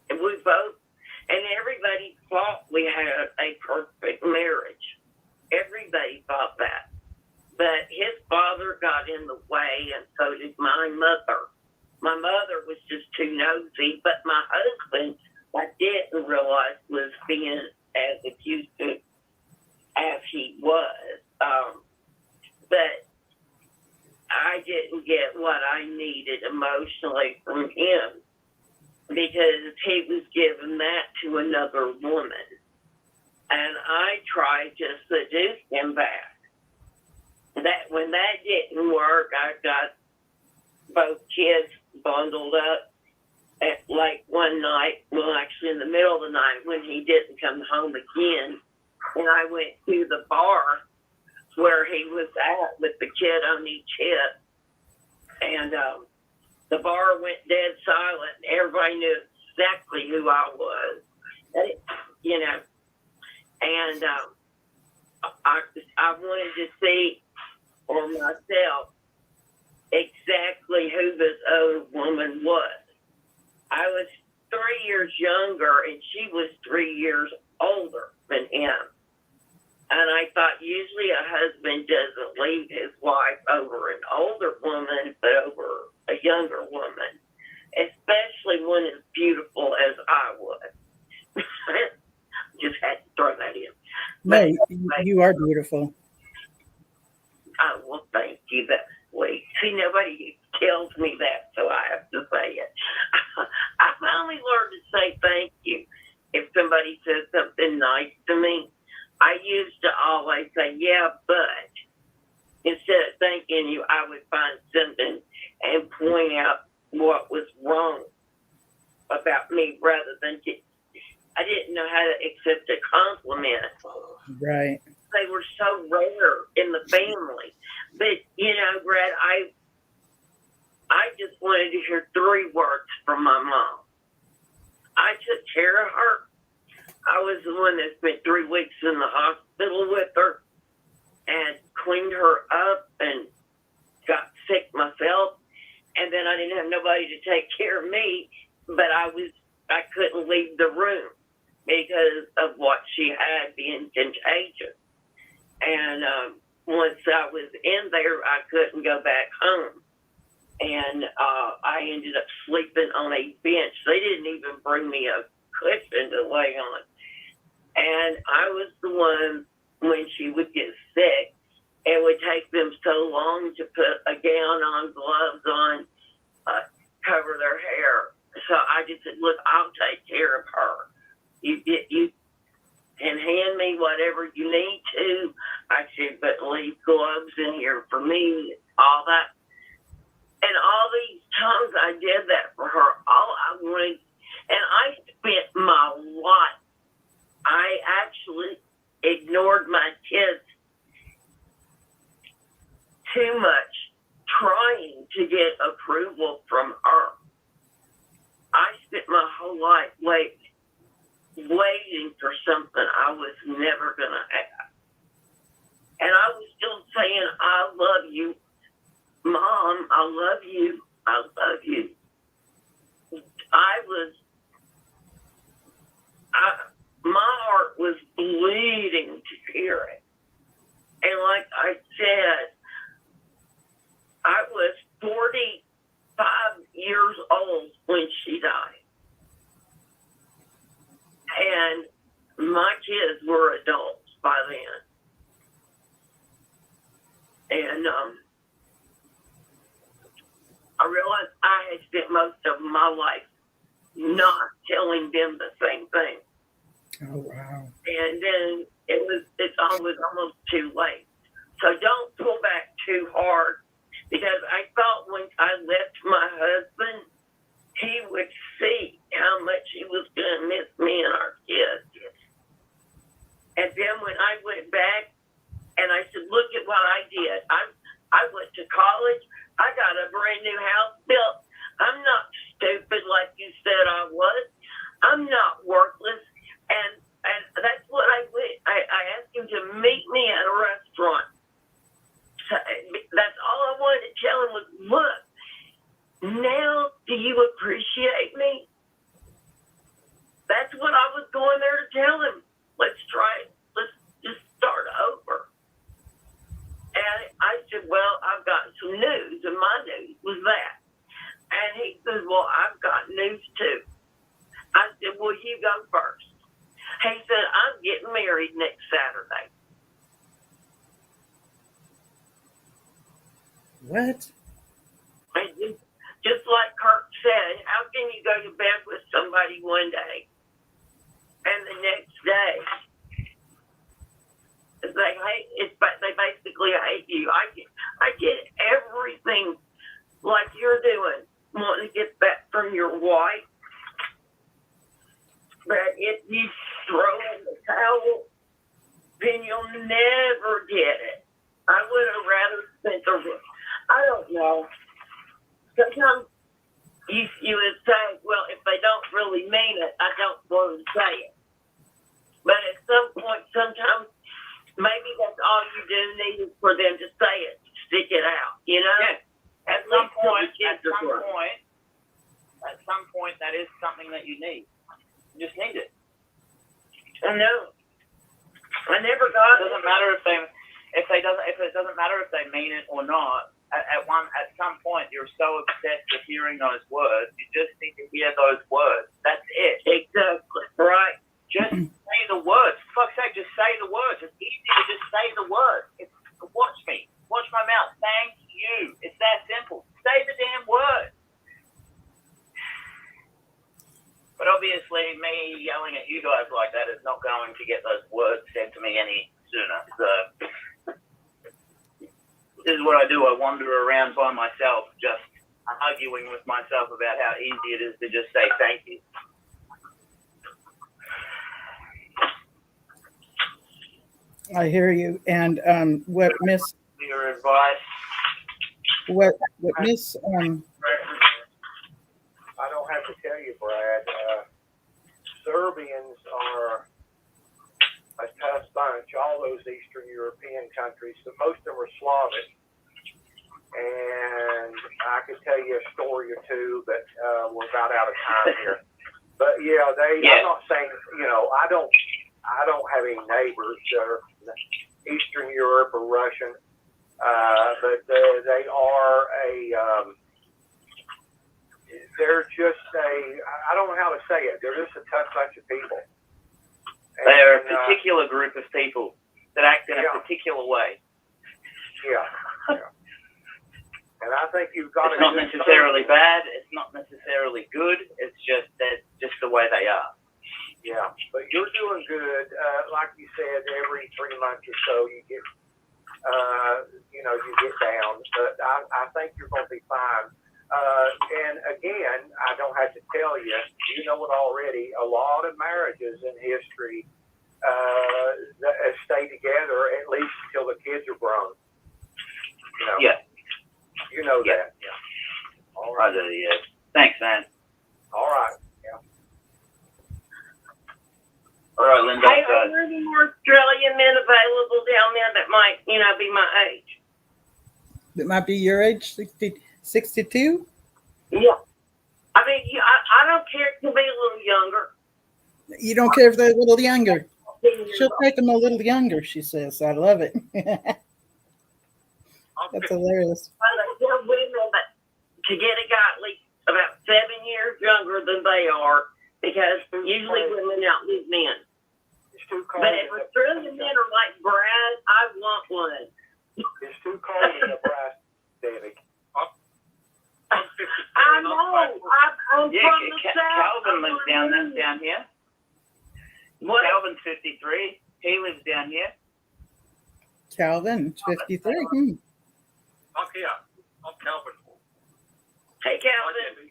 We both, and everybody thought we had a perfect marriage. Everybody thought that. But his father got in the way, and so did my mother. My mother was just too nosy, but my husband, I didn't realize was being as abusive as he was. But I didn't get what I needed emotionally from him, because he was giving that to another woman. And I tried to seduce him back. When that didn't work, I got both kids bundled up at like one night, well, actually in the middle of the night, when he didn't come home again. And I went to the bar where he was at with the kid on each hip. And the bar went dead silent. Everybody knew exactly who I was, you know. And I wanted to see for myself exactly who this other woman was. I was 3 years younger, and she was 3 years older than him. And I thought usually a husband doesn't leave his wife over an older woman, but over a younger woman, especially one as beautiful as I was. Just had to throw that in. No, you are beautiful. Oh, well, thank you. That's sweet. See, nobody tells me that, so I have to say it. I'm finally learned to say thank you if somebody says something nice to me. I used to always say, yeah, but instead of thanking you, I would find something and point out what was wrong about me rather than I didn't know how to accept a compliment. Right. They were so rare in the family. But, Brad, I just wanted to hear 3 words from my mom. I took care of her. I was the one that spent 3 weeks in the hospital with her and cleaned her up and got sick myself. And then I didn't have nobody to take care of me, but I couldn't leave the room because of what she had being contagious. And once I was in there, I couldn't go back home. And I ended up sleeping on a bench. They didn't even bring me a cushion to lay on. And I was the one, when she would get sick, it would take them so long to put a gown on, gloves on, cover their hair. So I just said, look, I'll take care of her. You can hand me whatever you need to. I said, but leave gloves in here for me, all that. And all these times I did that for her, all I wanted, and I spent my life. I actually ignored my kids too much, trying to get approval from her. I spent my whole life waiting for something I was never going to have. And I was still saying, I love you, Mom, I love you, I love you. My heart was bleeding to hear it. And like I said, I was 45 years old when she died. And my kids were adults by then. And I realized I had spent most of my life not telling them the same thing. Oh, wow. And then it's almost too late. So don't pull back too hard, because I thought when I left my husband, he would see how much he was going to miss me and our kids. And then when I went back and I said, look at what I did. I went to college. I got a brand new house built. I'm not stupid like you said I was. I'm not worthless. And that's what I went. I asked him to meet me at a restaurant. So that's all I wanted to tell him was, look, now do you appreciate me? That's what I was going there to tell him. Let's try it. Let's just start over. And I said, well, I've got some news, and my news was that. And he said, well, I've got news too. I said, well, you go first. He said, I'm getting married next Saturday. What? And just like Kirk said, how can you go to bed with somebody one day and the next day they hate it, but they basically hate you? I get everything like you're doing, wanting to get that from your wife. But if you throw in the towel, then you'll never get it. I would have rather spent I don't know. Sometimes you would say, well, if they don't really mean it, I don't want to say it. But at some point, sometimes, maybe that's all you do need is for them to say it, stick it out, you know? Yeah. At some point, that is something that you need. You just need it. I know. I never got it. It doesn't matter if it doesn't matter if they mean it or not. At some point, you're so obsessed with hearing those words, you just need to hear those words. That's it. Exactly. Right. Just say the words. For fuck's sake, just say the words. It's easy to just say the words. Watch me. Watch my mouth. Thank you. It's that simple. Say the damn word. obviously, me yelling at you guys like that is not going to get those words sent to me any sooner. So this is what I do. I wander around by myself, just arguing with myself about how easy it is to just say thank you. I hear you. And what Miss Your advice. what Miss I don't have to tell you, Brad. Serbians are a tough bunch. All those Eastern European countries, but most of them are Slavic. And I could tell you a story or two, but we're about out of time here. But yeah, I'm not saying, I don't have any neighbors that are Eastern Europe or Russian, but they are they're just I don't know how to say it. They're just a tough bunch of people. They are a particular group of people that act in a particular way. Yeah. And I think you've got It's not necessarily bad. It's not necessarily good. It's just the way they are. Yeah, but you're doing good. Like you said, every 3 months or so you get, you get down. But I think you're going to be fine. And again, I don't have to tell you, you know it already. A lot of marriages in history stay together at least until the kids are grown. Yeah. You know that. Yeah. All right. Yeah. Thanks, man. All right. Yeah. All right, Linda. Hey, are there any more Australian men available down there that might, be my age? that might be your age, 62? Yeah. I mean, I don't care. It can be a little younger. You don't care if they're a little younger. She'll take them a little younger, she says. I love it. That's hilarious. They're women, but to get a guy at least about 7 years younger than they are, because usually women outlive men. But if Australian men are like Brad, I want one. It's too cold in Nebraska, David. I know. I'm from the south. Calvin lives down here. What? Calvin's 53. He lives down here. Calvin, 53. I'm here. I'm Calvin. Hey, Calvin.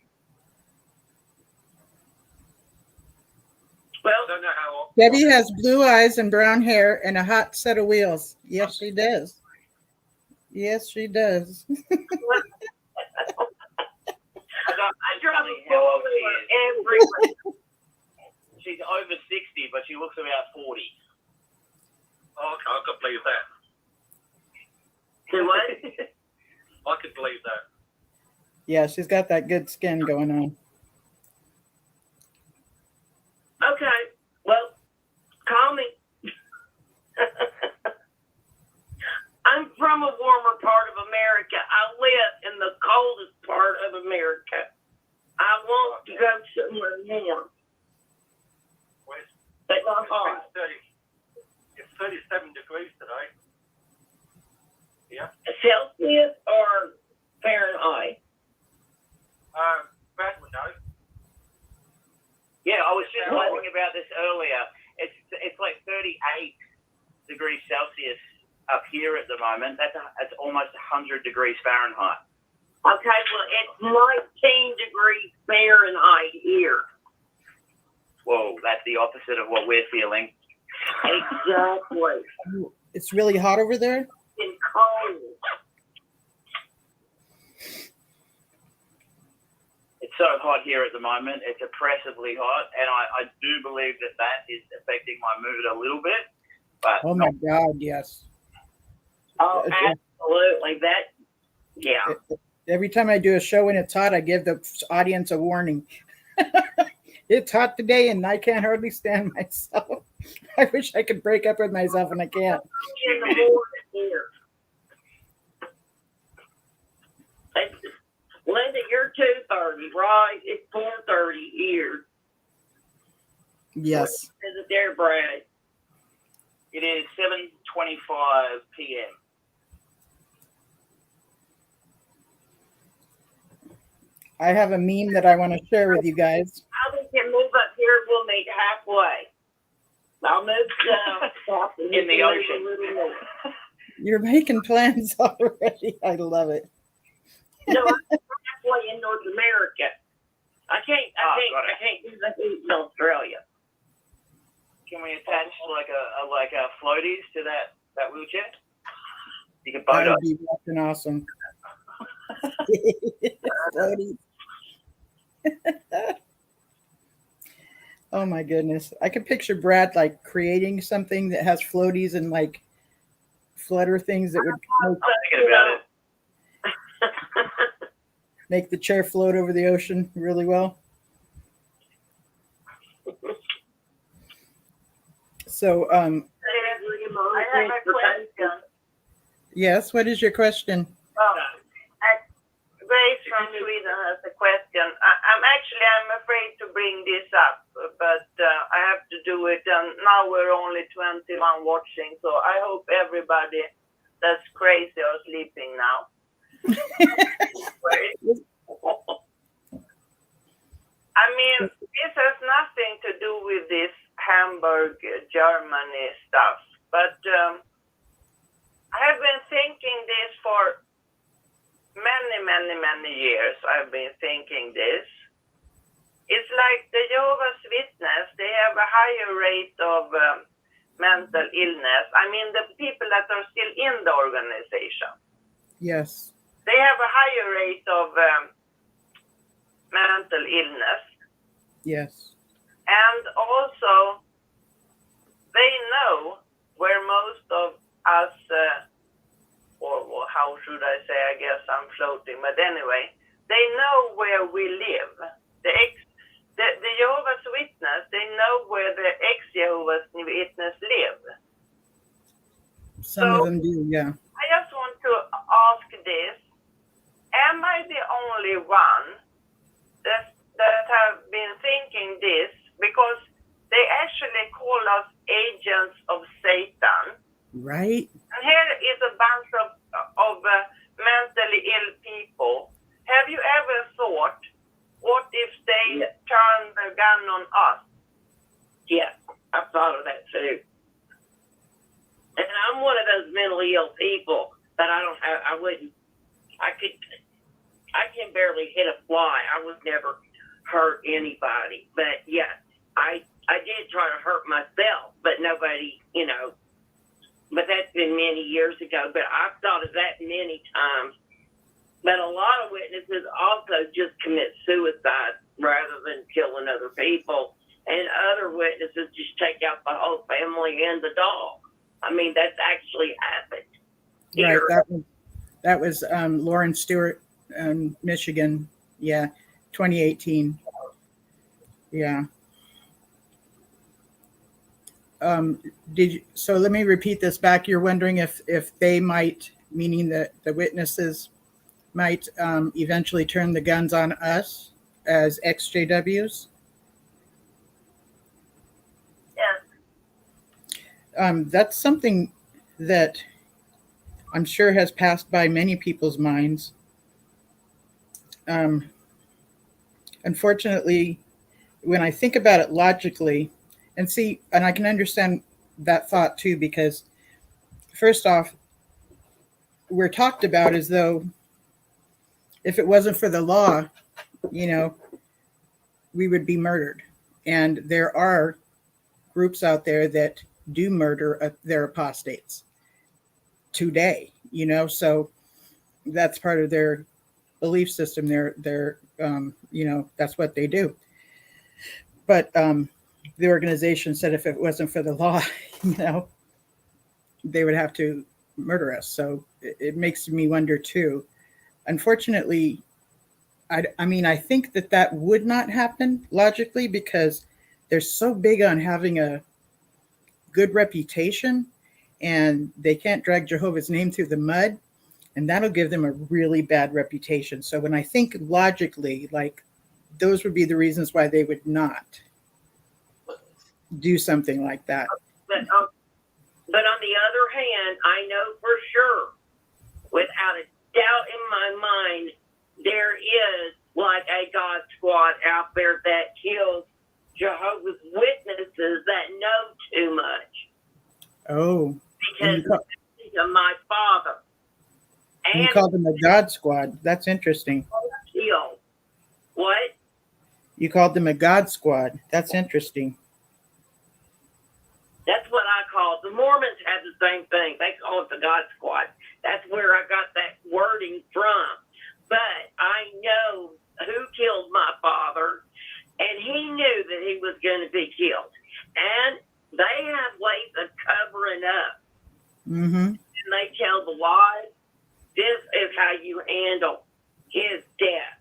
Well, I don't know how. Debbie has blue eyes and brown hair and a hot set of wheels. Yes, she does. Yes, she does. I drive a four-wheeler everywhere. She's over 60, but she looks about 40. Oh, okay, I could believe that. Do what? I could believe that. Yeah, she's got that good skin going on. Okay. Well, call me. I'm from a warmer part of America. I live in the coldest part of America. I want to go somewhere warm. But not hot. It's 37 degrees today. Yeah. Celsius or Fahrenheit? Brad would know. Yeah, I was just talking about this earlier. It's like 38 degrees Celsius up here at the moment. That's almost 100 degrees Fahrenheit. Okay, well, it's 19 degrees Fahrenheit here. Whoa, that's the opposite of what we're feeling. Exactly. It's really hot over there? It's cold. It's so hot here at the moment. It's oppressively hot, and I do believe that is affecting my mood a little bit. But Oh my God, yes. Oh, absolutely. Yeah. Every time I do a show and it's hot, I give the audience a warning. It's hot today and I can't hardly stand myself. I wish I could break up with myself and I can't. In the morning here. Linda, you're 2:30, right? It's 4:30 here. Yes. Is it there, Brad? it is 7:25 p.m. I have a meme that I want to share with you guys. How we can move up here, we'll meet halfway. I'll move south In the ocean. You're making plans already. I love it. No, I'm halfway in North America. I can't do the heat in Australia. Can we attach like a floaties to that wheelchair? You can That boat would be fucking awesome. Floaties. Oh my goodness. I could picture Brad like creating something that has floaties and like flutter things that would thinking about it. make the chair float over the ocean really well. So, I have a question. yes, what is your question? Grace from Sweden has a question. I'm afraid to bring this up, but I have to do it. And now we're only 21 watching, so I hope everybody that's crazy are sleeping now. I mean, this has nothing to do with this Hamburg, Germany stuff, but I have been thinking this for many years. I've been thinking this. It's like the Jehovah's Witness, they have a higher rate of mental illness. I mean, the people that are still in the organization. Yes. They have a higher rate of mental illness. Yes. And also, they know where most of us, or how should I say, I guess I'm floating, but anyway, they know where we live. The Jehovah's Witness, they know where the ex-Jehovah's Witness live. Some of them do, yeah. I just want to ask this. Am I the only one that have been thinking this? Because they actually call us agents of Satan. Right. And here is a bunch of mentally ill people. Have you ever thought, what if they turn the gun on us? Yeah, I've thought of that too. And I'm one of those mentally ill people that I can barely hit a fly. I would never hurt anybody. But yeah, I did try to hurt myself, but nobody, but that's been many years ago. But I've thought of that many times. But a lot of witnesses also just commit suicide rather than killing other people. And other witnesses just take out the whole family and the dog. I mean, that's actually happened. Right. That was Lauren Stewart, Michigan. Yeah. 2018. Yeah. So let me repeat this back. You're wondering if they might, meaning that the witnesses might eventually turn the guns on us as ex-JWs? Yeah. That's something that I'm sure has passed by many people's minds. Unfortunately, when I think about it logically, and I can understand that thought too, because first off, we're talked about as though if it wasn't for the law, we would be murdered. And there are groups out there that do murder their apostates today, so that's part of their belief system. They're that's what they do. But the organization said if it wasn't for the law, they would have to murder us. So it makes me wonder too. Unfortunately, I think that would not happen logically because they're so big on having a good reputation and they can't drag Jehovah's name through the mud, and that'll give them a really bad reputation. So when I think logically, like those would be the reasons why they would not do something like that. But on the other hand, I know for sure, without a doubt in my mind, there is like a God squad out there that kills Jehovah's Witnesses that know too much. Oh. Because of my father. And you called them a God squad. That's interesting. Kill. What? You called them a God squad. That's interesting. That's what I call it. The Mormons have the same thing. They call it the God squad. That's where I got that wording from. But I know who killed my father, and he knew that he was going to be killed. And they have ways of covering up. Mm-hmm. And they tell the lies. This is how you handle his death.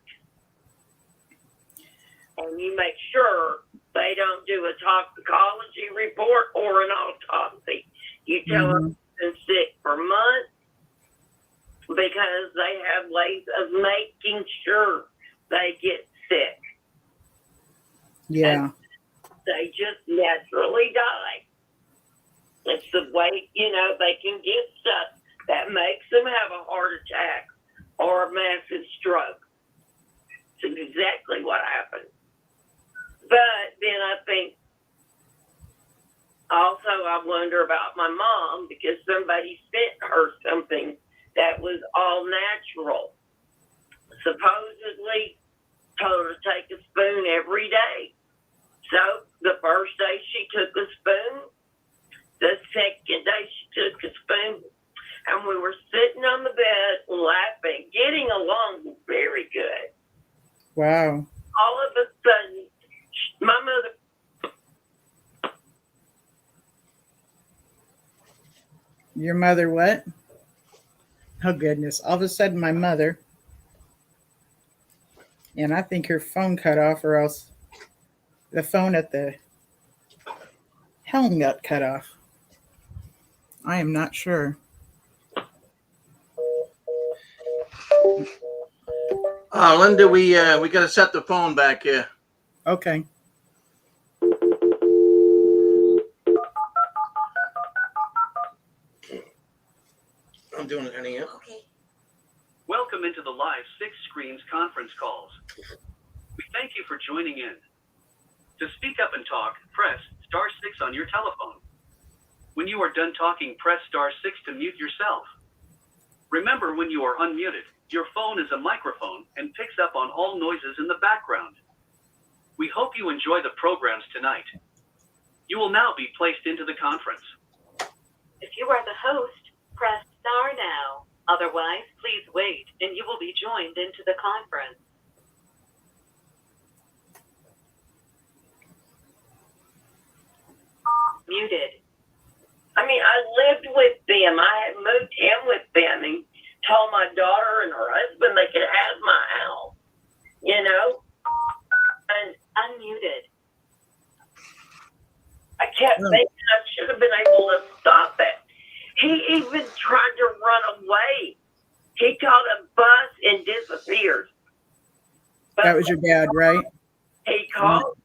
And you make sure they don't do a toxicology report or an autopsy. You tell them they've been sick for months because they have ways of making sure they get sick. Yeah. And they just naturally die. It's the way, they can get stuff that makes them have a heart attack or a massive stroke. It's exactly what happened. But then I think, also I wonder about my mom because somebody sent her something that was all natural. Supposedly told her to take a spoon every day. So the first day she took a spoon, the second day she took a spoon, and we were sitting on the bed laughing, getting along very good. Wow. All of a sudden, my mother. Your mother what? Oh, goodness. All of a sudden, my mother. And I think her phone cut off, or else the phone at the helm got cut off. I am not sure. Linda, we got to set the phone back here. Okay. I'm doing it, honey. Okay. Welcome into the live Six Screens conference calls. We thank you for joining in. To speak up and talk, press *6 on your telephone. When you are done talking, press *6 to mute yourself. Remember, when you are unmuted, your phone is a microphone and picks up on all noises in the background. We hope you enjoy the programs tonight. You will now be placed into the conference. If you are the host, press star now. Otherwise, please wait and you will be joined into the conference. Muted. I mean, I lived with them. I had moved in with them and told my daughter and her husband they could have my house, And unmuted. I kept thinking I should have been able to stop it. He even tried to run away. He caught a bus and disappeared. But that was your dad, right? He called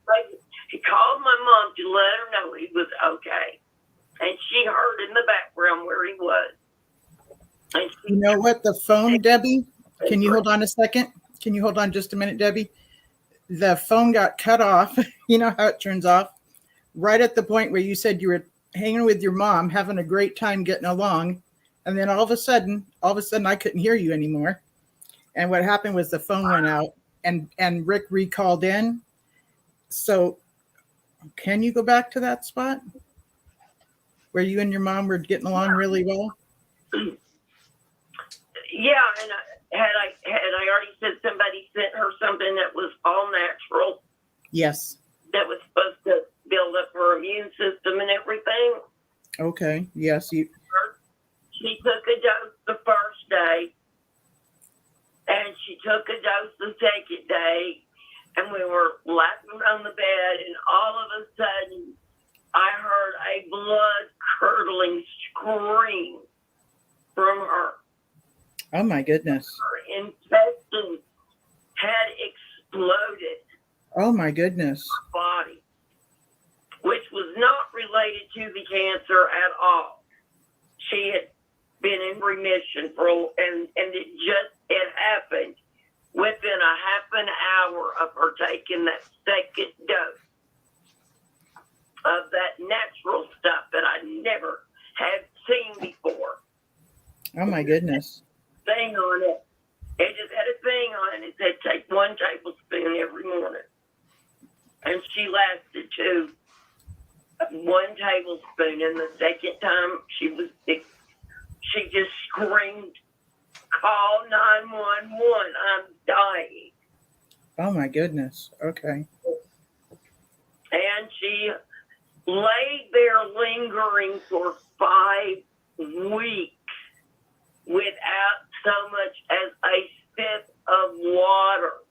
my mom to let her know he was okay. And she heard in the background where he was. You know what? The phone, Debbie, can you hold on a second? Can you hold on just a minute, Debbie? The phone got cut off. You know how it turns off? Right at the point where you said you were hanging with your mom, having a great time getting along. And then all of a sudden, I couldn't hear you anymore. And what happened was the phone went out and Rick recalled in. So can you go back to that spot where you and your mom were getting along really well? Yeah, and had I already said somebody sent her something that was all natural? Yes. That was supposed to build up her immune system and everything. Okay. Yes. She took a dose the first day, and she took a dose the second day, and we were laughing on the bed, and all of a sudden, I heard a blood-curdling scream from her. Oh, my goodness. Her intestines had exploded. Oh, my goodness. Her body, which was not related to the cancer at all. She had been in remission and it happened within a half an hour of her taking that second dose of that natural stuff that I never had seen before. Oh my goodness. Thing on it. It just had a thing on it. It said take 1 tablespoon every morning. And she lasted 2. 1 tablespoon. And the second time she just screamed, call 911. I'm dying. Oh my goodness. Okay. And she lay there lingering for 5 weeks without so much as a sip of water.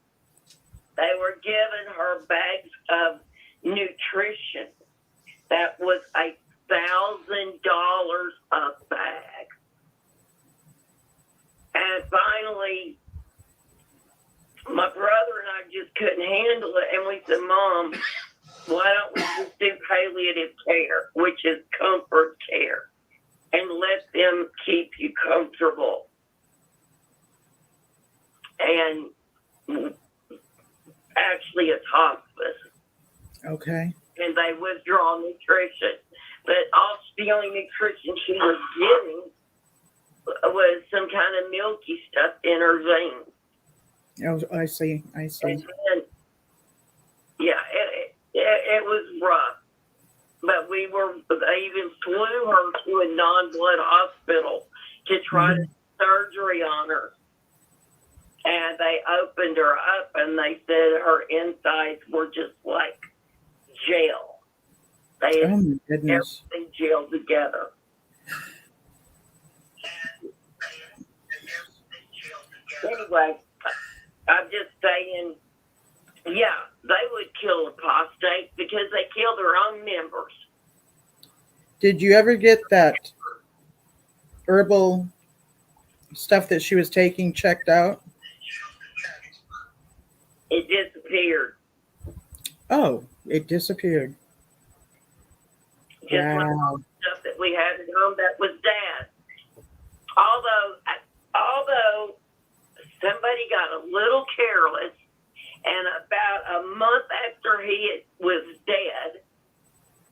They were giving her bags of nutrition. That was $1,000 a bag. And finally, my brother and I just couldn't handle it. And we said, Mom, why don't we just do palliative care, which is comfort care, and let them keep you comfortable. And actually, it's hospice. Okay. And they withdraw nutrition. But the only nutrition she was getting was some kind of milky stuff in her veins. Oh, I see. And then, yeah, it was rough. But they even flew her to a non-blood hospital to try to do surgery on her. And they opened her up and they said her insides were just like gel. They had everything gelled together. Anyway, I'm just saying, yeah, they would kill apostates because they kill their own members. Did you ever get that herbal stuff that she was taking checked out? It disappeared. Oh, it disappeared. Just like all the stuff that we had at home that was Dad. Although somebody got a little careless, and about a month after he was dead,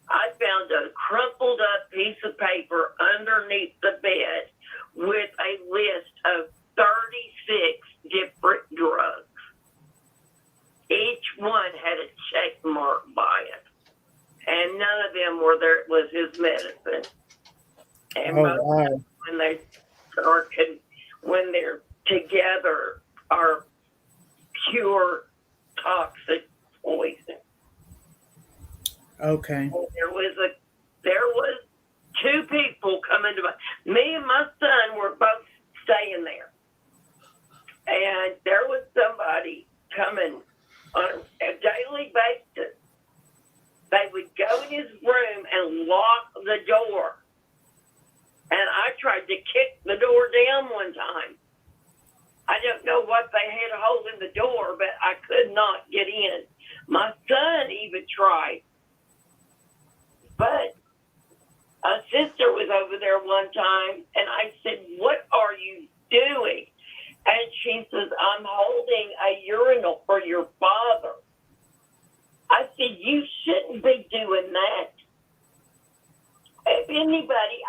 I found a crumpled up piece of paper underneath the bed with a list of 36 different drugs. Each one had a check mark by it. And none of them was his medicine. And when they're together, are pure toxic poison. Okay. There was 2 people coming to me and my son were both staying there. And there was somebody coming on a daily basis. They would go in his room and lock the door. And I tried to kick the door down one time. I don't know what they had holding the door, but I could not get in. My son even tried. But a sister was over there one time, and I said, what are you doing? And she says, I'm holding a urinal for your father. I said, you shouldn't be doing that. If anybody,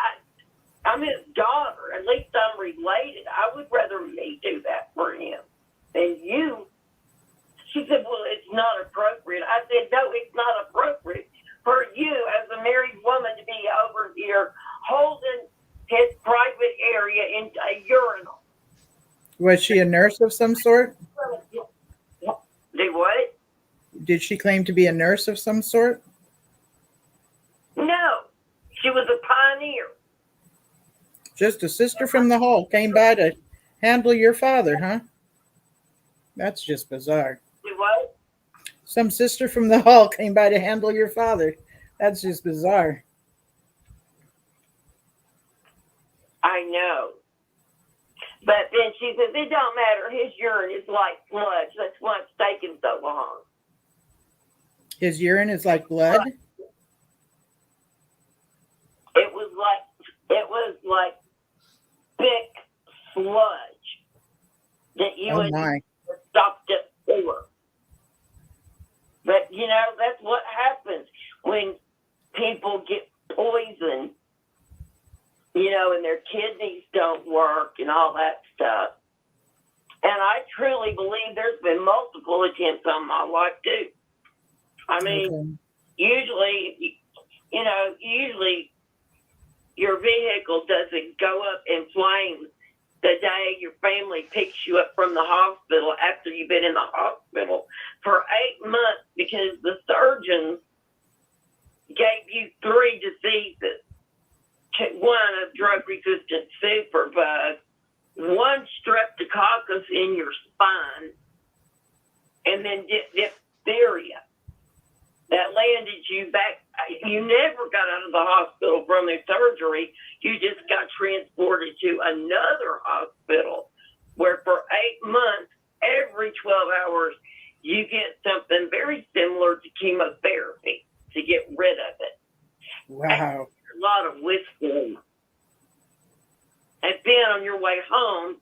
I'm his daughter. At least I'm related. I would rather me do that for him than you. She said, well, it's not appropriate. I said, no, it's not appropriate for you as a married woman to be over here holding his private area in a urinal. Was she a nurse of some sort? Do what? Did she claim to be a nurse of some sort? No, she was a pioneer. Just a sister from the hall came by to handle your father, huh? That's just bizarre. Do what? Some sister from the hall came by to handle your father. That's just bizarre. I know. But then she says, it don't matter. His urine is like sludge. That's why it's taking so long. His urine is like blood? It was like thick sludge that you would stopped at 4. But, you know, that's what happens when people get poisoned, you know, and their kidneys don't work and all that stuff. And I truly believe there's been multiple attempts on my life, too. I mean, usually, you know, your vehicle doesn't go up in flames the day your family picks you up from the hospital after you've been in the hospital for 8 months because the surgeons gave you 3 diseases. 1, a drug-resistant superbug, 1 streptococcus in your spine, and then diphtheria that landed you back. You never got out of the hospital from the surgery. You just got transported to another hospital where for 8 months, every 12 hours, you get something very similar to chemotherapy to get rid of it. Wow. A lot of whiskey. And then on your way home,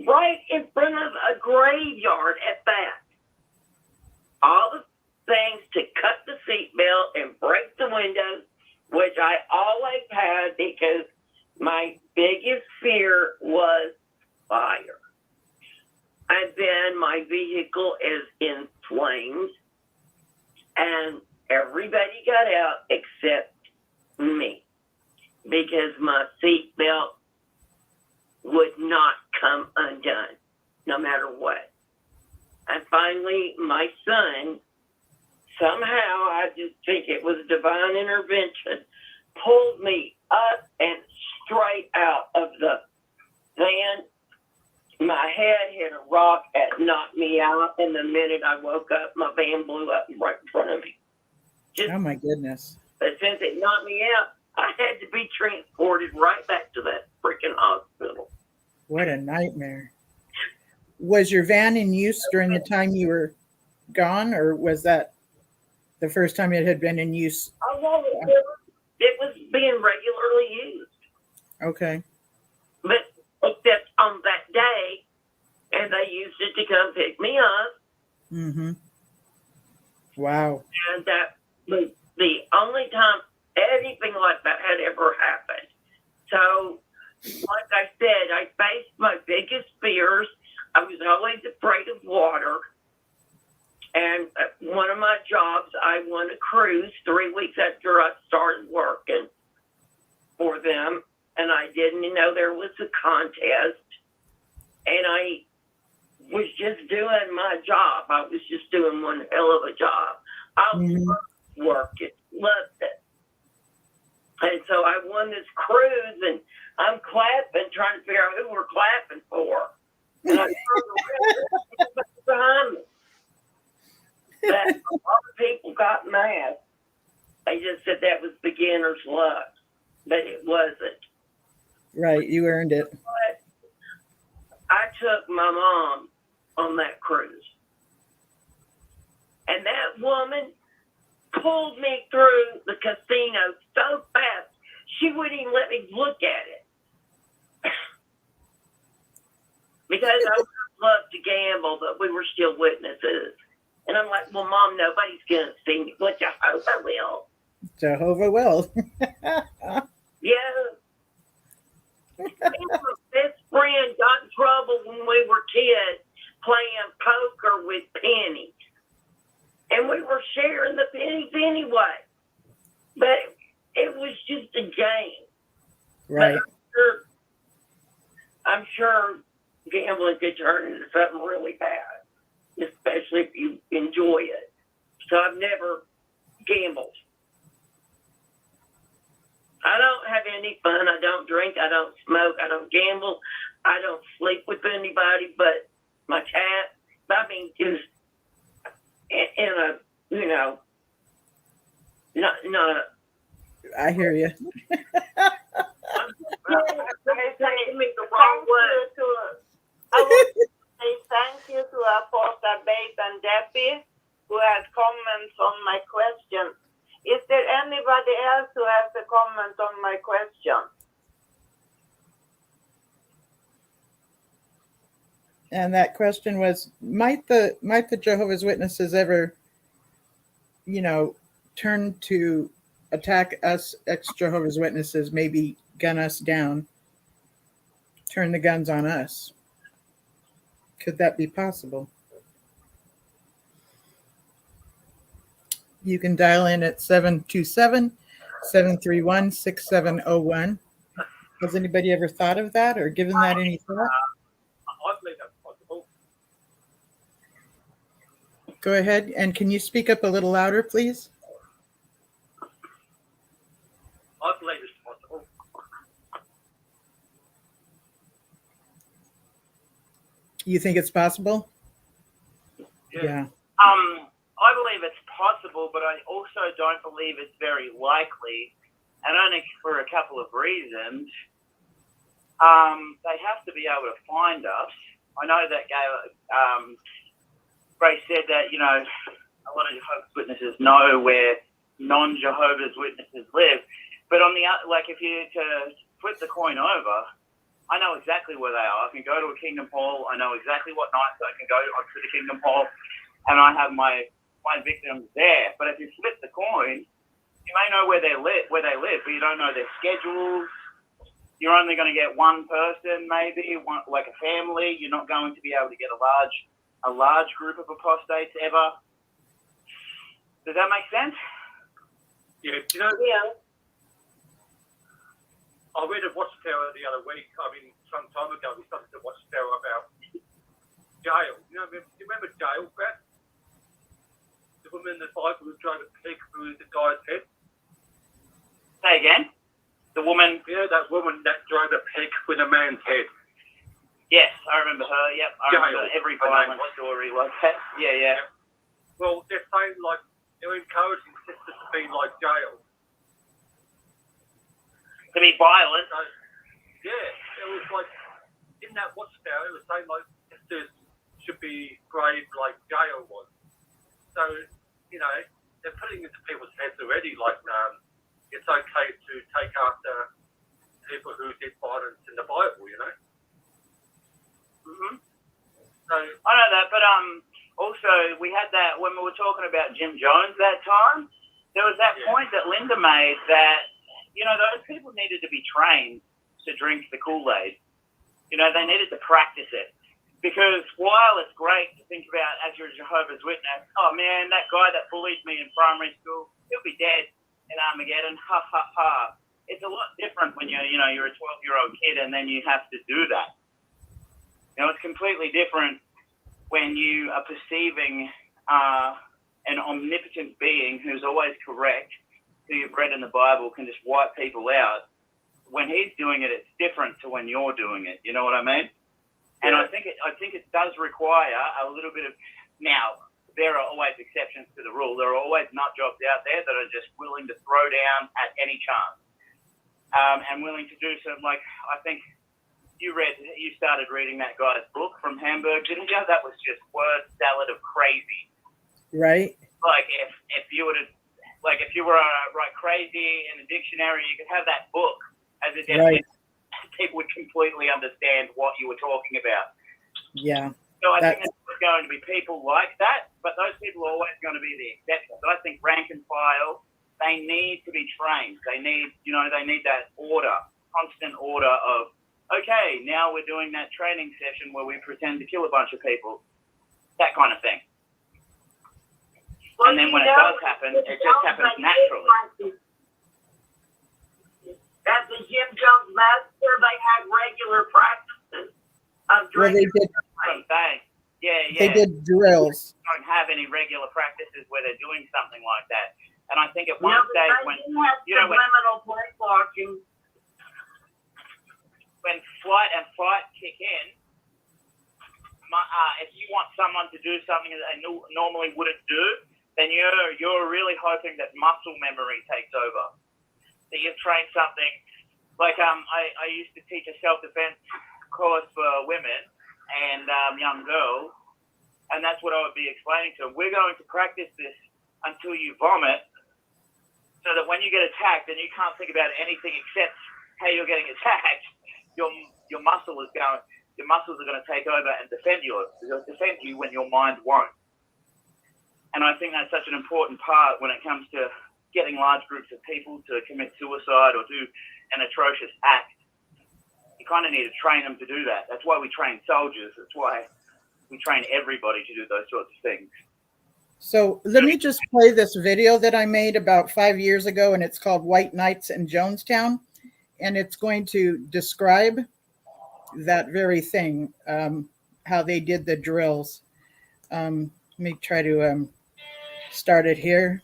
right in front of a graveyard at that, all the things to cut the seatbelt and break the windows, which I always had because my biggest fear was fire. And then my vehicle is in flames, and everybody got out except me because my seatbelt would not come undone, no matter what. And finally, my son, somehow, I just think it was divine intervention, pulled me up and straight out of the van. My head hit a rock and knocked me out, and the minute I woke up, my van blew up right in front of me. Oh, my goodness. But since it knocked me out, I had to be transported right back to that freaking hospital. What a nightmare. Was your van in use during the time you were gone, or was that the first time it had been in use? Oh, well, it was being regularly used. Okay. But except on that day, and they used it to come pick me up. Mm-hmm. Wow. And that was the only time anything like that had ever happened. So, like I said, I faced my biggest fears. I was always afraid of water. And one of my jobs, I won a cruise 3 weeks after I started working for them. And I didn't know there was a contest. And I was just doing my job. I was just doing one hell of a job. I loved working, loved it. And so I won this cruise, and I'm clapping, trying to figure out who we're clapping for. And I turned around behind me. But a lot of people got mad. They just said that was beginner's luck, but it wasn't. Right, you earned it. But I took my mom on that cruise. And that woman pulled me through the casino so fast, she wouldn't even let me look at it. Because I would love to gamble, but we were still witnesses. And I'm like, well, Mom, nobody's going to see me. Well, Jehovah will. Jehovah will. Yeah. My best friend got in trouble when we were kids playing poker with pennies. And we were sharing the pennies anyway. But it was just a game. Right. But I'm sure gambling could turn into something really bad, especially if you enjoy it. So I've never gambled. I don't have any fun. I don't drink. I don't smoke. I don't gamble. I don't sleep with anybody but my cat. I mean, just in a, you know, not a. I hear you. It's taking me the wrong way. I want to say thank you to Apostle Babe and Debbie who had comments on my question. Is there anybody else who has a comment on my question? And that question was, might the Jehovah's Witnesses ever, turn to attack us ex-Jehovah's Witnesses, maybe gun us down, turn the guns on us? Could that be possible? You can dial in at 727-731-6701. Has anybody ever thought of that or given that any thought? I believe that's possible. Go ahead. And can you speak up a little louder, please? I believe it's possible. You think it's possible? Yeah. I believe it's possible, but I also don't believe it's very likely, and only for a couple of reasons. They have to be able to find us. I know that Ray said that, a lot of Jehovah's Witnesses know where non-Jehovah's Witnesses live, but on the if you to flip the coin over, I know exactly where they are. I can go to a Kingdom Hall. I know exactly what nights I can go to the Kingdom Hall, and I have my victims there. But if you flip the coin, you may know where they live, but you don't know their schedules. You're only going to get one person, maybe one, like a family. You're not going to be able to get a large group of apostates ever. Does that make sense? Yeah. Yeah. I read a Watchtower the other week. Some time ago, we started to Watchtower about jail. Do you remember jail, Brett? The woman in the Bible who drove a pig through the guy's head. Say again? The woman? Yeah, that woman that drove a pig with a man's head. Yes, I remember her. Yep, I remember every violent story like that. Yeah. Well, they're saying, they're encouraging sisters to be like jail. To be violent? Yeah, it was in that Watchtower, it was saying, sisters should be brave like jail was. So, they're putting into people's heads already, it's okay to take after people who did violence in the Bible, Mm-hmm. So I know that, but also we had that when we were talking about Jim Jones that time. There was that point that Linda made that those people needed to be trained to drink the Kool-Aid. They needed to practice it. Because while it's great to think about as you're a Jehovah's Witness, oh man, that guy that bullied me in primary school, he'll be dead in Armageddon, ha ha ha. It's a lot different when you're a 12-year-old kid and then you have to do that. It's completely different when you are perceiving an omnipotent being who's always correct, who you've read in the Bible can just wipe people out. When he's doing it, it's different to when you're doing it. You know what I mean? And I think it does require a little bit of. Now, there are always exceptions to the rule. There are always nut jobs out there that are just willing to throw down at any chance, and willing to do some. I think you started reading that guy's book from Hamburg, didn't you? That was just word salad of crazy. Right. If you were to, if you were to write crazy in a dictionary, you could have that book as a definition. Right. People would completely understand what you were talking about. Yeah. So I think there's going to be people like that, but those people are always going to be the exceptions. I think rank and file, they need to be trained. They need that order, constant order of, okay, now we're doing that training session where we pretend to kill a bunch of people, that kind of thing. Well, and then when it does happen, it just happens naturally. At the Jim Jones Massacre, they had regular practices of drinking. Well, they did drills. Don't have any regular practices where they're doing something like that. And I think at one stage when subliminal play blocking, when flight and fight kick in, if you want someone to do something that they normally wouldn't do, then you're really hoping that muscle memory takes over. That you've trained something like I used to teach a self-defense course for women and young girls, and that's what I would be explaining to them. We're going to practice this until you vomit, so that when you get attacked and you can't think about anything except how you're getting attacked, your muscle is going. your muscles are going to take over and defend you when your mind won't. And I think that's such an important part when it comes to getting large groups of people to commit suicide or do an atrocious act. You kind of need to train them to do that. That's why we train soldiers. That's why we train everybody to do those sorts of things. So let me just play this video that I made about 5 years ago, and it's called White Nights in Jonestown. And it's going to describe that very thing, how they did the drills. Let me try to start it here.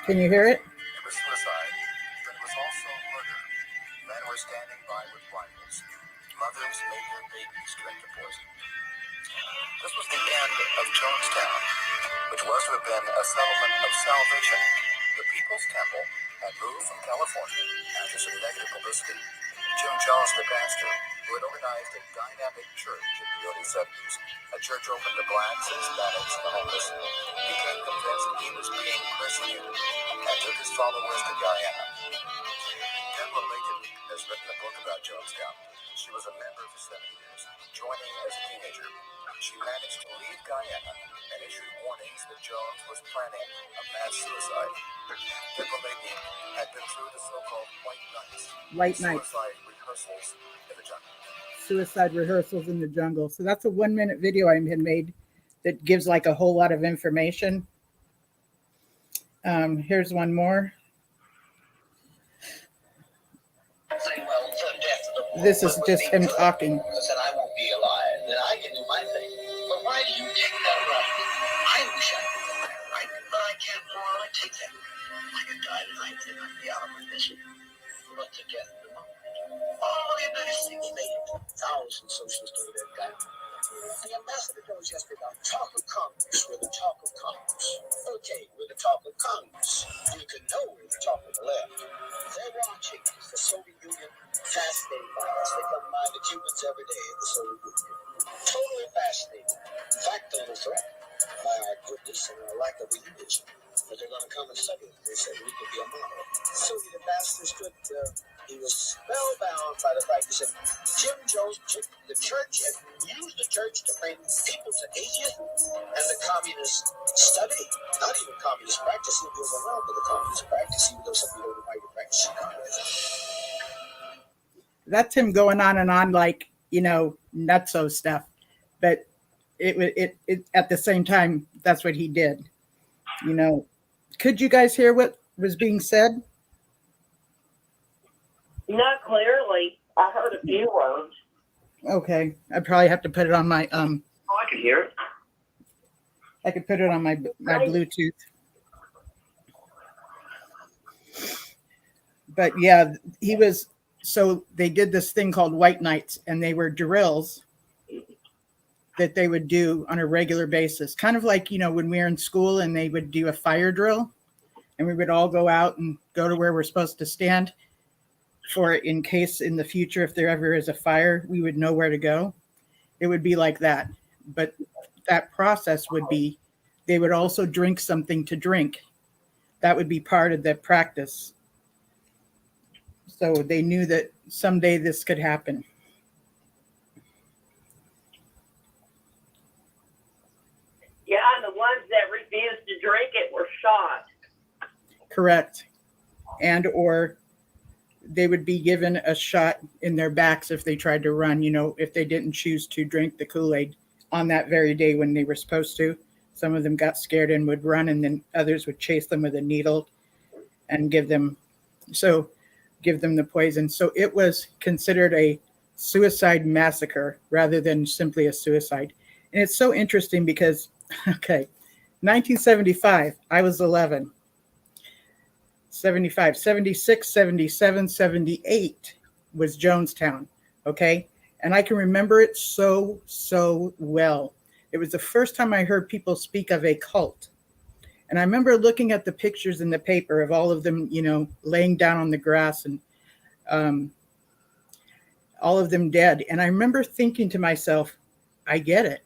Can you hear it? It was suicide, but it was also murder. Men were standing by with rifles. Mothers made their babies drink the poison. This was the end of Jonestown, which was to have been a settlement of salvation. The People's Temple had moved from California after some negative publicity. Jim Jones, the pastor, who had organized a dynamic church in the early 70s, a church open to blacks, Hispanics, and the homeless, became convinced he was being persecuted and took his followers to Guyana. Deborah Lincoln has written a book about Jonestown. She was a member for 7 years. Joining as a teenager, she managed to leave Guyana and issued warnings that Jones was planning a mass suicide. Deborah Lincoln had been through the so-called White Nights. White Nights. Suicide rehearsals in the jungle. Suicide rehearsals in the jungle. So that's a 1 minute video I had made that gives like a whole lot of information. Here's one more. This is just him talking. Said I won't be alive, then I can do my thing. But why do you take that right? I wish I could do that right, but I can't while I take that. I could die tonight and I'd be out of my mission. But to get all the United States made it. Thousands socialists do their guy. The ambassador knows yesterday about talk of Congress. We're the talk of Congress. Okay, we're the talk of Congress. You can know we're the talk of the left. They're watching the Soviet Union fascinated by us. They come by the Cubans every day in the Soviet Union. Totally fascinated. In fact, under threat by our goodness and our lack of religion. But they're going to come and study it. They said we could be a model. The Soviet ambassador stood he was spellbound by the fact he said, Jim Jones took the church and used the church to bring people to atheism and the communist study. Not even communist practice. He was around with the communist practice, even though some people might be practicing communism. That's him going on and on like, you know, nutso stuff. But it at the same time, that's what he did. You know, could you guys hear what was being said? Not clearly. I heard a few words. Okay, I probably have to put it on my Oh, I can hear it. I could put it on my Bluetooth. But yeah, so they did this thing called White Nights, and they were drills that they would do on a regular basis. Kind of like, you know, when we were in school and they would do a fire drill and we would all go out and go to where we're supposed to stand for in case in the future, if there ever is a fire, we would know where to go. It would be like that. But that process would be, they would also drink something to drink. That would be part of the practice. So they knew that someday this could happen. Yeah, and the ones that refused to drink it were shot. Correct. And or they would be given a shot in their backs if they tried to run, you know, if they didn't choose to drink the Kool-Aid on that very day when they were supposed to. Some of them got scared and would run, and then others would chase them with a needle and give them the poison. So it was considered a suicide massacre rather than simply a suicide. And it's so interesting because, 1975, I was 11. 75, 76, 77, 78 was Jonestown, okay? And I can remember it so well. It was the first time I heard people speak of a cult. And I remember looking at the pictures in the paper of all of them, you know, laying down on the grass and all of them dead. And I remember thinking to myself, I get it.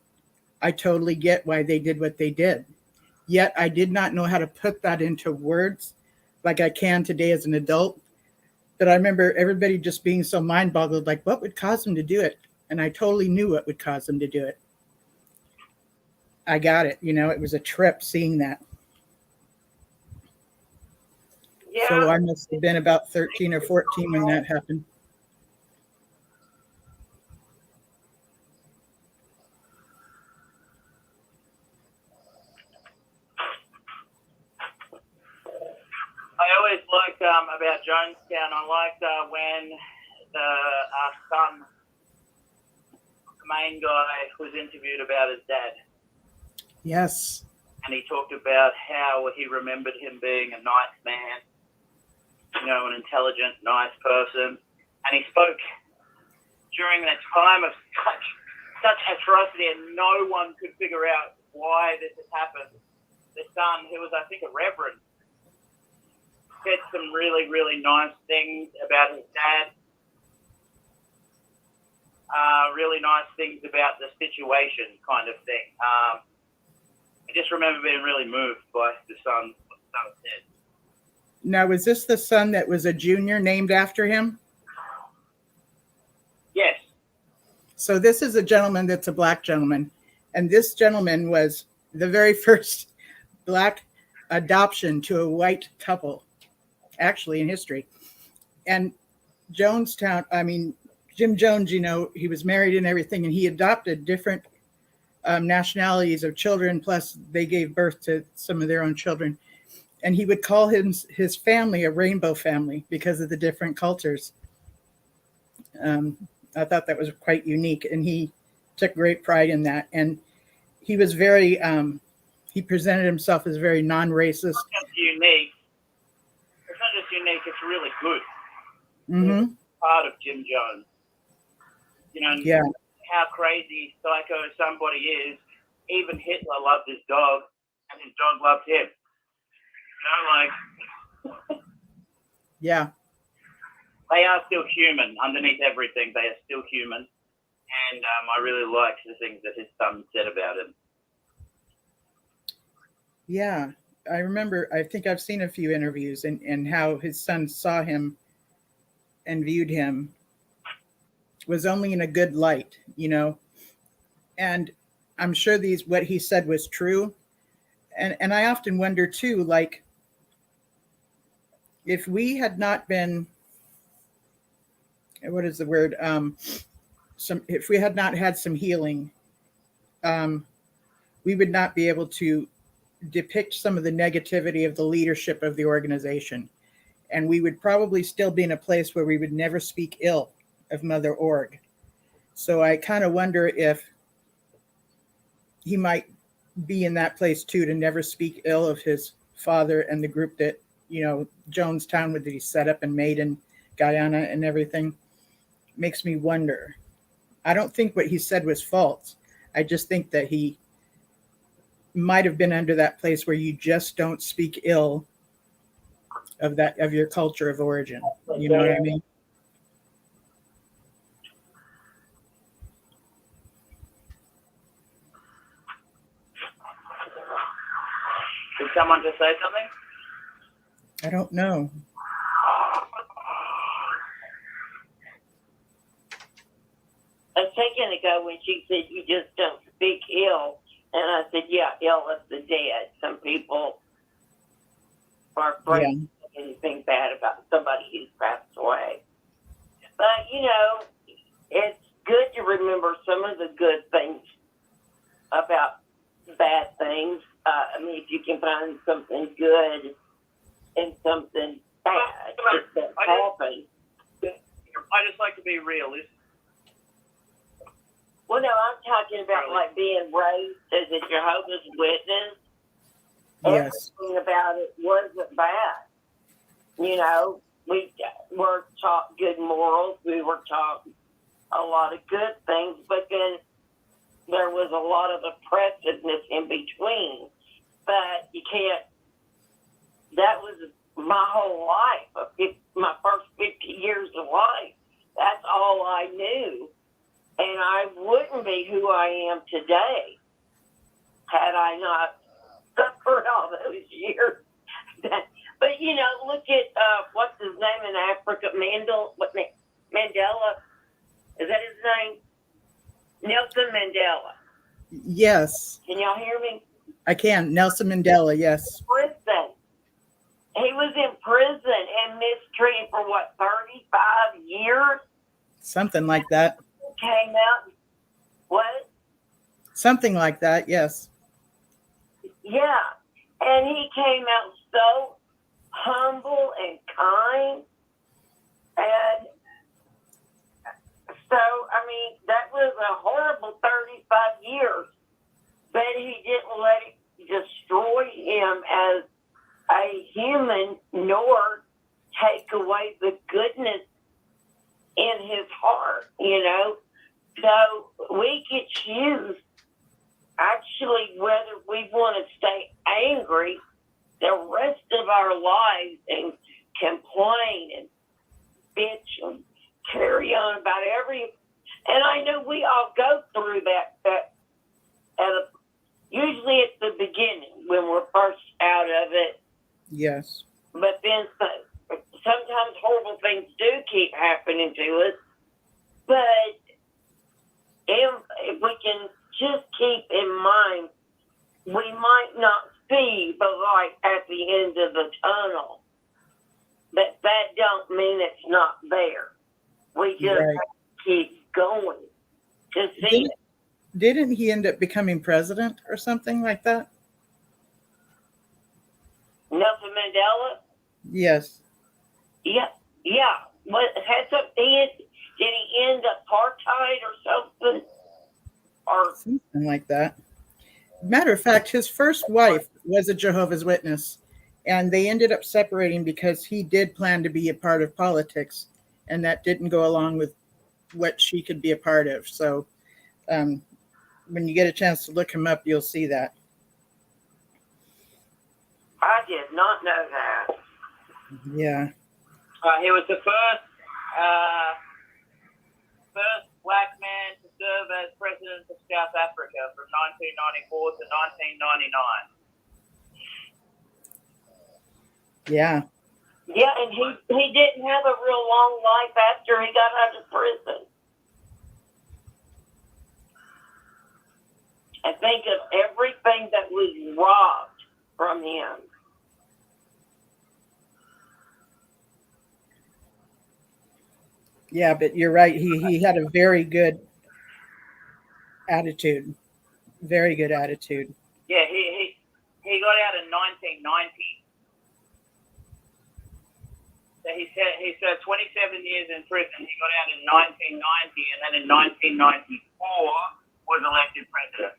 I totally get why they did what they did. Yet I did not know how to put that into words like I can today as an adult. But I remember everybody just being so mind boggled, like, what would cause him to do it? And I totally knew what would cause him to do it. I got it. It was a trip seeing that. Yeah. So I must have been about 13 or 14 when that happened. I always liked about Jonestown. I liked when the son, the main guy, was interviewed about his dad. Yes. And he talked about how he remembered him being a nice man, an intelligent, nice person. And he spoke during that time of such atrocity, and no one could figure out why this had happened. The son, who was, I think, a reverend, said some really, really nice things about his dad. Really nice things about the situation, kind of thing. I just remember being really moved by the son said. Now, was this the son that was a junior named after him? Yes. So this is a gentleman that's a black gentleman. And this gentleman was the very first black adoption to a white couple, actually, in history. And Jim Jones, he was married and everything, and he adopted different nationalities of children, plus they gave birth to some of their own children. And he would call his family a rainbow family because of the different cultures. I thought that was quite unique, and he took great pride in that. And he was very, he presented himself as very non-racist. It's not just unique. It's not just unique, it's really good. Mm-hmm. Part of Jim Jones. Yeah. How crazy psycho somebody is. Even Hitler loved his dog, and his dog loved him. Yeah. They are still human. Underneath everything, they are still human. And I really liked the things that his son said about him. Yeah. I remember, I think I've seen a few interviews and how his son saw him and viewed him was only in a good light, and I'm sure what he said was true. And I often wonder too, like, if we had not been, what is the word? If we had not had some healing, we would not be able to depict some of the negativity of the leadership of the organization. And we would probably still be in a place where we would never speak ill of Mother Org. So I kind of wonder if he might be in that place too, to never speak ill of his father and the group that, Jonestown, that he set up and made in Guyana and everything. Makes me wonder. I don't think what he said was false. I just think that he might have been under that place where you just don't speak ill of your culture of origin. You know what I mean? Did someone just say something? I don't know. A second ago when she said you just don't speak ill, and I said, yeah, ill of the dead. Some people are afraid of anything bad about somebody who's passed away. But, it's good to remember some of the good things about bad things. If you can find something good and something bad that happened. I just like to be realistic. Well, no, I'm talking about like being raised as a Jehovah's Witness. Yes. Everything about it wasn't bad. We were taught good morals. We were taught a lot of good things, but then there was a lot of oppressiveness in between. But you can't, that was my whole life, my first 50 years of life. That's all I knew. And I wouldn't be who I am today had I not suffered all those years. But look at what's his name in Africa, Mandela. Is that his name? Nelson Mandela. Yes, Can y'all hear me? I can. Nelson Mandela, yes. Prison. He was in prison and mistreated for 35 years? Something like that. Came out. What? Something like that, yes. Yeah. And he came out so humble and kind. And so, that was a horrible 35 years. But he didn't let it destroy him as a human, nor take away the goodness in his heart, So we could choose actually whether we want to stay angry the rest of our lives and complain and bitch and carry on about and I know we all go through that usually at the beginning when we're first out of it. Yes. But then sometimes horrible things do keep happening to us. But if we can just keep in mind, we might not see the light at the end of the tunnel. But that don't mean it's not there. We just have to keep going to see it. Didn't he end up becoming president or something like that? Nelson Mandela? Yes. Yeah. What had something? Did he end apartheid or something? Or Something like that. Matter of fact, his first wife was a Jehovah's Witness, and they ended up separating because he did plan to be a part of politics, and that didn't go along with what she could be a part of. So when you get a chance to look him up, you'll see that. I did not know that. Yeah. He was the first black man to serve as president of South Africa from 1994 to 1999. Yeah. Yeah, and he didn't have a real long life after he got out of prison. I think of everything that was robbed from him. Yeah, but you're right. He had a very good attitude. Very good attitude. Yeah, he got out in 1990. So he served 27 years in prison. He got out in 1990, and then in 1994 was elected president.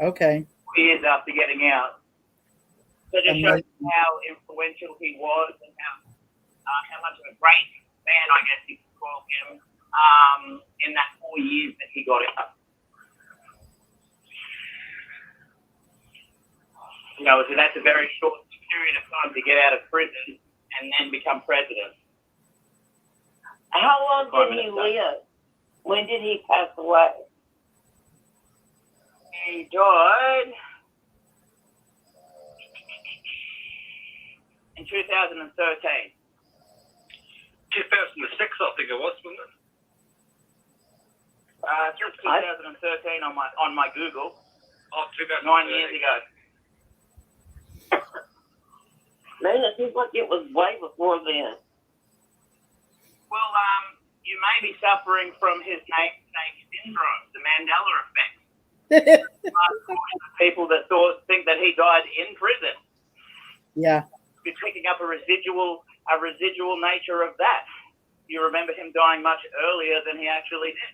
Okay. 2 years after getting out. So just shows how influential he was and how much of a great man, I guess you could call him, in that 4 years that he got out. So that's a very short period of time to get out of prison and then become president. How long did he live? When did he pass away? He died in 2013. 2006, I think it was, wasn't it? Since 2013 on my Google. Oh, 2013. 9 years ago. Man, it seems like it was way before then. Well, you may be suffering from his namesake syndrome, the Mandela effect. People that think that he died in prison. Yeah. You're picking up a residual nature of that. You remember him dying much earlier than he actually did.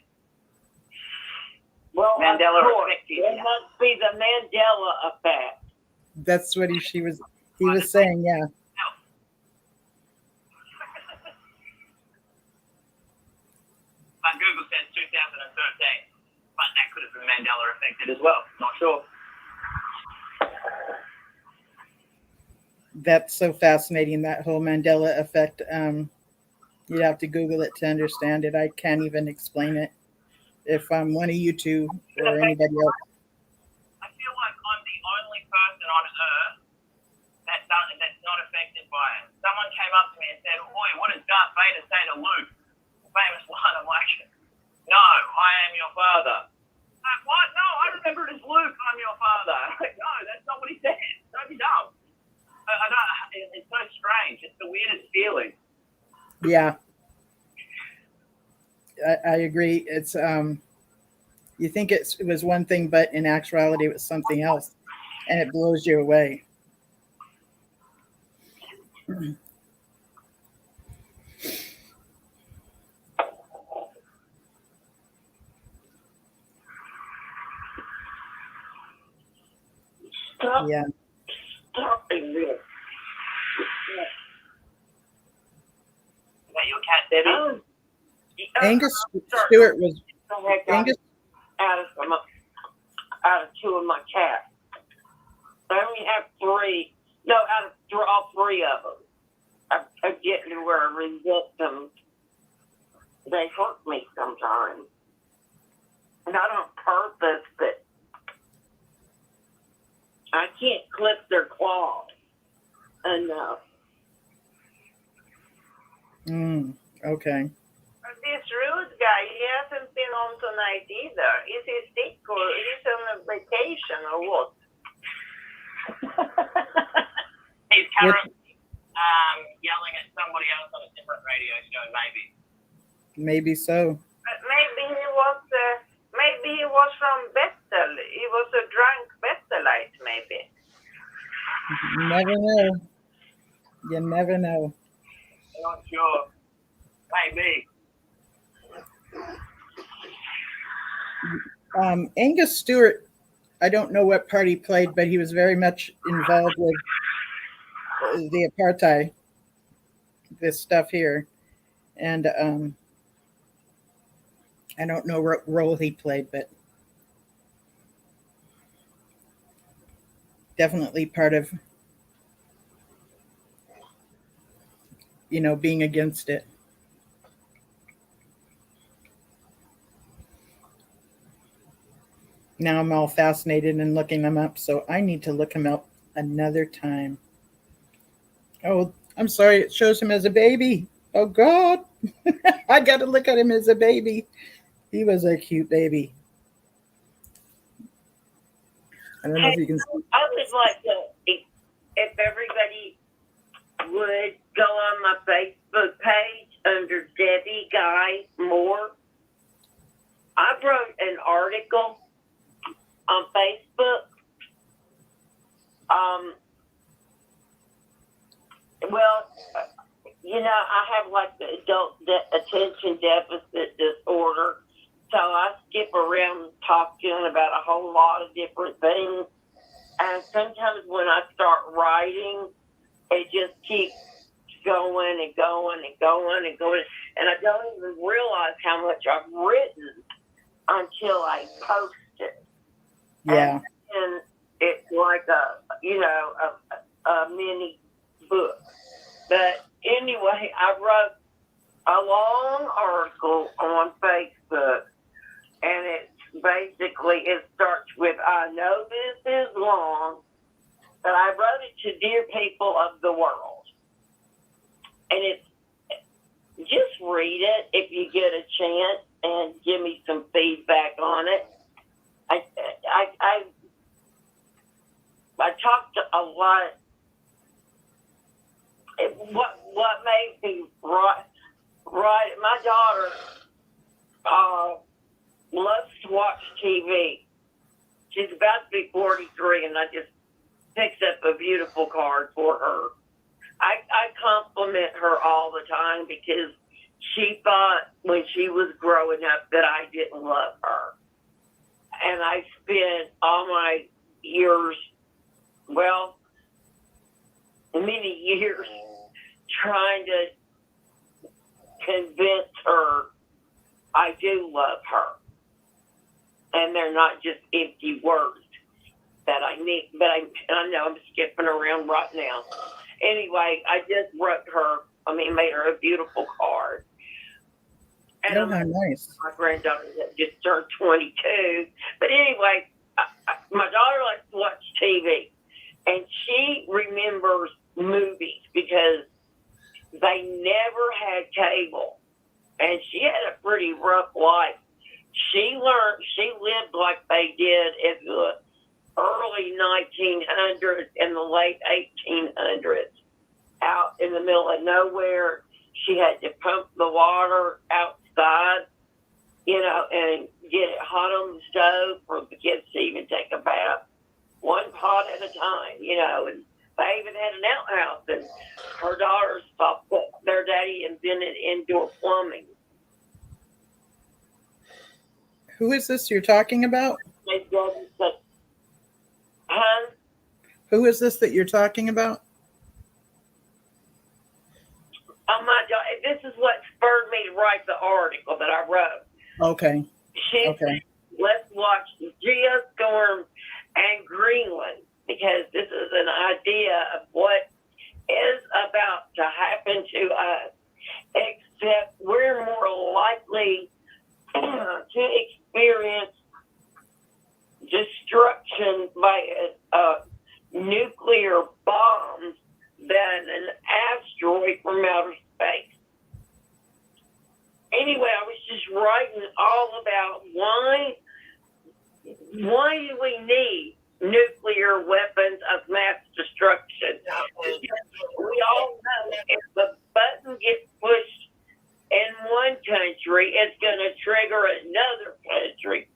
Well, Mandela of course, effect. it must be the Mandela effect. That's what he was saying, yeah. But Google says 2013, but that could have been Mandela affected as well. Not sure. That's so fascinating, that whole Mandela effect. You'd have to Google it to understand it. I can't even explain it. If one of you two or anybody else. I feel like I'm the only person on Earth that's not affected quiet. Someone came up to me and said, "Oi, what does Darth Vader say to Luke?" The famous line. I'm like, "No, I am your father." Like, what? No, I remember it as Luke. I'm your father. I'm like, no, that's not what he said. Don't be dumb. I don't. It's so strange. It's the weirdest feeling. Yeah, I agree. It's you think it was one thing, but in actuality, it was something else, and it blows you away. Stop. Yeah. Stop it. Is that your cat, Debbie? Angus Stewart was Angus. Out of two of my cats. I only have three. No, out of all three of them. I'm getting to where I resent them. They hurt me sometimes. Not on purpose, but I can't clip their claws enough. Okay. This rude guy, he hasn't been on tonight either. Is he sick or he's on a vacation or what? He's currently yelling at somebody else on a different radio show, maybe. Maybe so. But maybe he was from Bethel. He was a drunk Bethelite, maybe. You never know. You never know. I'm not sure. Maybe. Angus Stewart, I don't know what part he played, but he was very much involved with the apartheid, this stuff here. And I don't know what role he played, but definitely part of, being against it. Now I'm all fascinated and looking them up, so I need to look him up another time. Oh, I'm sorry, it shows him as a baby. Oh, God. I got to look at him as a baby. He was a cute baby. I don't know if you can see. I would like to, if everybody would go on my Facebook page under Debbie Guy Moore. I wrote an article on Facebook. I have like the adult attention deficit disorder. So I skip around talking about a whole lot of different things. And sometimes when I start writing, it just keeps going and going and going and going. And I don't even realize how much I've written until I post it. Yeah. And it's like a mini book. But anyway, I wrote a long article on Facebook, and it starts with, I know this is long, but I wrote it to dear people of the world. And it's, just read it if you get a chance and give me some feedback on it. I talked a lot. What made me write? My daughter loves to watch TV. She's about to be 43, and I just picked up a beautiful card for her. I compliment her all the time because she thought when she was growing up that I didn't love her. And I spent all my years, many years, trying to convince her I do love her. And they're not just empty words that I need. But I know I'm skipping around right now. Anyway, I just made her a beautiful card. And how nice. My granddaughter just turned 22. But anyway, my daughter likes to watch TV. And she remembers movies because they never had cable. And she had a pretty rough life. She lived like they did in the early 1900s and the late 1800s, out in the middle of nowhere. She had to pump the water outside, and get it hot on the stove for the kids to even take a bath, one pot at a time, and they even had an outhouse, and her daughters thought their daddy invented indoor plumbing. Who is this you're talking about? Huh? Who is this that you're talking about? Oh my God! This is what spurred me to write the article that I wrote. Okay. Okay. Let's watch Geostorm and Greenland, because this is an idea of what is about to happen to us, except we're more likely to experience destruction by nuclear bombs than an asteroid from outer space. Anyway, I was just writing all about why do we need nuclear weapons of mass destruction? We all know if the button gets pushed in one country, it's going to trigger another country.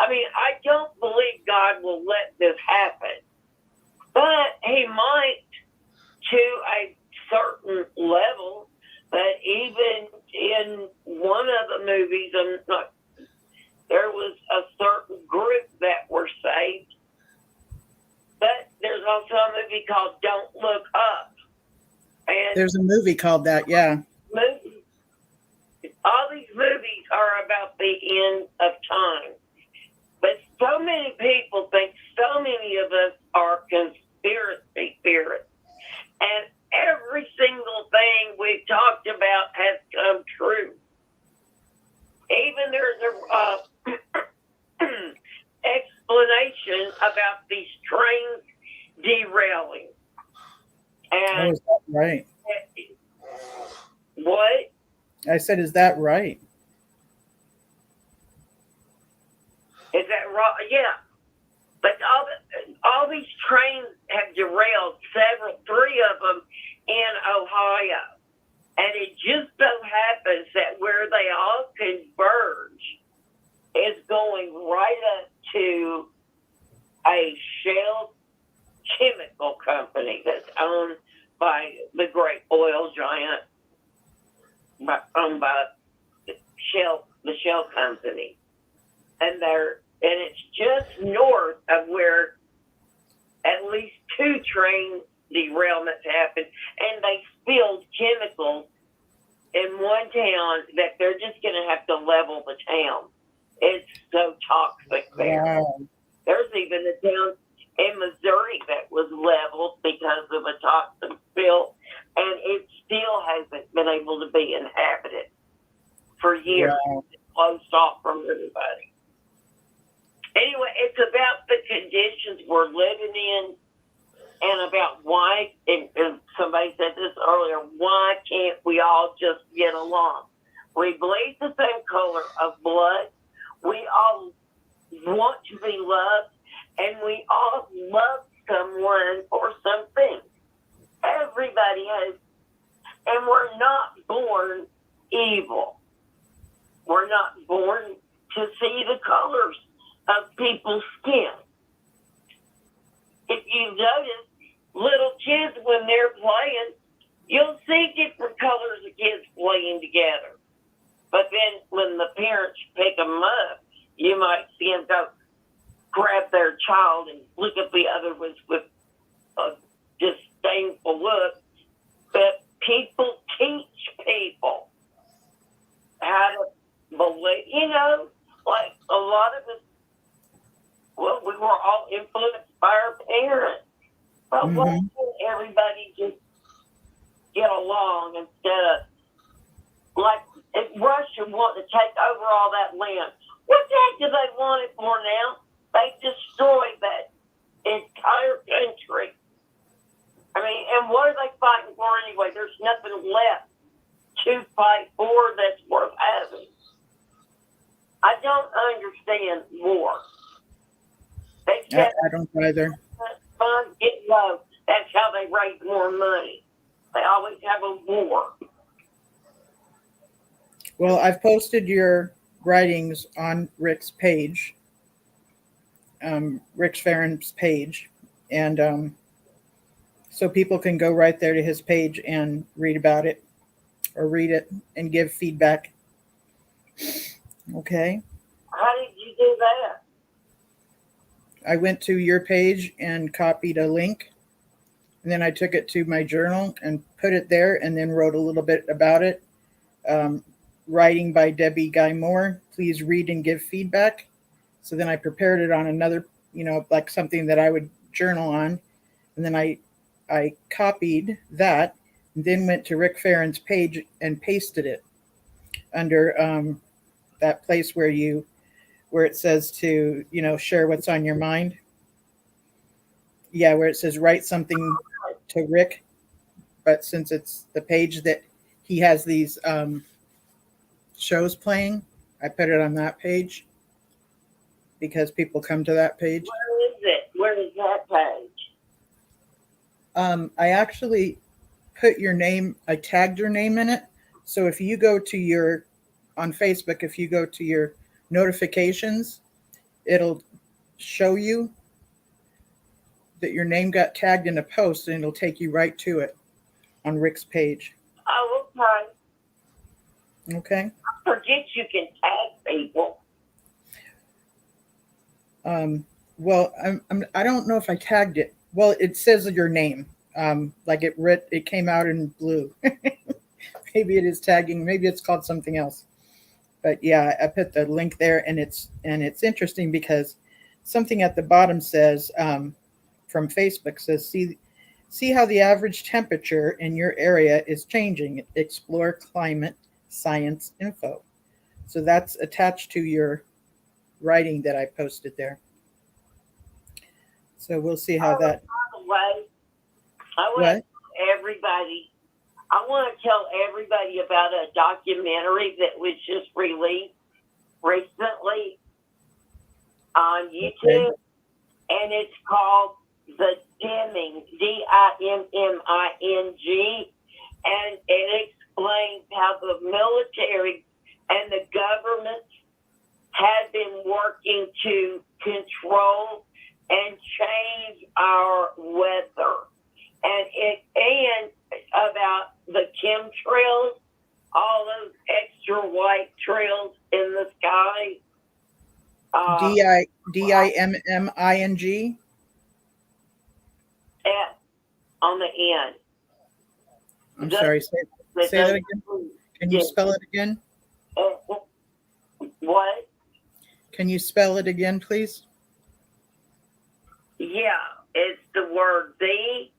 I mean, I don't believe God will let this happen, but He might to a certain level. But even in one of the movies, there was a certain group that were saved. But there's also a movie called Don't Look Up. And there's a movie called that, yeah. All these movies are about the end of time. But so many people think so many of us are conspiracy theorists. And every single thing we've talked about has come true. Even there's a explanation about these trains derailing. And is that right? What? I said, is that right? Is that right? Yeah. But all these trains have derailed, three of them in Ohio. And it just so happens that where they all converge is going right up to a shell chemical company that's owned by the great oil giant, owned by the Shell company. And it's just north of where at least 2 train derailments happened, and they spilled chemicals in one town that they're just going to have to level the town. It's so toxic there. Wow. There's even a town in Missouri that was leveled because of a toxic spill, and it still hasn't been able to be inhabited for years. Wow. It's closed off from everybody. Anyway, it's about the conditions we're living in, and about why, and somebody said this earlier, why can't we all just get along? We bleed the same color of blood. We all want to be loved, and we all love someone or something. Everybody has, and we're not born evil. We're not born to see the colors of people's skin. If you notice, little kids, when they're playing, you'll see different colors of kids playing together. But then when the parents pick them up, you might see them go grab their child and look at the other ones with a disdainful look. But people teach people how to believe, like a lot of us, well, we were all influenced by our parents. But why can't everybody just get along instead of, like, if Russia wanted to take over all that land, what the heck do they want it for now? They destroyed that entire country. I mean, and what are they fighting for million more. They I said don't either. funds get low. That's how they raise more money. They always have a war. Well, I've posted your writings on Rick's page, Rick Farron's page, and so people can go right there to his page and read about it, or read it and give feedback. Okay. How did you do that? I went to your page and copied a link, and then I took it to my journal and put it there, and then wrote a little bit about it. Writing by Debbie Guy Moore. Please read and give feedback. So then I prepared it on another, like something that I would journal on, and then I copied that, and then went to Rick Farron's page and pasted it under that place where it says to, share what's on your mind. Yeah, where it says write something to Rick. But since it's the page that he has these shows playing, I put it on that page because people come to that page. Where is it? Where is that page? I actually put your name, I tagged your name in it. So if you go to on Facebook, if you go to your notifications, it'll show you that your name got tagged in a post, and it'll take you right to it on Rick's page. Oh, okay. Okay. I forget you can tag people. Well, I don't know if I tagged it. Well, it says your name. Like it came out in blue. Maybe it is tagging. Maybe it's called something else. But yeah, I put the link there, and it's interesting because something at the bottom says from Facebook says, see how the average temperature in your area is changing. Explore climate science info. So that's attached to your writing that I posted there. So we'll see how that. By the way, I want to tell everybody about a documentary that was just released recently on YouTube, and it's called The Dimming, Dimming, and it explains how the military and the government have been working to control and change our weather, and about the chemtrails, all those extra white trails in the sky. Dimming. S on the end. I'm sorry. Say that again. Can you spell it again? What? Can you spell it again, please? Yeah, it's the word the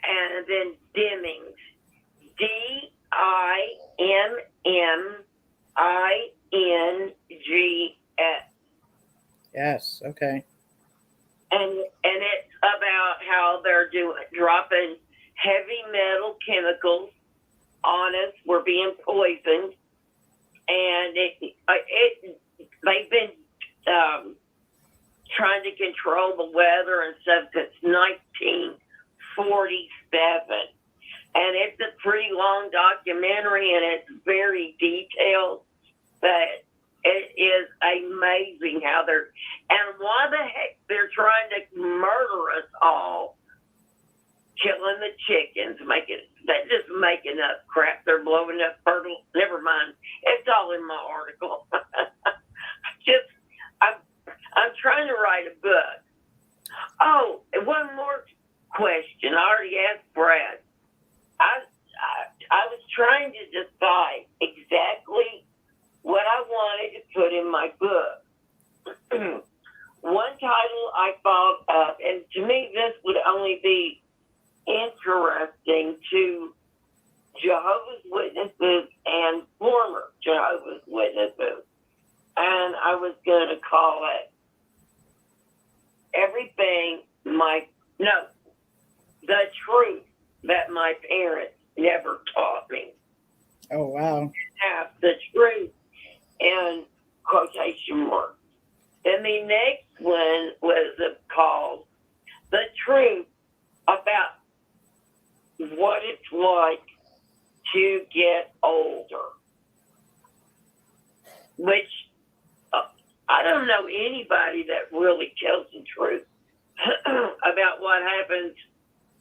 and then Dimmings. DIMMINGS. Yes. Okay. And it's about how they're dropping heavy metal chemicals on us. We're being poisoned, and they've been trying to control the weather and stuff since 1947. And it's a pretty long documentary, and it's very detailed, but it is amazing how and why the heck they're trying to murder us all, killing the chickens, they're just making up crap. They're blowing up fertile. Never mind. It's all in my article. I'm trying to write a book. Oh, and one more question. I already asked Brad. I was trying to decide exactly what I wanted to put in my book. One title I thought of, and to me this would only be interesting to Jehovah's Witnesses and former Jehovah's Witnesses. And I was going to call it The Truth That My Parents Never Taught Me. Oh, wow. Have the truth in quotation marks. Then the next one was called The Truth About What It's Like to Get Older, which I don't know anybody that really tells the truth about what happens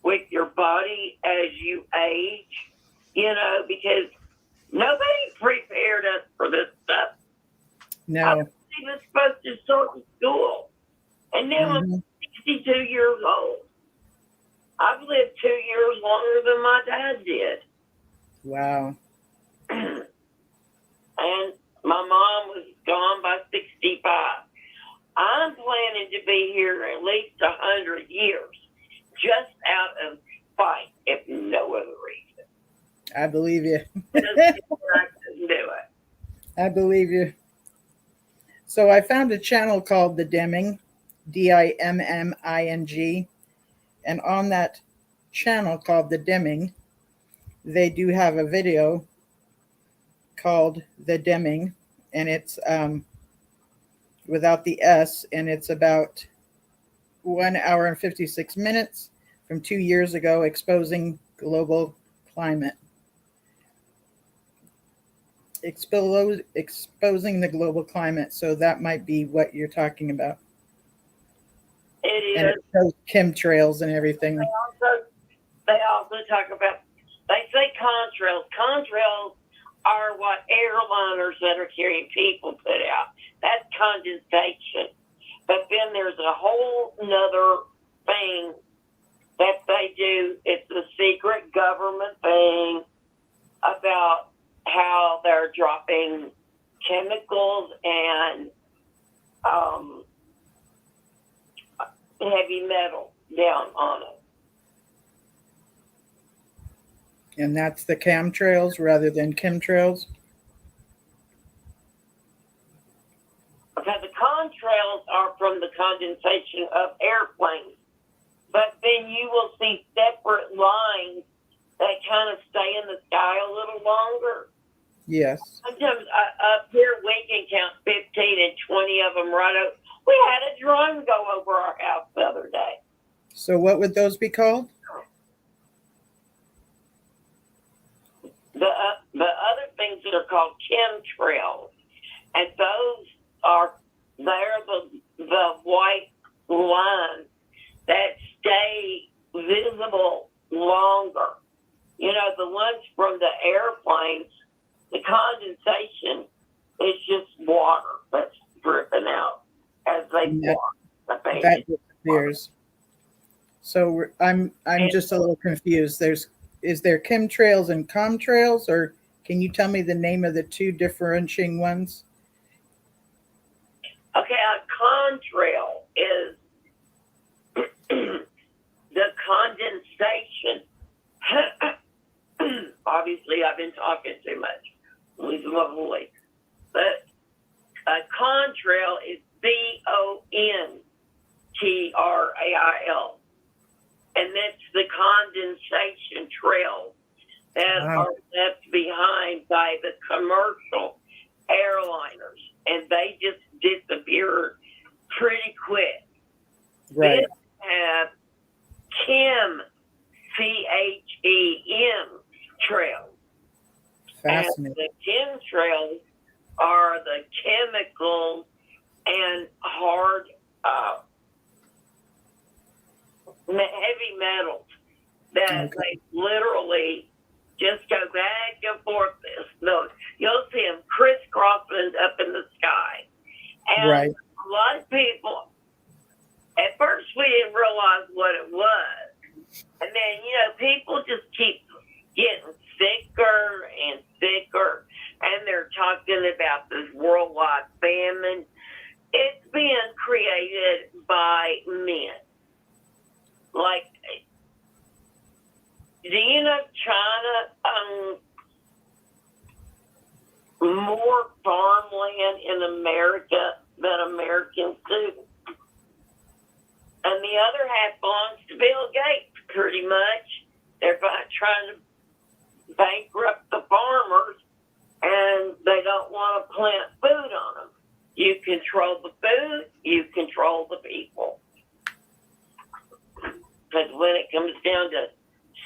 with your body as you age, because nobody prepared us for this stuff. No. I was even supposed to start in school. And now I'm 62 years old. I've lived 2 years longer than my dad did. Wow. And my mom was gone by 65. I'm planning to be here at least 100 years, just out of spite, if no other reason. I believe you. Just I couldn't do it. I believe you. So I found a channel called The Dimming, Dimming, and on that channel called The Dimming, they do have a video called The Dimming, and it's without the S, and it's about 1 hour and 56 minutes from 2 years ago, exposing global climate. Exposing the global climate. So that might be what you're talking about. It is. And it shows chemtrails and everything. They also talk about, they say contrails. Contrails are what airliners that are carrying people put out. That's condensation. But then there's a whole nother thing that they do. It's a secret government thing about how they're dropping chemicals and heavy metal down on it. And that's the chemtrails rather than chemtrails? Because the contrails are from the condensation of airplanes. But then you will see separate lines that kind of stay in the sky a little longer. Yes. Sometimes up here we can count 15 and 20 of them right over. We had a drone go over our house the other day. So what would those be called? The other things that are called chemtrails, and those are, they're the white lines that stay visible longer. The ones from the airplanes, the condensation is just water that's dripping out as they fly. That disappears. So I'm just a little confused. Is there chemtrails and contrails, or can you tell me the name of the two differentiating ones? Okay, a contrail is the condensation. Obviously, I've been talking too much. Losing my voice. But a contrail is BONTRAIL. And that's the condensation trails that are left behind by the commercial airliners. And they just disappear pretty quick. Right. Then have CHEM trails. Fascinating. And the chemtrails are the chemicals and hard, heavy metals that they literally just go back and forth. You'll see them crisscrossing up in the sky. And right. A lot of people, at first we didn't realize what it was. And then, people just keep getting thicker and thicker. And they're talking about this worldwide famine. It's being created by men. Like, do you know China more farmland in America than Americans do? And the other half belongs to Bill Gates, pretty much. They're trying to bankrupt the farmers, and they don't want to plant food on them. You control the food, you control the people. Because when it comes down to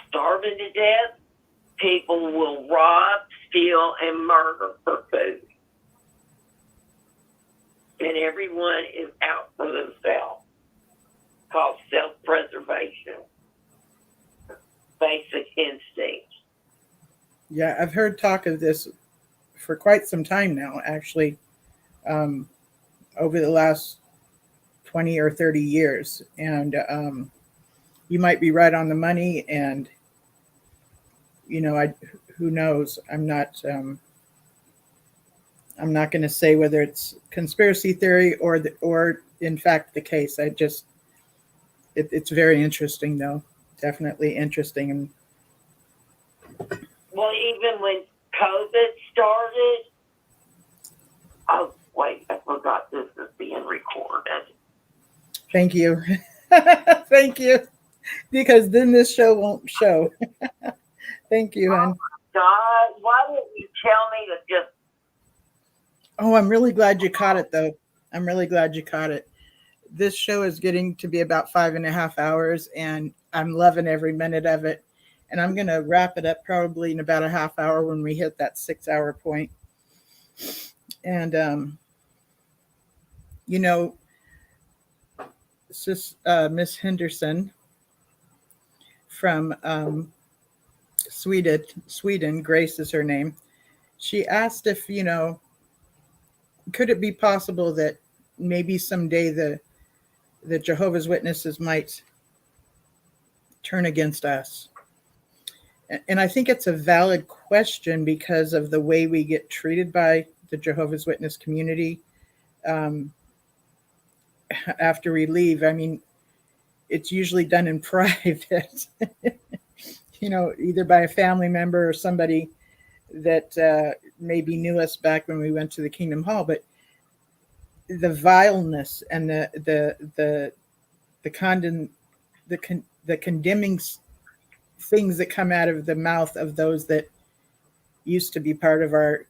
starving to death, people will rob, steal, and murder for food. And everyone is out for themselves. Called self-preservation. Basic instinct. Yeah, I've heard talk of this for quite some time now, actually, over the last 20 or 30 years. And you might be right on the money, and, you know, who knows? I'm not going to say whether it's conspiracy theory or in fact the case. It's very interesting, though. Definitely interesting. And well, even when COVID started, oh wait, I forgot this is being recorded. thank you. Thank you. Because then this show won't show. Thank you, hon. God, why didn't you tell me to just... Oh, I'm really glad you caught it, though. I'm really glad you caught it. This show is getting to be about 5.5 hours, and I'm loving every minute of it. And I'm going to wrap it up probably in about a half hour when we hit that 6-hour point. And, you know, Miss Henderson from Sweden, Grace is her name. She asked if, you know, could it be possible that maybe someday the Jehovah's Witnesses might turn against us? And I think it's a valid question because of the way we get treated by the Jehovah's Witness community after we leave. I mean, it's usually done in private, you know, either by a family member or somebody that maybe knew us back when we went to the Kingdom Hall. But the vileness and the condemning things that come out of the mouth of those that used to be part of our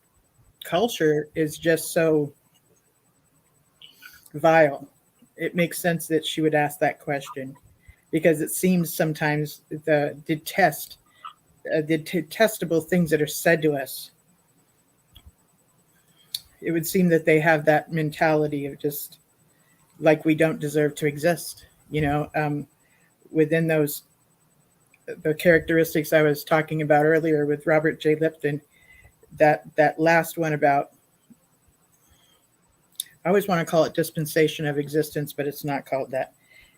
culture is just so vile. It makes sense that she would ask that question, because it seems sometimes the detestable things that are said to us, it would seem that they have that mentality of just like we don't deserve to exist, you know, within the characteristics I was talking about earlier with Robert J. Lipton, that last one about, I always want to call it dispensation of existence, but it's not called that.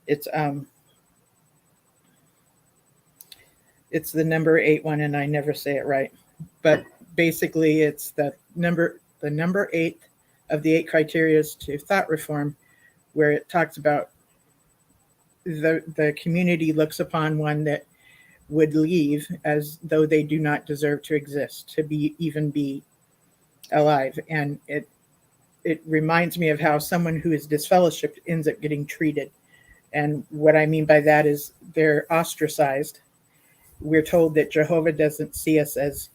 It's the number 8 one, and I never say it right. But basically, it's the number 8 of the 8 criteria to thought reform, where it talks about the community looks upon one that would leave as though they do not deserve to exist, to even be alive. And it reminds me of how someone who is disfellowshipped ends up getting treated. And what I mean by that is they're ostracized. We're told that Jehovah doesn't see us as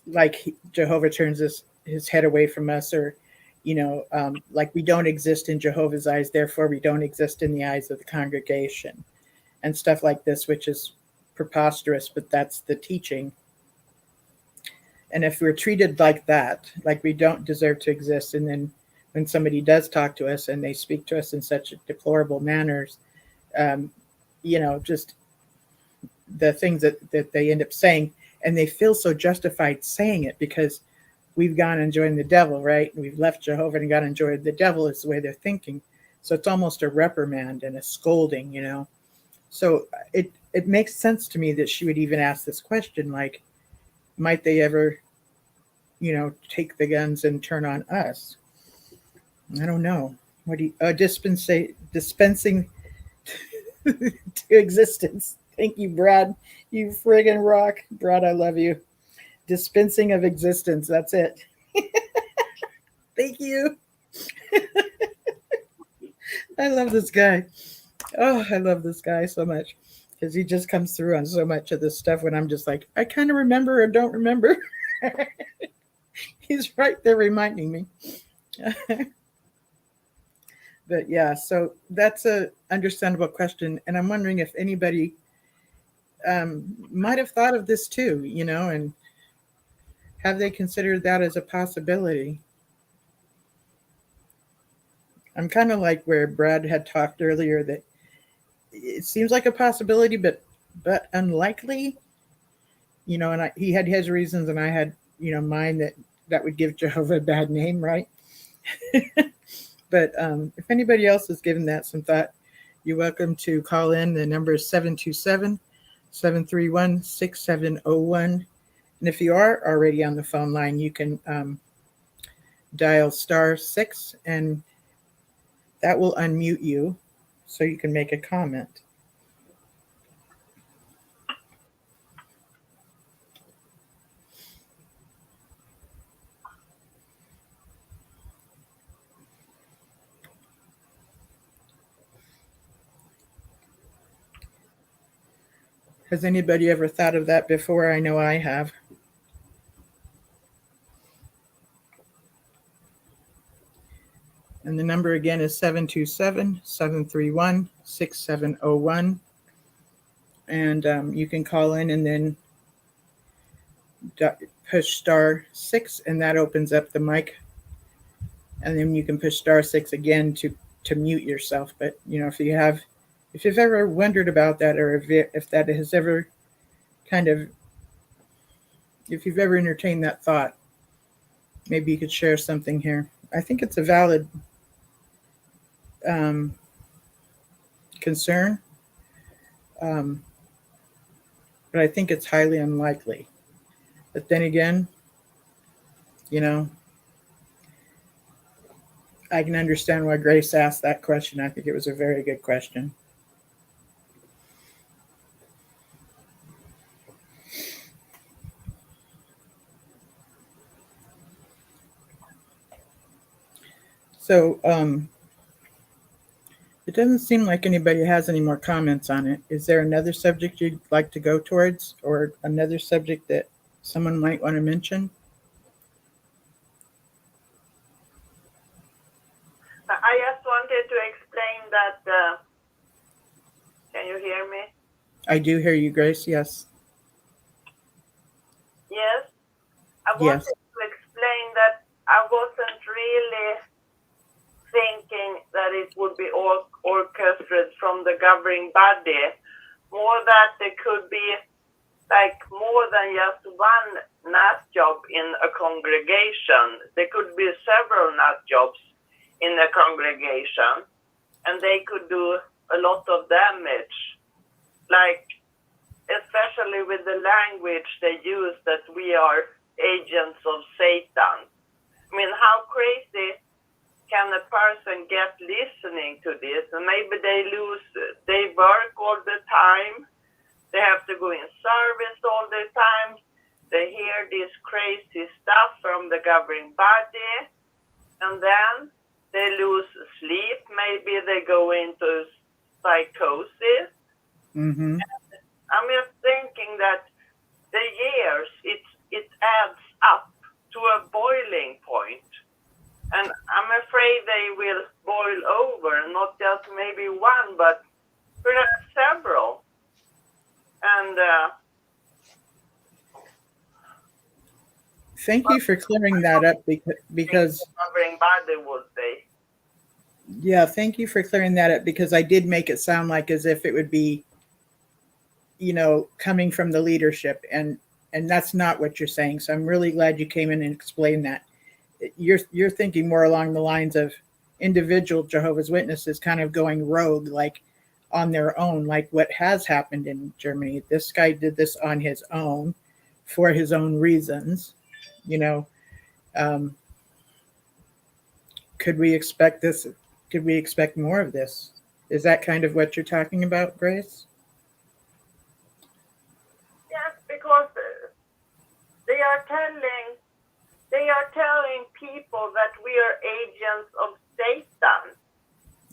like Jehovah turns his head away from us, or, you know, like we don't exist in Jehovah's eyes, therefore we don't exist in the eyes of the congregation, and stuff like this, which is preposterous, but that's the teaching. And if we're treated like that, like we don't deserve to exist, and then when somebody does talk to us and they speak to us in such deplorable manners, you know, just the things that they end up saying, and they feel so justified saying it because we've gone and joined the devil, right? We've left Jehovah and gone and joined the devil is the way they're thinking. So it's almost a reprimand and a scolding, you know? So it makes sense to me that she would even ask this question, like, might they ever, you know, take the guns and turn on us? I don't know. What do you, dispensing to existence. Thank you, Brad. You friggin' rock. Brad, I love you. Dispensing of existence. That's it. Thank you. I love this guy. Oh, I love this guy so much because he just comes through on so much of this stuff when I'm just like, I kind of remember or don't remember. He's right there reminding me. But yeah, so that's a understandable question. And I'm wondering if anybody might have thought of this too, and have they considered that as a possibility? I'm kind of like where Brad had talked earlier, that it seems like a possibility, but unlikely, and he had his reasons and I had, mine, that would give Jehovah a bad name, right? But if anybody else has given that some thought, you're welcome to call in. The number is 727-731-6701. And if you are already on the phone line, you can dial *6, and that will unmute you so you can make a comment. Has anybody ever thought of that before? I know I have. And the number again is 727-731-6701. And you can call in and then push *6, and that opens up the mic. And then you can push *6 again to mute yourself. But, if you've ever wondered about that, or if that has ever if you've ever entertained that thought, maybe you could share something here. I think it's a valid concern, but I think it's highly unlikely. But then again, I can understand why Grace asked that question. I think it was a very good question. So it doesn't seem like anybody has any more comments on it. Is there another subject you'd like to go towards, or another subject that someone might want to mention? I just wanted to explain that. Can you hear me? I do hear you, Grace. Yes. Yes. I wanted to explain that I wasn't really thinking that it would be all orchestrated from the governing body. More that there could be like more than just one nut job in a congregation. There could be several nut jobs in a congregation, and they could do a lot of damage. Like, especially with the language they use, that we are agents of Satan. I mean, how crazy can a person get listening to this? And maybe they work all the time. They have to go in service all the time. They hear this crazy stuff from the governing body, and then they lose sleep. Maybe they go into psychosis. Mm-hmm. I'm just thinking that the years, it adds up to a boiling point. And I'm afraid they will boil over, not just maybe one, but perhaps several. And thank you for clearing that up, because governing body would say. Yeah, thank you for clearing that up, because I did make it sound like as if it would be, coming from the leadership, and that's not what you're saying. So I'm really glad you came in and explained that. You're thinking more along the lines of individual Jehovah's Witnesses kind of going rogue, like on their own, like what has happened in Germany. This guy did this on his own for his own reasons. Could we expect this? Could we expect more of this? Is that kind of what you're talking about, Grace? Yes, because they are telling people that we are agents of Satan.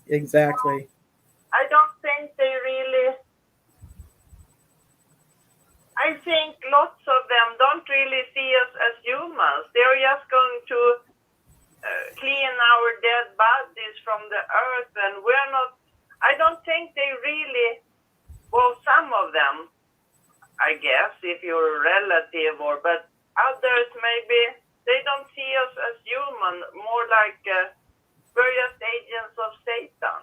Exactly. I don't think they really. I think lots of them don't really see us as humans. They're just going to clean our dead bodies from the earth, and we're not. I don't think they really. Well, some of them, I guess, if you're a relative, but others maybe they don't see us as human. More like we're just agents of Satan.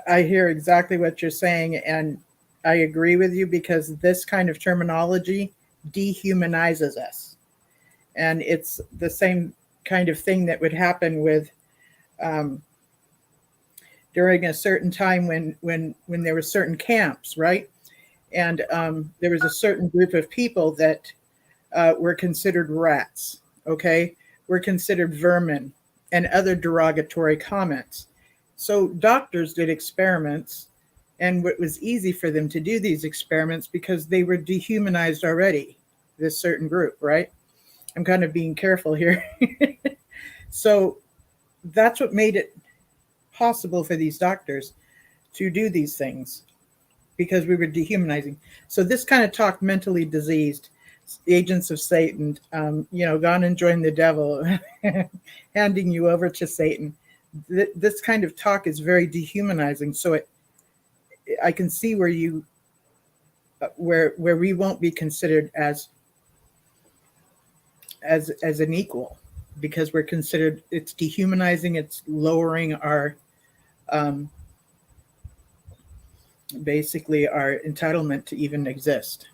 I hear exactly what you're saying, and I agree with you, because this kind of terminology dehumanizes us. And it's the same kind of thing that would happen with during a certain time when there were certain camps, right? And there was a certain group of people that were considered rats, okay? Were considered vermin and other derogatory comments. So doctors did experiments, and it was easy for them to do these experiments because they were dehumanized already, this certain group, right? I'm kind of being careful here. So that's what made it possible for these doctors to do these things, because we were dehumanizing. So this kind of talk, mentally diseased, agents of Satan, gone and joined the devil, handing you over to Satan. This kind of talk is very dehumanizing. So I can see where we won't be considered as an equal, because we're considered, it's dehumanizing, it's lowering our basically our entitlement to even exist,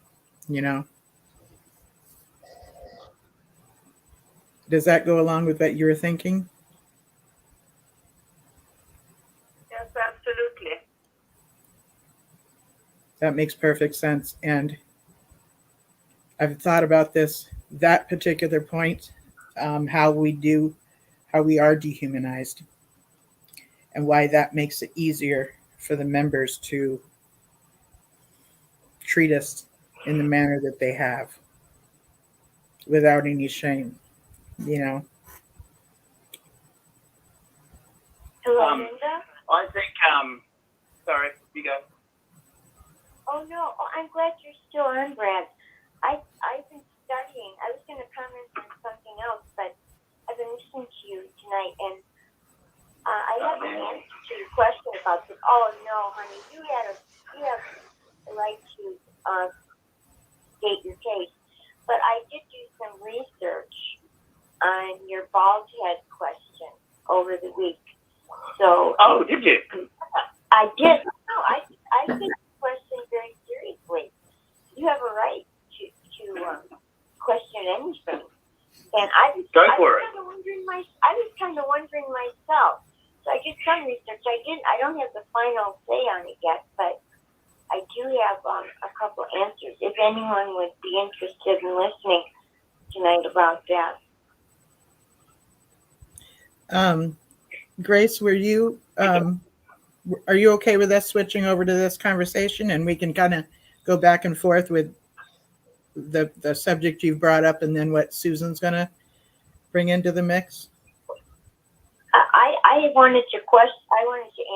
Does that go along with what you were thinking? Yes, absolutely. That makes perfect sense. And I've thought about that particular point, how we are dehumanized, and why that makes it easier for the members to treat us in the manner that they have, without any shame, Hello, Linda? I think, sorry, you go. Oh, no. Oh, I'm glad you're still on, Brad. I've been studying. I was going to comment on something else, but I've been listening to you tonight, and I have an answer to your question about this. Oh, no, honey, you have the right to state your case. But I did do some research on your bald head question over the week. So. Oh, did you? I did. No, I take the question very seriously. You have a right to question anything. And I was kind of wondering myself. So I did some research. I don't have the final say on it yet, but I do have a couple answers. If anyone would be interested in listening tonight about that. Grace, are you okay with us switching over to this conversation, and we can kind of go back and forth with the subject you've brought up, and then what Susan's going to bring into the mix? I wanted to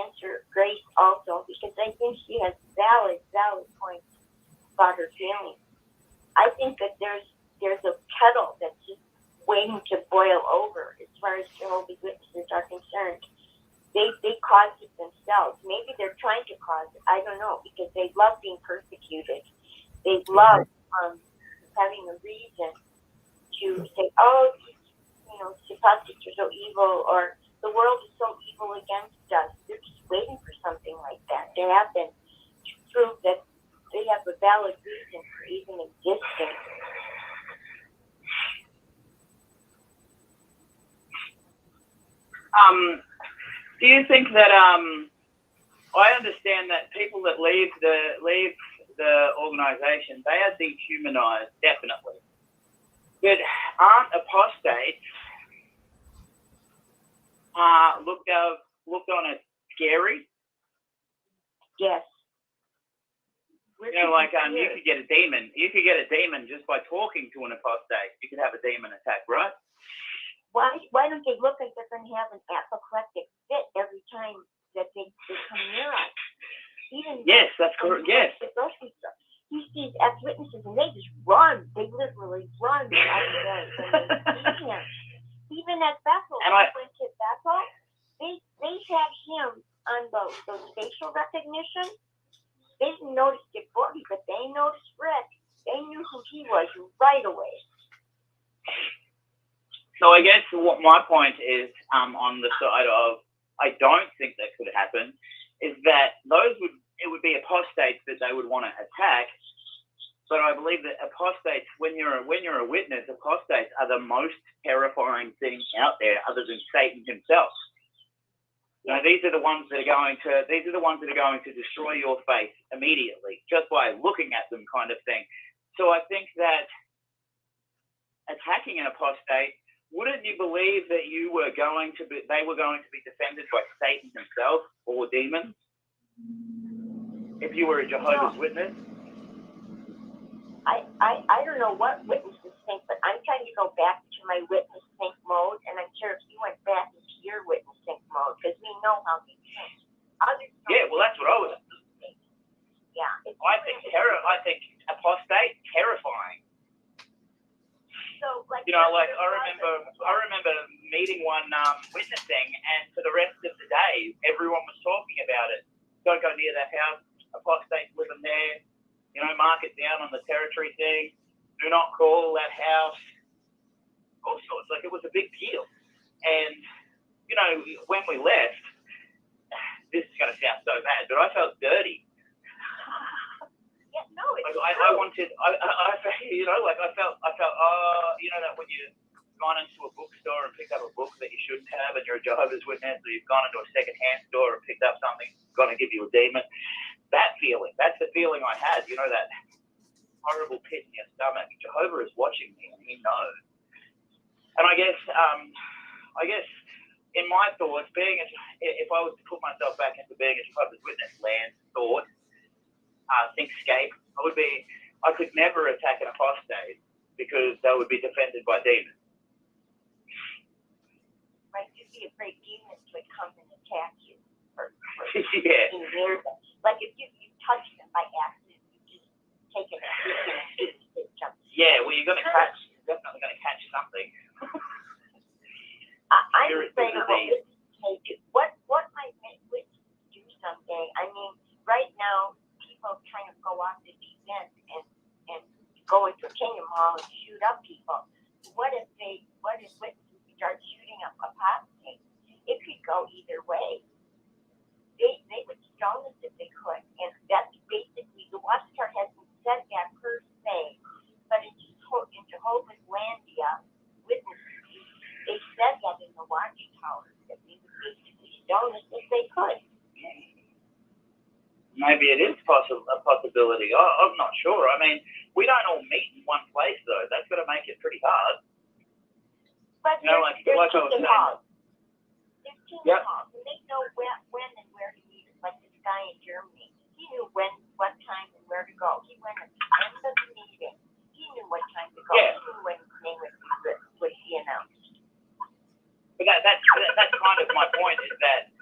answer Grace also, because I think she has valid points about her feelings. I think that there's a kettle that's just waiting to boil over as far as Jehovah's Witnesses are concerned. They caused it themselves. Maybe they're trying to cause it. I don't know, because they love being persecuted. They love having a reason to say, oh, Catholics are so evil, or the world is so evil against us. They're just waiting for something like that to happen to prove that they have a valid reason for even existing. Do you think that I understand that people that leave the organization, they are dehumanized, definitely. But aren't apostates looked on as scary? Yes. You could get a demon. You could get a demon just by talking to an apostate. You could have a demon attack, right? Why don't they look like they're going to have an apoplectic fit every time that they come near us? Yes, that's correct. Yes. you see these ex-witnesses, and they just run. They literally run out of the way when they see him. Even at Bethel, when I went to Bethel, they had him on those facial recognition. They didn't notice Dick Boogie, but they noticed Rick. They knew who he was right away. So I guess what my point is on the side of I don't think that could happen is that it would be apostates that they would want to attack. But I believe that apostates, when you're a witness, apostates are the most terrifying thing out there, other than Satan himself. Now, these are the ones that are going to destroy your faith immediately, just by looking at them, kind of thing. So I think that attacking an apostate, wouldn't you believe that they were going to be defended by Satan himself or demons? If you were a Jehovah's Witness? I don't know what witnesses think, but I'm trying to go back to my witness think mode, and I'm sure if you went back into your witness think mode, because we know how they think. Yeah, well, that's what I was. Yeah. I think apostate, terrifying. So, I remember meeting one witnessing, and for the rest of the day, everyone was talking about it. Don't go near that house. Apostates living there. Mark it down on the territory thing. Do not call that house. All sorts. Like, it was a big deal. And when we left, this is going to sound so bad, but I felt dirty. Yeah, no, it's I wanted, I felt, that when you've gone into a bookstore and picked up a book that you shouldn't have, and you're a Jehovah's Witness, or you've gone into a second-hand store and picked up something that's going to give you a demon, that feeling, that's the feeling I had, that horrible pit in your stomach. Jehovah is watching me, and he knows. And I guess in my thoughts, if I was to put myself back into being a Jehovah's Witness land thought, thinkscape, I could never attack an apostate because they would be defended by demons. Right, you'd be afraid demons would come and attack you. Yeah. Like if you touch them by accident, you just take it. Yeah, well, you're definitely going to catch something. I'm afraid of what might witnesses do someday. I mean, right now, people kind of go off the deep end and go into a kingdom hall and shoot up people. What if witnesses start shooting up apostates? It could go either way. They would stone us if they could, and that's basically the Watchtower hasn't said that per se, but in Jehovah's Landia witnesses, they said that in the Watchtower that they would basically stone us if they could. Maybe it is a possibility. I'm not sure. I mean, we don't all meet in one place, though. That's going to make it pretty hard. But like I was saying. There's kingdom halls, and they know when and where to meet. Like this guy in Germany, he knew what time and where to go. He went at the end of the meeting. He knew what time to go. Yeah. He knew when his name would be announced. But that's kind of my point, is that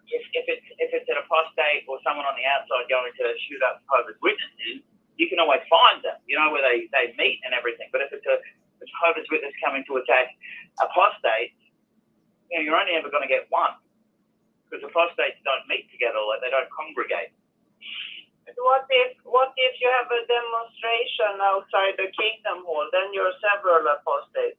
if it's an apostate or someone on the outside going to shoot up Jehovah's Witnesses, you can always find them, where they meet and everything. But if it's a Jehovah's Witness coming to attack apostates, you're only ever going to get one, because apostates don't meet together, like they don't congregate. What if you have a demonstration outside the Kingdom Hall? Then you're several apostates.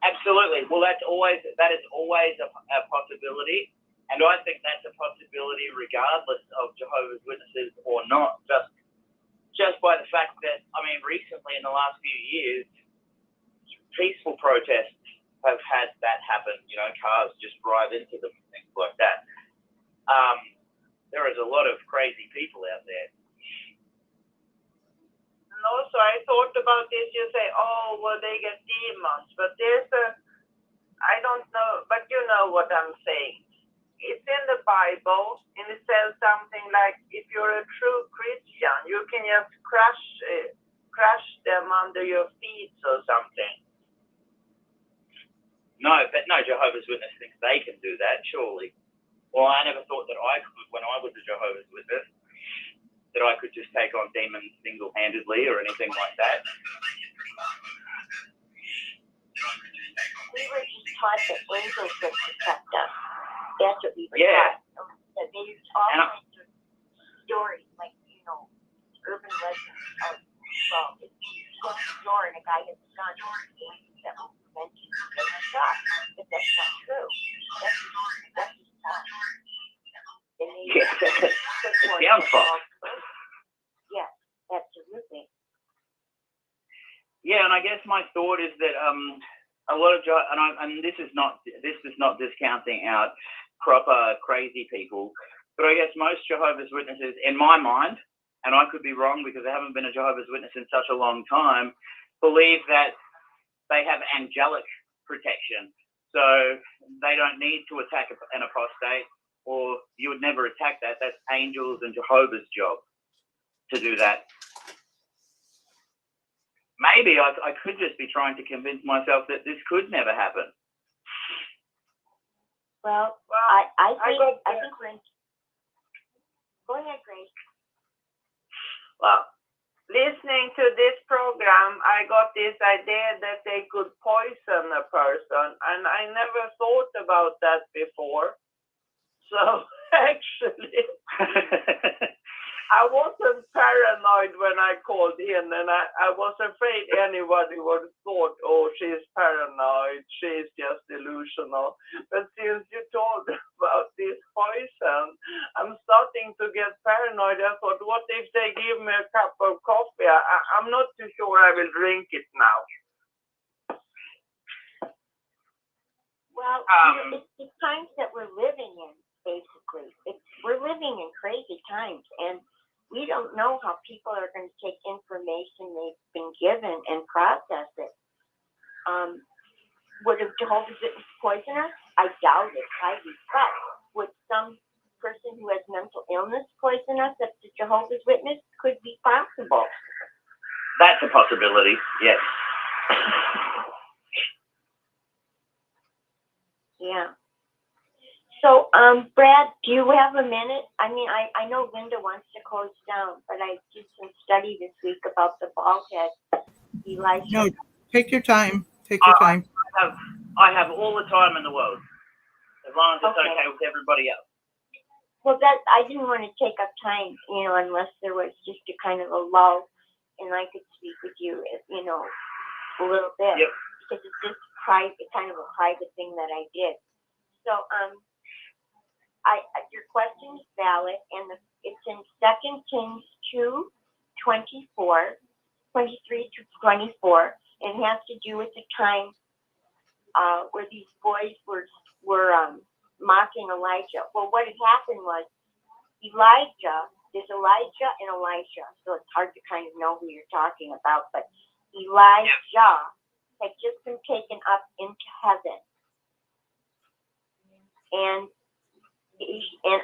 Absolutely. Well, that is always a possibility, and I think that's a possibility regardless of Jehovah's Witnesses or not. Just by the fact that, I mean, recently in the last few years, peaceful protests have had that happen. Cars just drive into them and things like that. There is a lot of crazy people out there. And also, I thought about this. You say, oh, well, they get demons. But I don't know, but you know what I'm saying. It's in the Bible, and it says something like, if you're a true Christian, you can just crush them under your feet or something. No, but no Jehovah's Witness thinks they can do that, surely. Well, I never thought that I could when I was a Jehovah's Witness. that I could just take on demons single-handedly or anything like that. We were just taught that angels would protect us. That's what we were Yeah. taught. That there's all kinds of stories, like, you know, urban legends of, well, if you close the door and a guy has a gun, that will prevent you from getting shot. But that's not true. That's just taught. Yeah, it sounds false. Yeah, absolutely. Yeah, and I guess my thought is that a lot of and this is not discounting out proper crazy people, but I guess most Jehovah's Witnesses, in my mind, and I could be wrong because I haven't been a Jehovah's Witness in such a long time, believe that they have angelic protection, so they don't need to attack an apostate, or you would never attack that. That's angels and Jehovah's job to do that. Maybe I could just be trying to convince myself that this could never happen. Well, I think we're in. Go ahead, Grace. Well, listening to this program, I got this idea that they could poison a person, and I never thought about that before. So actually, I wasn't paranoid when I called in, and I was afraid anybody would have thought, oh, she's paranoid, she's just delusional. But since you told about this poison, I'm starting to get paranoid. I thought, what if they give me a cup of coffee? I'm not too sure I will drink it now. Well, it's the times that we're living in, basically. We're living in crazy times, and we don't know how people are going to take information they've been given and process it. Would a Jehovah's Witness poison us? I doubt it highly. But would some person who has mental illness poison us that's a Jehovah's Witness? Could be possible. That's a possibility, yes. Yeah. So, Brad, do you have a minute? I mean, I know Linda wants to close down, but I did some study this week about the bald head. Elijah. No, take your time. Take your time. I have all the time in the world, as long as it's okay with everybody else. Well, I didn't want to take up time, you know, unless there was just a kind of a lull, and I could speak with you, you know, a little bit, because it's just private, kind of a private thing that I did. So, your question is valid, and it's in 2 Kings 2:23 to 24, and it has to do with the time where these boys were mocking Elijah. Well, what had happened was there's Elijah and Elisha, so it's hard to kind of know who you're talking about, but Elijah had just been taken up into heaven. And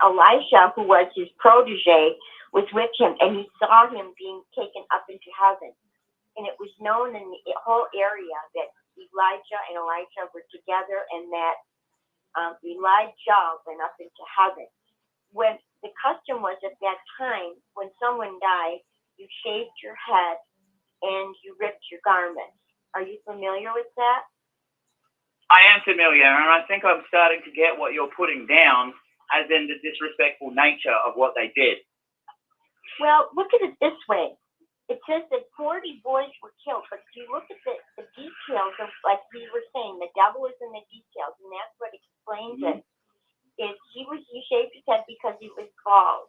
Elisha, who was his protege, was with him, and he saw him being taken up into heaven. And it was known in the whole area that Elijah and Elisha were together, and that Elijah went up into heaven. When the custom was at that time, when someone died, you shaved your head and you ripped your garments. Are you familiar with that? I am familiar, and I think I'm starting to get what you're putting down, as in the disrespectful nature of what they did. Well, look at it this way. It says that 40 boys were killed, but if you look at the details of, like we were saying, the devil is in the details, and that's what explains it. Is he shaved his head because he was bald,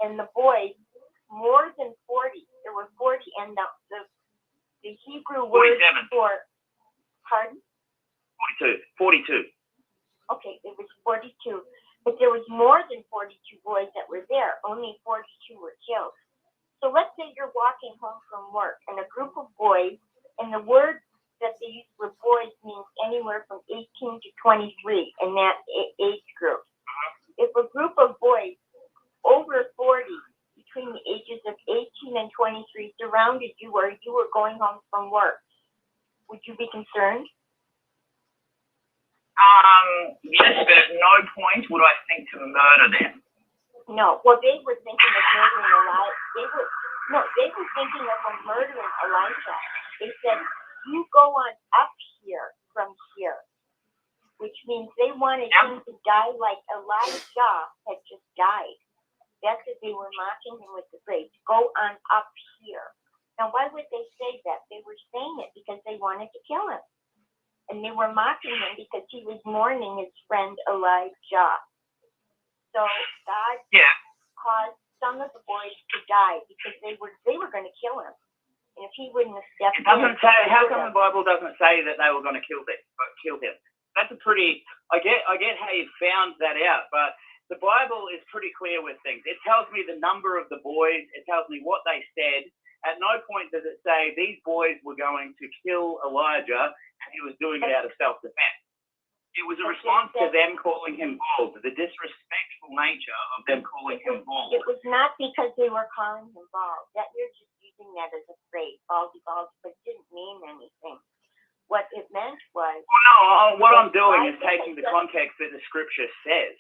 and the boys, more than 40, there were 40, and the Hebrew word 47. for, pardon? 42. Okay, it was 42. But there was more than 42 boys that were there. Only 42 were killed. So let's say you're walking home from work, and a group of boys, and the word that they used for boys means anywhere from 18 to 23 in that age group. If a group of boys over 40, between the ages of 18 and 23, surrounded you where you were going home from work, would you be concerned? Yes, but at no point would I think to murder them. No, well, they were thinking of murdering Elijah. They were thinking of murdering Elijah. They said, you go on up here from here, which means they wanted him to die like Elijah had just died. That's what they were mocking him with the phrase, go on up here. Now, why would they say that? They were saying it because they wanted to kill him. And they were mocking him because he was mourning his friend Elijah. So God caused some of the boys to die because they were going to kill him. And if he wouldn't have stepped in, how come the Bible doesn't say that they were going to kill him? That's a pretty. I get how you found that out, but the Bible is pretty clear with things. It tells me the number of the boys. It tells me what they said. At no point does it say these boys were going to kill Elijah and he was doing it out of self-defense. It was a response to them calling him bald, the disrespectful nature of them calling him bald. It was not because they were calling him bald. That you're just using that as a phrase, baldy, but it didn't mean anything. What it meant was... No, what I'm doing is taking the context that the scripture says.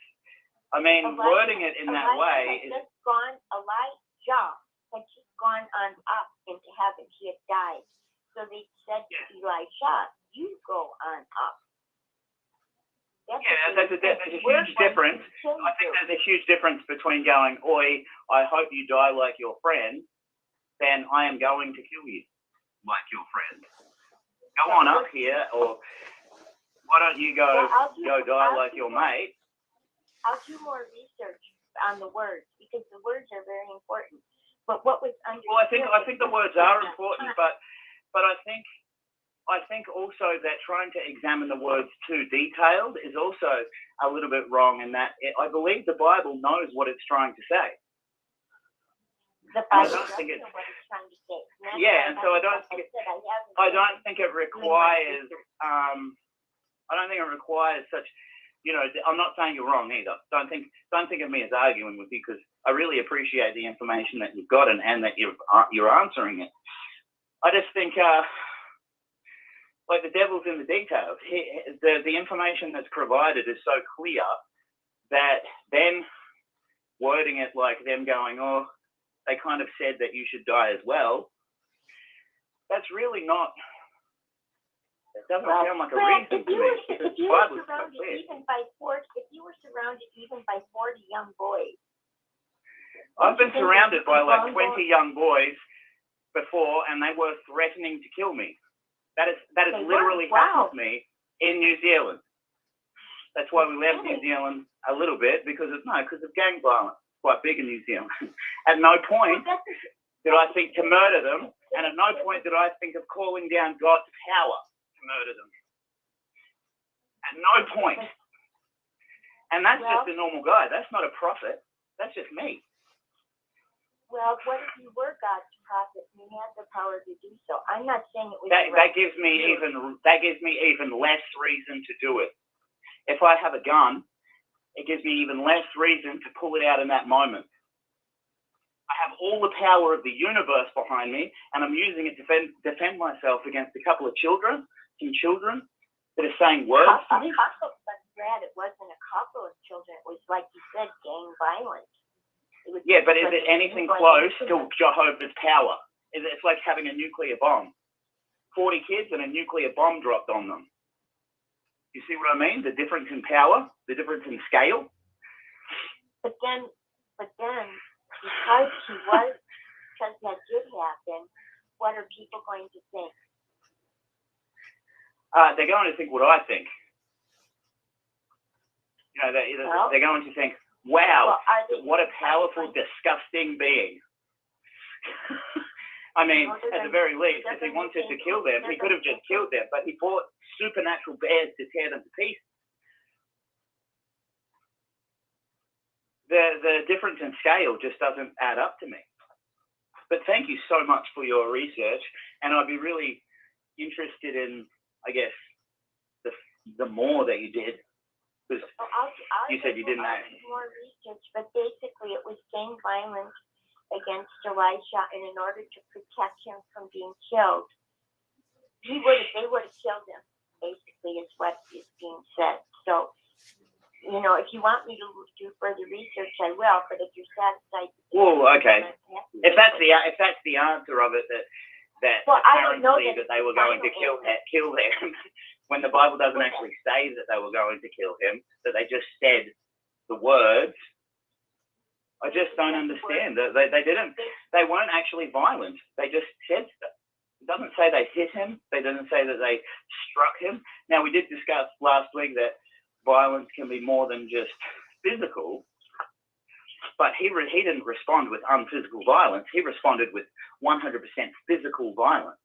I mean, wording it in that way is... Elijah had just gone on up into heaven. He had died. So they said to Elisha, you go on up. There's a huge difference. I think there's a huge difference between going, oi, I hope you die like your friend, than I am going to kill you like your friend. Go on up here, or why don't you go die like your mate? I'll do more research on the words because the words are very important. But what was understood? Well, I think the words are important, but I think also that trying to examine the words too detailed is also a little bit wrong in that I believe the Bible knows what it's trying to say. The Bible doesn't know what it's trying to say. And so I don't think it requires such, I'm not saying you're wrong either. Don't think of me as arguing with you because I really appreciate the information that you've got and that you're answering it. I just think like the devil's in the details. The information that's provided is so clear that them wording it like them going, oh, they kind of said that you should die as well. That's really not. It doesn't sound like a reason to me. If you were surrounded even by 40 young boys. I've been surrounded by like 20 young boys before, and they were threatening to kill me. That has literally happened to me in New Zealand. That's why we left New Zealand a little bit because of gang violence. It's quite big in New Zealand. At no point did I think to murder them, and at no point did I think of calling down God's power to murder them. At no point. And that's just a normal guy. That's not a prophet. That's just me. Well, what if you were God's prophet and you had the power to do so? I'm not saying it was that gives me even less reason to do it. If I have a gun, it gives me even less reason to pull it out in that moment. I have all the power of the universe behind me, and I'm using it to defend myself against a couple of children that are saying words to me. But Brad, it wasn't a couple of children. It was like you said, gang violence. Yeah, but is it anything close to Jehovah's power? It's like having a nuclear bomb. 40 kids and a nuclear bomb dropped on them. You see what I mean? The difference in power, the difference in scale. But then, because that did happen, what are people going to think? They're going to think what I think. They're going to think, wow, what a powerful, disgusting being. I mean, at the very least, if he wanted to kill them, he could have just killed them, but he brought supernatural bears to tear them to pieces. The difference in scale just doesn't add up to me. But thank you so much for your research, and I'd be really interested in, I guess, the more that you did. Because you said you didn't know. More research, but basically it was gang violence against Elisha, and in order to protect him from being killed, they would have killed him, basically, is what is being said. So if you want me to do further research, I will. But if you're satisfied, well, okay. If that's the answer of it, that apparently that they were going to kill him, when the Bible doesn't actually say that they were going to kill him, that they just said the words. I just don't understand. They didn't. They weren't actually violent. They just said stuff. It doesn't say they hit him. They didn't say that they struck him. Now, we did discuss last week that violence can be more than just physical, but he didn't respond with unphysical violence. He responded with 100% physical violence.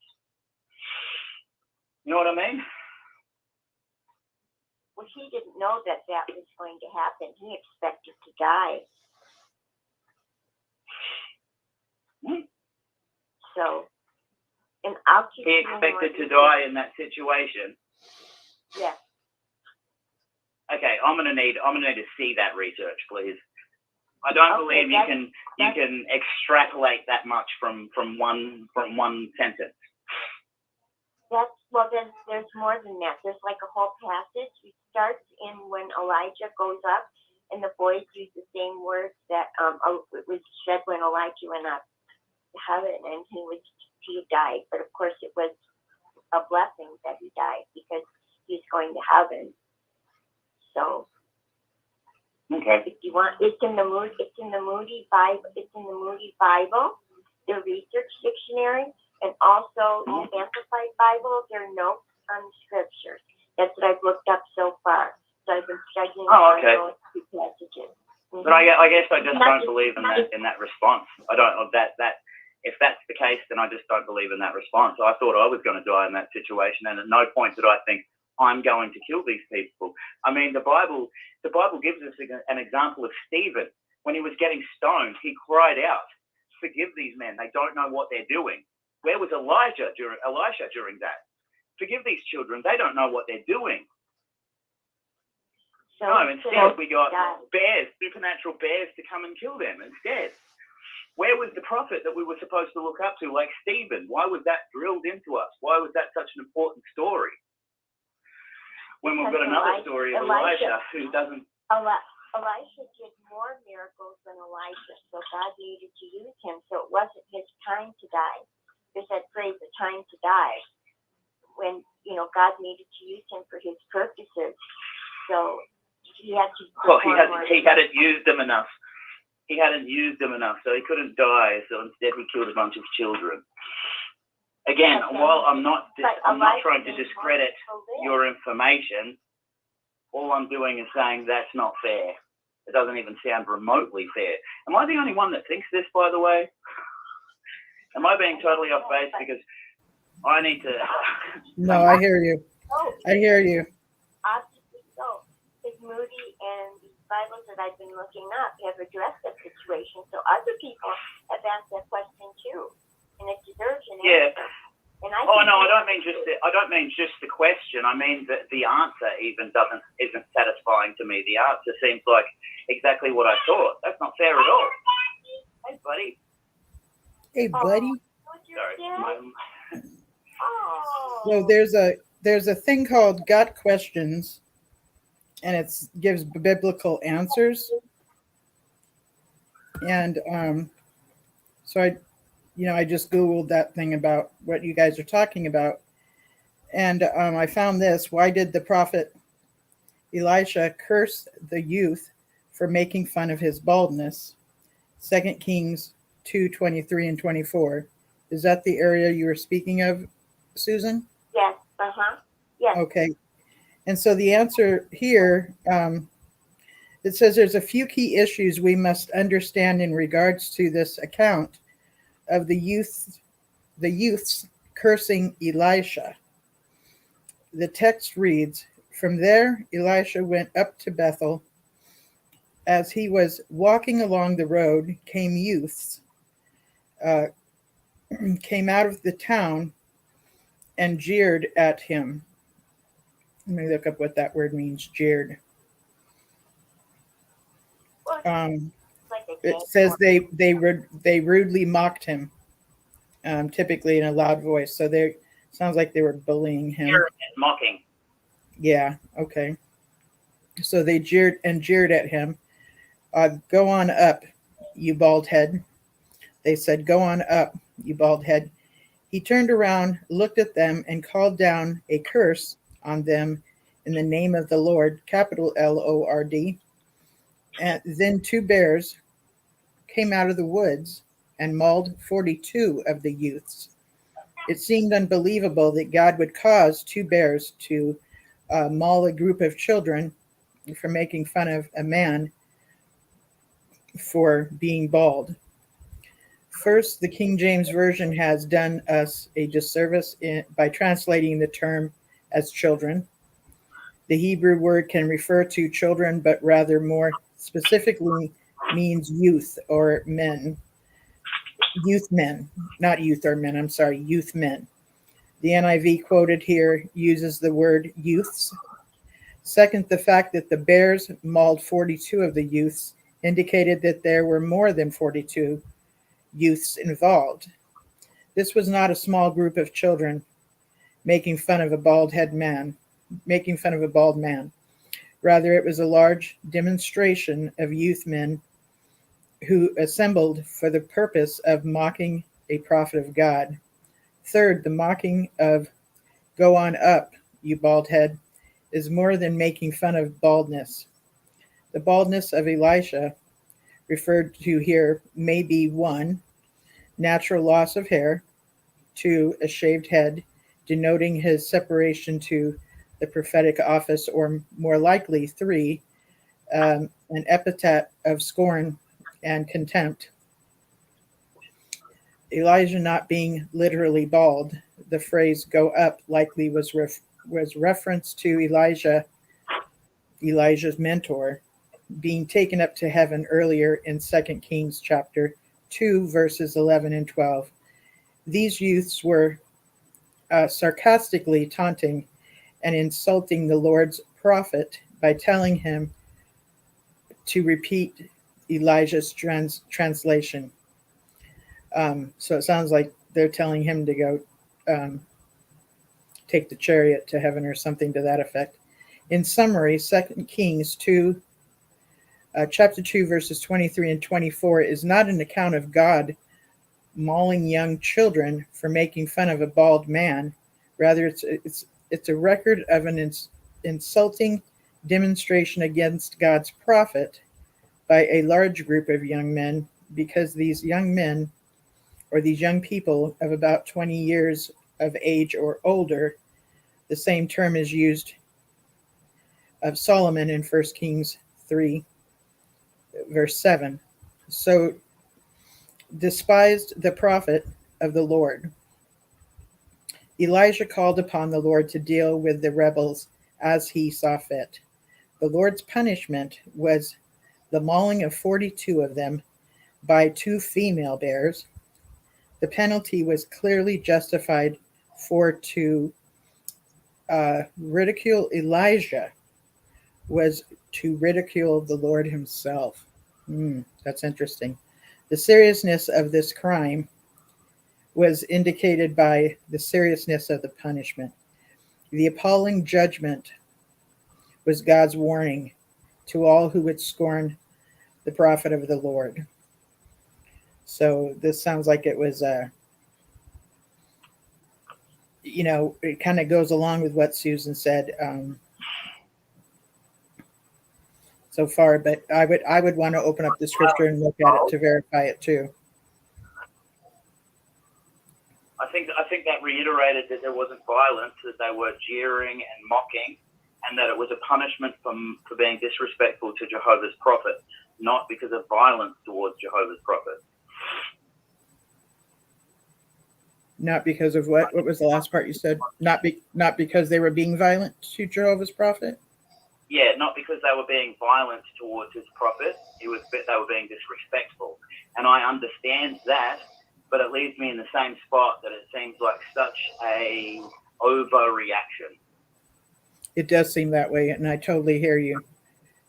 You know what I mean? Well, he didn't know that was going to happen. He expected to die. So, and I'll keep. He expected to die in that situation. Yeah. Okay, I'm gonna need to see that research, please. I don't believe you can extrapolate that much from one sentence. Then there's more than that. There's like a whole passage. It starts in when Elijah goes up, and the boys use the same words that it was said when Elijah went up to heaven, and he died. But of course, it was a blessing that he died because he's going to heaven. So, okay. If you want, it's in the Moody Bible. It's in the Moody Bible, the Research Dictionary, and also the Amplified Bible. There are notes on the scriptures. That's what I've looked up so far. So I've been studying those two passages. Mm-hmm. But I guess I just don't believe in that response. I don't that if that's the case, then I just don't believe in that response. I thought I was going to die in that situation, and at no point did I think I'm going to kill these people. I mean, the Bible gives us an example of Stephen. When he was getting stoned, he cried out, "Forgive these men. They don't know what they're doing." Where was Elisha during that? Forgive these children. They don't know what they're doing. No, instead we got bears, supernatural bears, to come and kill them instead. Where was the prophet that we were supposed to look up to, like Stephen? Why was that drilled into us? Why was that such an important story? When we've got another story of Elisha who doesn't... Elisha did more miracles than Elijah, so God needed to use him. So it wasn't his time to die. There's that phrase, the time to die, when, God needed to use him for his purposes. So he had to... he hadn't used them enough. He hadn't used them enough, so he couldn't die. So instead, he killed a bunch of children. Again, while I'm not trying to discredit your information, all I'm doing is saying that's not fair. It doesn't even sound remotely fair. Am I the only one that thinks this, by the way? Am I being totally off base? Because I need to... No, I hear you. I hear you. Obviously so. Because Moody and the Bibles that I've been looking up have addressed that situation. So other people have asked that question too. And it deserves an answer. And I don't mean just the question. I mean that the answer even isn't satisfying to me. The answer seems like exactly what I thought. That's not fair at all. Hey, buddy. Hey, buddy. Sorry. So there's a thing called Got Questions, and it gives biblical answers. And so I just Googled that thing about what you guys are talking about. And I found this. Why did the prophet Elisha curse the youth for making fun of his baldness? 2 Kings 2:23 and 24. Is that the area you were speaking of, Susan? Yes. Yes. Okay. And so the answer here, it says there's a few key issues we must understand in regards to this account of the youths cursing Elisha. The text reads, "From there, Elisha went up to Bethel. As he was walking along the road, came youths, came out of the town and jeered at him." Let me look up what that word means, jeered. It says they rudely mocked him, typically in a loud voice. So sounds like they were bullying him. Mocking. Yeah. Okay. So they jeered at him. Go on up, you bald head. They said, go on up, you bald head. He turned around, looked at them, and called down a curse on them in the name of the Lord, capital Lord. And then 2 bears came out of the woods and mauled 42 of the youths. It seemed unbelievable that God would cause 2 bears to maul a group of children for making fun of a man for being bald. First, the King James Version has done us a disservice by translating the term as children. The Hebrew word can refer to children, but rather more specifically means youth or men. Youth men, not youth or men, I'm sorry, youth men. The NIV quoted here uses the word youths. Second, the fact that the bears mauled 42 of the youths indicated that there were more than 42 youths involved. This was not a small group of children making fun of a bald man. Rather, it was a large demonstration of youth men who assembled for the purpose of mocking a prophet of God. Third, the mocking of "Go on up, you bald head," is more than making fun of baldness. The baldness of Elisha referred to here may be 1, natural loss of hair, 2, a shaved head, denoting his separation to the prophetic office, or more likely 3, an epithet of scorn and contempt. Elijah not being literally bald, the phrase "go up" likely was reference to Elijah's mentor, being taken up to heaven earlier in 2 Kings chapter 2, verses 11 and 12. These youths were sarcastically taunting and insulting the Lord's prophet by telling him to repeat Elijah's translation. So it sounds like they're telling him to go take the chariot to heaven or something to that effect. In summary, 2 Kings 2, chapter 2, verses 23 and 24 is not an account of God mauling young children for making fun of a bald man. Rather, it's a record of an insulting demonstration against God's prophet by a large group of young men, because these young men, or these young people of about 20 years of age or older, the same term is used of Solomon in 1 Kings 3, verse 7. So despised the prophet of the Lord. Elijah called upon the Lord to deal with the rebels as he saw fit. The Lord's punishment was the mauling of 42 of them by 2 female bears. The penalty was clearly justified, for to ridicule Elijah was to ridicule the Lord himself. That's interesting. The seriousness of this crime was indicated by the seriousness of the punishment. The appalling judgment was God's warning to all who would scorn the prophet of the Lord. So this sounds like it was, it kind of goes along with what Susan said so far, but I would want to open up the scripture and look at it to verify it too. I think that reiterated that there wasn't violence, that they were jeering and mocking, and that it was a punishment for being disrespectful to Jehovah's prophet, not because of violence towards Jehovah's prophet. Not because of what? What was the last part you said? Not because they were being violent to Jehovah's prophet? Yeah, not because they were being violent towards his prophet. They were being disrespectful. And I understand that, but it leaves me in the same spot that it seems like such a overreaction. It does seem that way, and I totally hear you.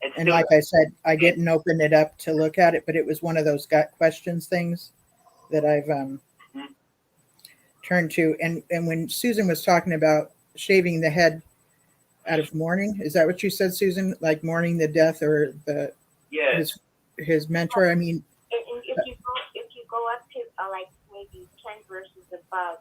And still, like I said, I didn't open it up to look at it, but it was one of those got questions things that I've turned to. And when Susan was talking about shaving the head out of mourning. Is that what you said, Susan? Like mourning the death or Yeah. his mentor? I mean, And if you go up to like maybe 10 verses above,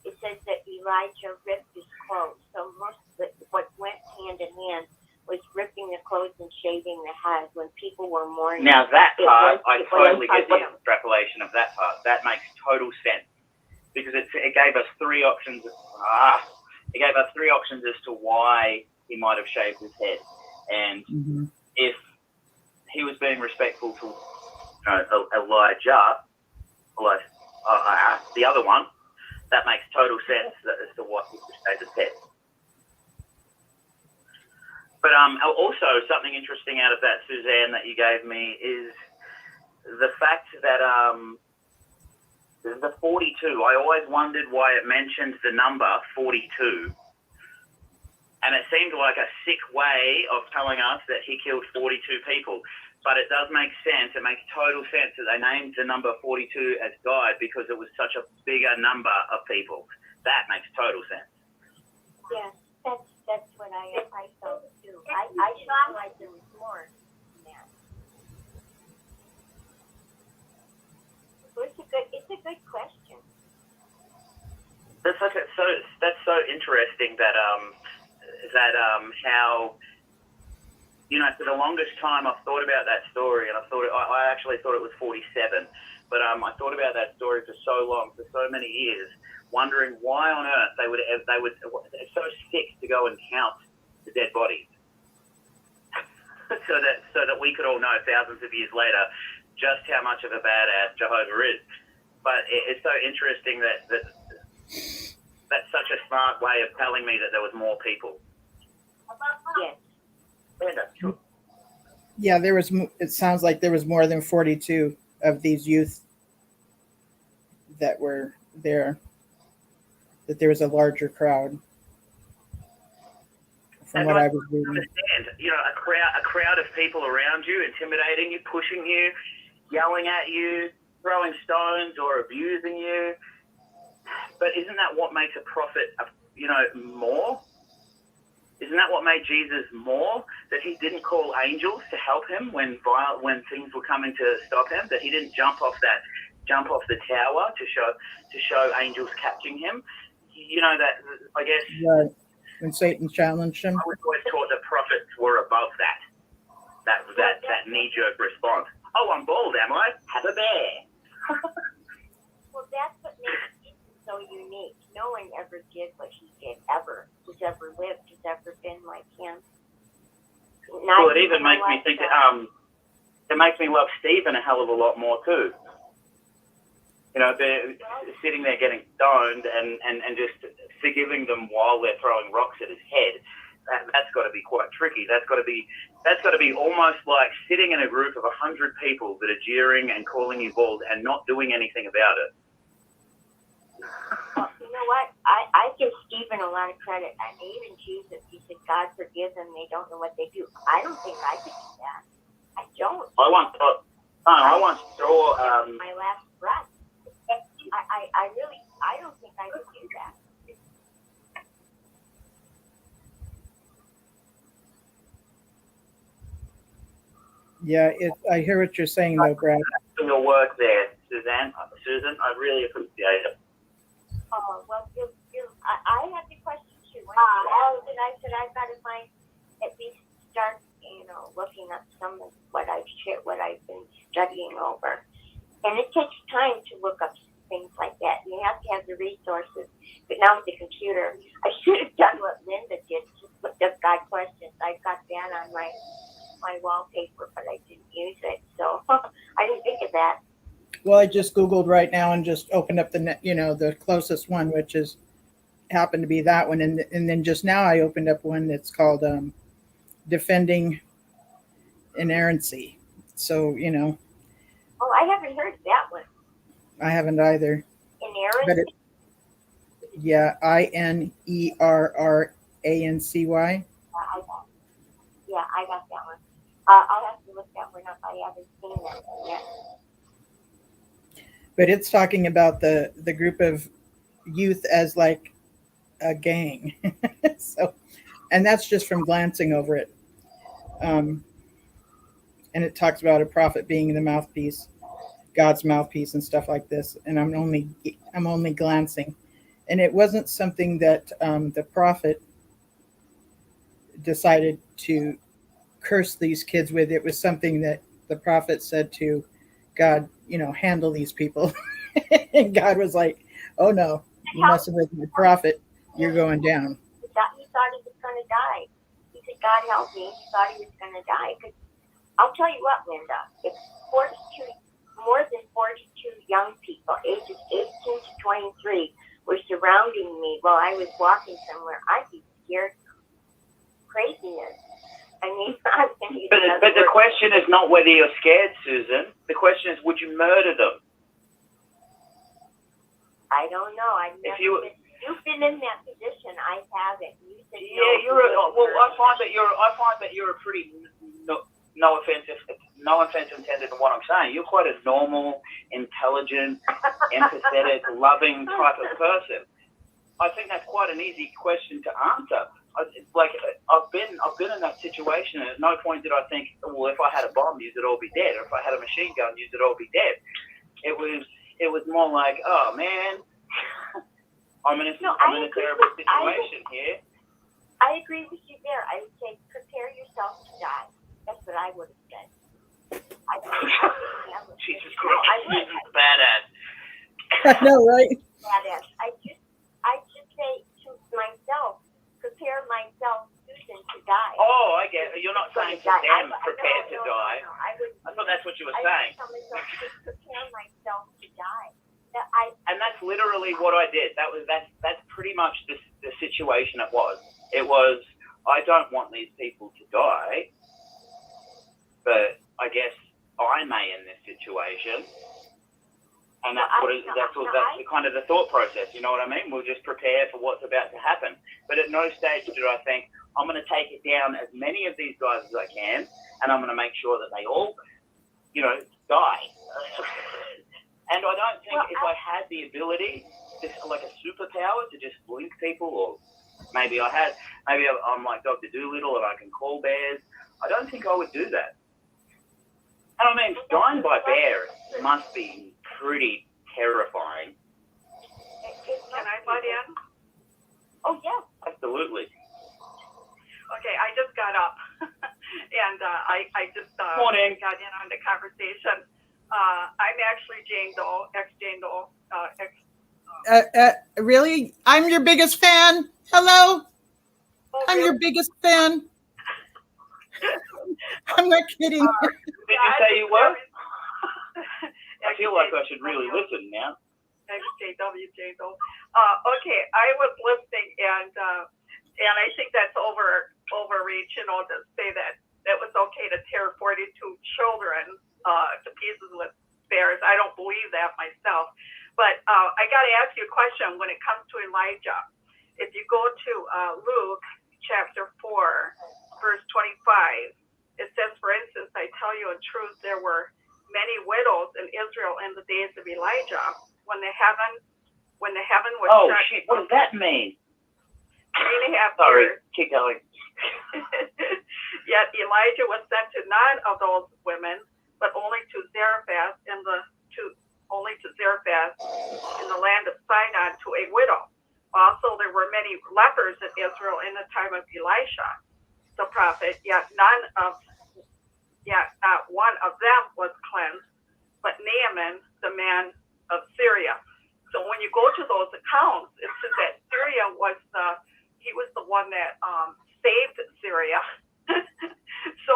it says that Elijah ripped his clothes. So most of what went hand in hand was ripping the clothes and shaving the head when people were mourning. Now that part, I totally get the extrapolation of that part. That makes total sense because it gave us three options. It gave us three options as to why he might have shaved his head, and if he was being respectful to Elijah, the other one, that makes total sense as to what he would shave his head. But also something interesting out of that, Suzanne, that you gave me is the fact that the 42. I always wondered why it mentioned the number 42, and it seemed like a sick way of telling us that he killed 42 people. But it does make sense. It makes total sense that they named the number 42 as God because it was such a bigger number of people. That makes total sense. Yeah, that's what I felt too. I felt like there was more than that. So it's a good question. That's so interesting that how, you know, for the longest time I've thought about that story, and I actually thought it was 47, but I thought about that story for so long, for so many years, wondering why on earth they would. It's so sick to go and count the dead bodies, so that we could all know thousands of years later just how much of a badass Jehovah is. But it's so interesting that that's such a smart way of telling me that there was more people. Yes. Yeah, there was. It sounds like there was more than 42 of these youth that were there. That there was a larger crowd. From what I was reading. Understand, you know, a crowd of people around you, intimidating you, pushing you, yelling at you, throwing stones or abusing you. But isn't that what makes a prophet, more? Isn't that what made Jesus more? That he didn't call angels to help him when things were coming to stop him. That he didn't jump off the tower to show angels catching him. You know that, I guess. Right. When Satan challenged him. I was always taught that prophets were above that knee-jerk response. Oh, I'm bald, am I? Have a bear. Well, that's what makes him so unique. No one ever did what he did, ever. Who's ever lived, who's ever been like him. Well, it even makes me think. It makes me love Stephen a hell of a lot more too. You know, they're sitting there getting stoned and just forgiving them while they're throwing rocks at his head. That's got to be quite tricky. That's got to be almost like sitting in a group of 100 people that are jeering and calling you bald and not doing anything about it. Well, you know what? I give Stephen a lot of credit. And even Jesus, he said, God forgive them. They don't know what they do. I don't think I could do that. I don't. I once saw my last breath. I don't think I could do that. Yeah, I hear what you're saying, though, Brad. For your work there, Susan, I really appreciate it. Oh, well, I have the question too. I said I've got to find, at least start, looking up some of what I've been studying over. And it takes time to look up things like that. You have to have the resources. But now with the computer, I should have done what Linda did, just looked up God questions. I've got that on my wallpaper, but I didn't use it. So I didn't think of that. Well, I just Googled right now and just opened up the closest one, which happened to be that one. And then just now I opened up one that's called Defending Inerrancy. So, Oh, I haven't heard of that one. I haven't either. Inerrancy? Yeah, INERRANCY. Yeah, I got that one. I'll have to look that one up. I haven't seen that one yet. But it's talking about the group of youth as like a gang. So And that's just from glancing over it. And it talks about a prophet being the mouthpiece, God's mouthpiece, and stuff like this. And I'm only glancing, and it wasn't something that the prophet decided to curse these kids with. It was something that the prophet said to God, handle these people. And God was like, "Oh no, you're messing with the prophet. You're going down." He thought he was going to die. He said, "God help me." He thought he was going to die. Because I'll tell you what, Linda, if more than 42 young people, ages 18 to 23, were surrounding me while I was walking somewhere, I'd be scared craziness. I mean, I'm going to use But the question is not whether you're scared, Susan. The question is, would you murder them? I don't know. You've been in that position. I haven't. You said I find that you're a pretty no offense intended in what I'm saying. You're quite a normal, intelligent, empathetic, loving type of person. I think that's quite an easy question to answer. I've been in that situation, and at no point did I think, well, if I had a bomb, you'd all be dead, or if I had a machine gun, you'd all be dead. It was more like, oh man, I'm in a terrible situation here. I agree with you there. I would say prepare yourself to die. That's what I would have said. Jesus Christ, this is badass. I know, right? Badass. I just say to myself, prepare myself, Susan, to die. Oh, I get it. You're not saying to them, prepare to die. No, I thought that's what you were I saying. tell myself to prepare myself to die. And that's literally what I did. That's pretty much the situation it was. It was, I don't want these people to die, but I guess I may in this situation. And that's the kind of the thought process. You know what I mean? We'll just prepare for what's about to happen. But at no stage did I think, I'm going to take it down as many of these guys as I can, and I'm going to make sure that they all, die. And I don't think if I had the ability, like a superpower to just blink people, or maybe I'm like Dr. Dolittle and I can call bears, I don't think I would do that. And I mean, dying by bear must be pretty terrifying. Can I butt in? Oh, yeah. Absolutely. Okay, I just got up, and I just Morning. got in on the conversation. I'm actually Jane Doe, ex-Jane Doe, Really? I'm your biggest fan. Hello? I'm your biggest fan. I'm not kidding. Did you say you were? I feel like I should really listen now. XJW, Jane Doe. Okay, I was listening, and I think that's overreach, to say that it was okay to tear 42 children to pieces with bears. I don't believe that myself. But I got to ask you a question when it comes to Elijah. If you go to Luke chapter 4, verse 25, it says, for instance, I tell you in truth, there were many widows in Israel in the days of Elijah when the heaven was Oh, shut. shit. What does that mean? 3.5 Sorry, years. keep going. Yet Elijah was sent to none of those women, but only to Zarephath in the land of Sidon, to a widow. Also, there were many lepers in Israel in the time of Elisha, the prophet. Yet not one of them was cleansed, but Naaman, the man of Syria. So when you go to those accounts, it says that Syria was he was the one that saved Syria. So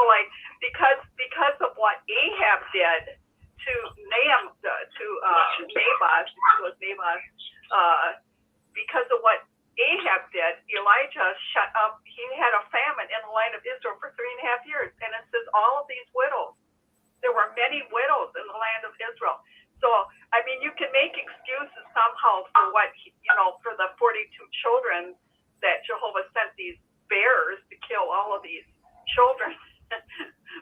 because of what Ahab did to Naboth, because of what Ahab did, Elijah shut up. He had a famine in the land of Israel for 3.5 years, and it says all of these widows. There were many widows in the land of Israel. So I mean, you can make excuses somehow for for the 42 children that Jehovah sent these bears to kill all of these children.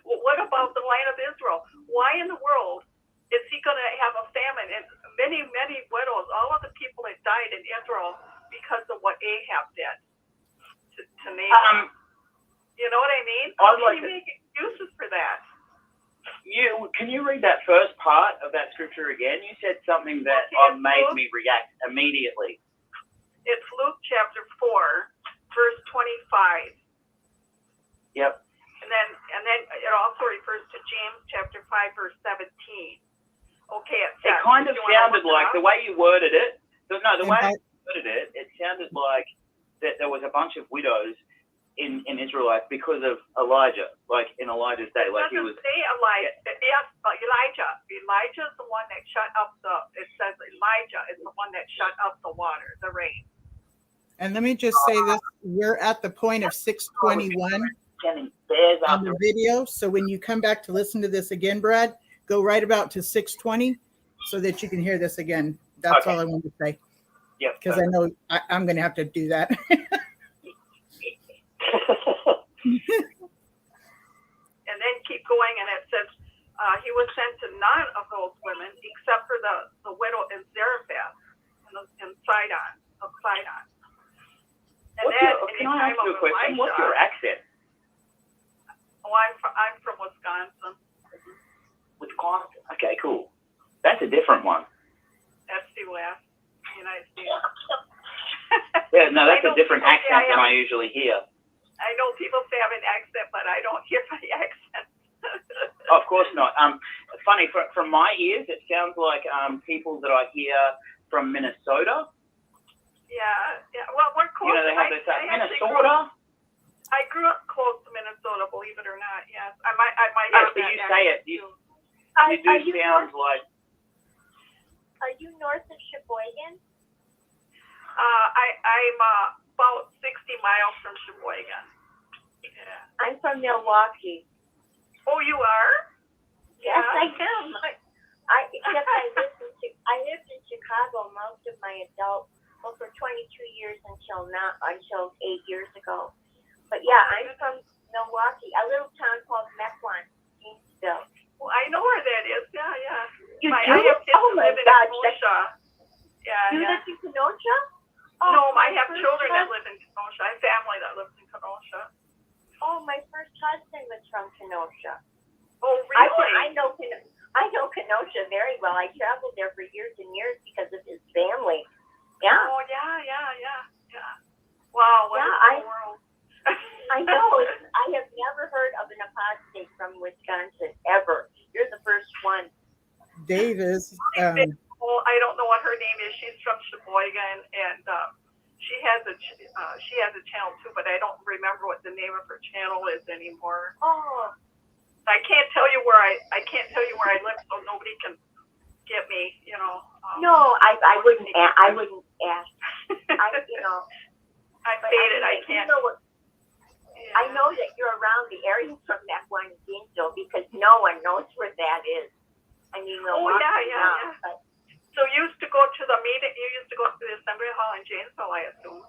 Well, what about the land of Israel? Why in the world is he going to have a famine? And many widows, all of the people that died in Israel because of what Ahab did to me. You know what I mean? I'd How like can you make excuses for that? Can you read that first part of that scripture again? You said something that made me react immediately. It's Luke chapter 4, verse 25. Yep. And then it also refers to James chapter 5, verse 17. Okay, it kind of sounded like the way you worded it. The way you worded it, it sounded like that there was a bunch of widows in Israelites because of Elijah, like in Elijah's day, like he was. Say Elijah. Yes, Elijah. Elijah is the one that shut up It says Elijah is the one that shut up the water, the rain. And let me just say this: we're at the point of 6:21 on the video. So when you come back to listen to this again, Brad, go right about to 6:20 so that you can hear this again. That's all I want to say. Yeah. Because I know I'm going to have to do that. And then keep going, and it says he was sent to none of those women except for the widow in Zarephath in Sidon. And can I ask you a question? What's your accent? Oh, I'm from Wisconsin. Wisconsin. Okay, cool. That's a different one. That's the West, United States. Yeah, no, that's a different accent than I usually hear. I know people say I have an accent, but I don't hear my accent. Of course not. Funny, from my ears, it sounds like people that I hear from Minnesota. Yeah. Well, we're close. You know, they have this Minnesota. I grew up close to Minnesota, believe it or not. Yes, I might have that. You say it. You do sound like. Are you north of Sheboygan? I'm about 60 miles from Sheboygan. Yeah. I'm from Milwaukee. Oh, you are? Yes, I am. I lived in Chicago most of my for 22 years until 8 years ago. But yeah, I'm from Milwaukee, a little town called Mequon, Gainesville. Well, I know where that is. Yeah. You do? I have kids who live in Kenosha. You live in Kenosha? No, I have children that live in Kenosha. I have family that lives in Kenosha. Oh, my first husband was from Kenosha. Oh, really? I know Kenosha very well. I traveled there for years and years because of his family. Yeah. Oh, yeah. Wow, what a world. I know. I have never heard of an apostate from Wisconsin, ever. You're the first one. Dave is. I don't know what her name is. She's from Sheboygan, and she has a channel too, but I don't remember what the name of her channel is anymore. Oh. I can't tell you where I live, so nobody can get me. You know. No, I wouldn't. I wouldn't ask. I faded. I can't. I know that you're around the area from that one in Gainesville because no one knows where that is. I mean, yeah. So you used to go to the meeting. You used to go to the assembly hall in Janesville, I assume.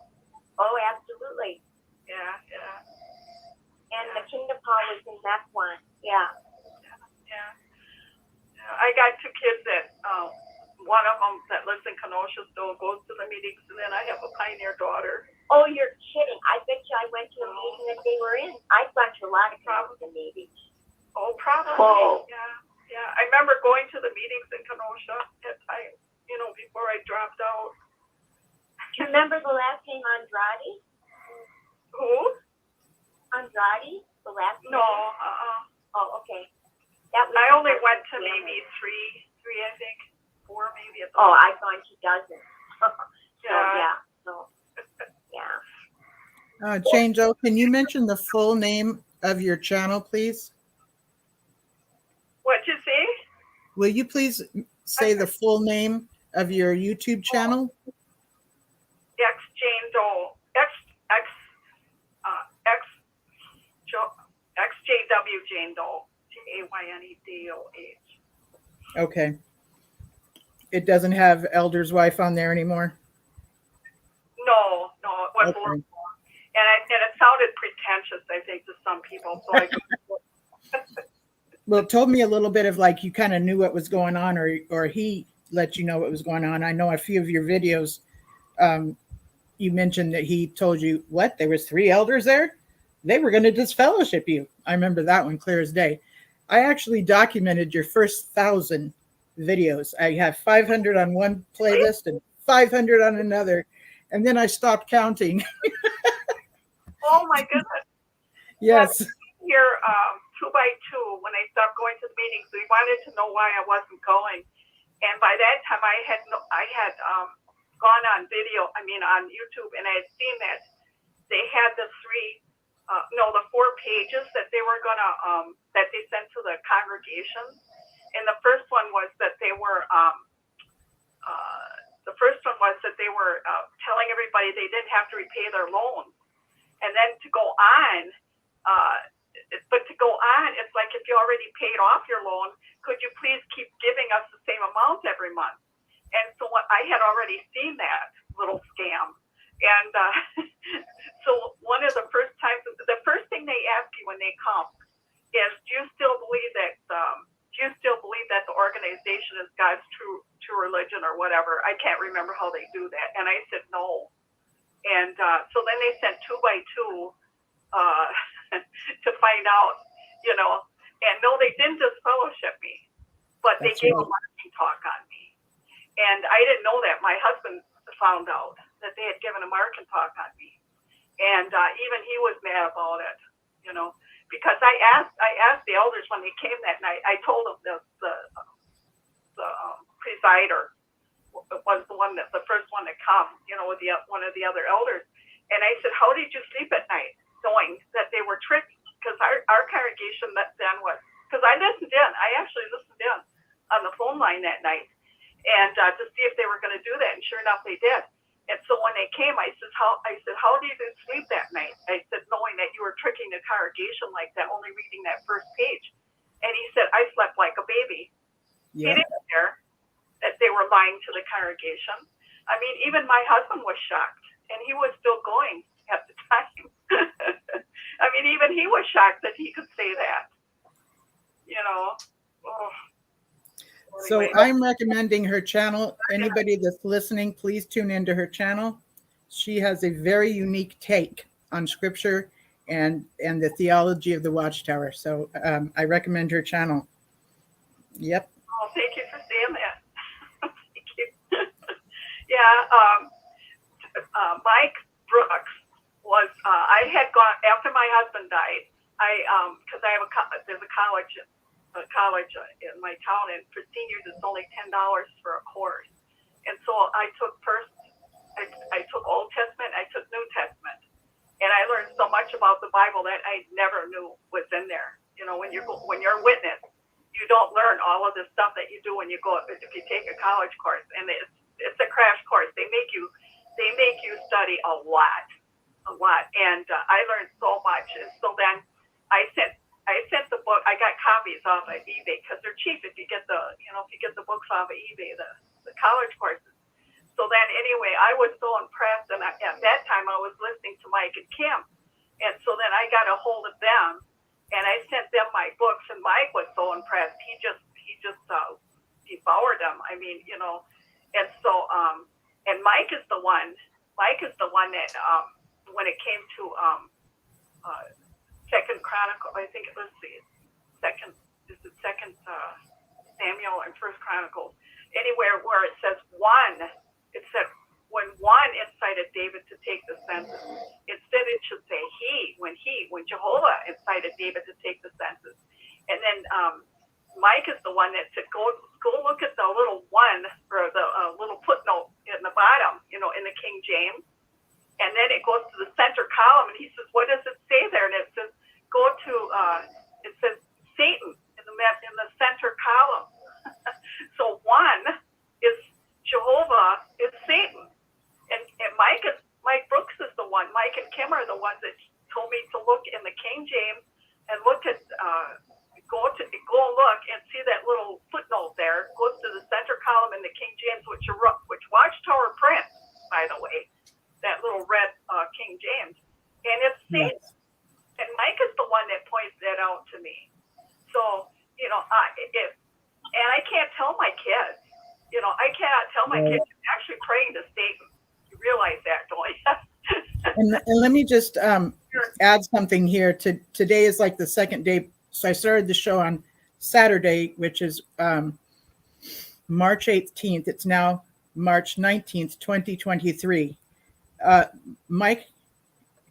Oh, absolutely. Yeah. And the Kingdom Hall was in Mequon. Yeah. I got two kids that one of them that lives in Kenosha still goes to the meetings, and then I have a Pioneer daughter. Oh, you're kidding! I bet you I went to a meeting that they were in. I've gone to a lot of meetings. Oh, probably. Oh. Yeah. I remember going to the meetings in Kenosha at times, before I dropped out. Do you remember the last name Andrade? Who? Andrade, the last name? No. Oh, okay. I only went to maybe three, I think, 4 maybe. I've gone to dozens. Jane Jo, can you mention the full name of your channel, please? What'd you say? Will you please say the full name of your YouTube channel? Jane Doe. XJW Jane Doe. JAYNEDOH. Okay. It doesn't have Elder's Wife on there anymore? No, it was okay. And it sounded pretentious, I think, to some people. So Well, it told me a little bit of like you kind of knew what was going on, or he let you know what was going on. I know a few of your videos, you mentioned that he told you what? There was 3 elders there? They were going to disfellowship you. I remember that one clear as day. I actually documented your first 1,000 videos. I have 500 on one playlist and 500 on another. And then I stopped counting. Oh my goodness. Yes. Here, 2 by 2, when I stopped going to the meetings, we wanted to know why I wasn't going. And by that time, I had gone on video, on YouTube, and I had seen that they had the 4 pages that they were gonna that they sent to the congregation. And the first one was that they were telling everybody they didn't have to repay their loans. And then to go on, it's like if you already paid off your loan, could you please keep giving us the same amount every month? And so I had already seen that little scam. And so one of the first times, the first thing they ask you when they come is, do you still believe that the organization is God's true religion or whatever? I can't remember how they do that. And I said no. And so then they sent 2 by 2 to find out, and no, they didn't disfellowship me, but they gave a marketing talk on me. And I didn't know that. My husband found out that they had given a marketing talk on me. And even he was mad about it, because I asked the elders when they came that night. I told them the presider was the first one to come, with one of the other elders. And I said, how did you sleep at night, knowing that they were tricked? Because our congregation then was, because I actually listened in on the phone line that night, and to see if they were going to do that. And sure enough, they did. And so when they came, I said, how did you sleep that night? I said, knowing that you were tricking the congregation like that, only reading that first page. And he said, I slept like a baby. Yeah. He didn't care that they were lying to the congregation. Even my husband was shocked, and he was still going at the time. Even he was shocked that he could say that. Oh. So Anyway. I'm recommending her channel. Anybody that's listening, please tune into her channel. She has a very unique take on scripture and the theology of the Watchtower. So I recommend her channel. Yep. Oh, thank you for saying that. Thank you. Yeah. Mike Brooks was, I had gone, after my husband died, because there's a college in my town, and for seniors it's only $10 for a course. And so I took Old Testament, I took New Testament, and I learned so much about the Bible that I never knew was in there. When you're a witness, you don't learn all of the stuff that you do when you if you take a college course, and it's a crash course. They make you study a lot, and I learned so much. And so then I sent the book. I got copies off of eBay because they're cheap if you get the books off of eBay, the college courses. So then anyway, I was so impressed, and at that time I was listening to Mike and Kim, and so then I got a hold of them, and I sent them my books, and Mike was so impressed. He just devoured them. And so and Mike is the one that when it came to Second Chronicle, I think it was Second Samuel and First Chronicles, anywhere where it says one, it said when one incited David to take the census. Instead, it should say when Jehovah incited David to take the census. And then Mike is the one that said, go look at the little one or the little footnote in the bottom, in the King James. And then it goes to the center column, and he says, what does it say there? And it says, it says Satan in the center column. So one is Jehovah is Satan. And Mike Brooks is the one. Mike and Kim are the ones that told me to look in the King James and look at go look and see that little footnote there. Goes to the center column in the King James, which Watchtower prints, by the way, that little red King James, and it's Satan. Yes. And Mike is the one that points that out to me. So and I can't tell my kids. I cannot tell my kids you're actually praying to Satan. You realize that, don't you? And let me just add something here. Today is like the second day. So I started the show on Saturday, which is March 18th. It's now March 19th, 2023.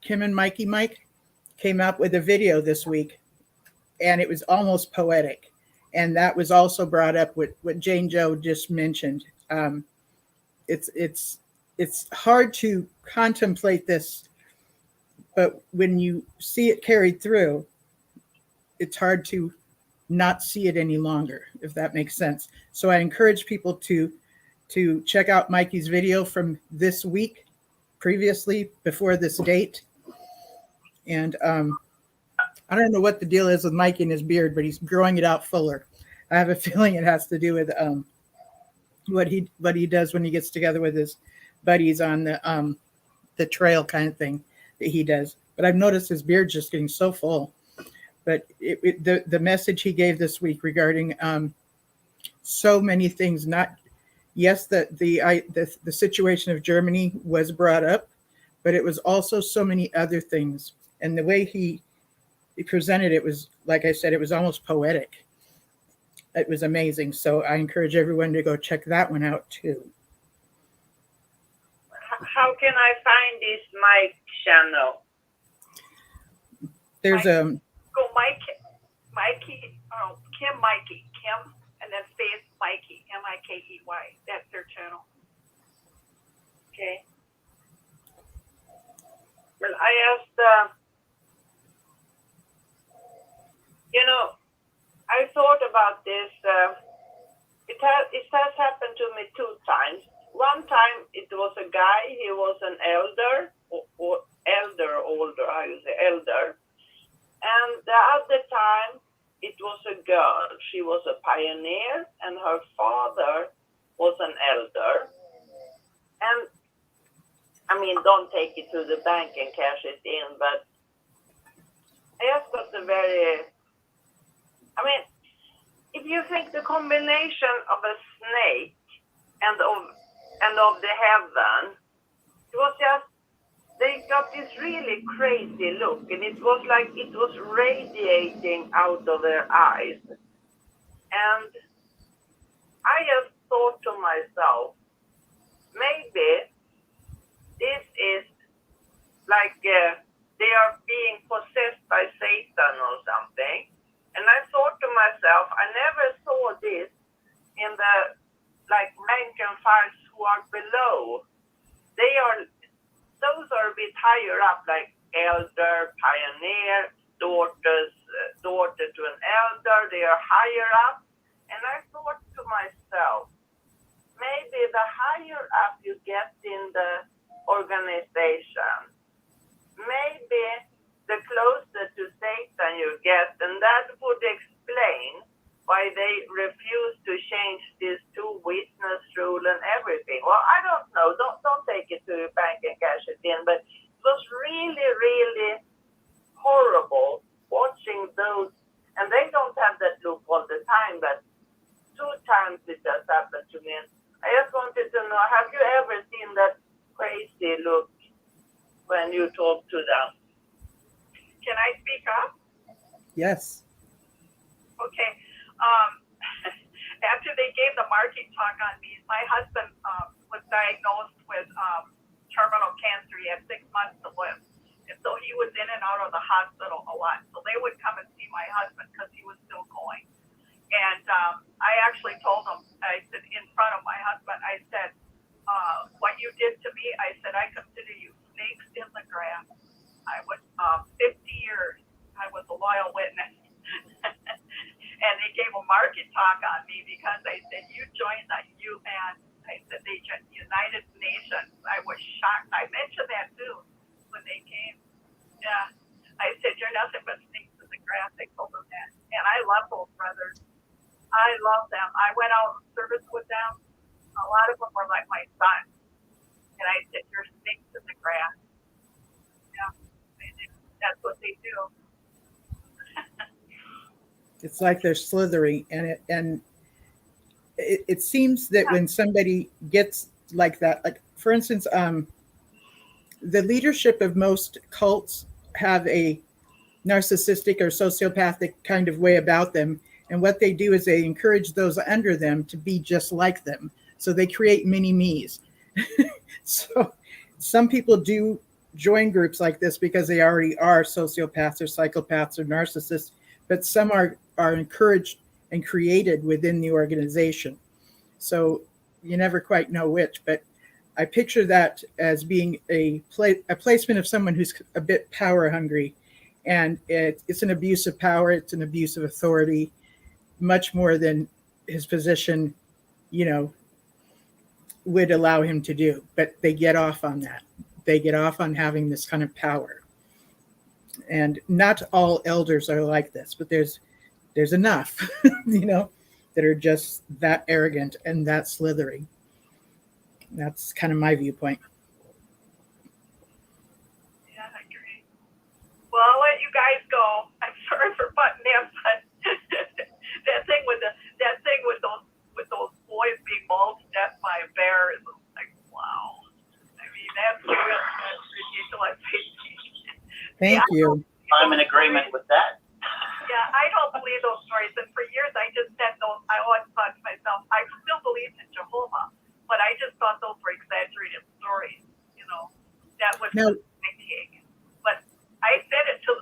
Kim and Mike came up with a video this week, and it was almost poetic. And that was also brought up with what Jane Joe just mentioned. It's hard to contemplate this, but when you see it carried through, it's hard to not see it any longer, if that makes sense. So I encourage people to check out Mikey's video from this week, previously before this date. And I don't know what the deal is with Mikey and his beard, but he's growing it out fuller. I have a feeling it has to do with what he does when he gets together with his buddies on the trail kind of thing that he does. But I've noticed his beard's just getting so full. But the message he gave this week regarding so many things, the situation of Germany was brought up, but it was also so many other things. And the way he presented it was, like I said, it was almost poetic. It was amazing. So I encourage everyone to go check that one out too. How can I find this Mike channel? There's Go Kim, and then space Mikey, Mikey. That's their channel. Okay. Well, I asked, I thought about this. It has happened to me 2 times. One time it was a guy, he was an elder, elder. And the other time it was a girl. She was a pioneer and her father was an elder. And I mean, don't take it to the bank and cash it in, but I just got if you think the combination of a snake and of the heaven, it was just, they got this really crazy look, and it was like it was radiating out of their eyes. And I just thought to myself, maybe this is like they are being possessed by Satan or something. And I thought to myself, I never saw this in the rank and files who are below. Those are a bit higher up, like elder, pioneer, daughter to an elder. They are higher up. And I thought to myself, maybe the higher up you get in the organization, maybe the closer to Satan you get, and that would explain why they refuse to change this 2-witness rule and everything. Well, I don't know. Don't take it to your bank and cash it in, but it was really, really horrible watching those. And they don't have that look all the time, but 2 times it just happened to me. And I just wanted to know, have you ever seen that crazy look when you talk to them? Can I speak up? Yes. Okay. After they gave the marking talk on me, my husband was diagnosed with terminal cancer. He had 6 months to live. And so he was in and out of the hospital a lot. So they would come and see my husband because he was still going. And I actually told him, I said, in front of my husband, I said, what you did to me, I said, I consider you snakes in the grass. I was 50 years. I was a loyal witness. And they gave a market talk on me because I said, you joined the UN. I said, the United Nations. I was shocked. I mentioned that too when they came. Yeah. I said, you're nothing but snakes in the grass. I told them that. And I love those brothers. I love them. I went out in service with them. A lot of them were like my son. And I said, you're snakes in the grass. Yeah. That's what they do. It's like they're slithering, and it seems that when somebody gets like that, like for instance, the leadership of most cults have a narcissistic or sociopathic kind of way about them. And what they do is they encourage those under them to be just like them. So they create mini me's. So some people do join groups like this because they already are sociopaths or psychopaths or narcissists, but some are encouraged and created within the organization. So you never quite know which, but I picture that as being a placement of someone who's a bit power hungry, and it's an abuse of power, it's an abuse of authority, much more than his position, would allow him to do. But they get off on that. They get off on having this kind of power. And not all elders are like this, but there's enough, that are just that arrogant and that slithery. That's kind of my viewpoint. Yeah, I agree. Well, I'll let you guys go. I'm sorry for butting in, but that thing with those boys being mauled to death by a bear is like, wow. I mean, that's ridiculous. Thank you. I'm in agreement with that. Yeah, I don't believe those stories. And for years, I just said those. I always thought to myself, I still believed in Jehovah, but I just thought those were exaggerated stories. That was my take. But I said it to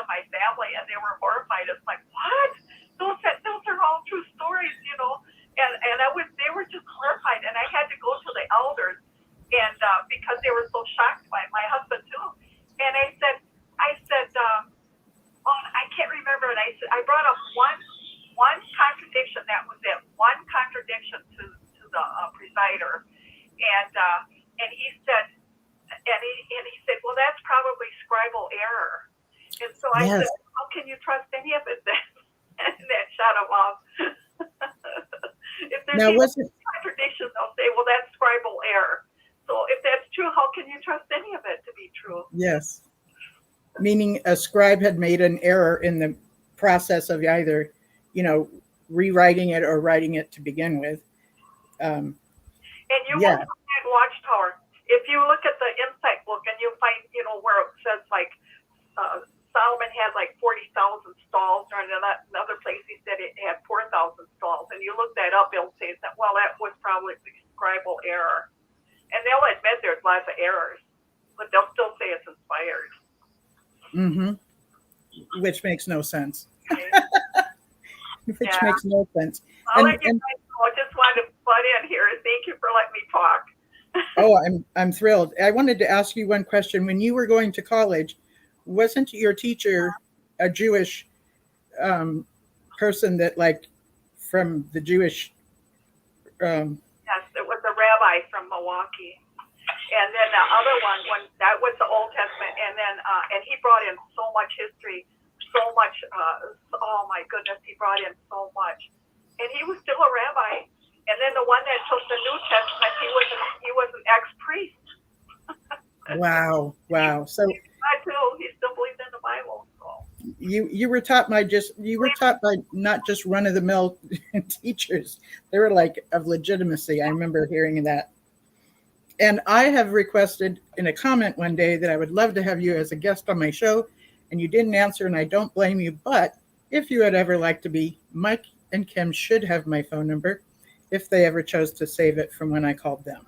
my family, and they were horrified. It's like, what? Those are all true stories, And they were just horrified, and I had to go to the elders, and because they were so shocked by it, my husband too. And I said, I can't remember. And I brought up one contradiction. That was it. One contradiction to the presider, and he said, well, that's probably scribal error. And so I said, how can you trust any of it then? And that shut him off. If there's contradictions, they'll say, well, that's scribal error. So if that's true, how can you trust any of it to be true? Yes. Meaning a scribe had made an error in the process of either, rewriting it or writing it to begin with. And you will find Watchtower. If you look at the Insight book and you find, where it says like Solomon had like 40,000 stalls, or in another place he said it had 4,000 stalls. And you look that up, it'll say that, well, that was probably scribal error. And they'll admit there's lots of errors, but they'll still say it's inspired. Mm-hmm. Which makes no sense. Makes no sense. I'll let you guys know. I just wanted to butt in here. Thank you for letting me talk. Oh, I'm thrilled. I wanted to ask you one question. When you were going to college, wasn't your teacher a Jewish person that, like, from the Jewish? Yes, it was a rabbi from Milwaukee. And then the other one, that was the Old Testament, and then and he brought in so much history, so much. Oh my goodness, he brought in so much, and he was still a rabbi. And then the one that took the New Testament, he was an ex-priest. Wow. So I too, he still believed in the Bible. So. You were taught by not just run-of-the-mill teachers. They were like of legitimacy. I remember hearing that. And I have requested in a comment one day that I would love to have you as a guest on my show, and you didn't answer, and I don't blame you. But if you would ever like to be, Mike and Kim should have my phone number if they ever chose to save it from when I called them.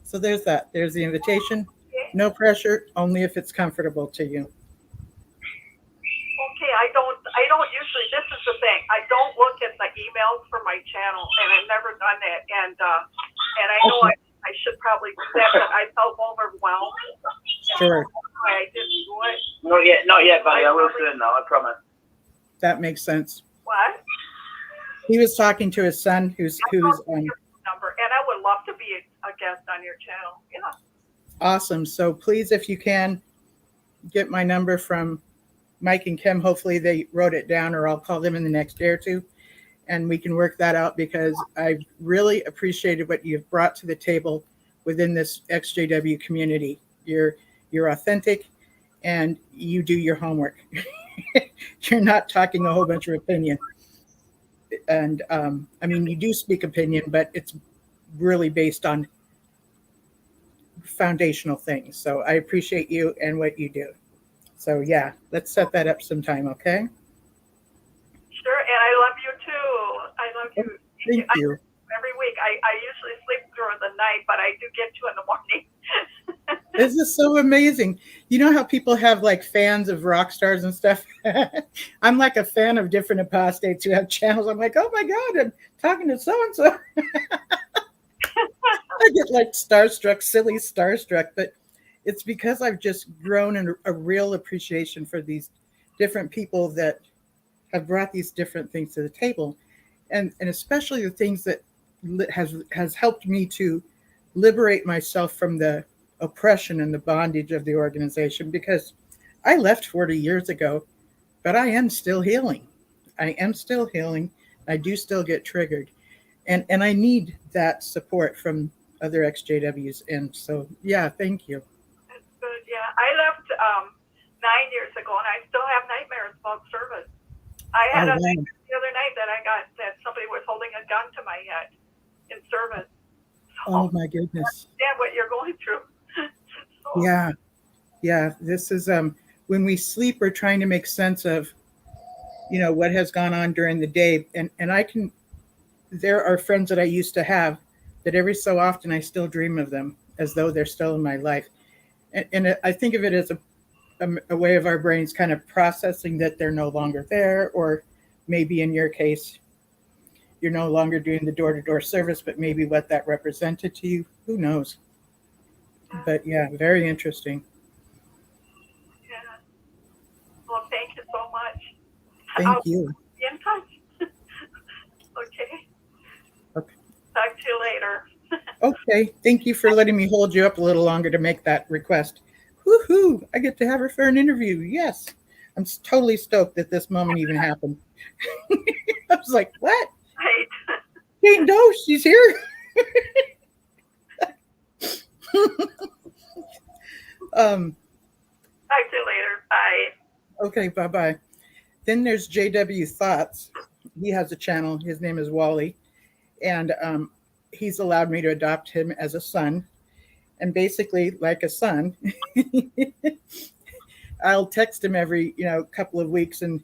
So there's that. There's the invitation. No pressure, only if it's comfortable to you. Okay, I don't usually, this is the thing, I don't look at the emails for my channel, and I've never done that. And I know I should probably do that, but I felt overwhelmed. Sure. I didn't do it. Not yet, buddy. I will soon, though. I promise. That makes sense. What? He was talking to his son, who's number, and I would love to be a guest on your channel. Yeah. Awesome. So please, if you can, get my number from Mike and Kim. Hopefully they wrote it down, or I'll call them in the next day or two, and we can work that out, because I really appreciated what you've brought to the table within this XJW community. You're authentic, and you do your homework. You're not talking a whole bunch of opinion. And I mean, you do speak opinion, but it's really based on foundational things. So I appreciate you and what you do. So yeah, let's set that up sometime, okay? Sure, and I love you too. I love you. Thank you. Every week, I usually sleep through the night, but I do get to in the morning. This is so amazing. You know how people have like fans of rock stars and stuff? I'm like a fan of different apostates who have channels. I'm like, oh my God, I'm talking to so-and-so. I get like starstruck, silly starstruck, but it's because I've just grown in a real appreciation for these different people that have brought these different things to the table. And especially the things that has helped me to liberate myself from the oppression and the bondage of the organization, because I left 40 years ago, but I am still healing. I am still healing. I do still get triggered. And I need that support from other XJWs. And so, yeah, thank you. That's good. Yeah, I left 9 years ago, and I still have nightmares about service. I had a nightmare the other night that somebody was holding a gun to my head in service. So Oh my goodness. I understand what you're going through. So, Yeah. This is when we sleep, we're trying to make sense of, what has gone on during the day. And I can, there are friends that I used to have that every so often I still dream of them as though they're still in my life. And I think of it as a way of our brains kind of processing that they're no longer there, or maybe in your case, you're no longer doing the door-to-door service, but maybe what that represented to you, who knows? But yeah, very interesting. yeah. Well, thank you so much. Thank you. Be in touch. Okay. Okay. Talk to you later. Okay. Thank you for letting me hold you up a little longer to make that request. Woohoo! I get to have her for an interview. Yes. I'm totally stoked that this moment even happened. I was like, what? Right. Jane Doe, she's here. Talk to you later. Bye. Okay, bye-bye. Then there's JW Thoughts. He has a channel. His name is Wally. And he's allowed me to adopt him as a son. And basically, like a son, I'll text him every, couple of weeks and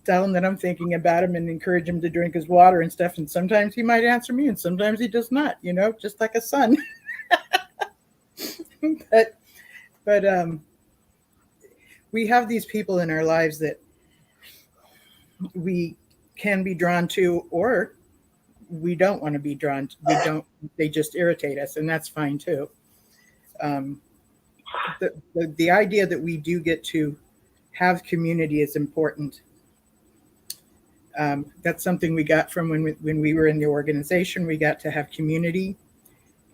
tell him that I'm thinking about him and encourage him to drink his water and stuff. And sometimes he might answer me and sometimes he does not, just like a son. but we have these people in our lives that we can be drawn to, or we don't want to be drawn to. They just irritate us, and that's fine too. The idea that we do get to have community is important. That's something we got from when we were in the organization. We got to have community.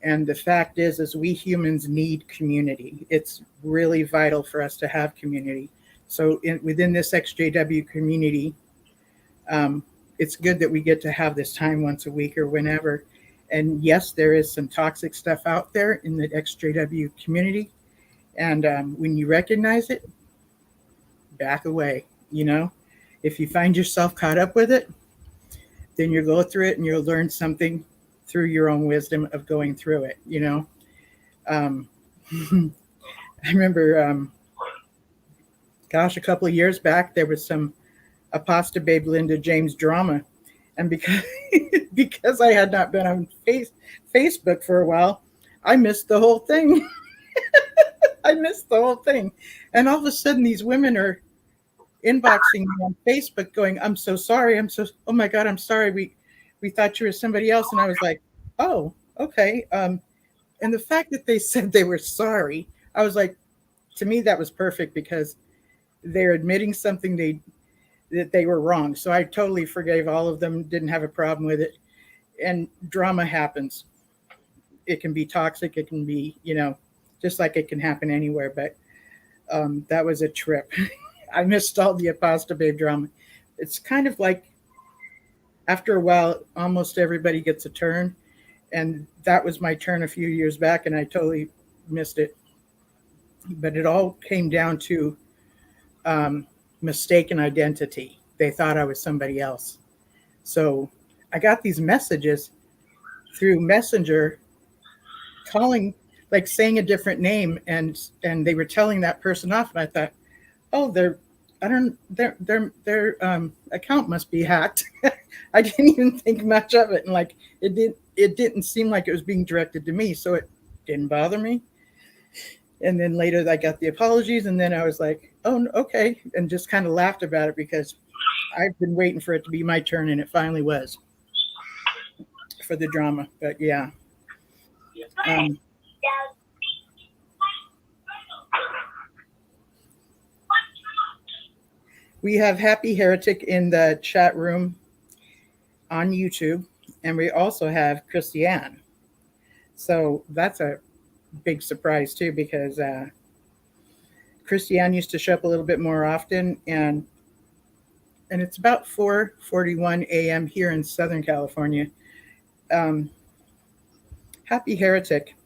And the fact is we humans need community. It's really vital for us to have community. So within this XJW community, it's good that we get to have this time once a week or whenever. And yes, there is some toxic stuff out there in the XJW community. And when you recognize it, back away. If you find yourself caught up with it, then you'll go through it and you'll learn something through your own wisdom of going through it. I remember, a couple of years back, there was some Apostle Babe Linda James drama. And because I had not been on Facebook for a while, I missed the whole thing. And all of a sudden, these women are inboxing me on Facebook going, I'm so sorry. Oh my God, I'm sorry. We thought you were somebody else. And I was like, oh, okay. And the fact that they said they were sorry, I was like, to me, that was perfect, because they're admitting something that they were wrong. So I totally forgave all of them, didn't have a problem with it. And drama happens. It can be toxic. It can be, just like it can happen anywhere. But that was a trip. I missed all the Apostle Babe drama. It's kind of like, after a while, almost everybody gets a turn. And that was my turn a few years back, and I totally missed it. But it all came down to mistaken identity. They thought I was somebody else. So I got these messages through Messenger calling, like saying a different name, and they were telling that person off, and I thought, oh, their account must be hacked. I didn't even think much of it, and like it didn't seem like it was being directed to me, so it didn't bother me. And then later I got the apologies, and then I was like, oh, okay, and just kind of laughed about it because I've been waiting for it to be my turn, and it finally was for the drama. But yeah. We have Happy Heretic in the chat room on YouTube, and we also have Christiane. So that's a big surprise too, because Christiane used to show up a little bit more often, and it's about 4:41 a.m. here in Southern California. Happy Heretic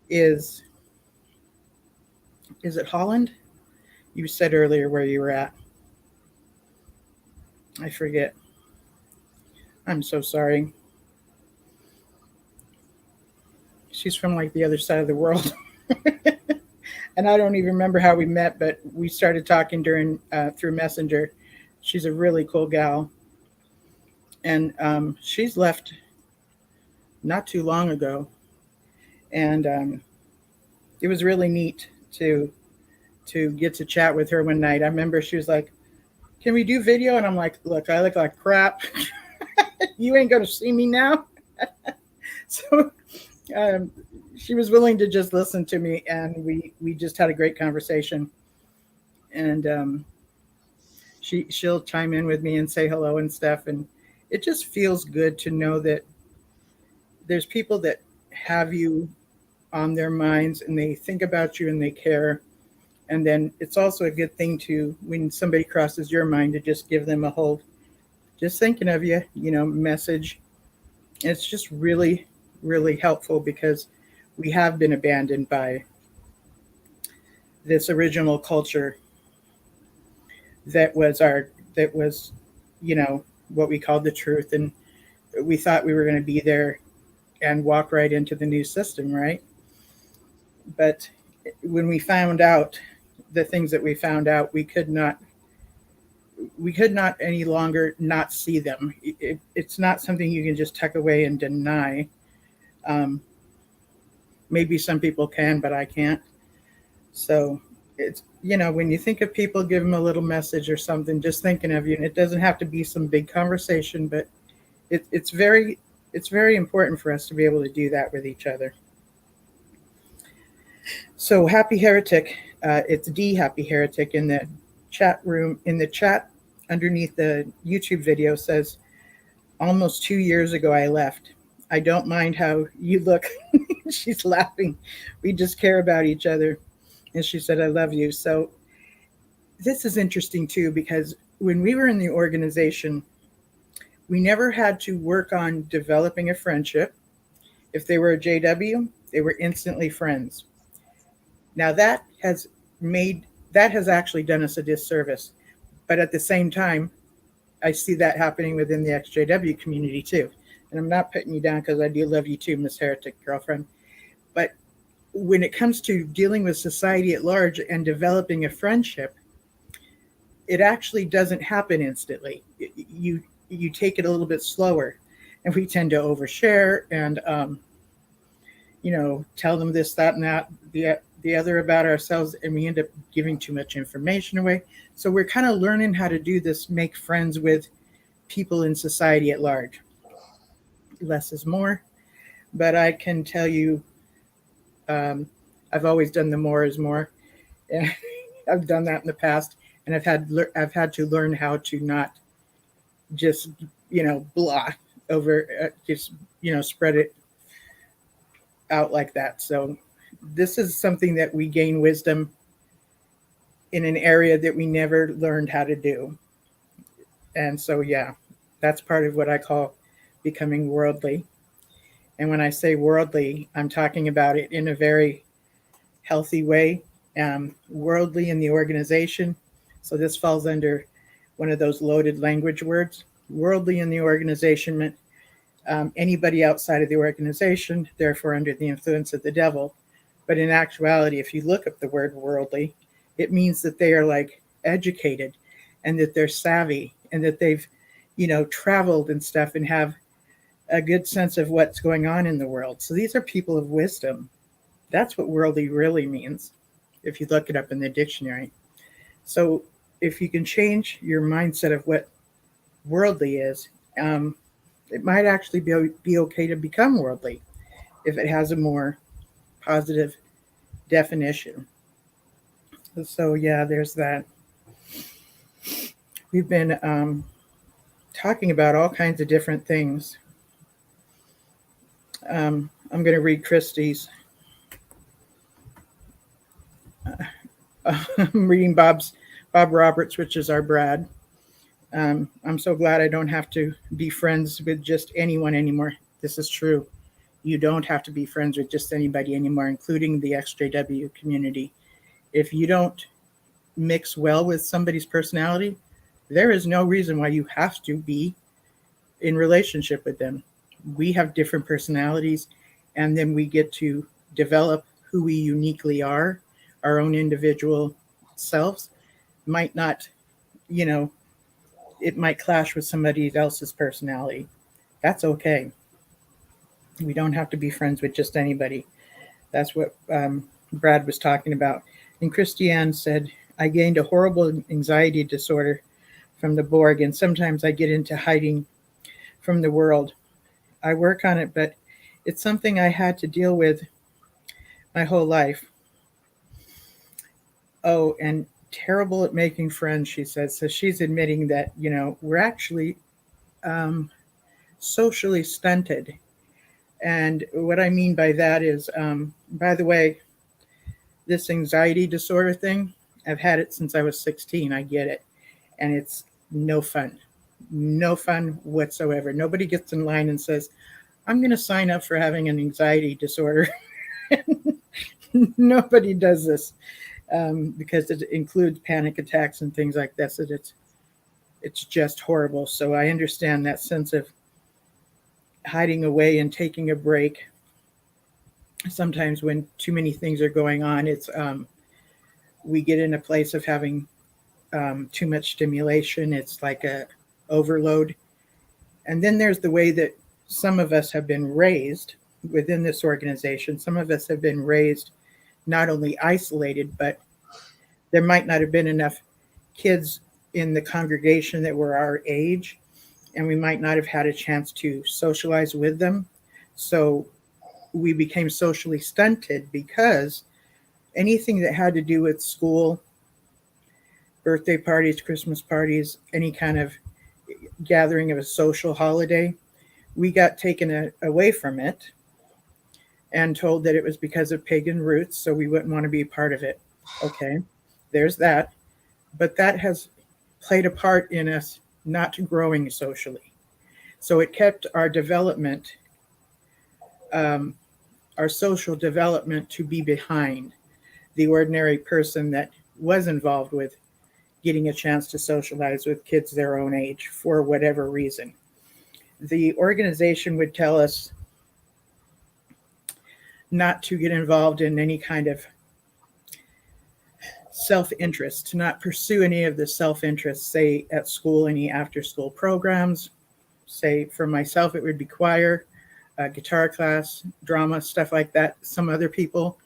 is it Holland? You said earlier where you were at. I forget. I'm so sorry. She's from like the other side of the world. And I don't even remember how we met, but we started talking during through Messenger. She's a really cool gal. And she's left not too long ago. And it was really neat to get to chat with her one night. I remember she was like, can we do video? And I'm like, look, I look like crap. You ain't going to see me now. So she was willing to just listen to me, and we just had a great conversation. And she'll chime in with me and say hello and stuff. And it just feels good to know that there's people that have you on their minds, and they think about you and they care. And then it's also a good thing to, when somebody crosses your mind, to just give them a whole, just thinking of you, message. And it's just really, really helpful, because we have been abandoned by this original culture that was what we called the truth. And we thought we were going to be there and walk right into the new system, right? But when we found out the things that we found out, we could not any longer not see them. It's not something you can just tuck away and deny. Maybe some people can, but I can't. So it's, when you think of people, give them a little message or something, just thinking of you. And it doesn't have to be some big conversation, but it's very important for us to be able to do that with each other. So Happy Heretic, it's D Happy Heretic in the chat room, in the chat underneath the YouTube video, says, almost 2 years ago I left. I don't mind how you look. She's laughing. We just care about each other. And she said, I love you. So this is interesting too, because when we were in the organization, we never had to work on developing a friendship. If they were a JW, they were instantly friends. Now that has actually done us a disservice. But at the same time, I see that happening within the XJW community too. And I'm not putting you down, because I do love you too, Miss Heretic girlfriend. But when it comes to dealing with society at large and developing a friendship, it actually doesn't happen instantly. You take it a little bit slower, and we tend to overshare and tell them this, that, and that, the other about ourselves, and we end up giving too much information away. So we're kind of learning how to do this, make friends with people in society at large. Less is more, but I can tell you, I've always done the more is more. I've done that in the past, and I've had to learn how to not just blah over, just spread it out like that. So this is something that we gain wisdom in an area that we never learned how to do. And so, yeah, that's part of what I call becoming worldly. And when I say worldly, I'm talking about it in a very healthy way. Worldly in the organization. So this falls under one of those loaded language words. Worldly in the organization meant anybody outside of the organization, therefore under the influence of the devil. But in actuality, if you look up the word worldly, it means that they are like educated and that they're savvy and that they've, traveled and stuff and have a good sense of what's going on in the world. So these are people of wisdom. That's what worldly really means, if you look it up in the dictionary. So if you can change your mindset of what worldly is, it might actually be okay to become worldly if it has a more positive definition. So yeah, there's that. We've been talking about all kinds of different things. I'm going to read Christie's. I'm reading Bob Roberts, which is our Brad. I'm so glad I don't have to be friends with just anyone anymore. This is true. You don't have to be friends with just anybody anymore, including the XJW community. If you don't mix well with somebody's personality, there is no reason why you have to be in relationship with them. We have different personalities, and then we get to develop who we uniquely are. Our own individual selves might not, it might clash with somebody else's personality. That's okay. We don't have to be friends with just anybody. That's what Brad was talking about. And Christiane said, I gained a horrible anxiety disorder from the Borg, and sometimes I get into hiding from the world. I work on it, but it's something I had to deal with my whole life. Oh, and terrible at making friends, she says. So she's admitting that, we're actually socially stunted. And what I mean by that is, by the way, this anxiety disorder thing, I've had it since I was 16. I get it. And it's no fun. No fun whatsoever. Nobody gets in line and says, I'm going to sign up for having an anxiety disorder. Nobody does this because it includes panic attacks and things like that. So it's just horrible. So I understand that sense of hiding away and taking a break. Sometimes when too many things are going on, it's we get in a place of having too much stimulation. It's like a overload. And then there's the way that some of us have been raised within this organization. Some of us have been raised not only isolated, but there might not have been enough kids in the congregation that were our age, and we might not have had a chance to socialize with them. So we became socially stunted because anything that had to do with school, birthday parties, Christmas parties, any kind of gathering of a social holiday, we got taken away from it and told that it was because of pagan roots, so we wouldn't want to be a part of it. Okay, there's that. But that has played a part in us not growing socially. So it kept our development, our social development, to be behind the ordinary person that was involved with getting a chance to socialize with kids their own age for whatever reason. The organization would tell us not to get involved in any kind of self-interest, to not pursue any of the self-interest, say at school, any after-school programs. Say for myself, it would be choir, guitar class, drama, stuff like that. Some other people,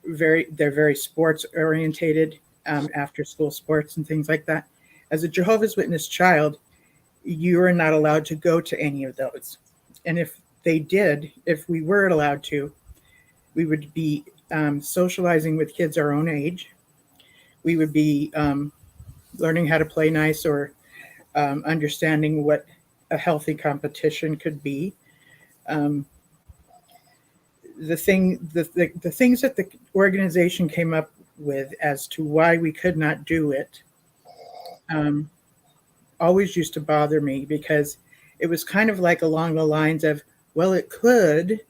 they're very sports orientated, after-school sports and things like that. As a Jehovah's Witness child, you are not allowed to go to any of those. And if we were allowed to, we would be socializing with kids our own age. We would be learning how to play nice, or understanding what a healthy competition could be. The things that the organization came up with as to why we could not do it always used to bother me, because it was kind of like along the lines of, well, it could,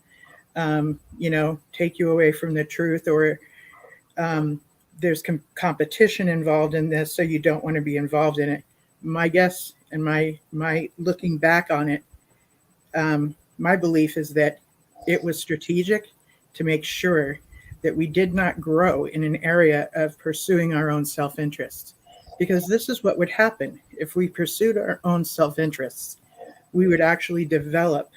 take you away from the truth, or there's competition involved in this, so you don't want to be involved in it. My guess and my looking back on it, my belief is that it was strategic to make sure that we did not grow in an area of pursuing our own self-interest. Because this is what would happen if we pursued our own self-interests. We would actually develop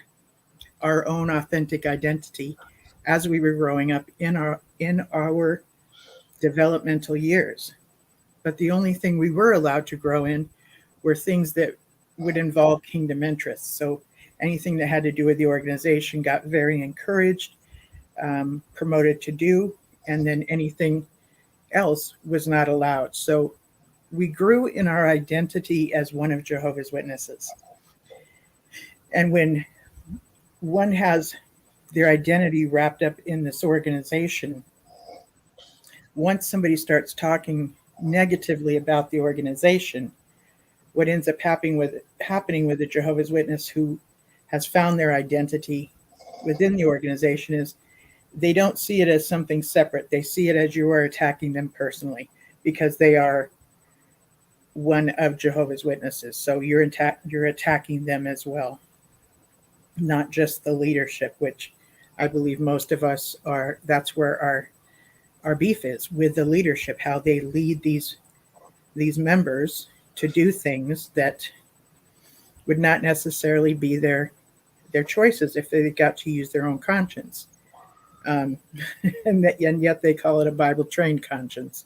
our own authentic identity as we were growing up in our developmental years. But the only thing we were allowed to grow in were things that would involve kingdom interests. So anything that had to do with the organization got very encouraged, promoted to do, and then anything else was not allowed. So we grew in our identity as one of Jehovah's Witnesses. And when one has their identity wrapped up in this organization, once somebody starts talking negatively about the organization, what ends up happening with a Jehovah's Witness who has found their identity within the organization is they don't see it as something separate. They see it as you are attacking them personally because they are one of Jehovah's Witnesses. So you're attacking them as well, not just the leadership, which I believe most of us are. That's where our beef is with the leadership, how they lead these members to do things that would not necessarily be their choices if they got to use their own conscience. And yet they call it a Bible-trained conscience.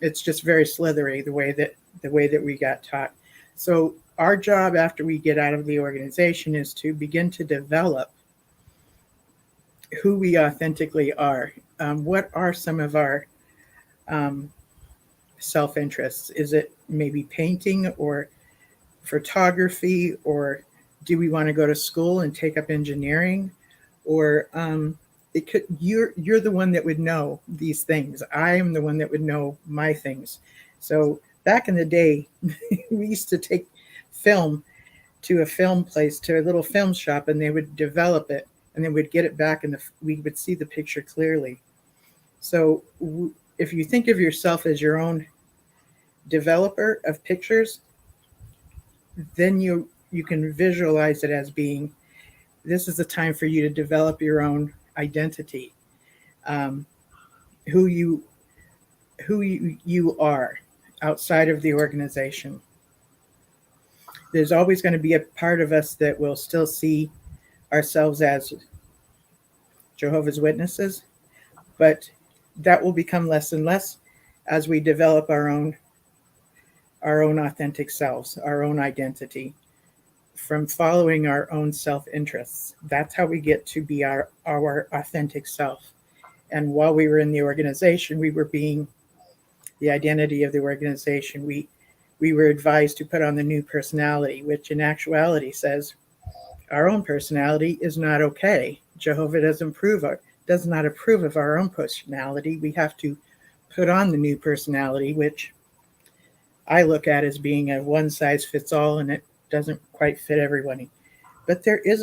It's just very slithery the way that we got taught. So our job after we get out of the organization is to begin to develop who we authentically are. What are some of our self-interests? Is it maybe painting or photography, or do we want to go to school and take up engineering? Or you're the one that would know these things. I am the one that would know my things. So back in the day, we used to take film to a film place, to a little film shop, and they would develop it, and then we'd get it back, and we would see the picture clearly. So if you think of yourself as your own developer of pictures, then you can visualize it as being, this is the time for you to develop your own identity, who you are outside of the organization. There's always going to be a part of us that will still see ourselves as Jehovah's Witnesses, but that will become less and less as we develop our own authentic selves, our own identity, from following our own self-interests. That's how we get to be our authentic self. And while we were in the organization, we were being the identity of the organization. We were advised to put on the new personality, which in actuality says our own personality is not okay. Jehovah does not approve of our own personality. We have to put on the new personality, which I look at as being a one size fits all, and it doesn't quite fit everybody. But there is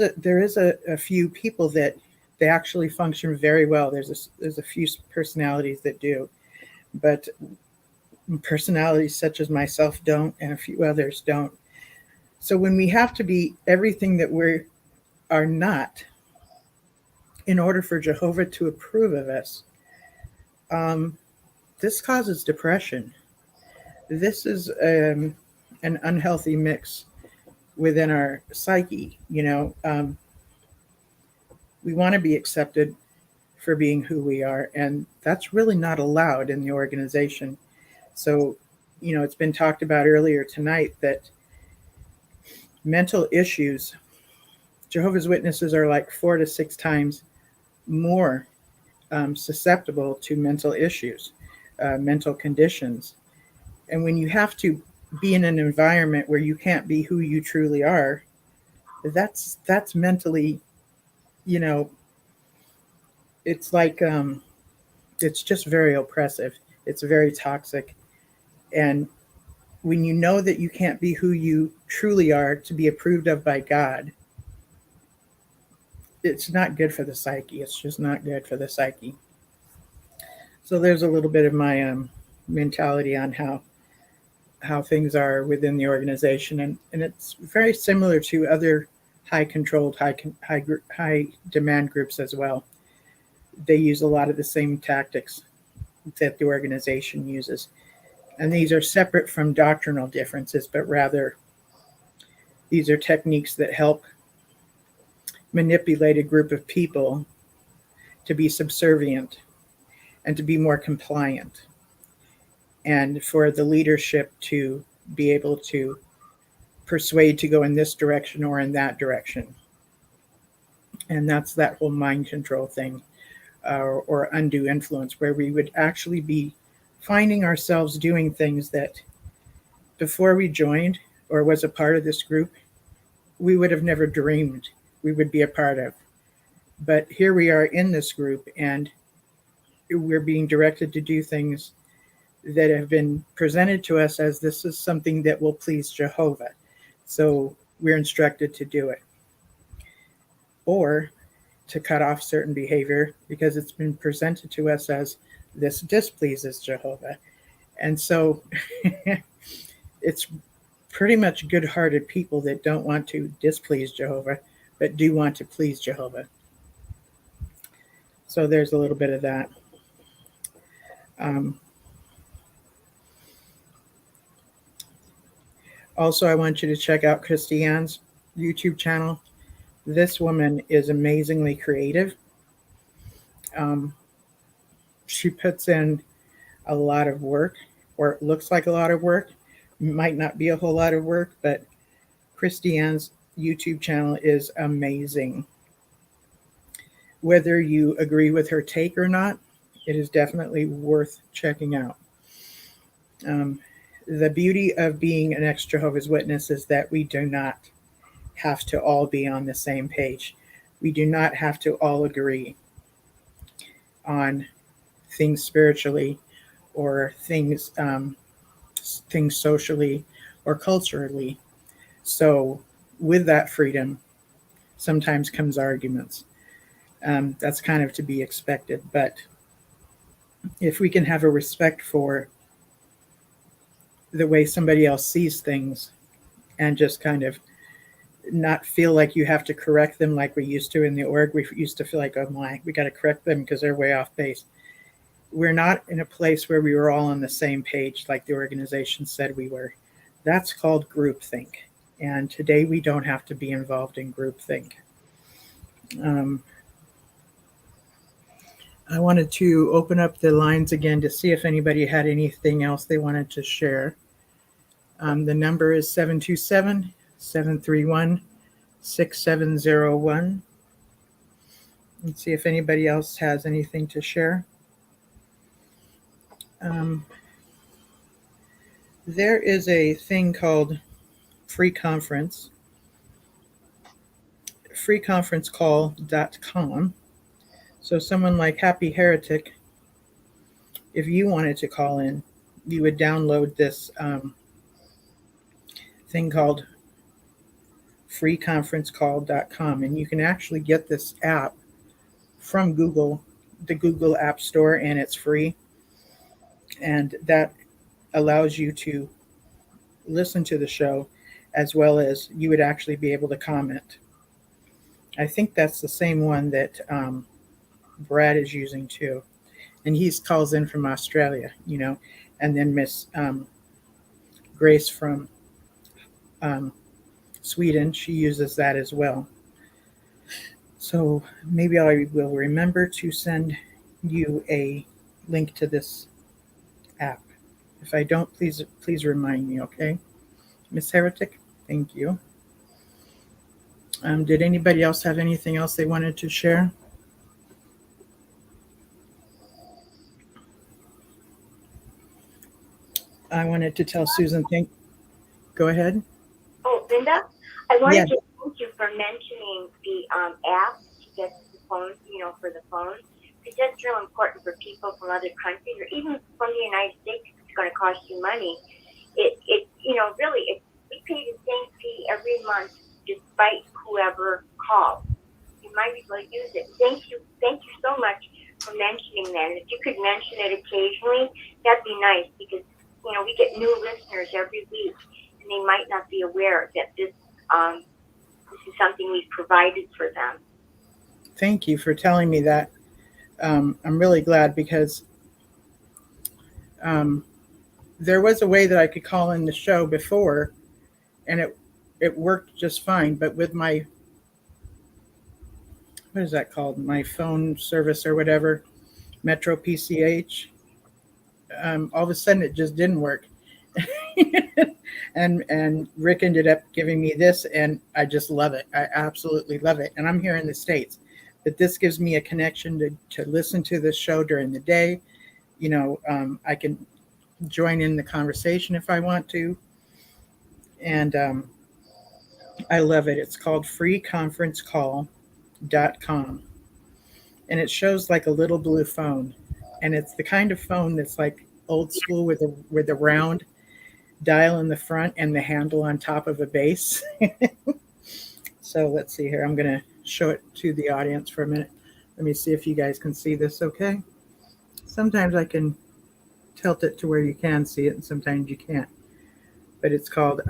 a few people that they actually function very well. There's a few personalities that do, but personalities such as myself don't, and a few others don't. So when we have to be everything that we are not in order for Jehovah to approve of us, this causes depression. This is an unhealthy mix within our psyche. We want to be accepted for being who we are, and that's really not allowed in the organization. So, it's been talked about earlier tonight that mental issues, Jehovah's Witnesses are like 4 to 6 times more susceptible to mental issues, mental conditions. And when you have to be in an environment where you can't be who you truly are, that's mentally, it's like, it's just very oppressive. It's very toxic. And when you know that you can't be who you truly are to be approved of by God, it's not good for the psyche. It's just not good for the psyche. So there's a little bit of my mentality on how how things are within the organization, and it's very similar to other high controlled, high demand groups as well. They use a lot of the same tactics that the organization uses, and these are separate from doctrinal differences, but rather these are techniques that help manipulate a group of people to be subservient and to be more compliant, and for the leadership to be able to persuade to go in this direction or in that direction. And that's that whole mind control thing, or undue influence, where we would actually be finding ourselves doing things that before we joined or was a part of this group, we would have never dreamed we would be a part of. But here we are in this group, and we're being directed to do things that have been presented to us as this is something that will please Jehovah. So we're instructed to do it, or to cut off certain behavior because it's been presented to us as this displeases Jehovah. And so it's pretty much good-hearted people that don't want to displease Jehovah, but do want to please Jehovah. So there's a little bit of that. Also, I want you to check out Christiane's YouTube channel. This woman is amazingly creative. She puts in a lot of work, or it looks like a lot of work. Might not be a whole lot of work, but Christiane's YouTube channel is amazing. Whether you agree with her take or not, it is definitely worth checking out. The beauty of being an ex-Jehovah's Witness is that we do not have to all be on the same page. We do not have to all agree on things spiritually or things socially or culturally. So with that freedom sometimes comes arguments. That's kind of to be expected. But if we can have a respect for the way somebody else sees things and just kind of not feel like you have to correct them like we used to in the org. We used to feel like, oh my, we got to correct them because they're way off base. We're not in a place where we were all on the same page like the organization said we were. That's called groupthink. And today we don't have to be involved in groupthink. I wanted to open up the lines again to see if anybody had anything else they wanted to share. The number is 727-731-6701. Let's see if anybody else has anything to share. There is a thing called free conference, freeconferencecall.com. So someone like Happy Heretic, if you wanted to call in, you would download this thing called freeconferencecall.com, and you can actually get this app from Google, the Google App Store, and it's free. And that allows you to listen to the show as well as you would actually be able to comment. I think that's the same one that Brad is using too. And he calls in from Australia, you know, and then Miss Grace from Sweden, she uses that as well. So maybe I will remember to send you a link to this app. If I don't, please remind me, okay? Miss Heretic, thank you. Did anybody else have anything else they wanted to share? I wanted to tell Susan, go ahead. Oh, Linda, I wanted to thank you for mentioning the app to get the phones, you know, for the phones. Because that's real important for people from other countries or even from the United States. It's going to cost you money. It you know, really, we pay the same fee every month despite whoever calls. You might as well use it. Thank you so much for mentioning that. If you could mention it occasionally, that'd be nice because you know, we get new listeners every week, and they might not be aware that this is something we've provided for them. Thank you for telling me that. I'm really glad because there was a way that I could call in the show before, and it worked just fine. But with my, what is that called? My phone service or whatever, Metro PCH. All of a sudden, it just didn't work. and Rick ended up giving me this, and I just love it. I absolutely love it. And I'm here in the States, but this gives me a connection to listen to this show during the day. You know, I can join in the conversation if I want to. And I love it. It's called freeconferencecall.com. And it shows like a little blue phone. And it's the kind of phone that's like old school with a round dial in the front and the handle on top of a base. So let's see here. I'm going to show it to the audience for a minute. Let me see if you guys can see this okay. Sometimes I can tilt it to where you can see it and sometimes you can't. But it's called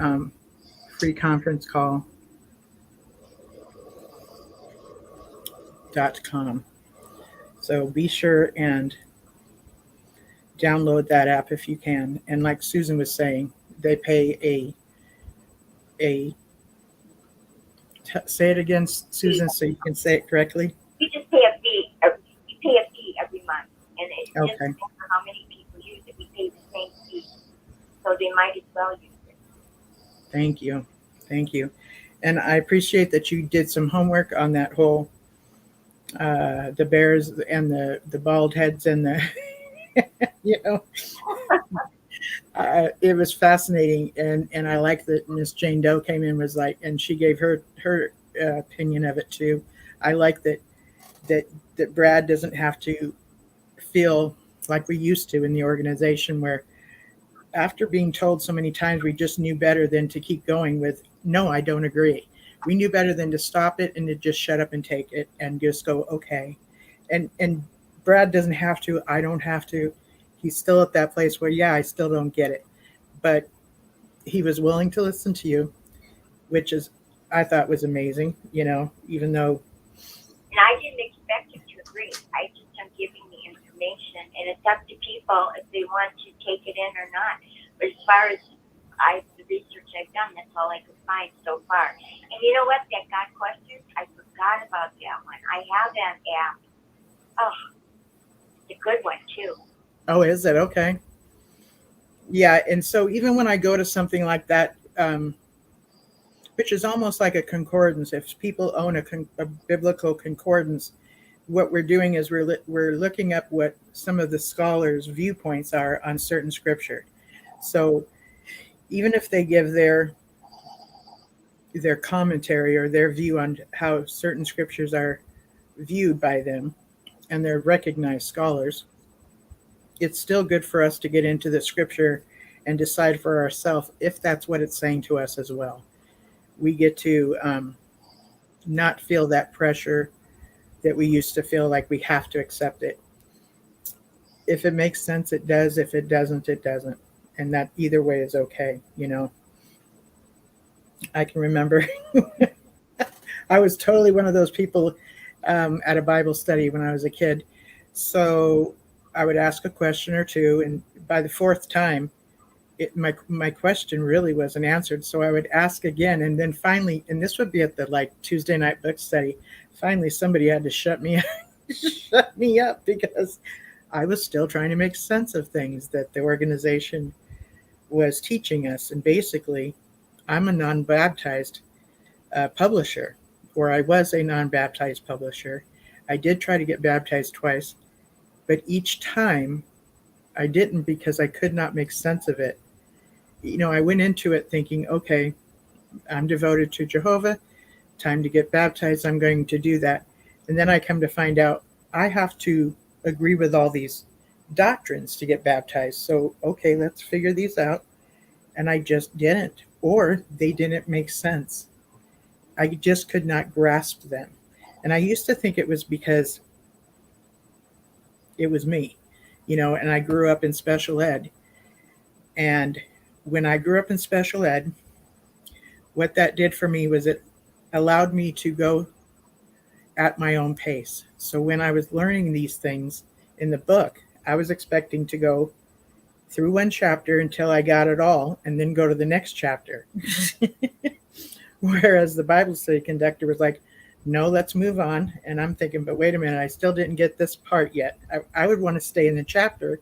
freeconferencecall.com. So be sure and download that app if you can. And like Susan was saying, they pay say it again, Susan, so you can say it correctly. We just pay a fee. We pay a fee every month, and it doesn't matter how many people use it. We pay the same fee, so they might as well use it. Thank you. And I appreciate that you did some homework on that whole the bears and the bald heads and the you know. It was fascinating, and I like that Miss Jane Doe came in, was like, and she gave her opinion of it too. I like that Brad doesn't have to feel like we used to in the organization, where after being told so many times, we just knew better than to keep going with, no, I don't agree. We knew better than to stop it and to just shut up and take it and just go, okay. And Brad doesn't have to, I don't have to. He's still at that place where, yeah, I still don't get it. But he was willing to listen to you, which is, I thought was amazing, you know, even though. And I didn't expect him to agree. I just am giving the information, and it's up to people if they want to take it in or not. But as far as the research I've done, that's all I could find so far. And you know what? That God questions, I forgot about that one. I have that app. Oh, it's a good one, too. Oh, is it? Okay. Yeah. And so even when I go to something like that, which is almost like a concordance, if people own a biblical concordance, what we're doing is we're looking up what some of the scholars' viewpoints are on certain scripture. So even if they give their commentary or their view on how certain scriptures are viewed by them, and they're recognized scholars, it's still good for us to get into the scripture and decide for ourselves if that's what it's saying to us as well. We get to not feel that pressure that we used to feel like we have to accept it. If it makes sense, it does. If it doesn't, it doesn't. And that either way is okay, you know. I can remember I was totally one of those people at a Bible study when I was a kid. So I would ask a question or two, and by the fourth time, my question really wasn't answered. So I would ask again, and then finally, and this would be at the like Tuesday night book study, finally somebody had to shut me up because I was still trying to make sense of things that the organization was teaching us. And basically, I'm a non-baptized publisher, or I was a non-baptized publisher. I did try to get baptized twice, but each time I didn't because I could not make sense of it. You know, I went into it thinking, okay, I'm devoted to Jehovah, time to get baptized, I'm going to do that. And then I come to find out I have to agree with all these doctrines to get baptized. So, okay, let's figure these out. And I just didn't, or they didn't make sense. I just could not grasp them. And I used to think it was because it was me, you know, and I grew up in special ed. And when I grew up in special ed, what that did for me was it allowed me to go at my own pace. So when I was learning these things in the book, I was expecting to go through one chapter until I got it all and then go to the next chapter. Whereas the Bible study conductor was like, no, let's move on. And I'm thinking, but wait a minute, I still didn't get this part yet. I would want to stay in the chapter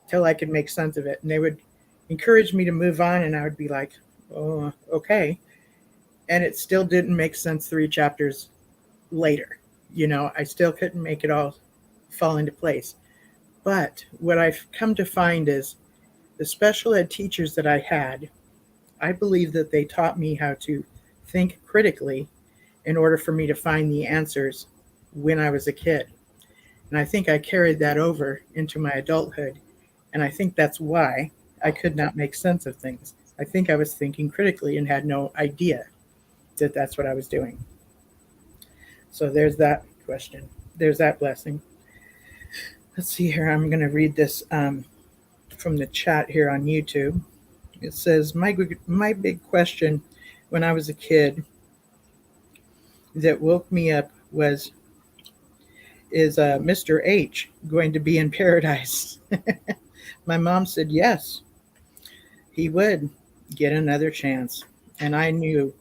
till I could make sense of it. And they would encourage me to move on, and I would be like, oh, okay. And it still didn't make sense 3 chapters later. You know, I still couldn't make it all fall into place. But what I've come to find is the special ed teachers that I had, I believe that they taught me how to think critically in order for me to find the answers when I was a kid. And I think I carried that over into my adulthood. And I think that's why I could not make sense of things. I think I was thinking critically and had no idea that that's what I was doing. So there's that question. There's that blessing. Let's see here. I'm going to read this from the chat here on YouTube. It says, my big question when I was a kid that woke me up was, is Mr. H going to be in paradise? My mom said yes, he would get another chance. And I knew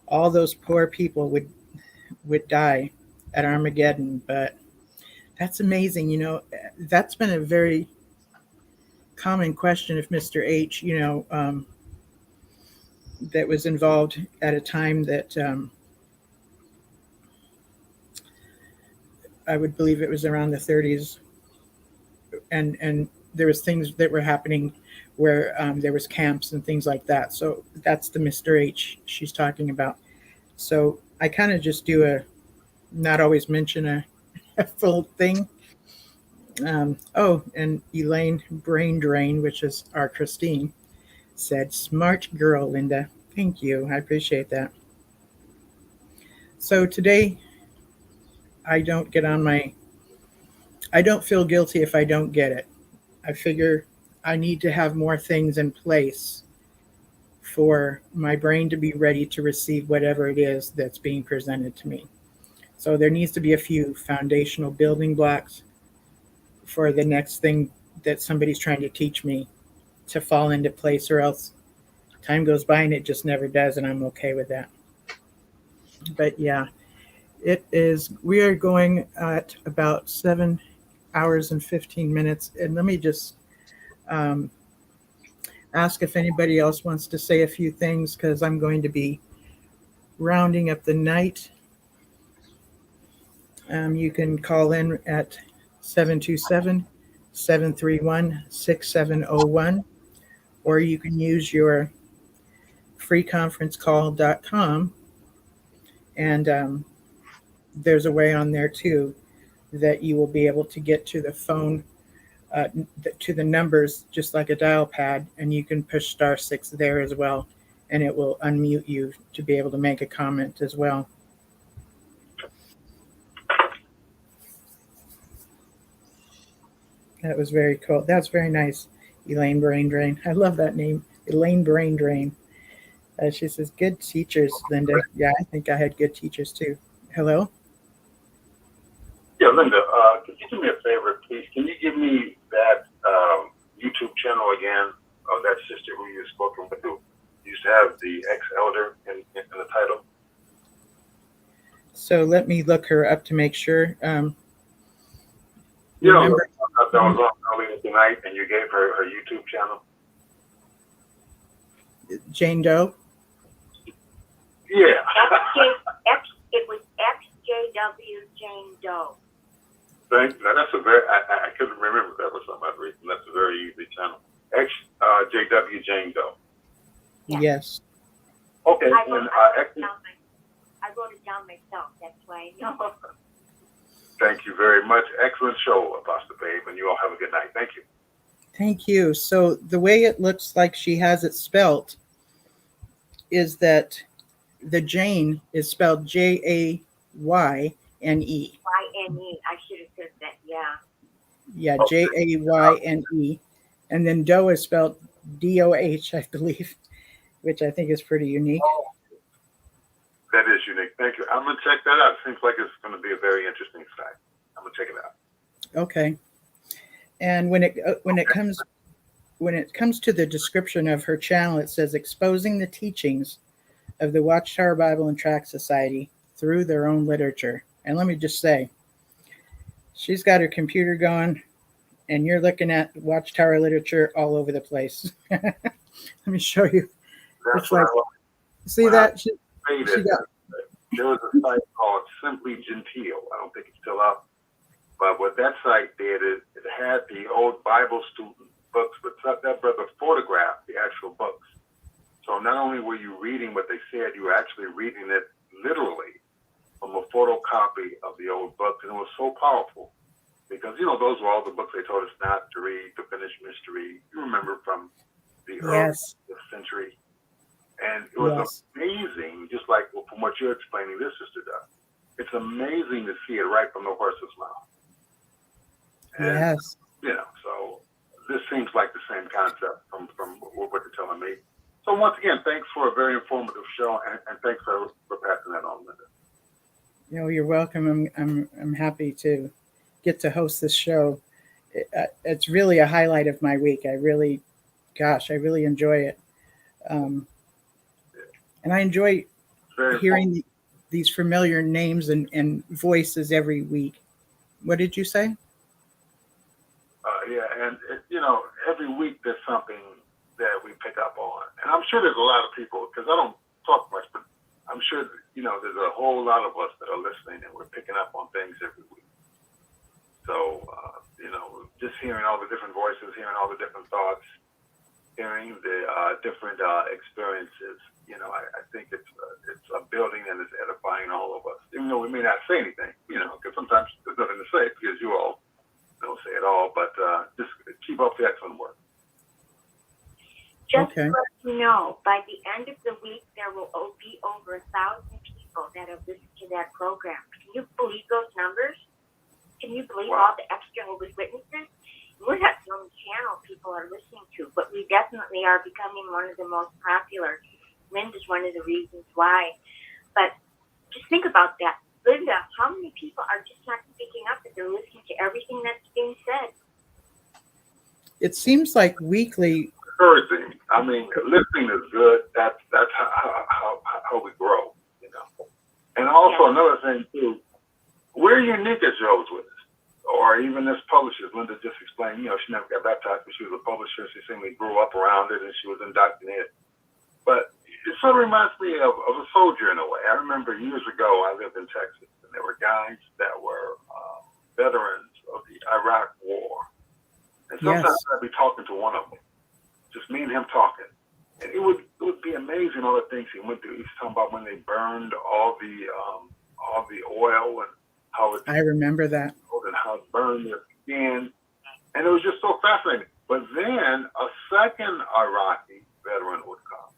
all those poor people would die at Armageddon. But that's amazing. You know, that's been a very common question if Mr. H, you know, that was involved at a time that I would believe it was around the 30s, and there was things that were happening where there was camps and things like that. So that's the Mr. H she's talking about. So I kind of just do a not always mention a full thing. Oh, and Elaine Brain Drain, which is our Christine, said, smart girl, Linda. Thank you. I appreciate that. So today, I don't feel guilty if I don't get it. I figure I need to have more things in place for my brain to be ready to receive whatever it is that's being presented to me. So there needs to be a few foundational building blocks for the next thing that somebody's trying to teach me to fall into place, or else time goes by and it just never does, and I'm okay with that. But yeah, we are going at about 7 hours and 15 minutes. And let me just ask if anybody else wants to say a few things, because I'm going to be rounding up the night. You can call in at 727-731-6701, or you can use your freeconferencecall.com, and there's a way on there too that you will be able to get to the phone, to the numbers, just like a dial pad, and you can push *6 there as well, and it will unmute you to be able to make a comment as well. That was very cool. That's very nice, Elaine Brain Drain. I love that name, Elaine Brain Drain. She says, good teachers, Linda. Yeah, I think I had good teachers too. Hello? Yeah, Linda, could you do me a favor, please? Can you give me that YouTube channel again of that sister who you've spoken with, who used to have the ex-elder in the title? So let me look her up to make sure. You know, that was on earlier tonight, and you gave her YouTube channel. Jane Doe? Yeah. It was XJW Jane Doe. Thank you. Now, that's a very, I couldn't remember that for some odd reason. That's a very easy channel. XJW Jane Doe. Yes. Okay. I wrote it down myself. That's why I know. Thank you very much. Excellent show, Apostle Babe, and you all have a good night. Thank you. Thank you. So the way it looks like she has it spelt is that the Jane is spelled Jayne. YNE. I should have said that, yeah. Yeah, Jayne. And then Doe is spelled DOH, I believe, which I think is pretty unique. That is unique. Thank you. I'm going to check that out. Seems like it's going to be a very interesting site. I'm going to check it out. Okay. And when it comes to the description of her channel, it says exposing the teachings of the Watchtower Bible and Tract Society through their own literature. And let me just say, she's got her computer going, and you're looking at Watchtower literature all over the place. Let me show you. That's It's like, see that? There was a site called Simply Genteel. I don't think it's still up. But what that site did is it had the old Bible student books, but that brother photographed the actual books. So not only were you reading what they said, you were actually reading it literally from a photocopy of the old books. And it was so powerful because, those were all the books they told us not to read, The Finished Mystery. You remember from the early century. And it was amazing, just like from what you're explaining this, Sister Doug. It's amazing to see it right from the horse's mouth. And, so this seems like the same concept from what you're telling me. So once again, thanks for a very informative show, and thanks for passing that on, Linda. You're welcome. I'm happy to get to host this show. It's really a highlight of my week. I really enjoy it. And I enjoy hearing these familiar names and voices every week. What did you say? And every week there's something that we pick up on. And I'm sure there's a lot of people, because I don't talk much, but I'm sure, there's a whole lot of us that are listening and we're picking up on things every week. So, just hearing all the different voices, hearing all the different thoughts, hearing the different experiences, I think it's a building and it's edifying all of us. Even though we may not say anything, because sometimes there's nothing to say because you all don't say it all, but just keep up the excellent work. Just to let you know, by the end of the week, there will be over 1,000 people that have listened to that program. Can you believe those numbers? Can you believe all the extra witnesses? We're not the only channel people are listening to, but we definitely are becoming one of the most popular. Linda's one of the reasons why. But just think about that. Linda, how many people are just not picking up that they're listening to everything that's being said? It seems like weekly. Encouraging. I mean, listening is good. That's how we grow, And also another thing too, we're unique as Jehovah's Witnesses, or even as publishers. Linda just explained, she never got baptized, but she was a publisher. She simply grew up around it, and she was indoctrinated. But it sort of reminds me of a soldier in a way. I remember years ago, I lived in Texas, and there were guys that were veterans of the Iraq War. And sometimes I'd be talking to one of them, just me and him talking. And it would be amazing all the things he went through. He's talking about when they burned all the oil and how it. I remember that. And how it burned their skin. And it was just so fascinating. But then a second Iraqi veteran would come.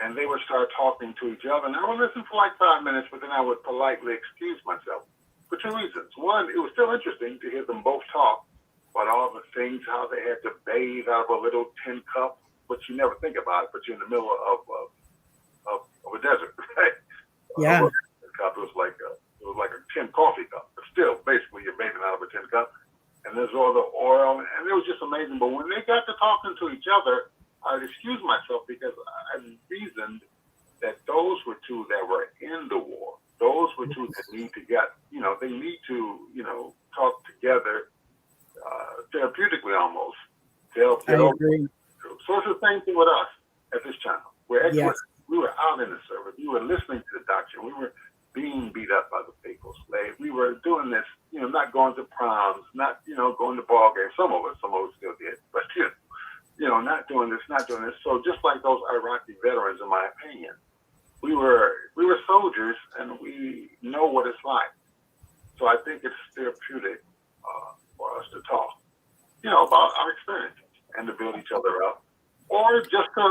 And they would start talking to each other. And I would listen for like 5 minutes, but then I would politely excuse myself for two reasons. One, it was still interesting to hear them both talk about all the things, how they had to bathe out of a little tin cup, which you never think about it, but you're in the middle of a desert, right? Yeah. Cup. It was like a tin coffee cup, but still, basically, you're bathing out of a tin cup. And there's all the oil, and it was just amazing. But when they got to talking to each other, I'd excuse myself because I reasoned that those were two that were in the war. Those were two that need to get, they need to, talk together therapeutically almost to help get over. So it's the same thing with us at this channel. We're excellent. We were out in the service. We were listening to the doctrine. We were being beat up by the faithful slave. We were doing this, not going to proms, not, going to ball games. Some of us still did, but not doing this. So just like those Iraqi veterans, in my opinion, we were soldiers and we know what it's like. So I think it's therapeutic for us to talk, about our experiences and to build each other up, or just to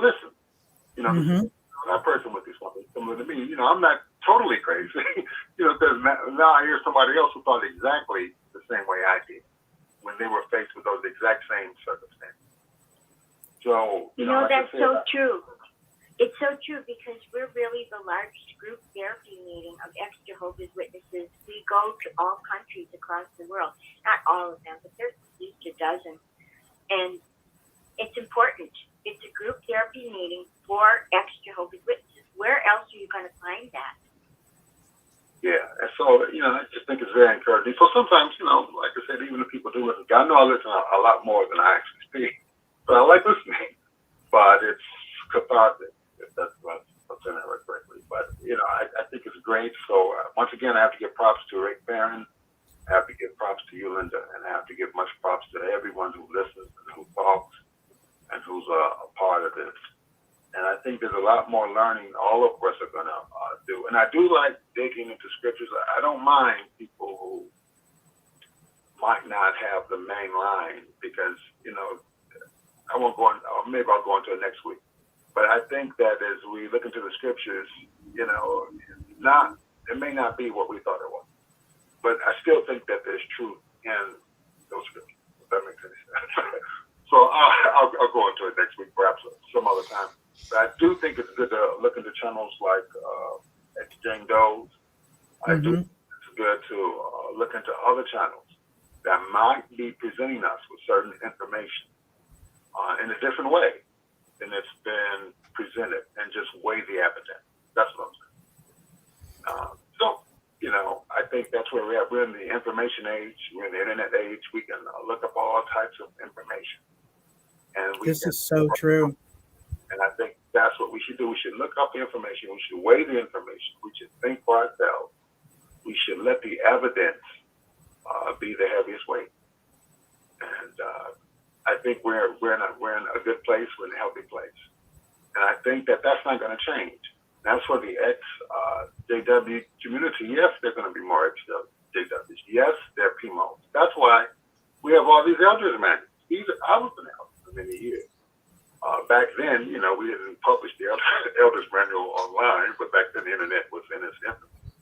listen. That person went through something similar to me. I'm not totally crazy, because now I hear somebody else who thought exactly the same way I did when they were faced with those exact same circumstances. So, You know, like I that's said, so true. It's so true because we're really the largest group therapy meeting of ex-Jehovah's Witnesses. We go to all countries across the world. Not all of them, but there's at least a dozen. And it's important. It's a group therapy meeting for ex-Jehovah's Witnesses. Where else are you going to find that? yeah, and so, I just think it's very encouraging. So sometimes, like I said, even if people do listen, I know I listen a lot more than I actually speak. But I like listening. But it's cathartic, if that's what's in it correctly. But, I think it's great. So once again, I have to give props to Rick Barron. I have to give props to you, Linda. And I have to give much props to everyone who listens and who talks and who's a part of this. And I think there's a lot more learning all of us are going to do. And I do like digging into scriptures. I don't mind people who might not have the main line because, I won't go on, or maybe I'll go into it next week. But I think that as we look into the scriptures, it may not be what we thought it was. But I still think that there's truth in those scriptures, if that makes any sense. So I'll go into it next week, perhaps some other time. But I do think it's good to look into channels like Jane Doe's. I do think it's good to look into other channels that might be presenting us with certain information in a different way than it's been presented, and just weigh the evidence. That's what I'm saying. I think that's where we're at. We're in the information age. We're in the internet age. We can look up all types of information. And This is so true. And I think that's what we should do. We should look up the information. We should weigh the information. We should think for ourselves. We should let the evidence be the heaviest weight. And I think we're in a good place. We're in a healthy place. And I think that that's not going to change. That's for the ex-JW community. Yes, they're going to be more ex-JWs. Yes, they're PMOs. That's why we have all these elders manuals. I was an elder for many years. Back then, we didn't publish the elders manual online, but back then the internet was in its infancy.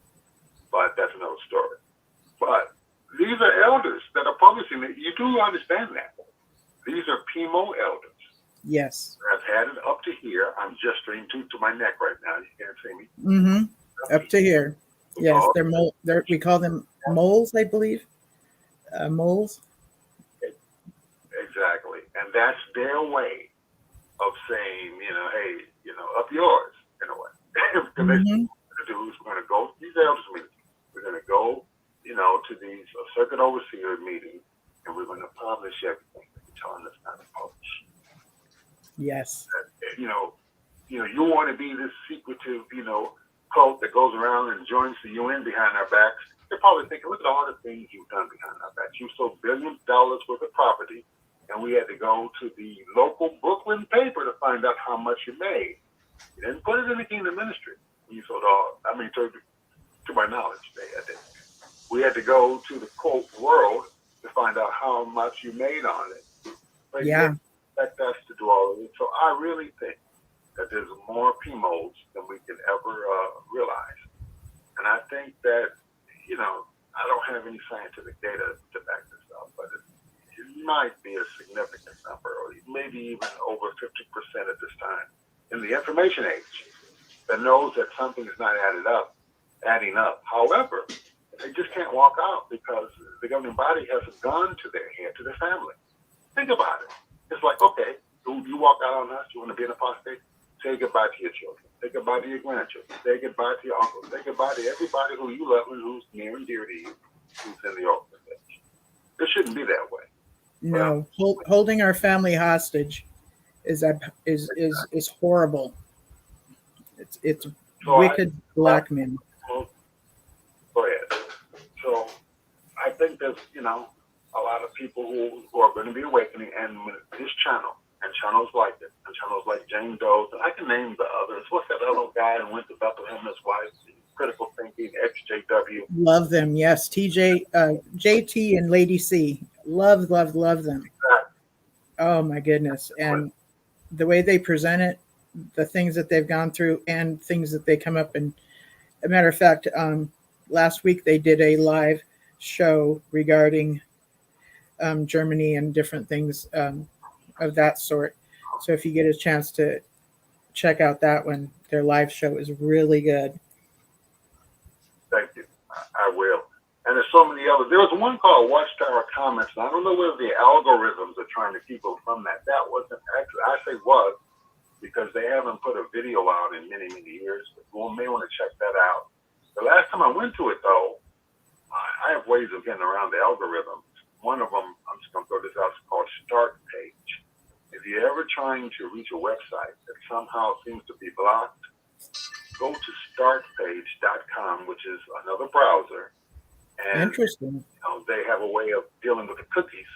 But that's another story. But these are elders that are publishing it. You do understand that. These are PMO elders. Yes. I've had it up to here. I'm gesturing to my neck right now. You can't see me. Mm-hmm. Up to here. Yes, we call them moles, I believe. Moles. Exactly. And that's their way of saying, hey, up yours, in a way. Because we're going to go to these elders meetings. We're going to go, to these circuit overseer meetings, and we're going to publish everything that you're telling us not to publish. Yes. You want to be this secretive, cult that goes around and joins the UN behind our backs. They're probably thinking, look at all the things you've done behind our backs. You sold billions of dollars worth of property, and we had to go to the local Brooklyn paper to find out how much you made. You didn't put it in the Kingdom Ministry. You sold all. To my knowledge, they did. We had to go to the quote world to find out how much you made on it. But yeah. Expect us to do all of it. So I really think that there's more PMOs than we can ever realize. And I think that, I don't have any scientific data to back this up, but it might be a significant number, or maybe even over 50% at this time in the information age that knows that something is not adding up. However, they just can't walk out because the governing body has a gun to their head, to their family. Think about it. It's like, okay, you walk out on us, you want to be an apostate? Say goodbye to your children. Say goodbye to your grandchildren. Say goodbye to your uncles. Say goodbye to everybody who you love and who's near and dear to you, who's in the organization. It shouldn't be that way. No, holding our family hostage is horrible. It's so wicked blackmail. Go ahead. So I think there's a lot of people who are going to be awakening, and this channel and channels like it, and channels like Jane Doe, and I can name the others. What's that other guy who went to Bethlehem, his wife, Critical Thinking, XJW? Love them, yes. JT and Lady C. Love them. Exactly. Oh my goodness. And the way they present it, the things that they've gone through and things that they come up and, as a matter of fact, last week they did a live show regarding Germany and different things of that sort. So if you get a chance to check out that one, their live show is really good. Thank you. I will. And there's so many others. There was one called Watchtower Comments. And I don't know whether the algorithms are trying to keep them from that. That wasn't actually, I say was, because they haven't put a video out in many, many years. But you may want to check that out. The last time I went to it, though, I have ways of getting around the algorithms. One of them, I'm just going to throw this out, it's called Start Page. If you're ever trying to reach a website that somehow seems to be blocked, go to startpage.com, which is another browser. And Interesting. they have a way of dealing with the cookies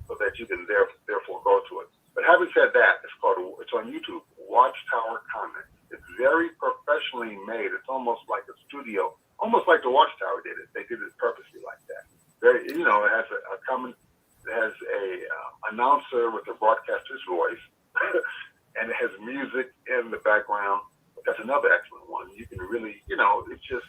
so that you can therefore go to it. But having said that, it's on YouTube, Watchtower Comments. It's very professionally made. It's almost like a studio, almost like the Watchtower did it. They did it purposely like that. Very, it has a comment, it has a announcer with a broadcaster's voice, and it has music in the background. That's another excellent one. You can really, it's just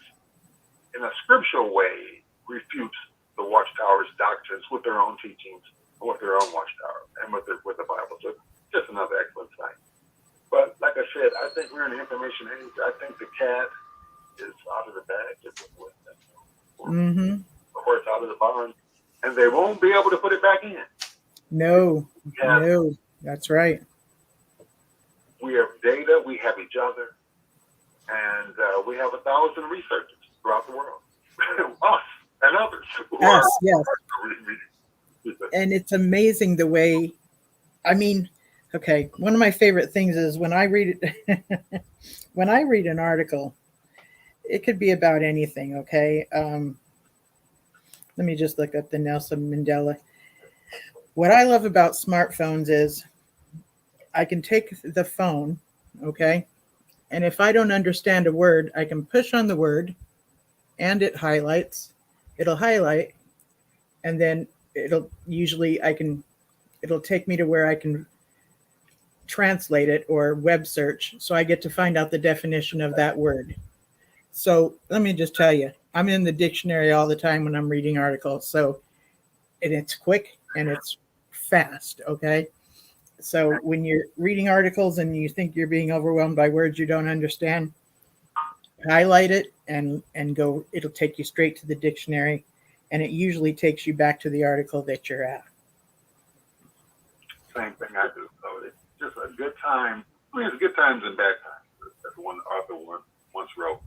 in a scriptural way refutes the Watchtower's doctrines with their own teachings, with their own Watchtower, and with the Bible. So it's just another excellent site. But like I said, I think we're in the information age. I think the cat is out of the bag. Mm-hmm. The horse out of the barn, and they won't be able to put it back in. No, that's right. We have data, we have each other, and we have 1,000 researchers throughout the world. Us and others. Yes, yes. And it's amazing the way, okay, one of my favorite things is when I read it, when I read an article, it could be about anything, okay? Let me just look up the Nelson Mandela. What I love about smartphones is I can take the phone, okay? And if I don't understand a word, I can push on the word and it highlights. It'll highlight, and then it'll take me to where I can translate it or web search. So I get to find out the definition of that word. So let me just tell you, I'm in the dictionary all the time when I'm reading articles. So, and it's quick and it's fast, okay? So when you're reading articles and you think you're being overwhelmed by words you don't understand, highlight it and go, it'll take you straight to the dictionary, and it usually takes you back to the article that you're at. Same thing I do. So it's just a good time. It's good times and bad times, as one author once wrote.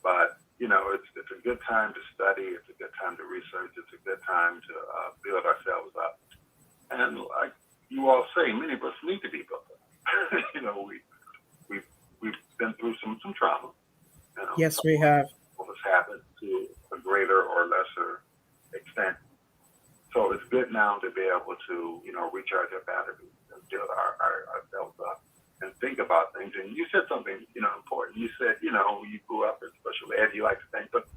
But, it's a good time to study. It's a good time to research. It's a good time to build ourselves up. And like you all say, many of us need to be built up. We've been through some trauma. Yes, we have. What has happened to a greater or lesser extent. So it's good now to be able to, recharge our batteries and build ourselves up and think about things. And you said something, important. You said, you grew up in special ed, you like to think, but,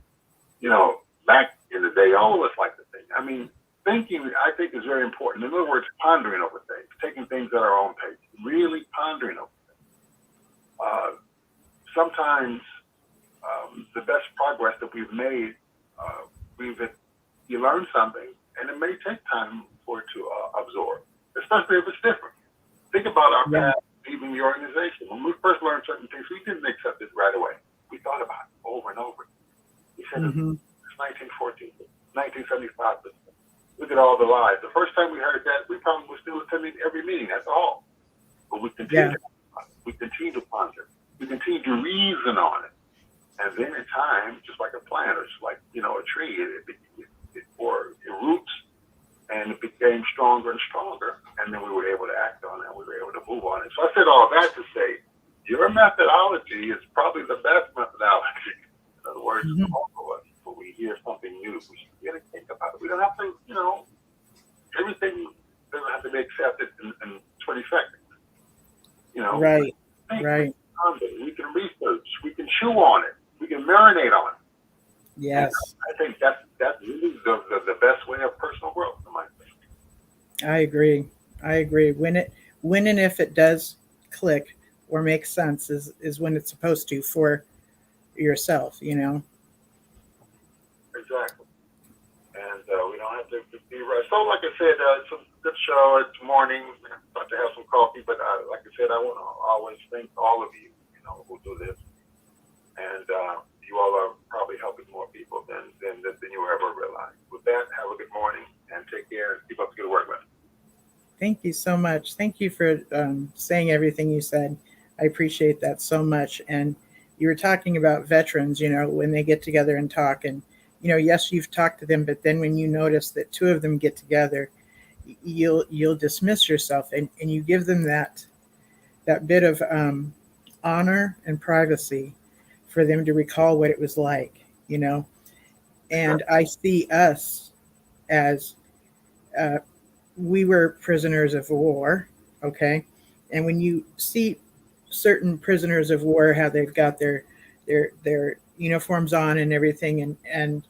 back in the day, all of us like to think. Thinking, I think, is very important. In other words, pondering over things, taking things at our own pace, really pondering over things. Sometimes the best progress that we've made, you learn something, and it may take time for it to absorb, especially if it's different. Think about our past, even the organization. When we first learned certain things, we didn't accept it right away. We thought about it over and over. We said it's 1914, 1975. Look at all the lies. The first time we heard that, we probably were still attending every meeting. That's all. But we continue to ponder. We continue to reason on it. And then in time, just like a plant, or just like, a tree, it roots, and it became stronger and stronger. And then we were able to act on it, and we were able to move on it. So I said all that to say, your methodology is probably the best methodology. In other words, all of us, when we hear something new, we should really think about it. We don't have to, everything doesn't have to be accepted in 20 seconds. Right. We can research, we can chew on it, we can marinate on it. Yes. And I think that's really the best way of personal growth, in my opinion. I agree. When and if it does click or make sense is when it's supposed to for yourself, Exactly. and we don't have to be rushed. So, like I said, it's a good show. It's morning. I'm about to have some coffee, but like I said, I want to always thank all of you, who do this, and you all are probably helping more people than you ever realize. With that, have a good morning and take care and keep up the good work, man. Thank you so much. Thank you for saying everything you said. I appreciate that so much. And you were talking about veterans, when they get together and talk, and yes, you've talked to them, but then when you notice that two of them get together, you'll dismiss yourself, and you give them that bit of honor and privacy for them to recall what it was like, And I see us as we were prisoners of war, okay? And when you see certain prisoners of war, how they've got their uniforms on and everything, and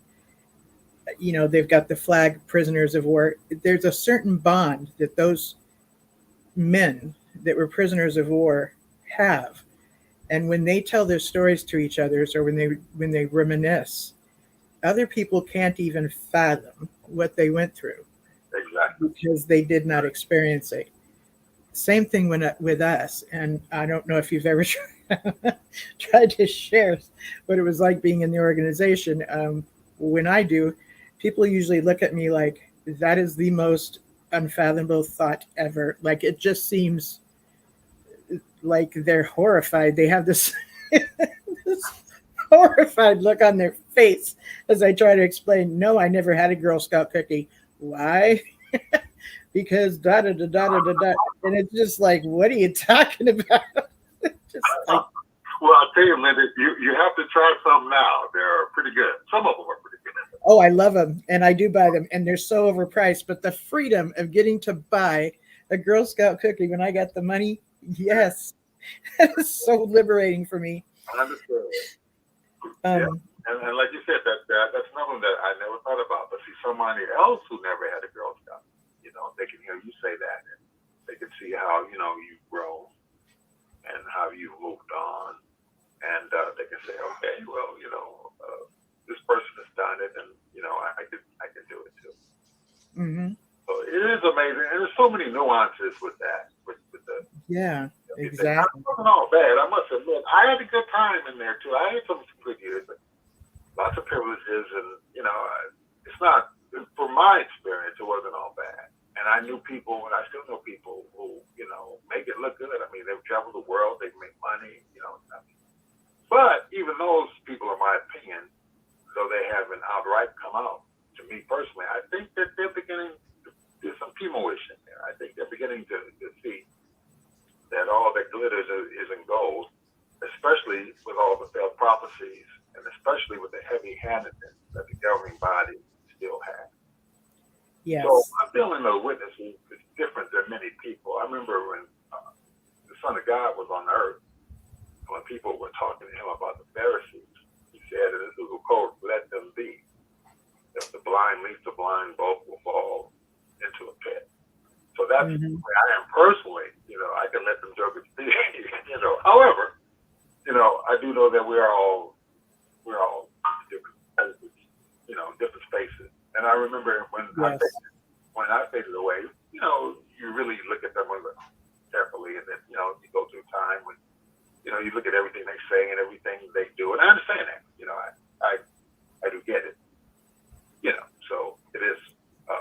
they've got the flag prisoners of war, there's a certain bond that those men that were prisoners of war have. And when they tell their stories to each other, or when they reminisce, other people can't even fathom what they went through. Exactly. Because they did not experience it. Same thing with us. And I don't know if you've ever tried to share what it was like being in the organization. When I do, people usually look at me like, that is the most unfathomable thought ever. Like, it just seems like they're horrified. They have this, this horrified look on their face as I try to explain, no, I never had a Girl Scout cookie. Why? Because da da da da da da da. And it's just like, what are you talking about? Just like, well, I'll tell you, Linda, you have to try some now. They're pretty good. Some of them are pretty good. oh, I love them, and I do buy them, and they're so overpriced. But the freedom of getting to buy a Girl Scout cookie when I got the money, yes, that is so liberating for me. I understand. Yeah. And like you said, that's nothing that I never thought about. But see, somebody else who never had a Girl Scout, they can hear you say that, and they can see how you've grown and how you've moved on, and they can say, okay, well, this person has done it, and I can do it too. Mm-hmm. So it is amazing, and there's so many nuances with that. With the exactly. It wasn't all bad. I must admit, I had a good time in there too. I had some good years, but lots of privileges, and it's not, from my experience, it wasn't all bad. And I knew people, and I still know people who make it look good. I mean, they've traveled the world, they make money, But even those people, in my opinion, though they haven't outright come out, to me personally, I think that they're beginning. There's some Pimo-ish in there. I think they're beginning to see that all that glitters isn't gold, especially with all the failed prophecies, and especially with the heavy-handedness that the governing body still has. Yes. So my feeling of witnessing is different than many people. I remember when the Son of God was on earth, when people were talking to him about the Pharisees, he said, and this is a quote, "Let them be. If the blind leads the blind, both will fall into a pit." So that's the way I am personally. I can let them jokers be. However, I do know that we're all different places, different spaces. And I remember when I faded away, you really look at them carefully, and then you go through time when you look at everything they say and everything they do, and I understand that. I do get it. So it is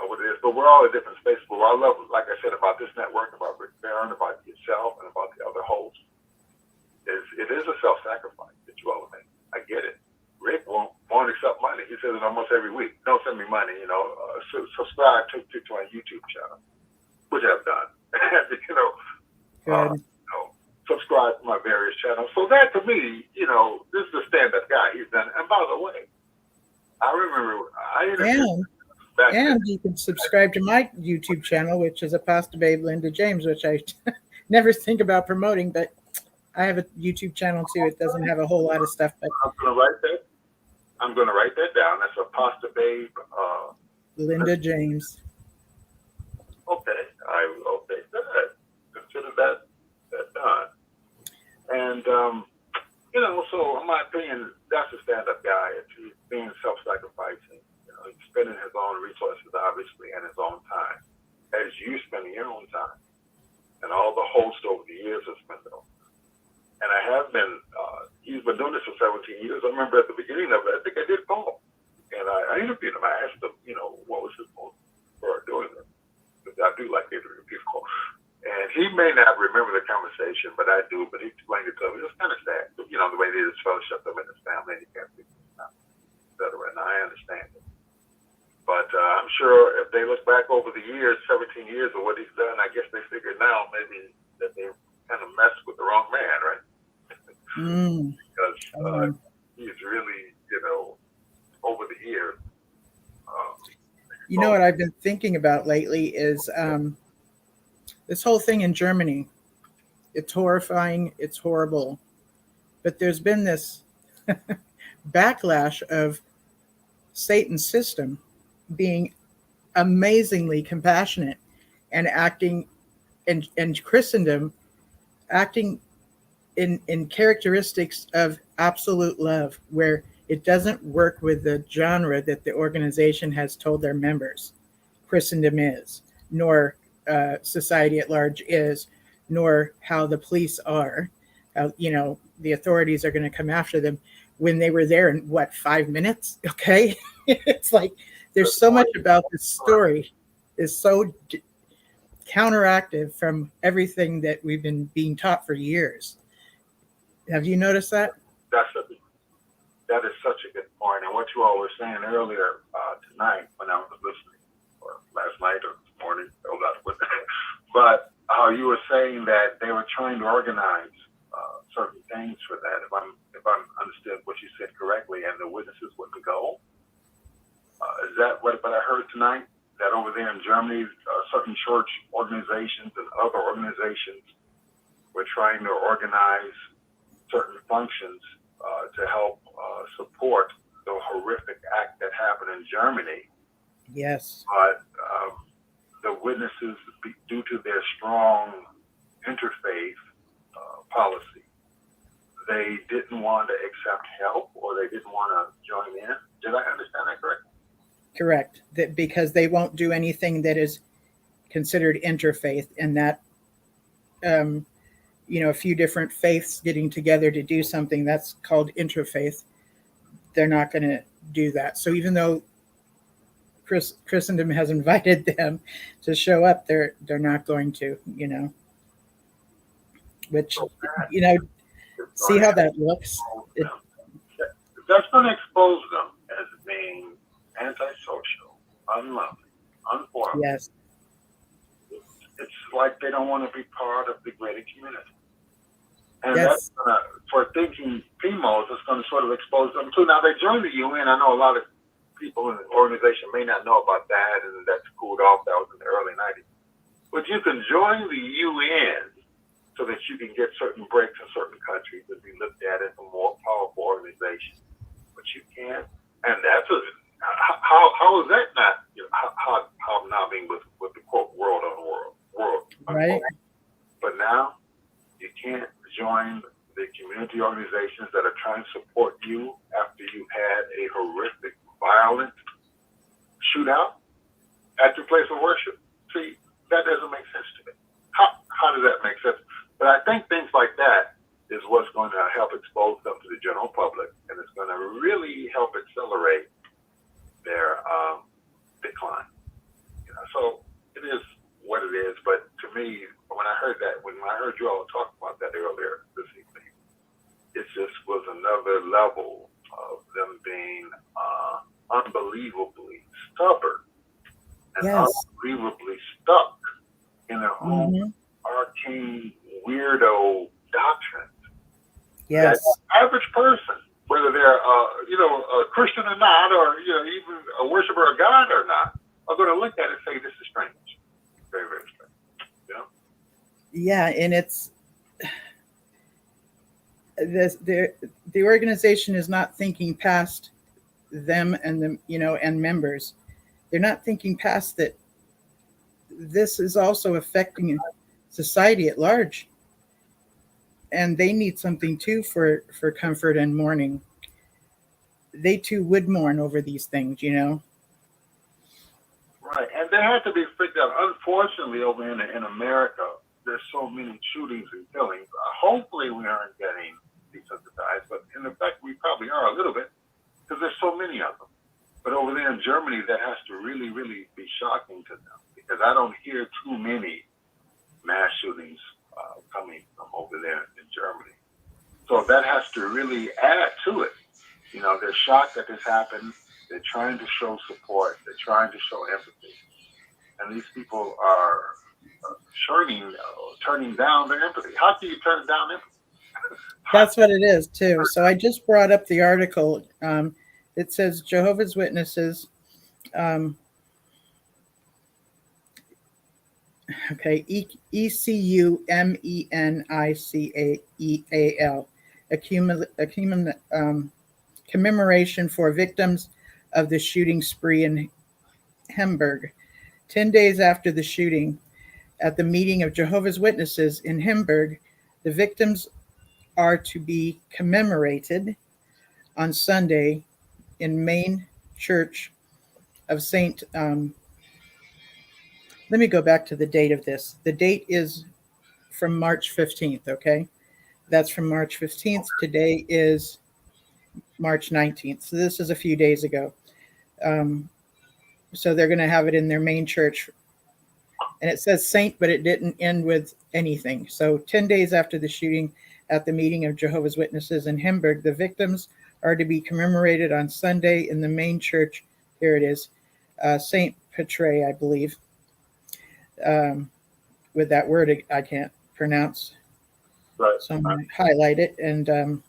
what it is. But we're all in different spaces. But what I love, like I said, about this network, about Rick Barron, about yourself, and about the other hosts, is it is a self-sacrifice that you all make. I get it. Rick won't accept money. He says it almost every week. Don't send me money. Subscribe to my YouTube channel, which I've done. Good. Subscribe to my various channels. So that, to me, this is a stand-up guy. He's done. And by the way, I remember I interviewed. And you can subscribe to my YouTube channel, which is Apostle Babe Linda James, which I never think about promoting, but I have a YouTube channel too. It doesn't have a whole lot of stuff, but I'm going to write that down. That's Apostle Babe Linda James. Okay, good. Consider that done. And so in my opinion, that's a stand-up guy. He's being self-sacrificing. He's spending his own resources, obviously, and his own time, as you spending your own time, and all the hosts over the years have spent it. And I have been, he's been doing this for 17 years. I remember at the beginning of it, I think I did call. And I interviewed him. I asked him, what was his motive for doing it? Because I do like interviewing people. And he may not remember the conversation, but I do. But he explained it to me. It was kind of sad, the way they just fellowship them in his family, and he can't see them, et cetera. And I understand it. But I'm sure if they look back over the years, 17 years of what he's done, I guess they figure now maybe that they kind of messed with the wrong man, right? Because he's really, over the years. You know what I've been thinking about lately is this whole thing in Germany. It's horrifying. It's horrible. But there's been this backlash of Satan's system being amazingly compassionate and acting in Christendom, acting in characteristics of absolute love, where it doesn't work with the genre that the organization has told their members Christendom is, nor society at large is, nor how the police are. The authorities are going to come after them when they were there in 5 minutes? Okay. It's like there's so much about this story is so counteractive from everything that we've been being taught for years. Have you noticed that? That is such a good point. And what you all were saying earlier tonight when I was listening, or last night or this morning, but how you were saying that they were trying to organize certain things for that. If I'm understood what you said correctly, and the witnesses wouldn't go. Is that what I heard tonight? That over there in Germany, certain church organizations and other organizations were trying to organize certain functions to help support the horrific act that happened in Germany. Yes. But the witnesses, due to their strong interfaith policy, they didn't want to accept help, or they didn't want to join in. Did I understand that correctly? Correct. That because they won't do anything that is considered interfaith, and that a few different faiths getting together to do something that's called interfaith, they're not going to do that. So even though Christendom has invited them to show up, they're not going to, which, see how that looks. That's going to expose them as being antisocial, unloving, unformed. Yes. It's like they don't want to be part of the greater community. And Yes. that's going to, for thinking females, it's going to sort of expose them too. Now, they joined the UN. I know a lot of people in the organization may not know about that, and that's cooled off. That was in the early 90s. But you can join the UN so that you can get certain breaks in certain countries and be looked at as a more powerful organization. But you can't. And that's how is that not hobnobbing with the quote world on world Right. But now you can't join the community organizations that are trying to support you after you've had a horrific, violent shootout at your place of worship. See, that doesn't make sense to me. How does that make sense? But I think things like that is what's going to help expose them to the general public, and it's going to really help accelerate their decline. So it is what it is. But to me, when I heard you all talk about that earlier this evening, it just was another level of them being unbelievably stubborn and unbelievably stuck in their own arcane weirdo doctrine. Yes. That average person, whether they're a Christian or not, or even a worshiper of God or not, are going to look at it and say, "This is strange, very, very strange." Yeah, and it's the organization is not thinking past them and and members. They're not thinking past that. This is also affecting society at large, and they need something too for comfort and mourning. They too would mourn over these things, Right, and they have to be freaked out. Unfortunately, over in America, there's so many shootings and killings. Hopefully, we aren't getting desensitized, but in effect, we probably are a little bit because there's so many of them. But over there in Germany, that has to really, really be shocking to them because I don't hear too many mass shootings coming from over there in Germany. So that has to really add to it. You know, they're shocked that this happened. They're trying to show support. They're trying to show empathy. And these people are turning down their empathy. How can you turn down empathy? That's what it is, too. So I just brought up the article. It says Jehovah's Witnesses. Okay, ECUMENICAEAL, commemoration for victims of the shooting spree in Hamburg. 10 days after the shooting at the meeting of Jehovah's Witnesses in Hamburg, the victims are to be commemorated on Sunday in main church of Saint. Let me go back to the date of this. The date is from March 15th, okay? That's from March 15th. Today is March 19th. So this is a few days ago. So they're going to have it in their main church. And it says saint, but it didn't end with anything. So 10 days after the shooting at the meeting of Jehovah's Witnesses in Hamburg, the victims are to be commemorated on Sunday in the main church. Here it is, Saint Petre, I believe. With that word I can't pronounce. Right. So I'm going to highlight it and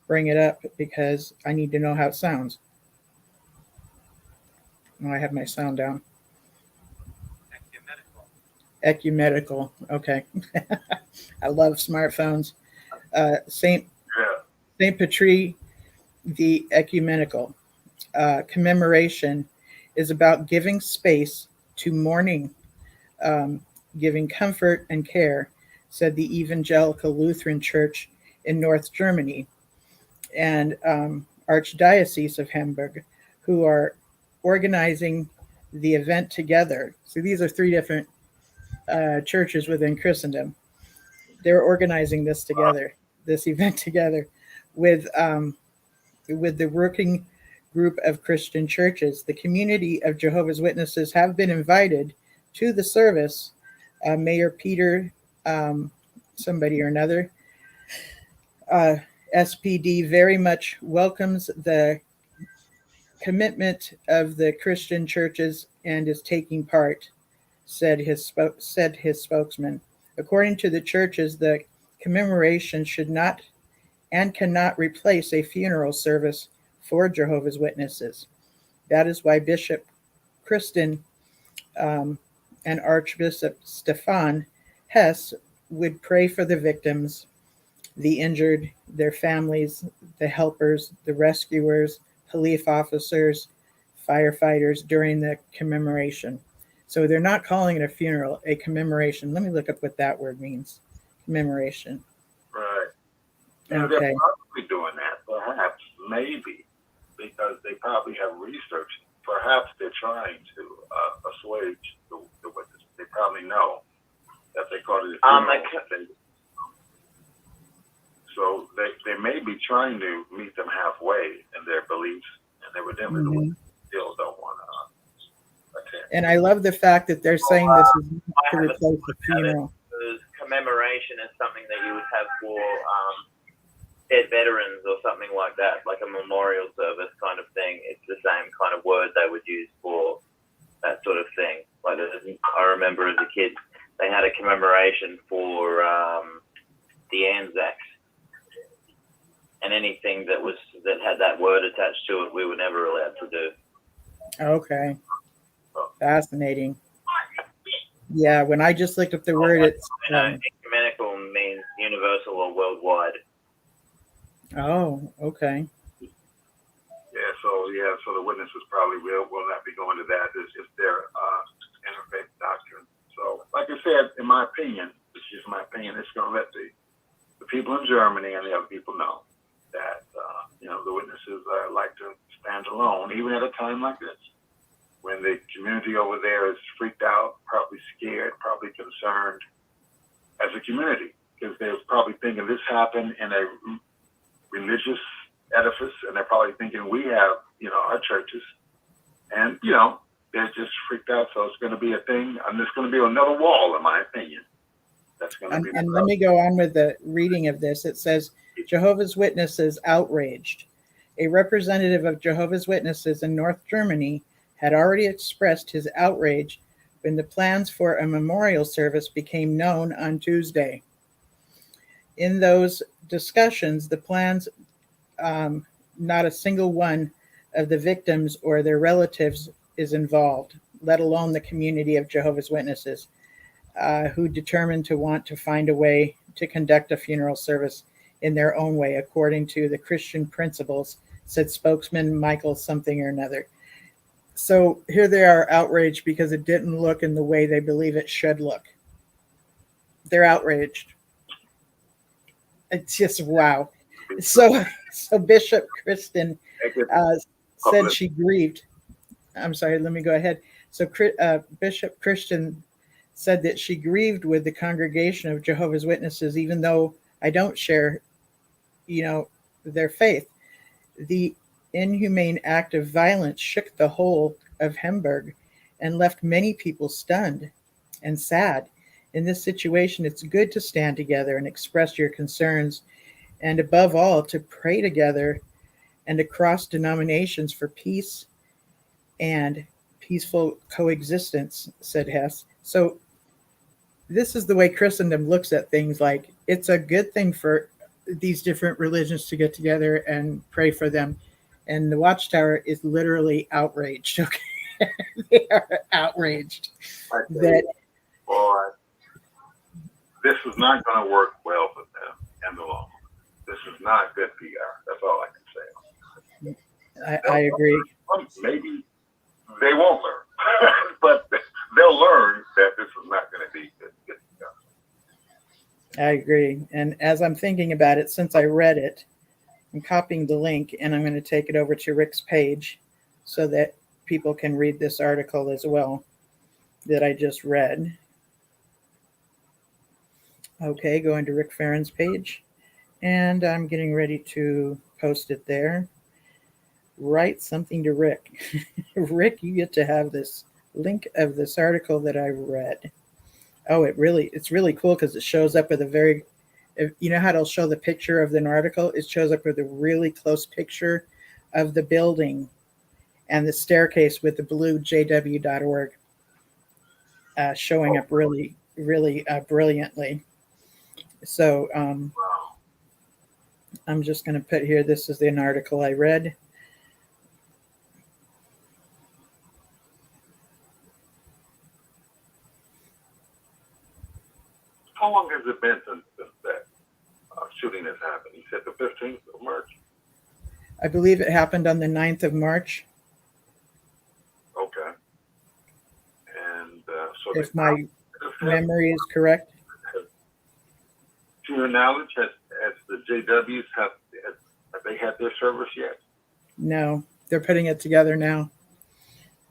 bring it up because I need to know how it sounds. Oh, I have my sound down. Ecumenical. Okay. I love smartphones. Saint Patri the Ecumenical commemoration is about giving space to mourning, giving comfort and care, said the Evangelical Lutheran Church in North Germany and Archdiocese of Hamburg, who are organizing the event together. So these are three different churches within Christendom. They're organizing this together, this event together with the working group of Christian churches. The community of Jehovah's Witnesses have been invited to the service. Mayor Peter, somebody or another, SPD very much welcomes the commitment of the Christian churches and is taking part, said his spokesman. According to the churches, the commemoration should not and cannot replace a funeral service for Jehovah's Witnesses. That is why Bishop Kristen and Archbishop Stefan Hess would pray for the victims, the injured, their families, the helpers, the rescuers, police officers, firefighters during the commemoration. So they're not calling it a funeral, a commemoration. Let me look up what that word means. Commemoration. Right. And Okay. they're probably doing that, perhaps, maybe, because they probably have researched. Perhaps they're trying to assuage the witness. They probably know that they call it a funeral. So they may be trying to meet them halfway in their beliefs, and evidently still don't want to attend. And I love the fact that they're saying this is not to replace a funeral. Commemoration is something that you would have for dead veterans or something like that, like a memorial service kind of thing. It's the same kind of word they would use for that sort of thing. Like I remember as a kid, they had a commemoration for the Anzacs, and anything that had that word attached to it, we were never allowed to do. Okay. Fascinating. Yeah, when I just looked up the word, it's ecumenical means universal or worldwide. Oh, okay. So the witnesses probably will not be going to that. It's their interfaith doctrine. So, like I said, in my opinion, it's just my opinion, it's going to let the people in Germany and the other people know that the witnesses like to stand alone, even at a time like this, when mean, the community over there is freaked out, probably scared, probably concerned as a community, because they're probably thinking this happened in a religious edifice, and they're probably thinking we have, our churches, and, they're just freaked out. So it's going to be a thing, and there's going to be another wall, in my opinion. That's going to be. And let me go on with the reading of this. It says, Jehovah's Witnesses outraged. A representative of Jehovah's Witnesses in North Germany had already expressed his outrage when the plans for a memorial service became known on Tuesday. In those discussions, the plans, not a single one of the victims or their relatives is involved, let alone the community of Jehovah's Witnesses, who determined to want to find a way to conduct a funeral service in their own way, according to the Christian principles, said spokesman Michael something or another. So here they are outraged because it didn't look in the way they believe it should look. They're outraged. It's just wow. So Bishop Kristen said she grieved. I'm sorry, let me go ahead. So Bishop Christian said that she grieved with the congregation of Jehovah's Witnesses, even though I don't share, their faith. The inhumane act of violence shook the whole of Hamburg and left many people stunned and sad. In this situation, it's good to stand together and express your concerns, and above all, to pray together and across denominations for peace and peaceful coexistence, said Hess. So this is the way Christendom looks at things. Like, it's a good thing for these different religions to get together and pray for them. And the Watchtower is literally outraged. Okay, they are outraged that. Boy, this is not going to work well for them in the long run. This is not good PR. That's all I can say. I agree. Maybe they won't learn, but they'll learn that this is not going to be good PR. I agree. And as I'm thinking about it, since I read it, I'm copying the link and I'm going to take it over to Rick's page so that people can read this article as well that I just read. Okay, going to Rick Farron's page, and I'm getting ready to post it there. Write something to Rick. Rick, you get to have this link of this article that I read. Oh, it's really cool because it shows up with a very, you know how it'll show the picture of an article? It shows up with a really close picture of the building and the staircase with the blue jw.org showing up really, really brilliantly. So I'm just going to put here, this is an article I read. How long has it been since that shooting has happened? He said the 15th of March. I believe it happened on the 9th of March. Okay. And so if my memory is correct. To your knowledge, has the JWs have they had their service yet? No, they're putting it together now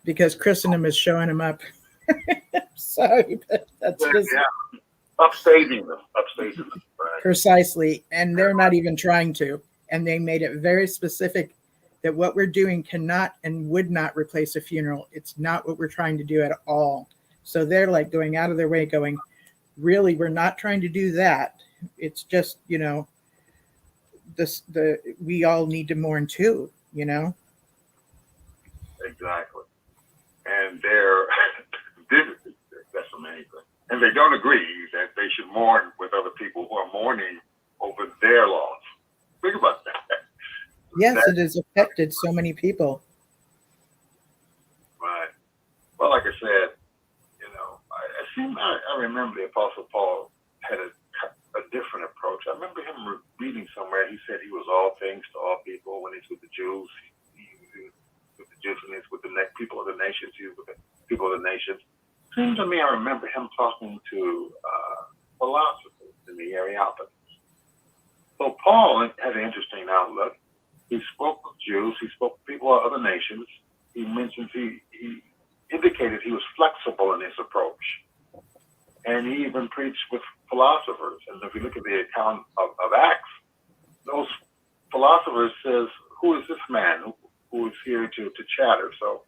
because Christendom is showing them up. Sorry, but that's just upstaging them. Right. Precisely, and they're not even trying to. And they made it very specific that what we're doing cannot and would not replace a funeral. It's not what we're trying to do at all. So they're like going out of their way, going, really, we're not trying to do that. It's just, we all need to mourn too, Exactly. And that's amazing. And they don't agree that they should mourn with other people who are mourning over their loss. Think about that. Yes, it has affected so many people. Right. Well, like I said, I remember the Apostle Paul had a different approach. I remember him reading somewhere. He said he was all things to all people. When he's with the Jews, he was with the Jews. When he's with the people of the nations, he was with the people of the nations. Seems to me I remember him talking to philosophers in the Areopagus. So Paul had an interesting outlook. He spoke with Jews. He spoke with people of other nations. He mentions he educated, he was flexible in his approach. And he even preached with philosophers. And if you look at the account of Acts, those philosophers says, who is this man who is here to chatter? So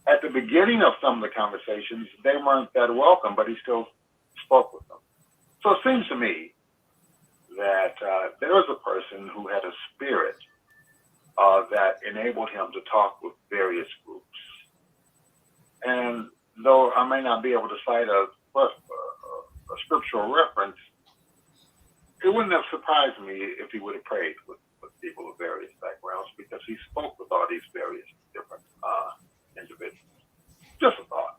at the beginning of some of the conversations, they weren't that welcome, but he still spoke with them. So it seems to me that there was a person who had a spirit that enabled him to talk with various groups. And though I may not be able to cite a scriptural reference, it wouldn't have surprised me if he would have prayed with people of various backgrounds, because he spoke with all these various different individuals. Just a thought.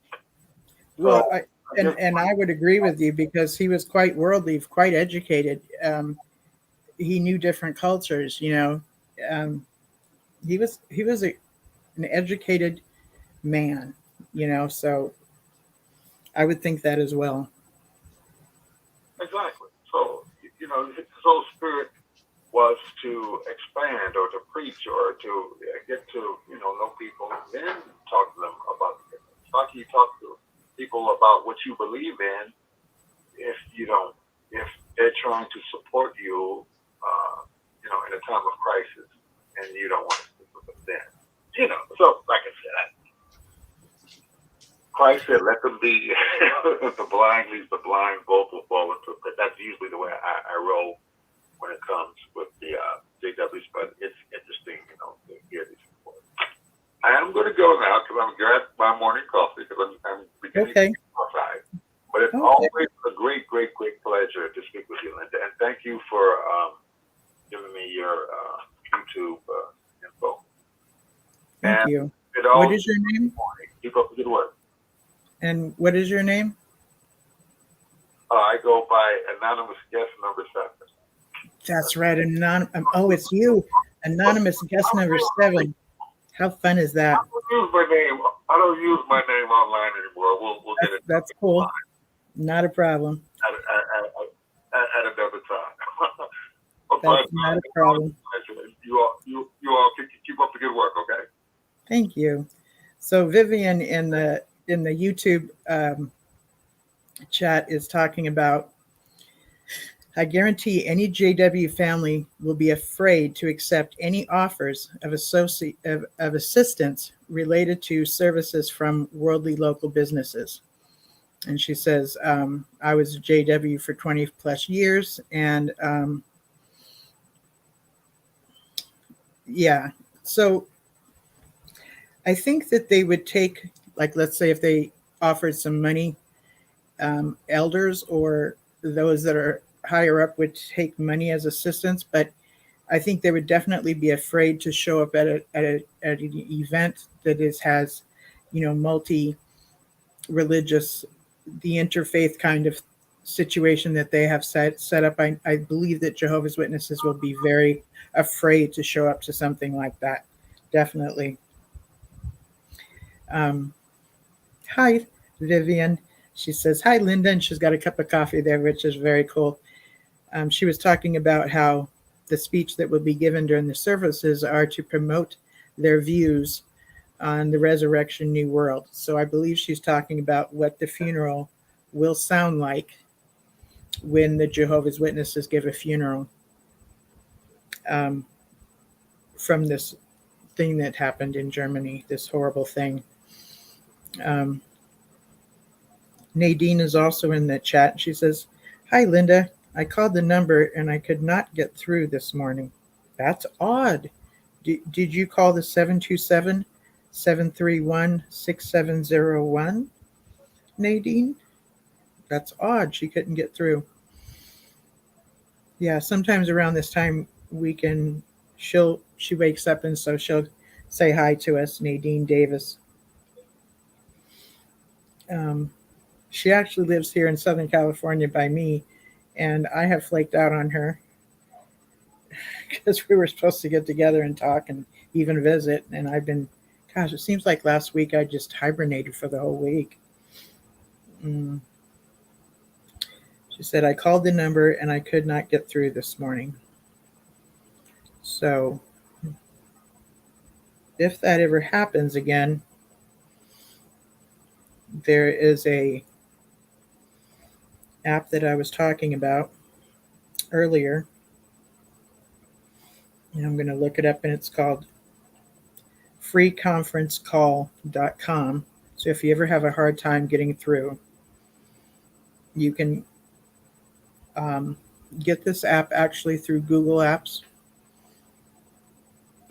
Well, So, I would agree with you, because he was quite worldly, quite educated. He knew different cultures, you know. He was an educated man, you know, so I would think that as well. Exactly. So, you know, his whole spirit was to expand or to preach or to get to, you know people, and then talk to them about the difference. How can you talk to people about what you believe in if they're trying to support you, in a time of crisis, and you don't want to speak with them then? So like I said, Christ said, let them be, the blind leads the blind, both will fall into it. That's usually the way I roll when it comes with the JWs, but it's interesting, to hear these reports. I am going to go now because I'm going to grab my morning coffee because I'm beginning to get outside. But it's always a great, great, great pleasure to speak with you, Linda. And thank you for giving me your YouTube info. Thank you. What is your name? Keep up the good work. And what is your name? I go by Anonymous Guest Number 7. That's right. Oh, it's you. Anonymous Guest Number 7. How fun is that? I don't use my name online anymore. We'll get it. That's cool. Not a problem. At another time. That's not a problem. You all keep up the good work, okay? Thank you. So Vivian in the YouTube chat is talking about, I guarantee any JW family will be afraid to accept any offers of assistance related to services from worldly local businesses. And she says, I was a JW for 20 plus years. And yeah, so I think that they would take, like, let's say if they offered some money, elders or those that are higher up would take money as assistance, but I think they would definitely be afraid to show up at an event that has, multi-religious, the interfaith kind of situation that they have set up. I believe that Jehovah's Witnesses will be very afraid to show up to something like that. Definitely. Hi, Vivian. She says, hi, Linda, and she's got a cup of coffee there, which is very cool. She was talking about how the speech that will be given during the services are to promote their views on the resurrection new world. So I believe she's talking about what the funeral will sound like when the Jehovah's Witnesses give a funeral from this thing that happened in Germany, this horrible thing. Nadine is also in the chat. She says, hi, Linda. I called the number and I could not get through this morning. That's odd. Did you call the 727-731-6701, Nadine? That's odd. She couldn't get through. Yeah, sometimes around this time she wakes up and so she'll say hi to us, Nadine Davis. She actually lives here in Southern California by me, and I have flaked out on her because we were supposed to get together and talk and even visit. And it seems like last week I just hibernated for the whole week. She said, I called the number and I could not get through this morning. So if that ever happens again, there is a app that I was talking about earlier, and I'm going to look it up, and it's called freeconferencecall.com. So if you ever have a hard time getting through, you can get this app actually through Google Apps,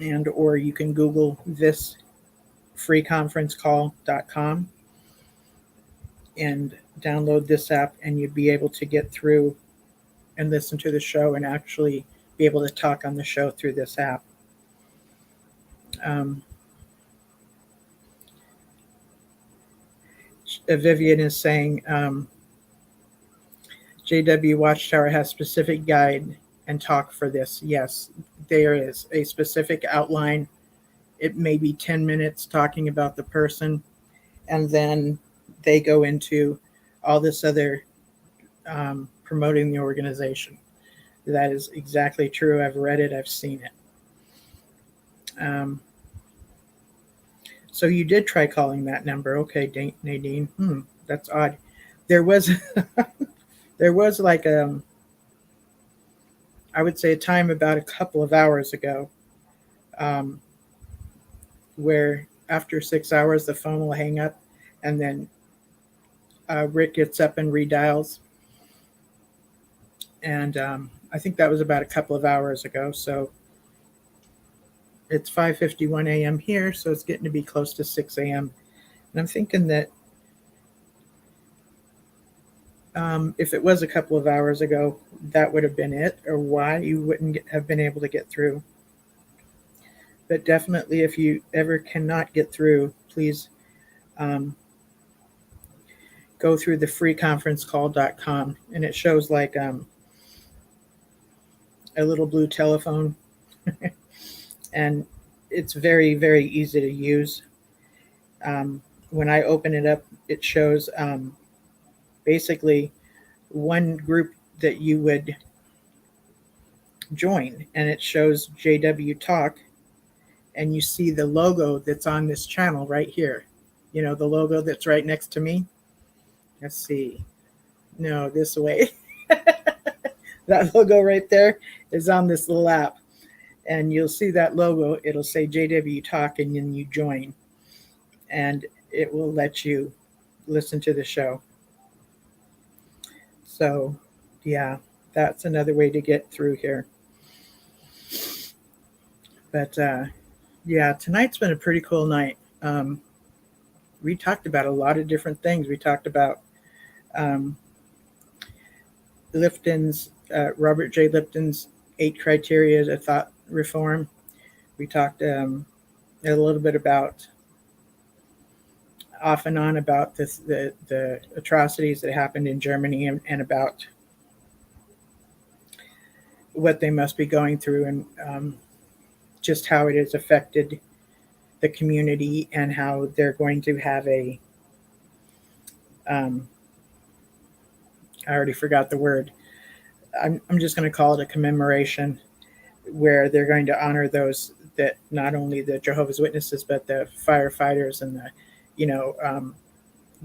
and or you can Google this freeconferencecall.com and download this app, and you'd be able to get through and listen to the show and actually be able to talk on the show through this app. Vivian is saying JW Watchtower has specific guide and talk for this. Yes, there is a specific outline. It may be 10 minutes talking about the person, and then they go into all this other promoting the organization. That is exactly true. I've read it. I've seen it. So you did try calling that number. Okay, Nadine. That's odd. There was there was like I would say a time about a couple of hours ago where after 6 hours the phone will hang up, and then Rick gets up and redials. And I think that was about a couple of hours ago. So it's 5:51 a.m. here, so it's getting to be close to 6 a.m. And I'm thinking that if it was a couple of hours ago, that would have been it, or why you wouldn't have been able to get through. But definitely, if you ever cannot get through, please go through the freeconferencecall.com, and it shows like a little blue telephone, and it's very, very easy to use. When I open it up, it shows basically one group that you would join, and it shows JW Talk, and you see the logo that's on this channel right here. You know, the logo that's right next to me. Let's see. No, this way. That logo right there is on this little app, and you'll see that logo. It'll say JW Talk, and then you join, and it will let you listen to the show. So, yeah, that's another way to get through here. But, yeah, tonight's been a pretty cool night. We talked about a lot of different things. We talked about Lipton's, Robert J. Lipton's 8 criteria to thought reform. We talked a little bit about off and on about the atrocities that happened in Germany, and about what they must be going through, and just how it has affected the community, and how they're going to have a I already forgot the word. I'm just going to call it a commemoration, where they're going to honor those that, not only the Jehovah's Witnesses, but the firefighters and the,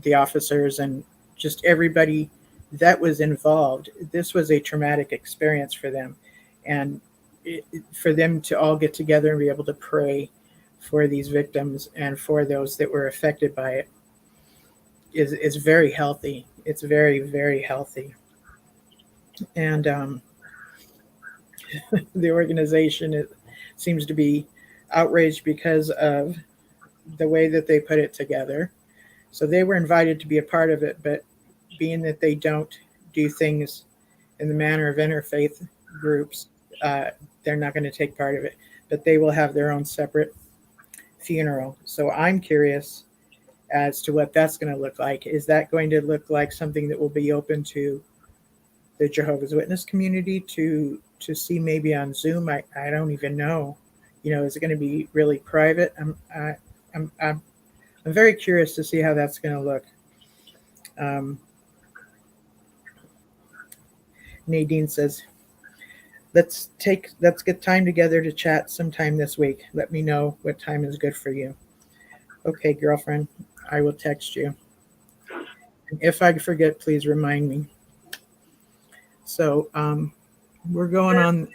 the officers, and just everybody that was involved. This was a traumatic experience for them, and for them to all get together and be able to pray for these victims and for those that were affected by it is very healthy. It's very, very healthy. And the organization seems to be outraged because of the way that they put it together. So they were invited to be a part of it, but being that they don't do things in the manner of interfaith groups, they're not going to take part of it. But they will have their own separate funeral. So I'm curious as to what that's going to look like. Is that going to look like something that will be open to the Jehovah's Witness community to see, maybe on Zoom? I don't even know. Is it going to be really private? I'm very curious to see how that's going to look. Nadine says, let's get time together to chat sometime this week. Let me know what time is good for you. Okay, girlfriend, I will text you. If I forget, please remind me. So we're going on.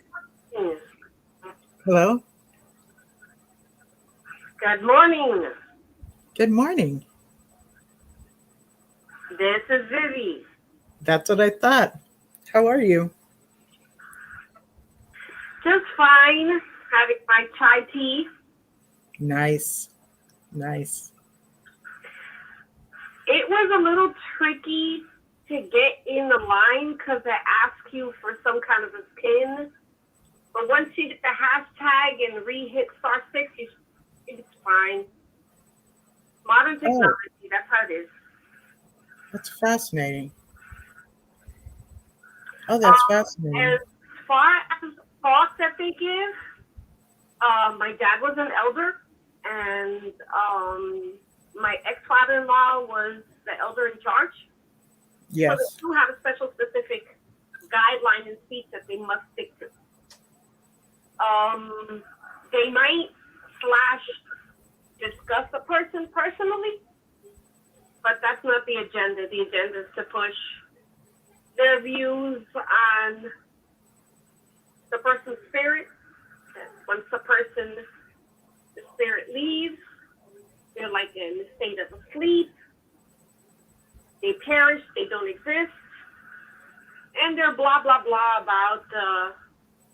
Hello? Good morning. Good morning. This is Vivi. That's what I thought. How are you? Just fine. Having my chai tea. Nice. Nice. It was a little tricky to get in the line because they ask you for some kind of a pin. But once you get the hashtag and re-hit *6, it's fine. Modern technology, that's how it is. That's fascinating. Oh, that's fascinating. As far as thoughts that they give, my dad was an elder, and my ex-father-in-law was the elder in charge. Yes. So they do have a special specific guideline and speech that they must stick to. They might / discuss a person personally, but that's not the agenda. The agenda is to push their views on the person's spirit. Once the spirit leaves, they're like in a state of sleep. They perish, they don't exist. And they're blah, blah, blah about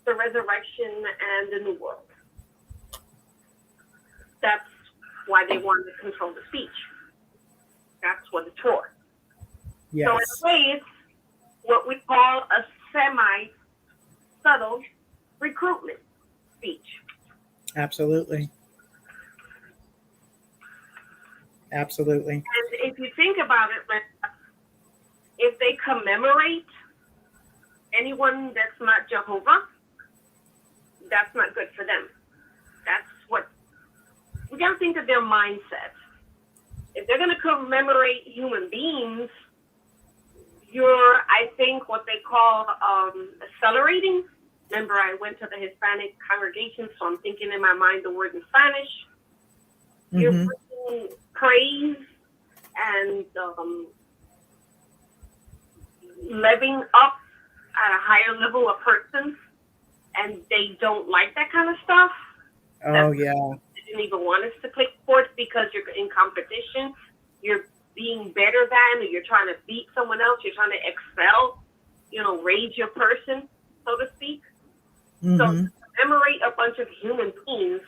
the resurrection and the new world. That's why they wanted to control the speech. That's what it's for. Yes. So in a way, it's what we call a semi-subtle recruitment speech. Absolutely. Absolutely. And if you think about it, if they commemorate anyone that's not Jehovah, that's not good for them. That's what we got to think of their mindset. If they're going to commemorate human beings, you're, I think, what they call accelerating. Remember, I went to the Hispanic congregation, so I'm thinking in my mind the word in Spanish. Mm-hmm. You're bringing praise and living up at a higher level of person, and they don't like that kind of stuff. Oh, yeah. They didn't even want us to play sports because you're in competition. You're being better than, or you're trying to beat someone else. You're trying to excel, raise your person, so to speak. Mm-hmm. So commemorate a bunch of human beings.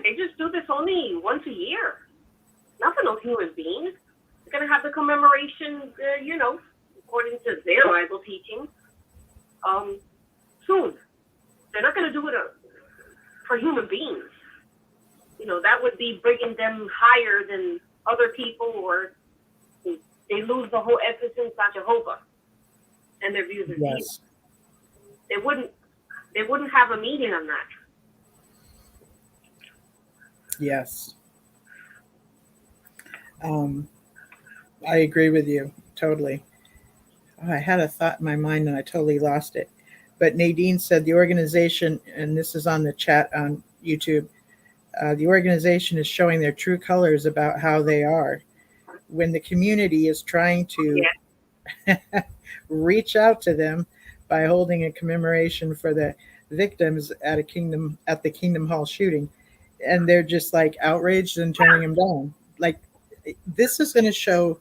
They just do this only once a year. Nothing of human beings. They're going to have the commemoration, according to their Bible teaching, soon. They're not going to do it for human beings. That would be bringing them higher than other people, or they lose the whole emphasis on Jehovah and their views of Jesus. They wouldn't have a meeting on that. Yes. I agree with you totally. Oh, I had a thought in my mind and I totally lost it. But Nadine said the organization, and this is on the chat on YouTube, the organization is showing their true colors about how they are. When the community is trying to reach out to them by holding a commemoration for the victims at the Kingdom Hall shooting, and they're just like outraged and turning them down. Like, this is going to show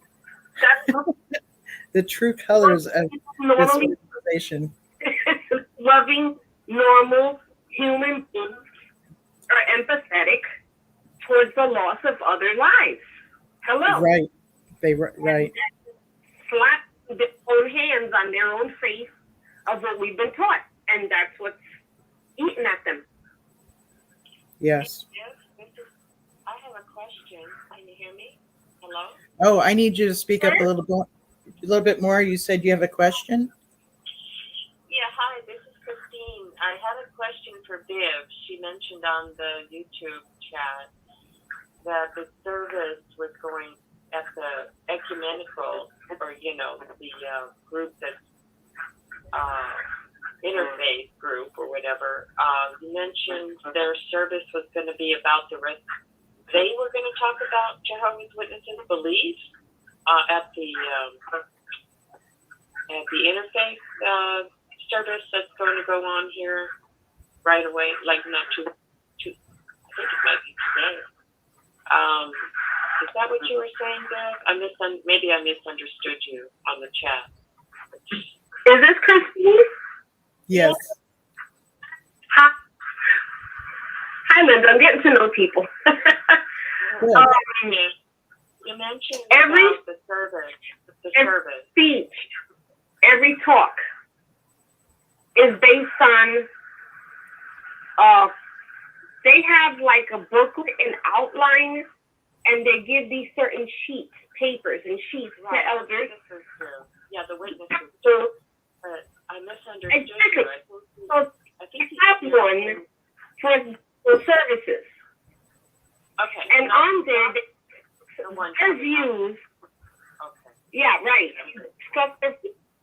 the true colors of this organization. Loving, normal human beings are empathetic towards the loss of other lives. Hello. Right. Right. Slap their own hands on their own face of what we've been taught, and that's what's eating at them. Yes. I have a question. Can you hear me? Hello? Oh, I need you to speak up a little bit more. You said you have a question? Yeah, hi, this is Christine. I had a question for Viv. She mentioned on the YouTube chat that the service was going at the ecumenical, or, the group that's interfaith group or whatever. You mentioned their service was going to be about the rest. They were going to talk about Jehovah's Witnesses' beliefs? at the interfaith service that's going to go on here right away, like not too. I think it might be today. Is that what you were saying, Deb? Maybe I misunderstood you on the chat. Is this Christine? Yes. Hi, Linda. I'm getting to know people. You mentioned every about the service. Speech, every talk is based on. They have like a booklet and outline, and they give these certain papers and sheets to elders. Yeah, the witnesses. So, I misunderstood exactly. you. I think you have one for services. Okay. And on there, their views. Okay. Yeah, right.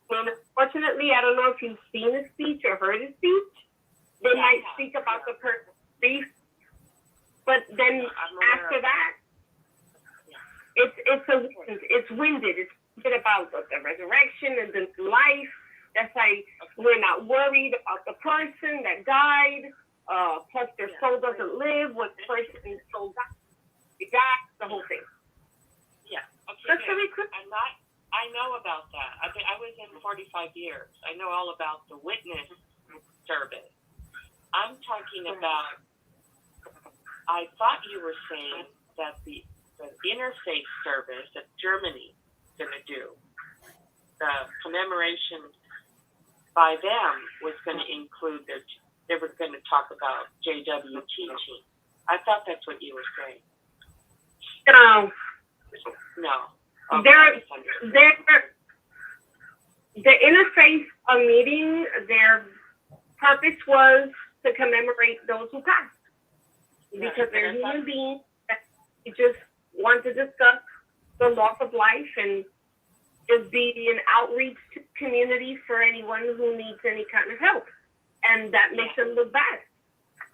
Unfortunately, I don't know if you've seen a speech or heard a speech. They might speak about the person's grief, but then after that, it's winded. It's about the resurrection and the life. That's like we're not worried about the person that died. Plus, their soul doesn't live. What the person's soul died, the whole thing. Yeah. Okay. That's really quick. I know about that. I was in 45 years. I know all about the witness service. I'm talking about. I thought you were saying that the interfaith service that Germany is going to do, the commemoration by them was going to include they were going to talk about JW teaching. I thought that's what you were saying. No. Okay, the interfaith meeting, their purpose was to commemorate those who passed. Because they're human beings. We just want to discuss the loss of life and just be an outreach to community for anyone who needs any kind of help. And that makes them look bad.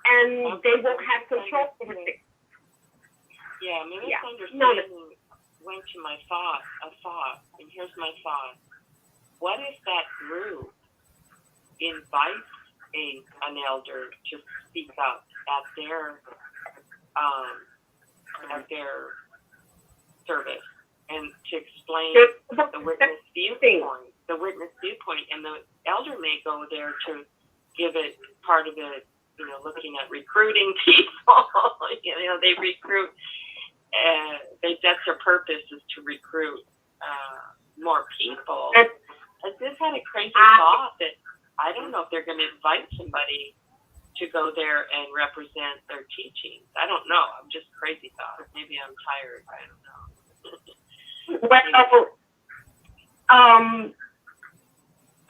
And they won't have control over things. Yeah, misunderstanding went to a thought, and here's my thought. What if that group invites an elder to speak up at their service and to explain the witness viewpoint, and the elder may go there to give it part of it, looking at recruiting people. They recruit. That's their purpose, is to recruit more people. I just had a crazy thought that I don't know if they're going to invite somebody to go there and represent their teachings. I don't know. I'm just crazy thought. Maybe I'm tired. I don't know. Well,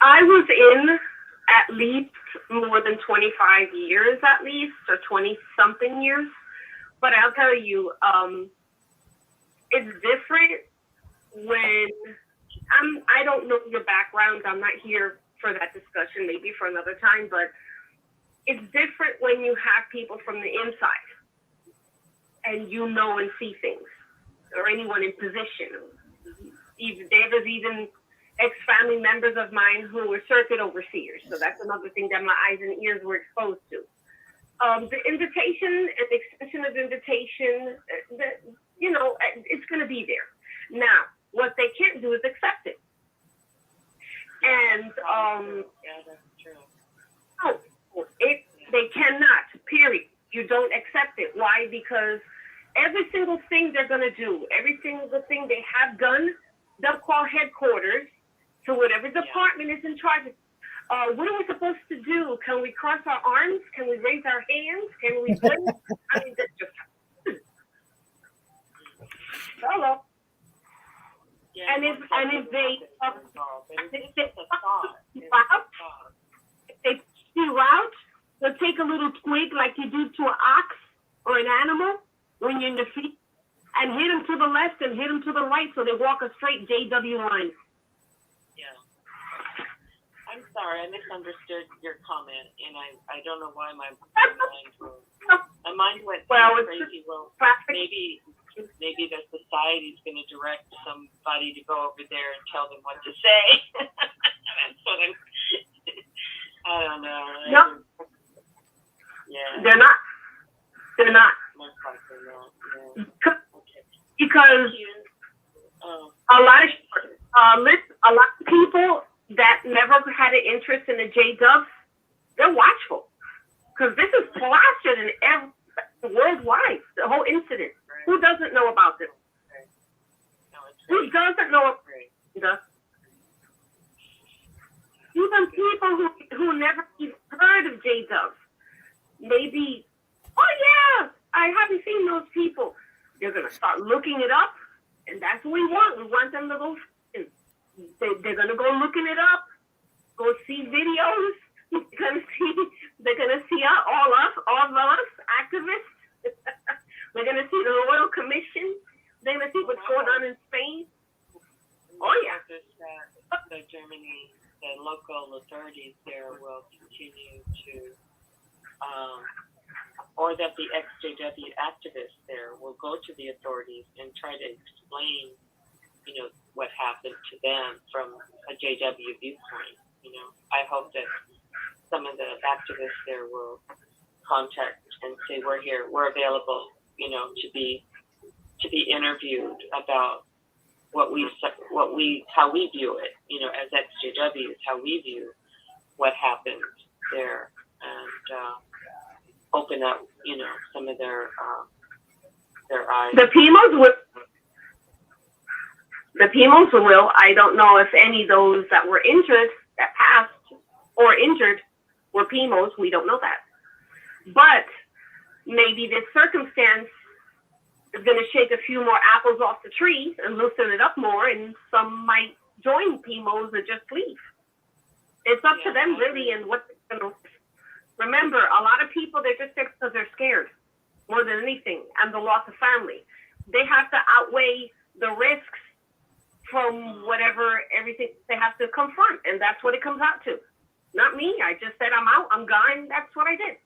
I was in at least more than 25 years, at least, or 20-something years. But I'll tell you, it's different when I don't know your background. I'm not here for that discussion, maybe for another time, but it's different when you have people from the inside and you know and see things, or anyone in position. There was even ex-family members of mine who were circuit overseers. So that's another thing that my eyes and ears were exposed to. The invitation and the extension of invitation, it's going to be there. Now, what they can't do is accept it. And they cannot, period. You don't accept it. Why? Because every single thing they're going to do, every single thing they have done, they'll call headquarters to whatever department is in charge. What are we supposed to do? Can we cross our arms? Can we raise our hands? Can we blink? I mean, that's just hello. Yeah, and if they spew out, they'll take a little twig like you do to an ox or an animal when you're in the field, and hit them to the left and hit them to the right, so they walk a straight JW line. Yeah. I'm sorry, I misunderstood your comment, and I don't know why my mind went crazy. Well, maybe maybe the society's going to direct somebody to go over there and tell them what to say. That's what I don't know. No. Yeah. They're not. They're not. Most likely not. Yeah. Because a lot of people that never had an interest in the J-Dubs, they're watchful. Because this is plastered in worldwide, the whole incident. Right. Who doesn't know about this? Right. No, who doesn't know about this? Even people who never even heard of J-Dubs. Maybe, oh yeah, I haven't seen those people. They're going to start looking it up, and that's what we want. We want them to go, they're going to go looking it up, go see videos. They're gonna see all of us activists. They're gonna see the Royal Commission. They're gonna see what's going on in Spain. Oh yeah. The Germany, the local authorities there will continue to, or that the XJW activists there will go to the authorities and try to explain, what happened to them from a JW viewpoint. I hope that some of the activists there will contact and say, we're here, we're available, to be interviewed about how we view it, as XJWs, how we view what happened there, and open up, some of their eyes. The Pimos will. I don't know if any of those that were injured, that passed or injured, were Pimos. We don't know that. But maybe this circumstance is going to shake a few more apples off the tree and loosen it up more, and some might join Pimos or just leave. It's up to them, really, and what they're going to. Remember, a lot of people, they're just there because they're scared more than anything, and the loss of family. They have to outweigh the risks from whatever, everything they have to confront, and that's what it comes out to. Not me. I just said I'm out. I'm gone. That's what I did.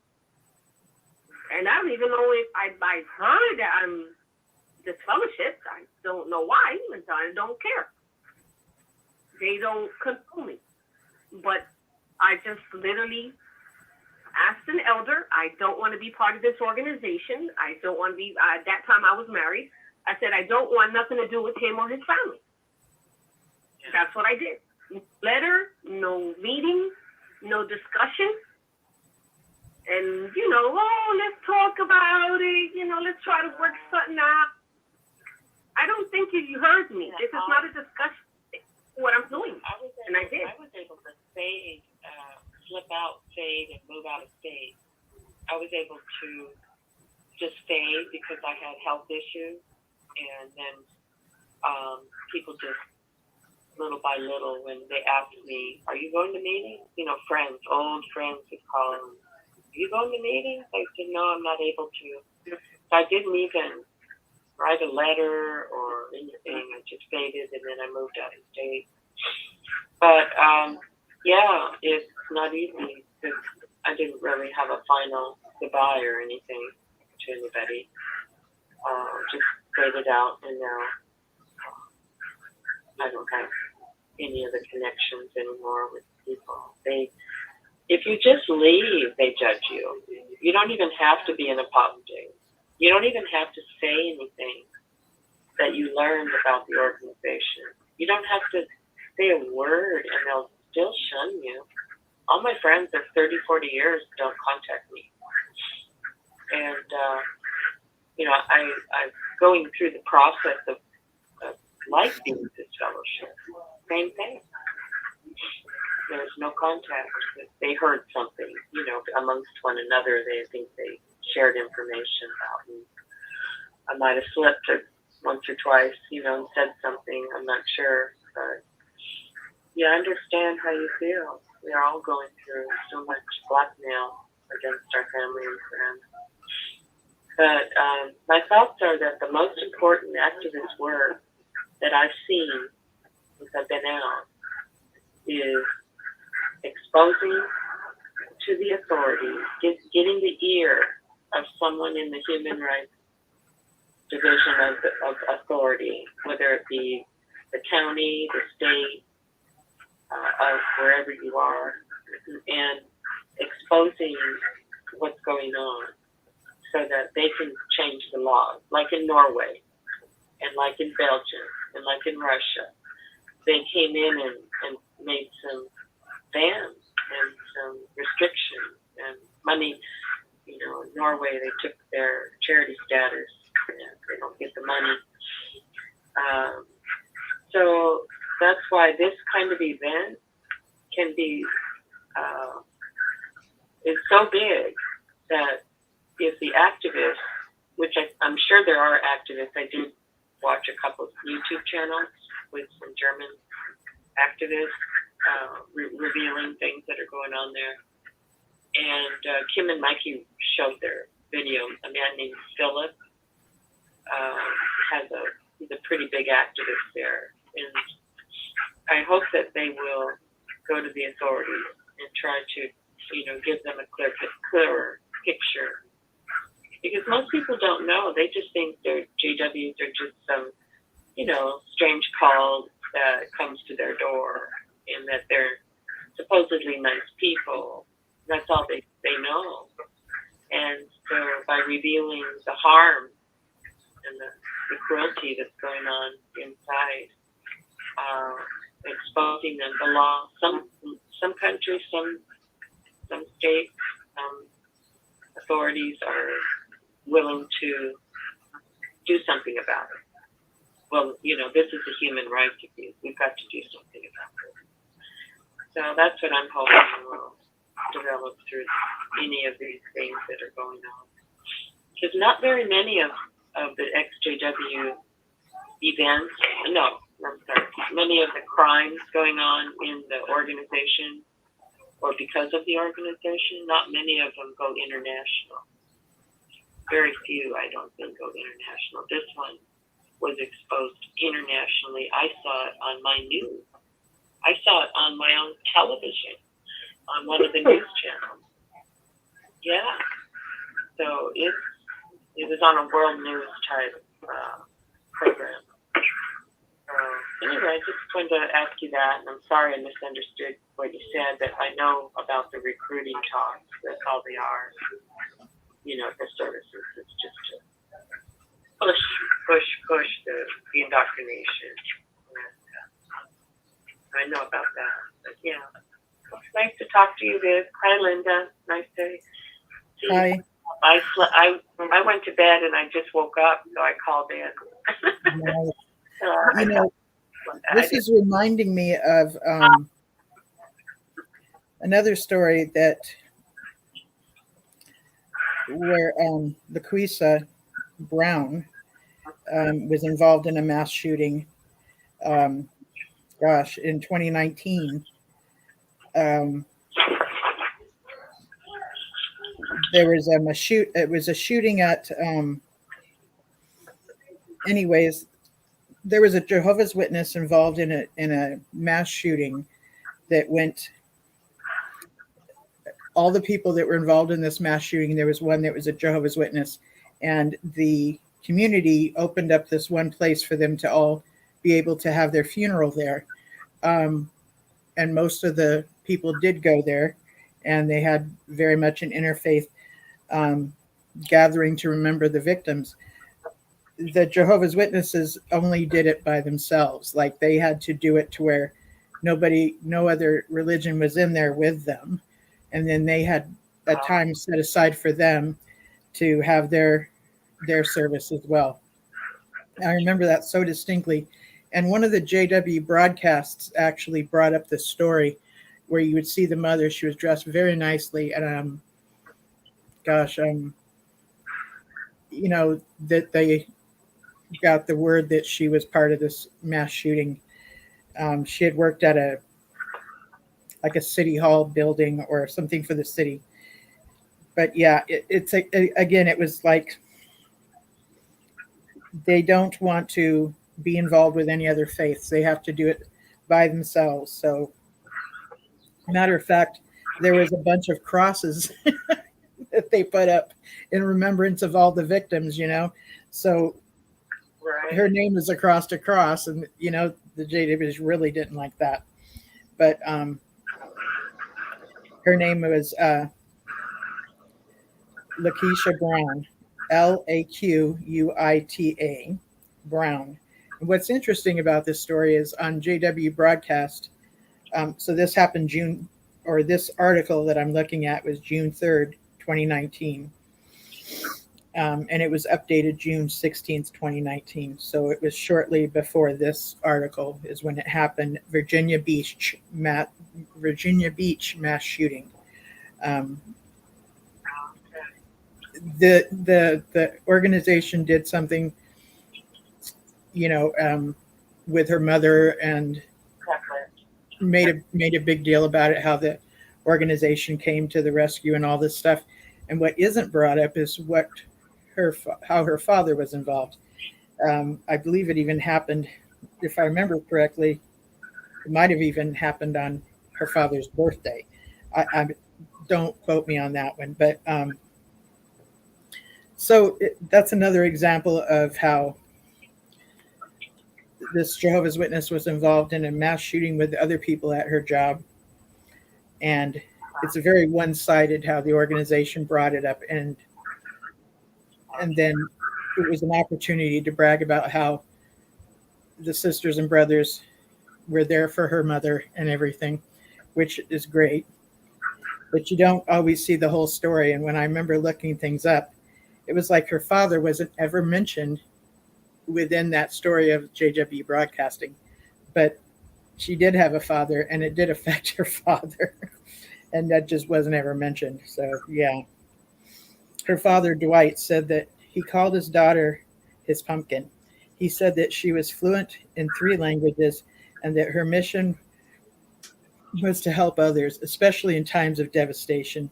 And I don't even know if I've heard that I'm disfellowshipped. I don't know why, and I don't care. They don't control me. But I just literally asked an elder. I don't want to be part of this organization. I don't want to be. At that time, I was married. I said I don't want nothing to do with him or his family. That's what I did. No letter, no meeting, no discussion. And, let's talk about it. Let's try to work something out. I don't think you heard me. This is not a discussion. It's what I'm doing. I did. I was able to fade, slip out, fade, and move out of state. I was able to just fade because I had health issues. And then people just, little by little, when they asked me, are you going to meetings? Friends, old friends would call and, are you going to meetings? I said, no, I'm not able to. So I didn't even write a letter or anything. I just faded, and then I moved out of state. But, it's not easy because I didn't really have a final goodbye or anything to anybody. Just faded out, and now I don't have any of the connections anymore with people. If you just leave, they judge you. You don't even have to be an apostate. You don't even have to say anything that you learned about the organization. You don't have to say a word, and they'll still shun you. All my friends of 30, 40 years don't contact me. And, I'm going through the process of liking this fellowship. Same thing. There's no contact. They heard something, amongst one another. They think they shared information about me. I might have slipped once or twice, and said something. I'm not sure. But, I understand how you feel. We are all going through so much blackmail against our family and friends. But my thoughts are that the most important activist work that I've seen since I've been out is exposing to the authorities, getting the ear of someone in the human rights division of authority, whether it be the county, the state, of wherever you are, and exposing what's going on so that they can change the laws, like in Norway and like in Belgium and like in Russia. They came in and made some bans and some restrictions and money. You know, in Norway, they took their charity status and they don't get the money. So that's why this kind of event can be, is so big that if the activists, which I'm sure there are activists, I do watch a couple of YouTube channels with some German activists revealing things that are going on there. And Kim and Mikey showed their video. A man named Philip he's a pretty big activist there. And I hope that they will go to the authorities and try to, give them a clearer picture. Because most people don't know. They just think their JWs are just some, strange call that comes to their door and that they're supposedly nice people. That's all they know. And so by revealing the harm and the cruelty that's going on inside, exposing them, the law, some countries, some states, authorities are willing to do something about it. Well, this is a human rights abuse. We've got to do something about it. So that's what I'm hoping will develop through any of these things that are going on. Because not very many of the XJW events, many of the crimes going on in the organization or because of the organization, not many of them go international. Very few, I don't think, go international. This one was exposed internationally. I saw it on my news. I saw it on my own television, on one of the news channels. Yeah. So it was on a world news type program. Anyway, I just wanted to ask you that, and I'm sorry I misunderstood what you said, but I know about the recruiting talks. That's all they are. The services. It's just to push the indoctrination. And, I know about that. But yeah, it's nice to talk to you, Viv. Hi, Linda. Nice to see you. Hi. I went to bed and I just woke up, so I called in. This is reminding me of another story where LaQuisha Brown was involved in a mass shooting. In 2019. There was It was a shooting at. Anyways, there was a Jehovah's Witness involved in a mass shooting that went. All the people that were involved in this mass shooting, there was one that was a Jehovah's Witness, and the community opened up this one place for them to all be able to have their funeral there. And most of the people did go there, and they had very much an interfaith gathering to remember the victims. The Jehovah's Witnesses only did it by themselves. Like, they had to do it to where no other religion was in there with them. And then they had a time set aside for them to have their service as well. I remember that so distinctly. And one of the JW broadcasts actually brought up this story where you would see the mother. She was dressed very nicely. And that they got the word that she was part of this mass shooting. She had worked at a city hall building or something for the city. But yeah, it was like they don't want to be involved with any other faiths. They have to do it by themselves. So, matter of fact, there was a bunch of crosses that they put up in remembrance of all the victims, So Right. her name is across to cross, and the JWs really didn't like that. But her name was Lakeisha Brown, Laquita Brown. And what's interesting about this story is on JW broadcast. So this happened this article that I'm looking at was June 3rd, 2019. And it was updated June 16th, 2019. So it was shortly before this article is when it happened. Virginia Beach mass shooting. The organization did something, with her mother, and made a big deal about it, how the organization came to the rescue and all this stuff. And what isn't brought up is how her father was involved. I believe it even happened, if I remember correctly, it might have even happened on her father's birthday. I don't quote me on that one, but that's another example of how this Jehovah's Witness was involved in a mass shooting with other people at her job. And it's a very one-sided how the organization brought it up. And then it was an opportunity to brag about how the sisters and brothers were there for her mother and everything, which is great. But you don't always see the whole story. And when I remember looking things up, it was like her father wasn't ever mentioned within that story of JW Broadcasting. But she did have a father, and it did affect her father. And that just wasn't ever mentioned. So, yeah. Her father, Dwight, said that he called his daughter his pumpkin. He said that she was fluent in 3 languages and that her mission was to help others, especially in times of devastation.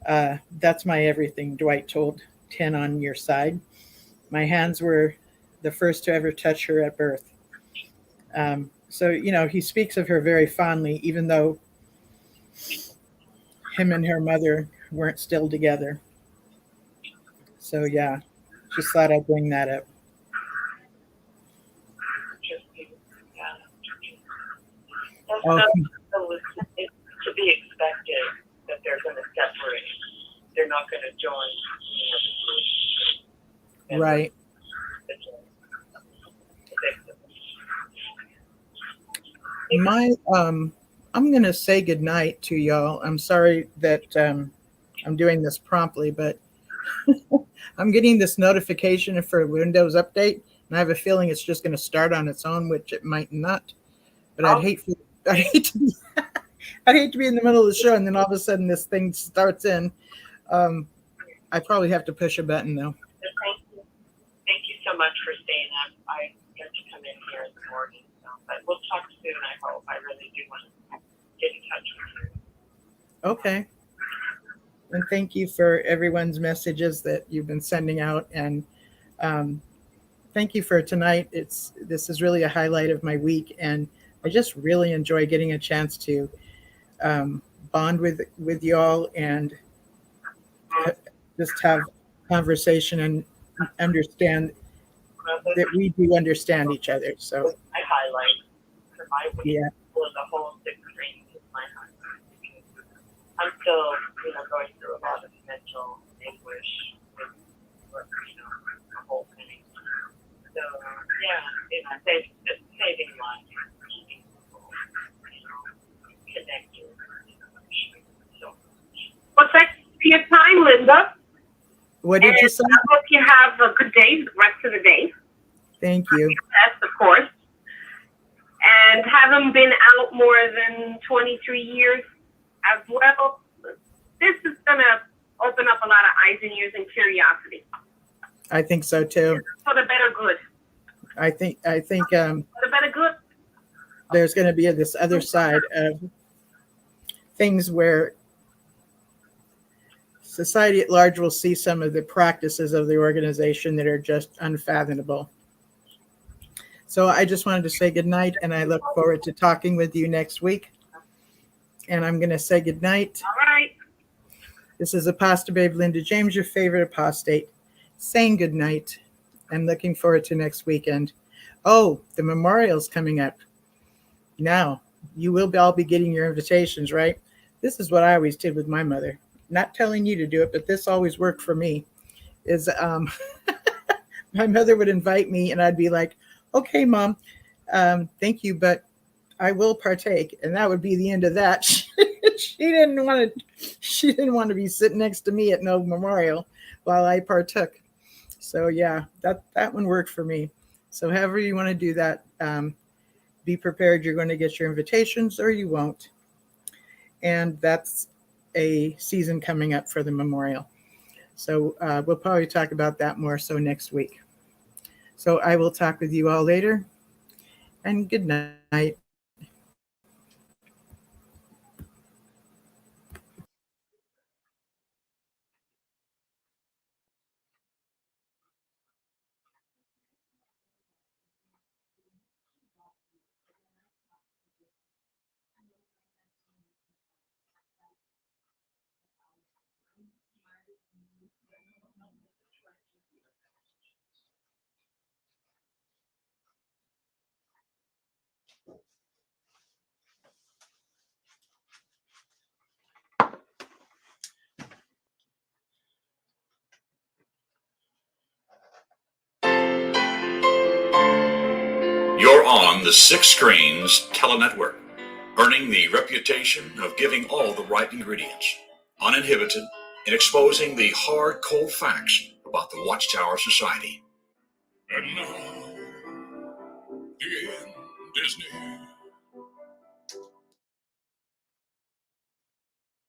That's my everything, Dwight told 10 on Your Side. My hands were the first to ever touch her at birth. So, he speaks of her very fondly, even though him and her mother weren't still together. So, yeah, just thought I'd bring that up. It's to be expected that they're going to separate. They're not going to join. Right. I'm going to say goodnight to y'all. I'm sorry that I'm doing this promptly, but I'm getting this notification for Windows Update, and I have a feeling it's just going to start on its own, which it might not. But I'd hate to be in the middle of the show and then all of a sudden this thing starts in. I probably have to push a button though. Thank you so much for staying up. I get to come in here in the morning, but we'll talk soon. I hope. I really do want to get in touch with you. Okay. And thank you for everyone's messages that you've been sending out, and thank you for tonight. This is really a highlight of my week, and I just really enjoy getting a chance to bond with y'all and just have conversation and understand that we do understand each other. So I highlight for my week for the whole 6 screens is my highlight. I'm still, going through a lot of mental anguish with the whole thing. So saving lives, keeping people, connected. So, well, thanks for your time, Linda. What did you say? I hope you have a good day, the rest of the day. Thank you. Best, of course. And having been out more than 23 years as well, this is going to open up a lot of eyes and ears and curiosity. I think so too. For the better good. I think For the better good. There's going to be this other side of things where society at large will see some of the practices of the organization that are just unfathomable. So I just wanted to say good night, and I look forward to talking with you next week. And I'm going to say good night. All right. This is Apostle Babe Linda James, your favorite apostate, saying good night. I'm looking forward to next weekend. Oh, the memorial's coming up. Now, you will all be getting your invitations, right? This is what I always did with my mother. Not telling you to do it, but this always worked for me. Is my mother would invite me, and I'd be like, "Okay, Mom, thank you, but I will partake," and that would be the end of that. She didn't want to. She didn't want to be sitting next to me at no memorial while I partook. So yeah, that one worked for me. So however you want to do that, be prepared. You're going to get your invitations, or you won't. And that's a season coming up for the memorial. So we'll probably talk about that more so next week. So I will talk with you all later, and good night. You're on the Six Screens Telenetwork, earning the reputation of giving all the right ingredients, uninhibited, and exposing the hard, cold facts about the Watchtower Society. And now, in Disney.